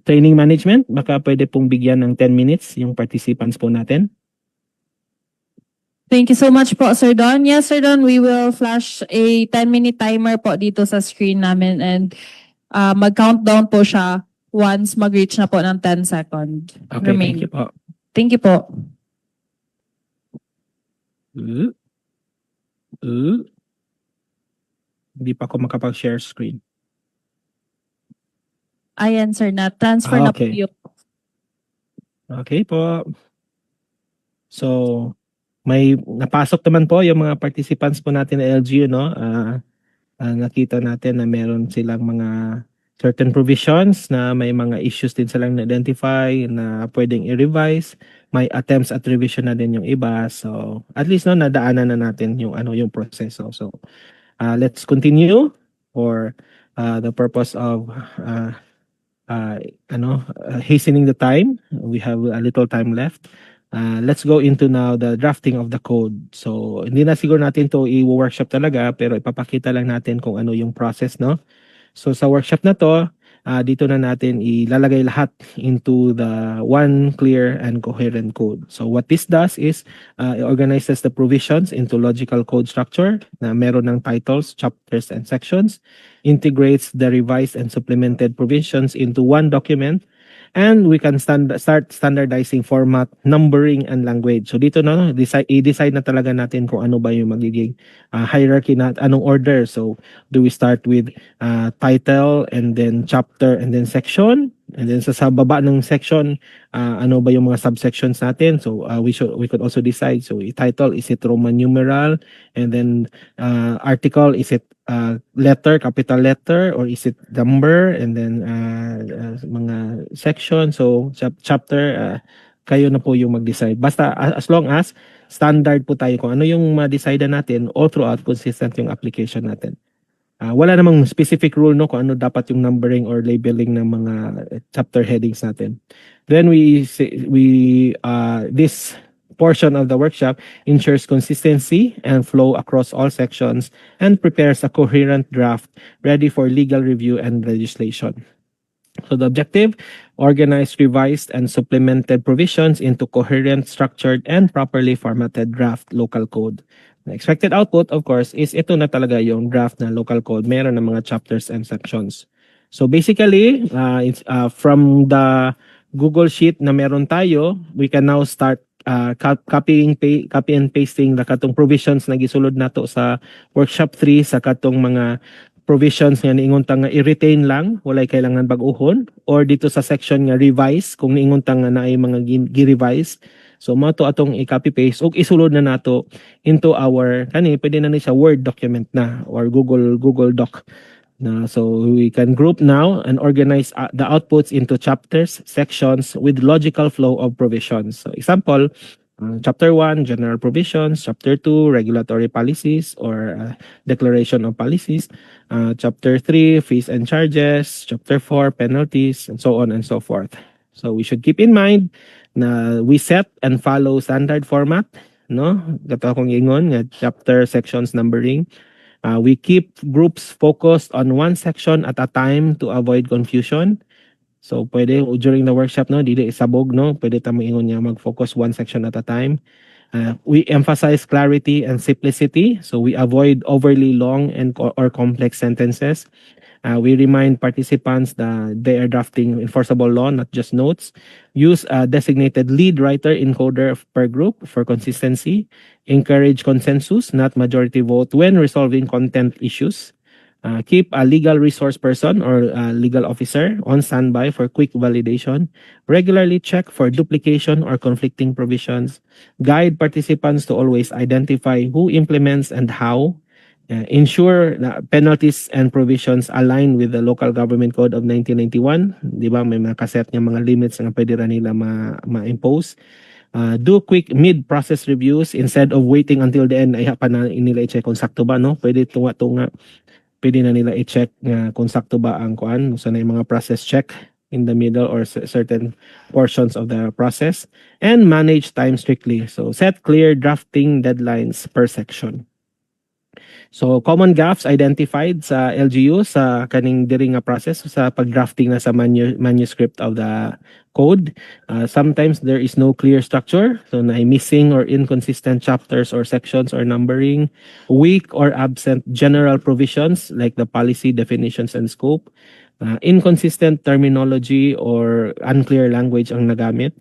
training management, baka pwede pong bigyan ng 10 minutes yung participants po natin. Thank you so much po, Sir Don. Yes, Sir Don, we will flash a 10-minute timer po dito sa screen namin, and mag-countdown po siya once mag-reach na po ng 10 seconds. Okay, thank you po. Thank you po. Hindi pa ako makapag-share screen. Ayan, Sir, na-transfer na po Okay. yung... Okay po. So, may napasok naman po yung mga participants po natin na LGU, no? Nakita natin na meron silang mga certain provisions na may mga issues din silang na-identify na pwedeng i-revise. May attempts at revision na din yung iba. So, at least, no, nadaanan na natin yung yung proseso. So, let's continue for the purpose of hastening the time. We have a little time left. Let's go into now the drafting of the code. So, hindi na siguro natin to i-workshop talaga, pero ipapakita lang natin kung ano yung process, no? So, sa workshop na to, dito na natin ilalagay lahat into the one clear and coherent code. So what this does is it organizes the provisions into logical code structure na meron ng titles, chapters, and sections, integrates the revised and supplemented provisions into one document, and we can start standardizing format, numbering, and language. So dito na, i-decide na talaga natin kung ano ba yung magiging hierarchy na, anong order. So do we start with title, and then chapter, and then section? And then sa baba ng section, ano ba yung mga subsections natin? So we could also decide. So title, is it Roman numeral? And then article, is it letter, capital letter, or is it number? And then mga section. So chapter, kayo na po yung mag-decide. Basta as long as standard po tayo kung ano yung ma-decide natin, all throughout consistent yung application natin. Wala namang specific rule no kung ano dapat yung numbering or labeling ng mga chapter headings natin. Then this portion of the workshop ensures consistency and flow across all sections and prepares a coherent draft ready for legal review and legislation. So the objective, organize, revised, and supplemented provisions into coherent, structured, and properly formatted draft local code. The expected output, of course, is ito na talaga yung draft na local code. Meron ng mga chapters and sections. So basically, it's from the Google Sheet na meron tayo, we can now start copy and pasting na katong provisions na gisulod nato sa workshop 3 sa katong mga provisions nga niingon ta nga i-retain lang, walay kailangan bag-ohon, or dito sa section nga revise kung niingon ta nga naay mga gi-revise. So mo to atong i-copy paste ug isulod na nato into our pwede na ni siya Word document na or Google Doc na. So we can group now and organize the outputs into chapters, sections with logical flow of provisions. So example, chapter 1 general provisions, chapter 2 regulatory policies or declaration of policies, chapter 3 fees and charges, chapter 4 penalties, and so on and so forth. So we should keep in mind na we set and follow standard format, no? Gato akong ingon nga chapter, sections, numbering. We keep groups focused on one section at a time to avoid confusion. So pwede during the workshop no, dili isabog no, pwede ta moingon nga mag-focus one section at a time. We emphasize clarity and simplicity, so we avoid overly long and or complex sentences. We remind participants that they are drafting enforceable law, not just notes. Use a designated lead writer encoder per group for consistency. Encourage consensus, not majority vote when resolving content issues. Keep a legal resource person or legal officer on standby for quick validation. Regularly check for duplication or conflicting provisions. Guide participants to always identify who implements and how. Ensure na penalties and provisions align with the Local Government Code of 1991. Di ba may mga kaset ng mga limits na pwede rin nila ma-impose. Do quick mid-process reviews instead of waiting until the end ay pa na nila i-check kung sakto ba no. Pwede tunga-tunga. Pwede na nila i-check kung sakto ba ang kuan. So na yung mga process check in the middle or certain portions of the process. And manage time strictly. So set clear drafting deadlines per section. So common gaps identified sa LGU sa kaning diri nga process sa pagdrafting na sa manuscript of the code. Sometimes there is no clear structure, so na missing or inconsistent chapters or sections or numbering, weak or absent general provisions like the policy definitions and scope, inconsistent terminology or unclear language ang nagamit.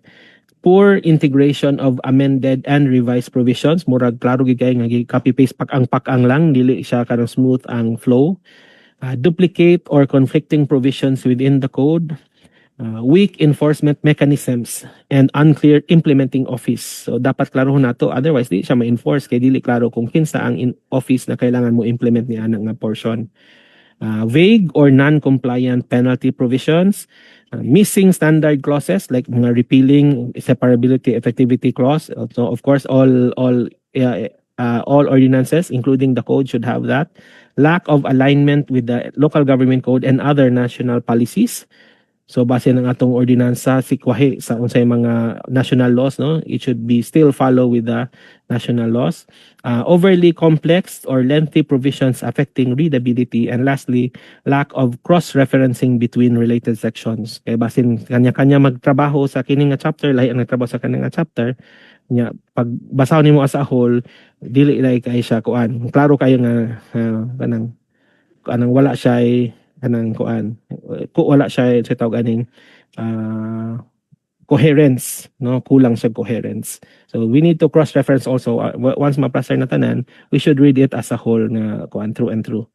Poor integration of amended and revised provisions. Murag klaro gid kay nga copy-paste pak-ang lang, dili siya kanang smooth ang flow. Duplicate or conflicting provisions within the code. Weak enforcement mechanisms and unclear implementing office. So dapat klaro nato, otherwise di siya ma-enforce kay dili klaro kung kinsa ang office na kailangan mo implement niya nga portion. Vague or non-compliant penalty provisions. Missing standard clauses like mga repealing separability effectivity clause. So of course all ordinances including the code should have that. Lack of alignment with the local government code and other national policies. So base ng atong ordinansa sikwahi sa unsay mga national laws, no, it should be still follow with the national laws. Overly complex or lengthy provisions affecting readability, and lastly, lack of cross-referencing between related sections. Kaya basin kanya-kanya magtrabaho sa kini nga chapter, lahi ang nagtrabaho sa kanya nga chapter, nya pag basahon nimo as a whole, dili like kay siya kuan. Klaro kayo nga kanang wala siya kanang kuan, wala siya sa tawag aning coherence, no, kulang sa coherence. So we need to cross reference also. Once ma-plaster na tanan, we should read it as a whole nga kuan through and through.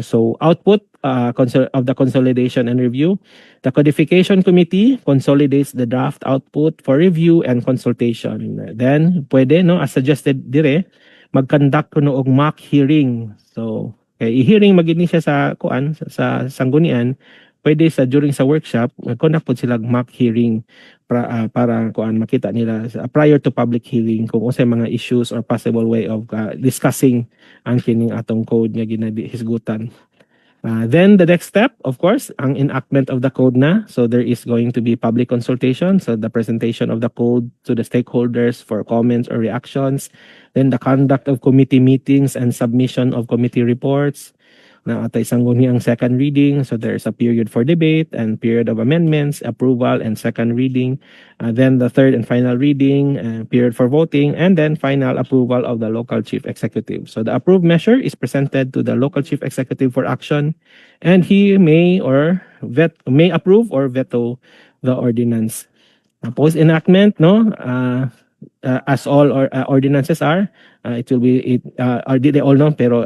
So output of the consolidation and review, the codification committee consolidates the draft output for review and consultation. Then pwede, no, as suggested dire, mag-conduct kuno og mock hearing. So kay i-hearing magini siya sa kuan sa sanggunian, pwede sa during sa workshop mag-conduct pod sila mock hearing para kuan makita nila prior to public hearing kung unsay mga issues or possible way of discussing ang kining atong code nga ginahisgutan. Then the next step, of course, ang enactment of the code na. So there is going to be public consultation, so the presentation of the code to the stakeholders for comments or reactions. Then the conduct of committee meetings and submission of committee reports. Na atay sangguni ang second reading, so there's a period for debate and period of amendments, approval, and second reading. Then the third and final reading, period for voting, and then final approval of the local chief executive. So the approved measure is presented to the local chief executive for action, and he may approve or veto the ordinance. Post enactment, no, as all ordinances are, they all know, pero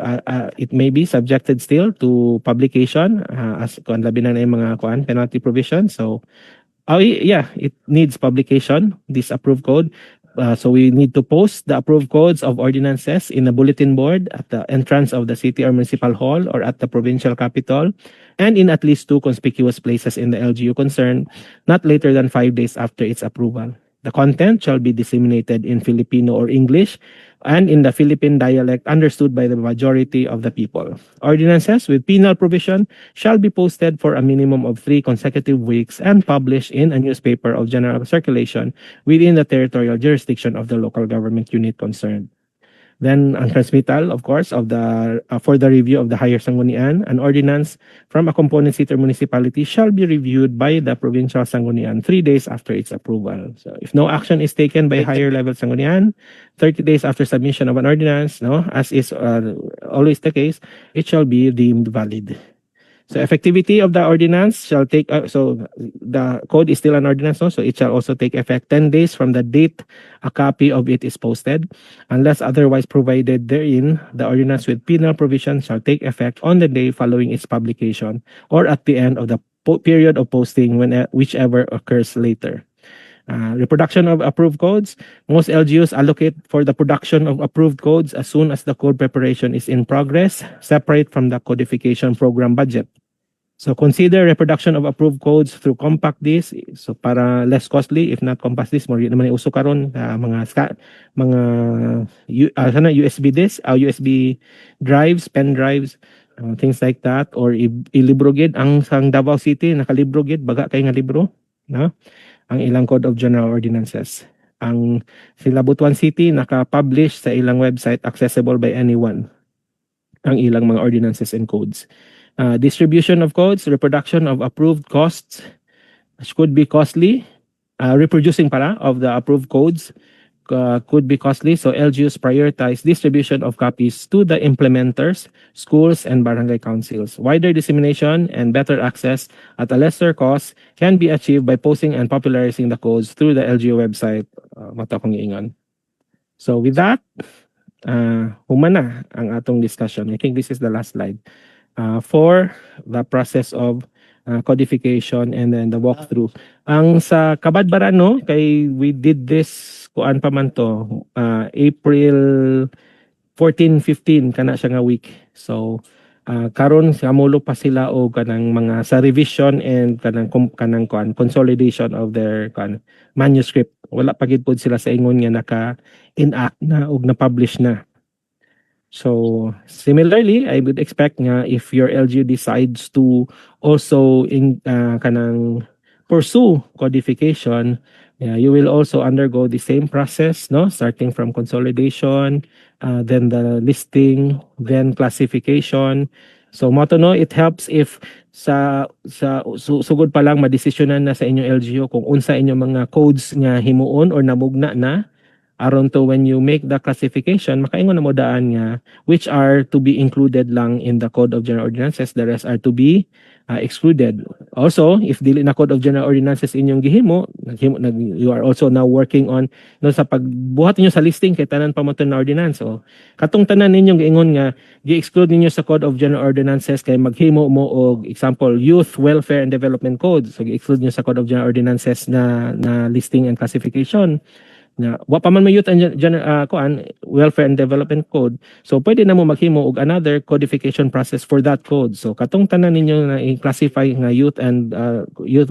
it may be subjected still to publication as kuan labi na yung mga kuan penalty provision. So it needs publication, this approved code. So we need to post the approved codes of ordinances in a bulletin board at the entrance of the city or municipal hall or at the provincial capital, and in at least 2 conspicuous places in the LGU concerned, not later than 5 days after its approval. The content shall be disseminated in Filipino or English and in the Philippine dialect understood by the majority of the people. Ordinances with penal provision shall be posted for a minimum of 3 consecutive weeks and published in a newspaper of general circulation within the territorial jurisdiction of the local government unit concerned. Then, ang transmittal, of course, of for the review of the higher sanggunian, an ordinance from a component city or municipality shall be reviewed by the provincial sanggunian 3 days after its approval. So, if no action is taken by higher level sanggunian, 30 days after submission of an ordinance, no, as is always the case, it shall be deemed valid. So effectivity of the ordinance shall take, so the code is still an ordinance, no? So it shall also take effect 10 days from the date a copy of it is posted. Unless otherwise provided therein, the ordinance with penal provision shall take effect on the day following its publication or at the end of the period of posting, whichever occurs later. Reproduction of approved codes. Most LGUs allocate for the production of approved codes as soon as the code preparation is in progress, separate from the codification program budget. So consider reproduction of approved codes through compact disc. So para less costly, if not compact disc, more naman uso karon mga USB disc, USB drives, pen drives, things like that, or ilibro gid ang sang Davao City nakalibro gid baga kay nga libro, no? Ang ilang Code of General Ordinances. Ang sila Butuan City naka-publish sa ilang website, accessible by anyone, ang ilang mga ordinances and codes. Distribution of codes, reproduction of approved costs, which could be costly. Reproducing of the approved codes could be costly, so LGUs prioritize distribution of copies to the implementers, schools, and barangay councils. Wider dissemination and better access at a lesser cost can be achieved by posting and popularizing the codes through the LGU website. Mata kong iingon. So with that, humana ang atong discussion. I think this is the last slide for the process of codification and then the walkthrough. Ang sa Kabadbaran, no, kay we did this kuan pa man to, April 14-15 kana siya nga week. So karon kamulo pa sila o kanang mga sa revision and kanang kuan consolidation of their manuscript. Wala pa gid pod sila sa ingon nga naka-enact na og na-publish na. So similarly, I would expect nga if your LGU decides to also kanang pursue codification, you will also undergo the same process, no? Starting from consolidation, then the listing, then classification. So mo to, no, it helps if sugod pa lang madesisyonan na sa inyong LGU kung unsa inyong mga codes nga himuon or namugna na, aron to when you make the classification, makaingon na mo daan nga which are to be included lang in the Code of General Ordinances, the rest are to be excluded. Also, if dili na Code of General Ordinances inyong gihimo, you are also now working on no, sa pagbuhat ninyo sa listing kay tanan pa mo to na ordinance. So, katong tanan ninyong giingon nga gi-exclude ninyo sa Code of General Ordinances kay maghimo mo og example Youth Welfare and Development Code. So gi-exclude niyo sa Code of General Ordinances na listing and classification. Na wa pa man may Youth and Welfare and Development Code, so pwede na mo maghimo og another codification process for that code. So katong tanan ninyo na i-classify nga Youth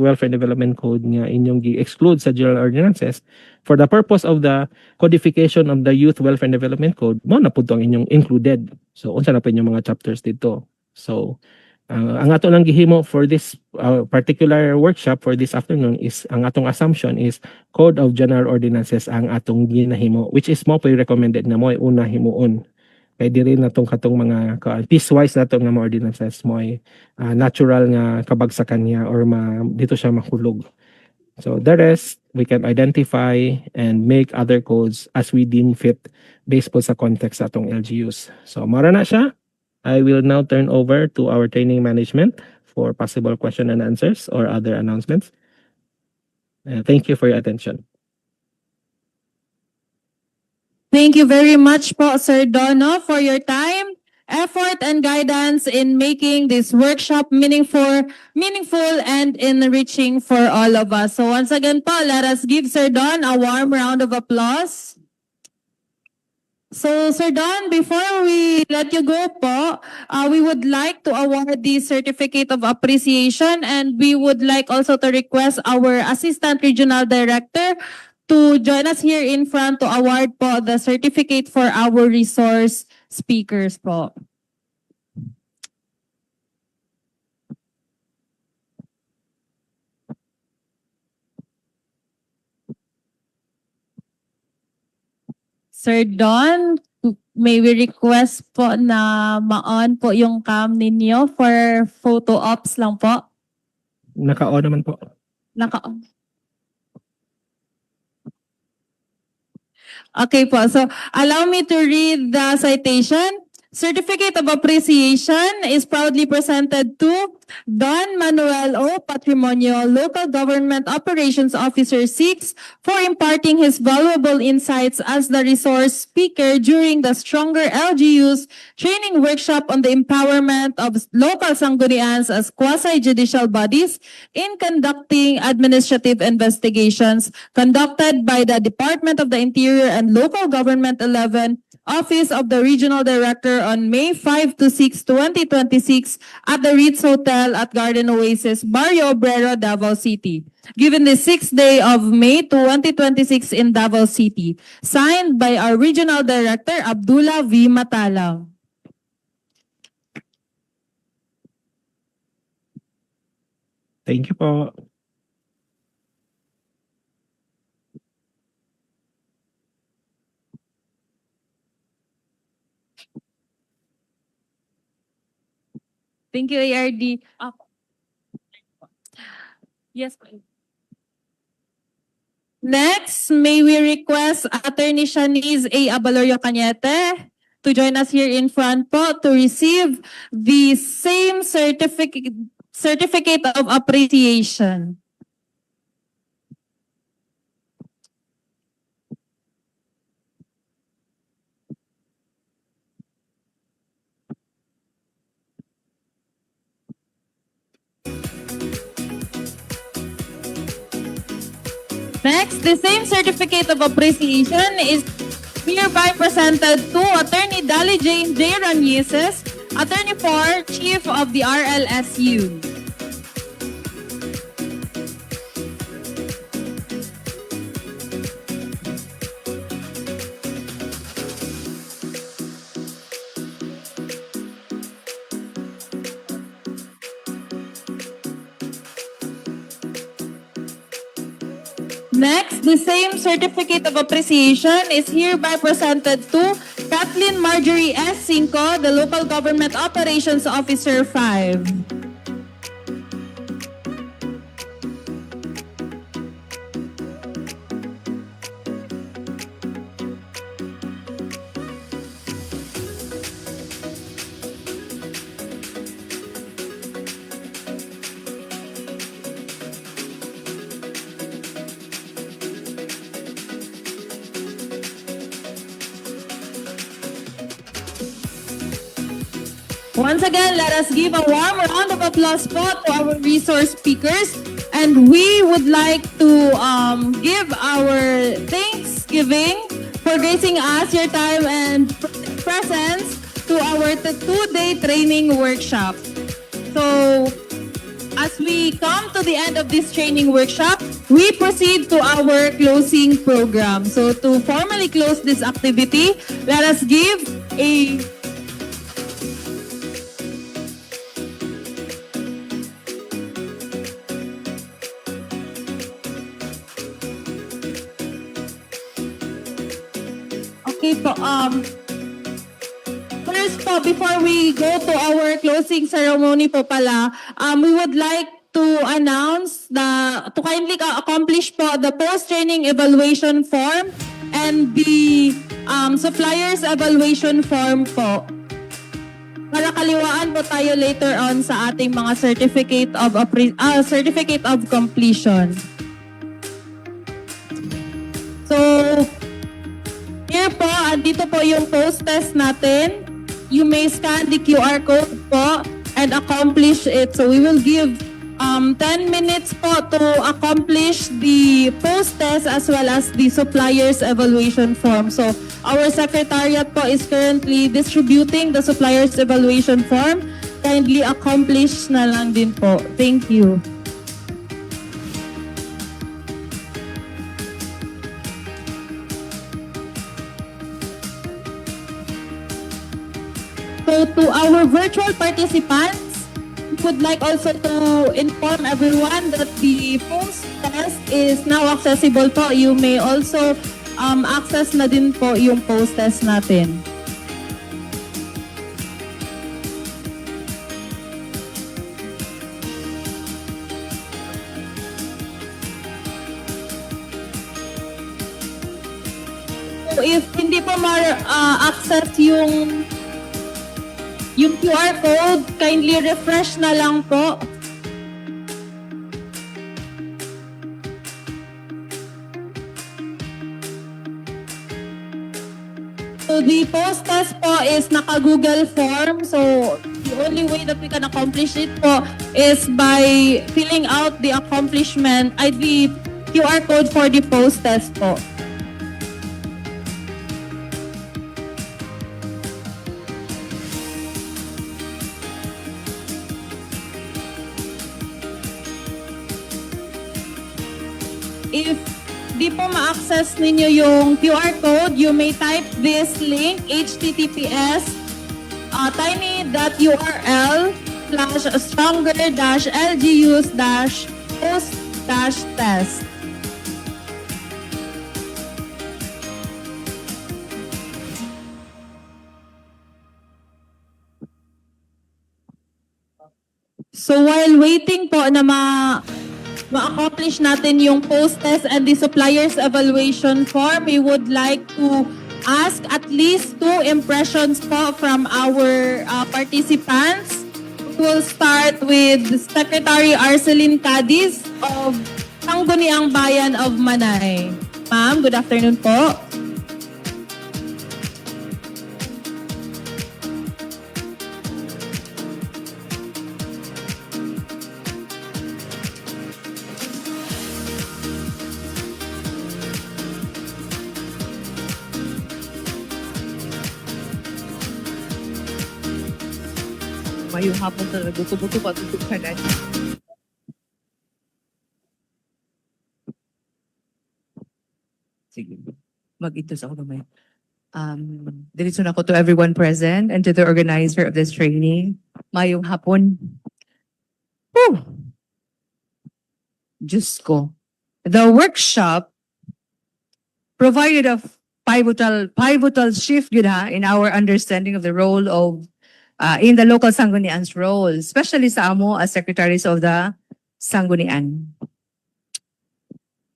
Welfare and Development Code nga inyong gi-exclude sa General Ordinances, for the purpose of the codification of the Youth Welfare and Development Code, mo na pud ang inyong included. So unsa na pa inyong mga chapters dito. So ang ato lang gihimo for this particular workshop for this afternoon is ang atong assumption is Code of General Ordinances ang atong ginahimo, which is mo po recommended na mo ay una himuon. Kay diri na tong katong mga piecewise na tong mga ordinances mo ay natural nga kabagsakan niya or dito siya mahulog. So the rest we can identify and make other codes as we deem fit based po sa context sa atong LGUs. So mara na siya. I will now turn over to our training management for possible question and answers or other announcements. Thank you for your attention. Thank you very much po, Sir Dono, for your time, effort, and guidance in making this workshop meaningful and enriching for all of us. So once again po, let us give Sir Don a warm round of applause. So, Sir Don, before we let you go po, we would like to award the Certificate of Appreciation, and we would like also to request our Assistant Regional Director to join us here in front to award po the certificate for our resource speakers po. Sir Don, may we request po na ma-on po yung cam ninyo for photo ops lang po? Naka-on naman po. Naka-on. Okay po, so allow me to read the citation. Certificate of Appreciation is proudly presented to Don Manuel O. Patrimonio, Local Government Operations Officer 6, for imparting his valuable insights as the resource speaker during the Stronger LGUs training workshop on the empowerment of local sanggunians as quasi-judicial bodies in conducting administrative investigations conducted by the Department of the Interior and Local Government 11, Office of the Regional Director on May 5 to 6, 2026 at the Ritz Hotel at Garden Oasis, Barrio Obrero, Davao City. Given the 6th day of May 2026 in Davao City. Signed by our Regional Director, Abdullah V. Matalang. Thank you po. Thank you, ARD. Yes, please. Next, may we request Attorney Shanice A. Abalorio Cañete to join us here in front po to receive the same certificate of appreciation. Next, the same certificate of appreciation is hereby presented to Attorney Dali Jane J. Ranieses, Attorney for Chief of the RLSU. Next, the same certificate of appreciation is hereby presented to Kathleen Marjorie S. Cinco, the Local Government Operations Officer 5. Once again, let us give a warm round of applause po to our resource speakers. And we would like to give our thanksgiving for gracing us your time and presence to our two-day training workshop. So, as we come to the end of this training workshop, we proceed to our closing program. So, to formally close this activity, let us give a Okay po, first po, before we go to our closing ceremony po pala, we would like to announce to kindly accomplish po the post-training evaluation form and the suppliers evaluation form po. Para kaliwaan po tayo later on sa ating mga certificate of completion. So, here po, andito po yung post-test natin. You may scan the QR code po and accomplish it. So we will give 10 minutes po to accomplish the post-test as well as the supplier's evaluation form. So our secretariat po is currently distributing the supplier's evaluation form. Kindly accomplish na lang din po. Thank you. So to our virtual participants, we would like also to inform everyone that the post-test is now accessible po. You may also access na din po yung post-test natin. So if hindi po ma-access yung QR code, kindly refresh na lang po. So the post-test po is naka-Google form. So the only way that we can accomplish it po is by filling out the the QR code for the post-test po. If di po ma-access ninyo yung QR code, you may type this link, https tiny.url/stronger-lgus-post-test. So while waiting po na ma-accomplish natin yung post-test and the supplier's evaluation form, we would like to ask at least 2 impressions po from our participants. We'll start with Secretary Arceline Cadiz of Sangguniang Bayan of Manay. Ma'am, good afternoon po. Mayong hapon talaga, buto-buto pa, tutok ka na. Sige, mag-itos ako naman. Diretso na ako to everyone present and to the organizer of this training. Mayong hapon. Whew! Diyos ko. the workshop provided a pivotal shift yun ha, in our understanding of the role of in the local Sanggunian's role, especially sa amo as secretaries of the Sanggunian.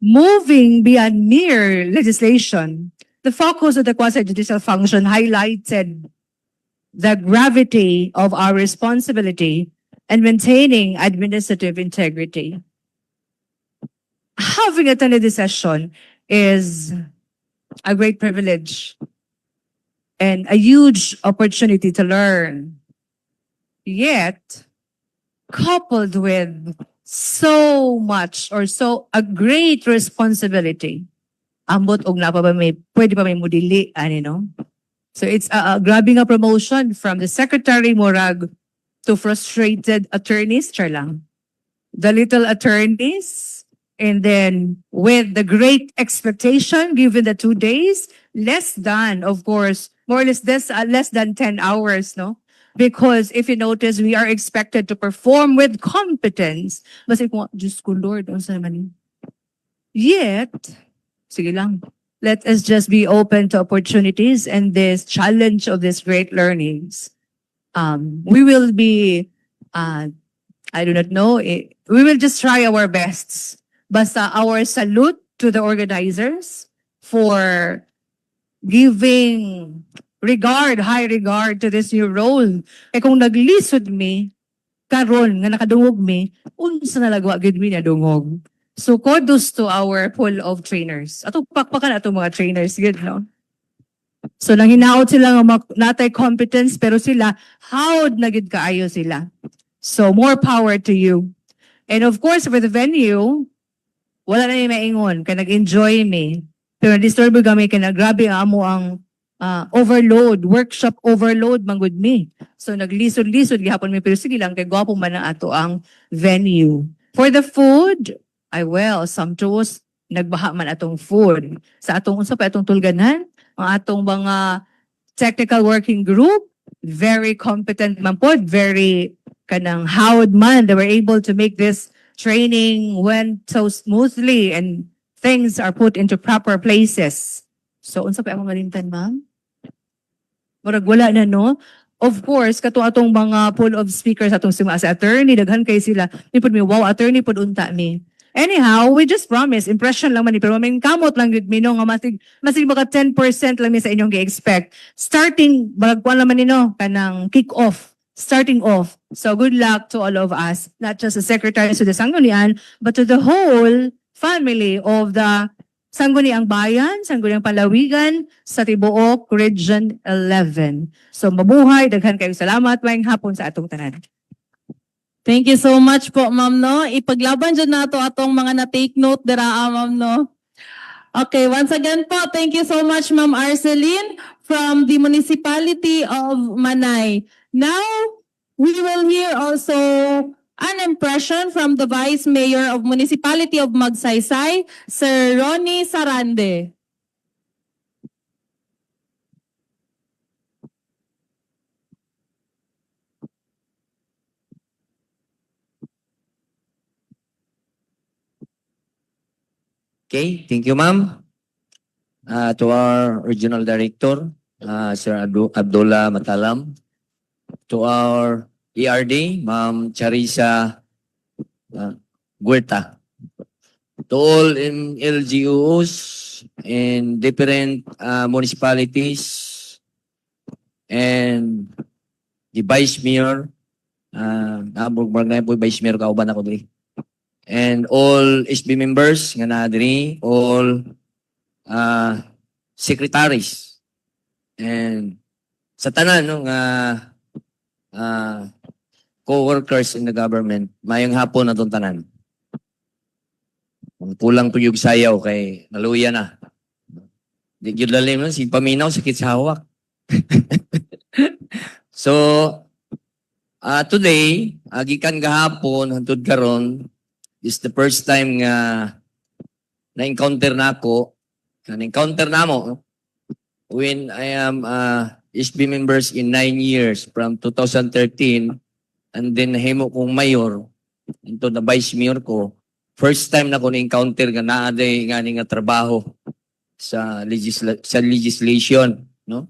Moving beyond mere legislation, the focus of the quasi-judicial function highlighted the gravity of our responsibility in maintaining administrative integrity. Having attended this session is a great privilege and a huge opportunity to learn. Yet, coupled with so much or so a great responsibility, ambot og na pa ba may, pwede pa may mudili, ani no? So it's grabbing a promotion from the secretary morag to frustrated attorneys, char lang. The little attorneys, and then with the great expectation given the 2 days, less than, of course, more or less less than 10 hours, no? Because if you notice, we are expected to perform with competence. Basta kung, Diyos ko Lord, ano sa naman yun? Yet, sige lang, let us just be open to opportunities and this challenge of these great learnings. We will be, I do not know, we will just try our best. Basta our salute to the organizers for giving high regard to this new role. Eh kung naglisod mi, karon nga nakadungog mi, unsa na lagwa gid mi na dungog. So kudos to our pool of trainers. Ato pakpakan ato mga trainers gid no. So nang hinaot sila nga natay competence pero sila howd na gid kaayo sila. So more power to you. And of course for the venue, wala na yung maingon kay nag-enjoy mi. Pero disturb kami kay grabe amo ang workshop overload manggod mi. So naglisod-lisod gihapon mi pero sige lang kay gwapo man ang ato ang venue. For the food, sumptuous nagbaha man atong food. Sa atong unsa pa atong tulganan, ang atong mga technical working group, very competent man pod, very kanang howd man, they were able to make this training went so smoothly and things are put into proper places. So, unsa pa akong malimtan, ma'am? Murag wala na, no? Of course, kato atong mga pool of speakers, atong sa attorney, daghan kay sila. Nipod mi, wow, attorney pod unta mi. Anyhow, we just promise, impression lang man ni, pero may kamot lang yun, no, nga masig baka 10% lang mi sa inyong gi-expect. Starting, baragkuan lang man ni, no, kanang kick-off. Starting off. So good luck to all of us, not just the secretaries of the Sanggunian, but to the whole family of the Sangguniang Bayan, Sangguniang Palawigan, sa Tibuok Region 11. So mabuhay, daghan kayo salamat, maayong hapon sa atong tanan. Thank you so much po, ma'am, no? Ipaglaban dyan nato atong mga na-take note dira, ma'am, no? Okay, once again po, thank you so much, Ma'am Arceline from the Municipality of Manay. Now, we will hear also an impression from the Vice Mayor of Municipality of Magsaysay, Sir Ronnie Sarande. Okay, thank you, ma'am. To our Regional Director, Sir Abdullah Matalam. To our ERD, Ma'am Charissa Guerta. To all LGUs in different municipalities and the Vice Mayor, Vice Mayor kauban ako diri. And all SB members nga na diri, all secretaries and sa tanan no nga co-workers in the government, mayong hapon na itong tanan. Kung pulang tuyog sayaw kay naluya na. Di yun lalim no, si paminaw sakit sa hawak. So today, gikan gahapon hangtod karon, is the first time nga na-encounter na ako, na-encounter na mo when I am SB members in 9 years from 2013 and then nahimo kong mayor into the vice mayor ko first time na ko na-encounter nga naaday nga nga trabaho sa legislation, no?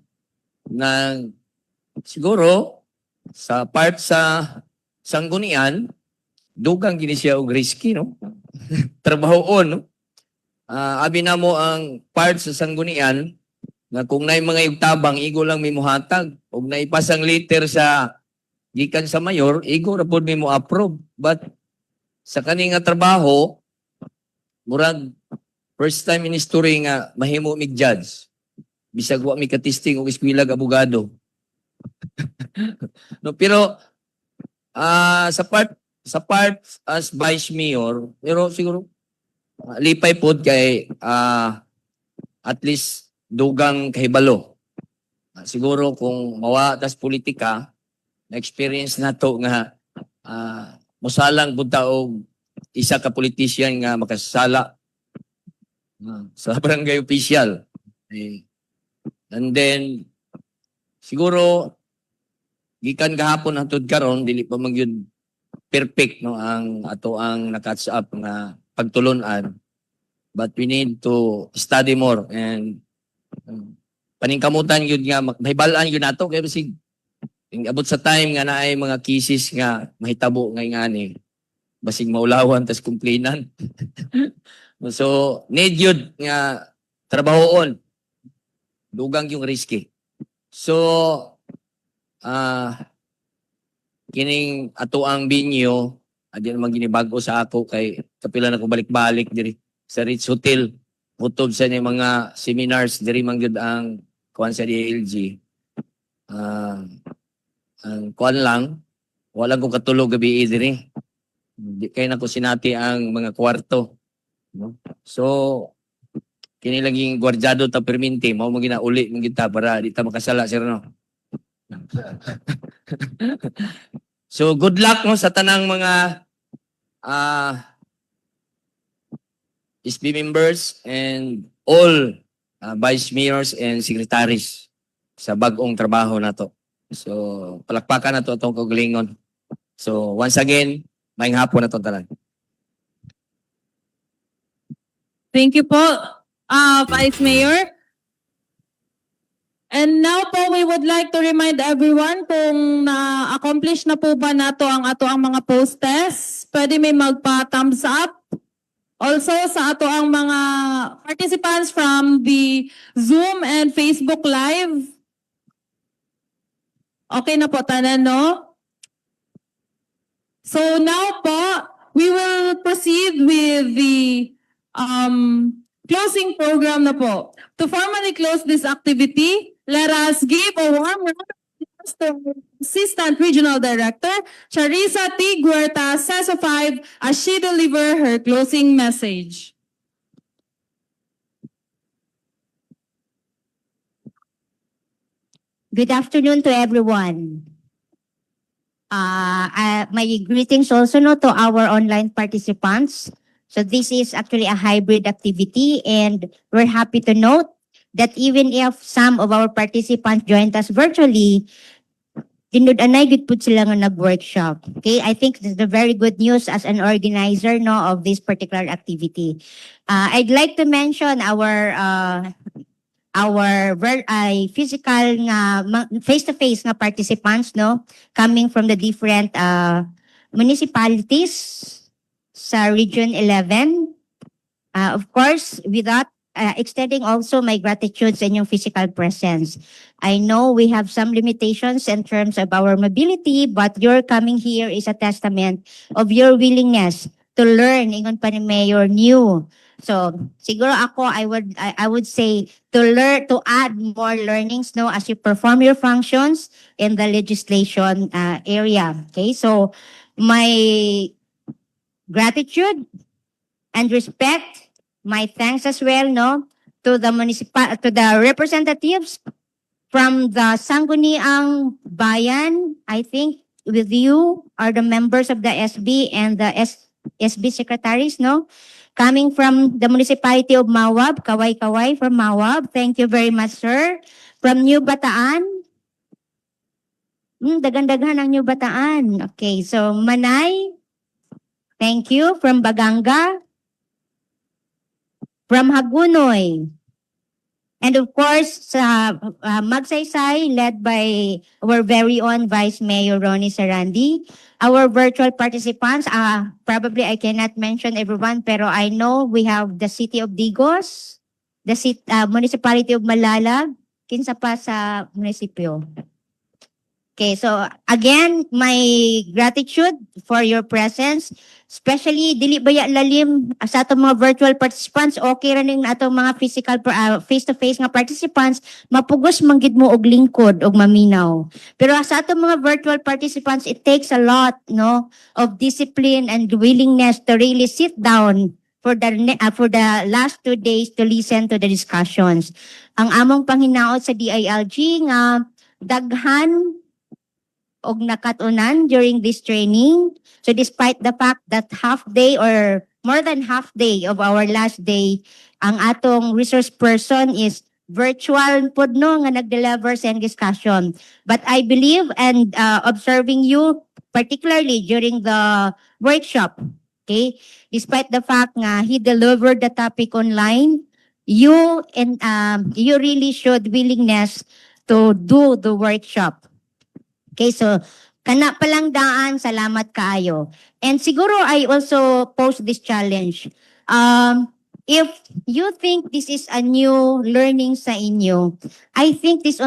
Na siguro sa part sa sanggunian dugang gini siya og risky, no? Trabahoon, no? Abi na mo ang part sa sanggunian na kung naay mga yugtabang igo lang mimuhatag ug naipasang letter sa gikan sa mayor igo ra pod mo approve, but sa kani nga trabaho murag first time in history nga mahimo mig judge bisag wa mi katisting og eskwela abogado. No, pero sa part as vice mayor pero siguro lipay pod kay at least dugang kahibalo. Siguro kung mawa tas politika, na-experience na to nga musalang punta og isa ka politician nga makasala sa barangay official. And then, siguro, gikan gahapon hangtod karon dili pa magyud perfect no ang ato ang na-catch up nga pagtulunan. But we need to study more and paningkamutan yun nga, mahibalaan yun nato kaya basig abot sa time nga naay mga cases nga mahitabo nga ingani basig maulawan tas complainant. So need yun nga trabahoon dugang yung risky. So kining ato ang binyo adi naman ginibago sa ako kay kapila na ko balik-balik diri sa Ritz Hotel. Mutob sa ni mga seminars diri man gyud ang kuan sa DLG. Ang kuan lang wala ko katulog gabi diri. Di kay nako sinati ang mga kwarto. No? So kini laging gwardyado ta perminti mao mo ginauli mo kita para di ta makasala sir no. So good luck no sa tanang mga SB members and all vice mayors and secretaries sa bag-ong trabaho na to. So, palakpakan na to itong kagalingon. So, once again, maayong hapon na itong tanan. Thank you po, Vice Mayor. And now po, we would like to remind everyone kung na-accomplish na po ba nato ang mga post-test. Pwede may magpa-thumbs up. Also, sa ato ang mga participants from the Zoom and Facebook Live. Okay na po, tanan, no? So now po, we will proceed with the closing program na po. To formally close this activity, let us give a warm round of applause to Assistant Regional Director, Charissa T. Guerta, CESO 5, as she deliver her closing message. Good afternoon to everyone. My greetings also to our online participants. So this is actually a hybrid activity and we're happy to note that even if some of our participants joined us virtually, tinud-anay gud pud sila nga nag-workshop. Okay, I think this is the very good news as an organizer of this particular activity. I'd like to mention our physical nga face-to-face nga participants coming from the different municipalities sa Region 11. Of course, with that, extending also my gratitude sa inyong physical presence. I know we have some limitations in terms of our mobility, but your coming here is a testament of your willingness to learn. Ingon pa ni Mayor, new. So, siguro ako, I would say to add more learnings as you perform your functions in the legislation area. Okay, so my gratitude and respect, my thanks as well to the representatives from the Sangguniang Bayan. I think with you are the members of the SB and the SB secretaries, coming from the municipality of Mawab, Kaway-Kaway from Mawab. Thank you very much, sir. From New Bataan. Dagan-dagan ang New Bataan. Okay, so Manay, Thank you. From Baganga. From Hagunoy. And of course, sa Magsaysay, led by our very own Vice Mayor Ronnie Sarandi. Our virtual participants, probably I cannot mention everyone, pero I know we have the City of Digos, the Municipality of Malalag, kinsa pa sa munisipyo. Okay, so again, my gratitude for your presence. Especially, dili baya lalim sa atong mga virtual participants, okay ra ning atong mga physical face-to-face nga participants, mapugos manggid mo og lingkod og maminaw. Pero sa atong mga virtual participants, it takes a lot, no, of discipline and willingness to really sit down for the last 2 days to listen to the discussions. Ang among panghinaot sa DILG nga daghan og nakatunan during this training. So despite the fact that half day or more than half day of our last day, ang atong resource person is virtual pod no nga nag-deliver sa discussion. But I believe and observing you, particularly during the workshop, okay, despite the fact nga he delivered the topic online, you really showed willingness to do the workshop. Okay, so kana palang daan, salamat kaayo. And siguro I also pose this challenge. If you think this is a new learning sa inyo, I think this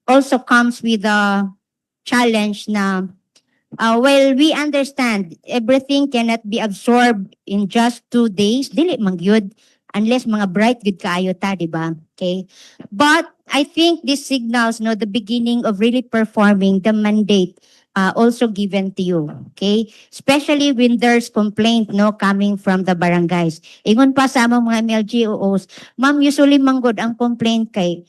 also comes with a challenge na well, we understand everything cannot be absorbed in just 2 days. Dili man gyud unless mga bright good kaayo ta, di ba? Okay? But I think this signals the beginning of really performing the mandate also given to you. Okay? Especially when there's complaint coming from the barangays. Ingon pa sa among mga MLGOOs, ma'am, usually manggod ang complaint kay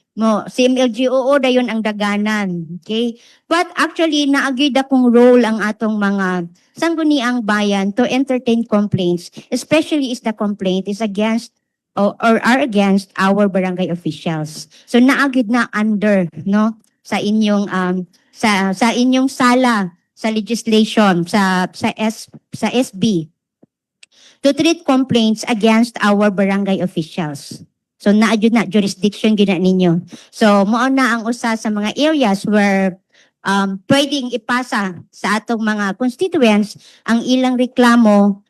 si MLGOO dayon ang daganan. Okay? But actually, naagid akong role ang atong mga sangguniang bayan to entertain complaints, especially if the complaint is against or are against our barangay officials. So naagid na under sa inyong sa inyong sala sa legislation sa SB to treat complaints against our barangay officials. So naadyo na jurisdiction gina ninyo. So mao na ang usa sa mga areas where pwedeng ipasa sa atong mga constituents ang ilang reklamo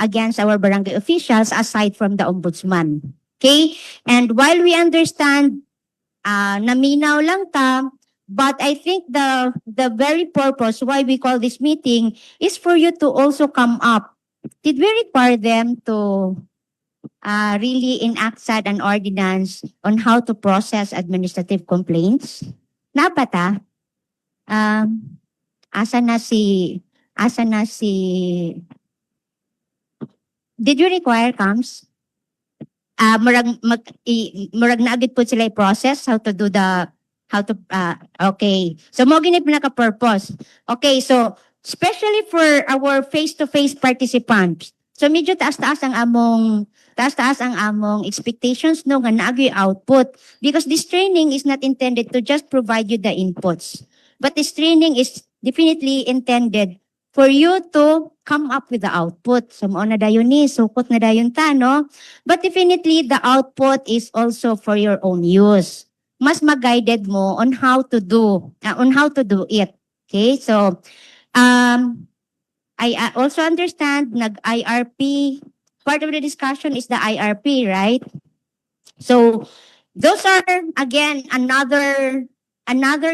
against our barangay officials aside from the ombudsman. Okay? And while we understand naminaw lang ta, but I think the very purpose why we call this meeting is for you to also come up. Did we require them to really enact an ordinance on how to process administrative complaints? Napata? Asa na si did you require CAMS? Murag naagid po sila i-process how to do okay. So mo gini pinaka-purpose. Okay, so especially for our face-to-face participants. So medyo taas-taas ang among expectations nga naagi output because this training is not intended to just provide you the inputs. But this training is definitely intended for you to come up with the output. So, mo na dayon ni, sukot na dayon ta, no? But definitely, the output is also for your own use. Mas mag-guided mo on how to do it. Okay? So, I also understand, nag-IRP, part of the discussion is the IRP, right? So, those are, again, another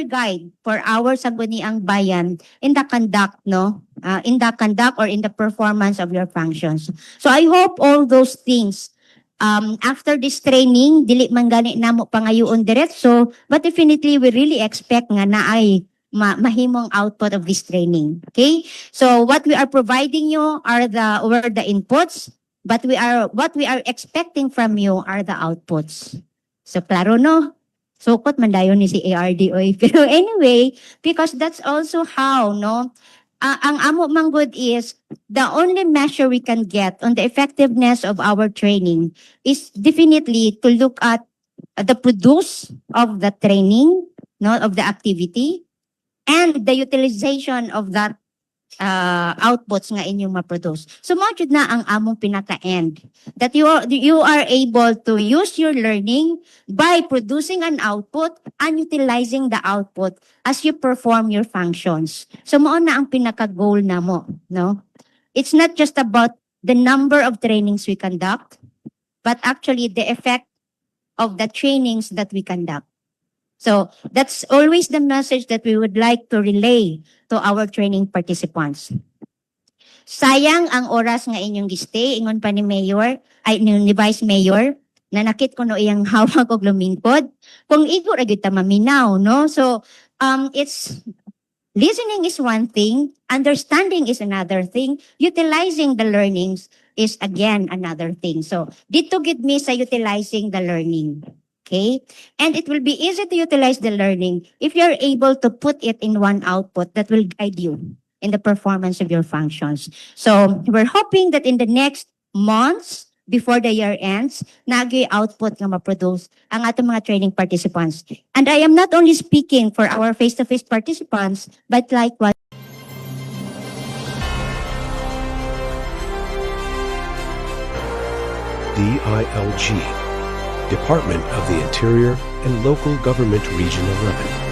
guide for our Sangguniang Bayan in the conduct, or in the performance of your functions. So I hope all those things, after this training, dili man gani namo pangayoon diretso, but definitely we really expect nga na ay mahimong output of this training. Okay? So what we are providing you are the inputs, but what we are expecting from you are the outputs. So klaro no? Sukot man dayon ni si ARDOy. Pero anyway, because that's also how, ang amo manggod is the only measure we can get on the effectiveness of our training is definitely to look at the produce of the training, of the activity, and the utilization of that outputs nga inyong ma-produce. So mao jud na ang among pinaka-end, that you are able to use your learning by producing an output and utilizing the output as you perform your functions. So mao na ang pinaka-goal namo, no? It's not just about the number of trainings we conduct, but actually the effect of the trainings that we conduct. So that's always the message that we would like to relay to our training participants. Sayang ang oras nga inyong gistay, ingon pa ni Mayor, ni Vice Mayor, na nakit ko no iyang hawak og lumingkod. Kung igo ra gyud ta maminaw, no? So it's listening is one thing, understanding is another thing, utilizing the learnings is again another thing. So dito gid mi sa utilizing the learning. Okay? And it will be easy to utilize the learning if you're able to put it in one output that will guide you in the performance of your functions. So we're hoping that in the next months, before the year ends, nagi output nga ma-produce ang atong mga training participants. And I am not only speaking for our face-to-face participants, but likewise DILG, Department of the Interior and Local Government Region 11.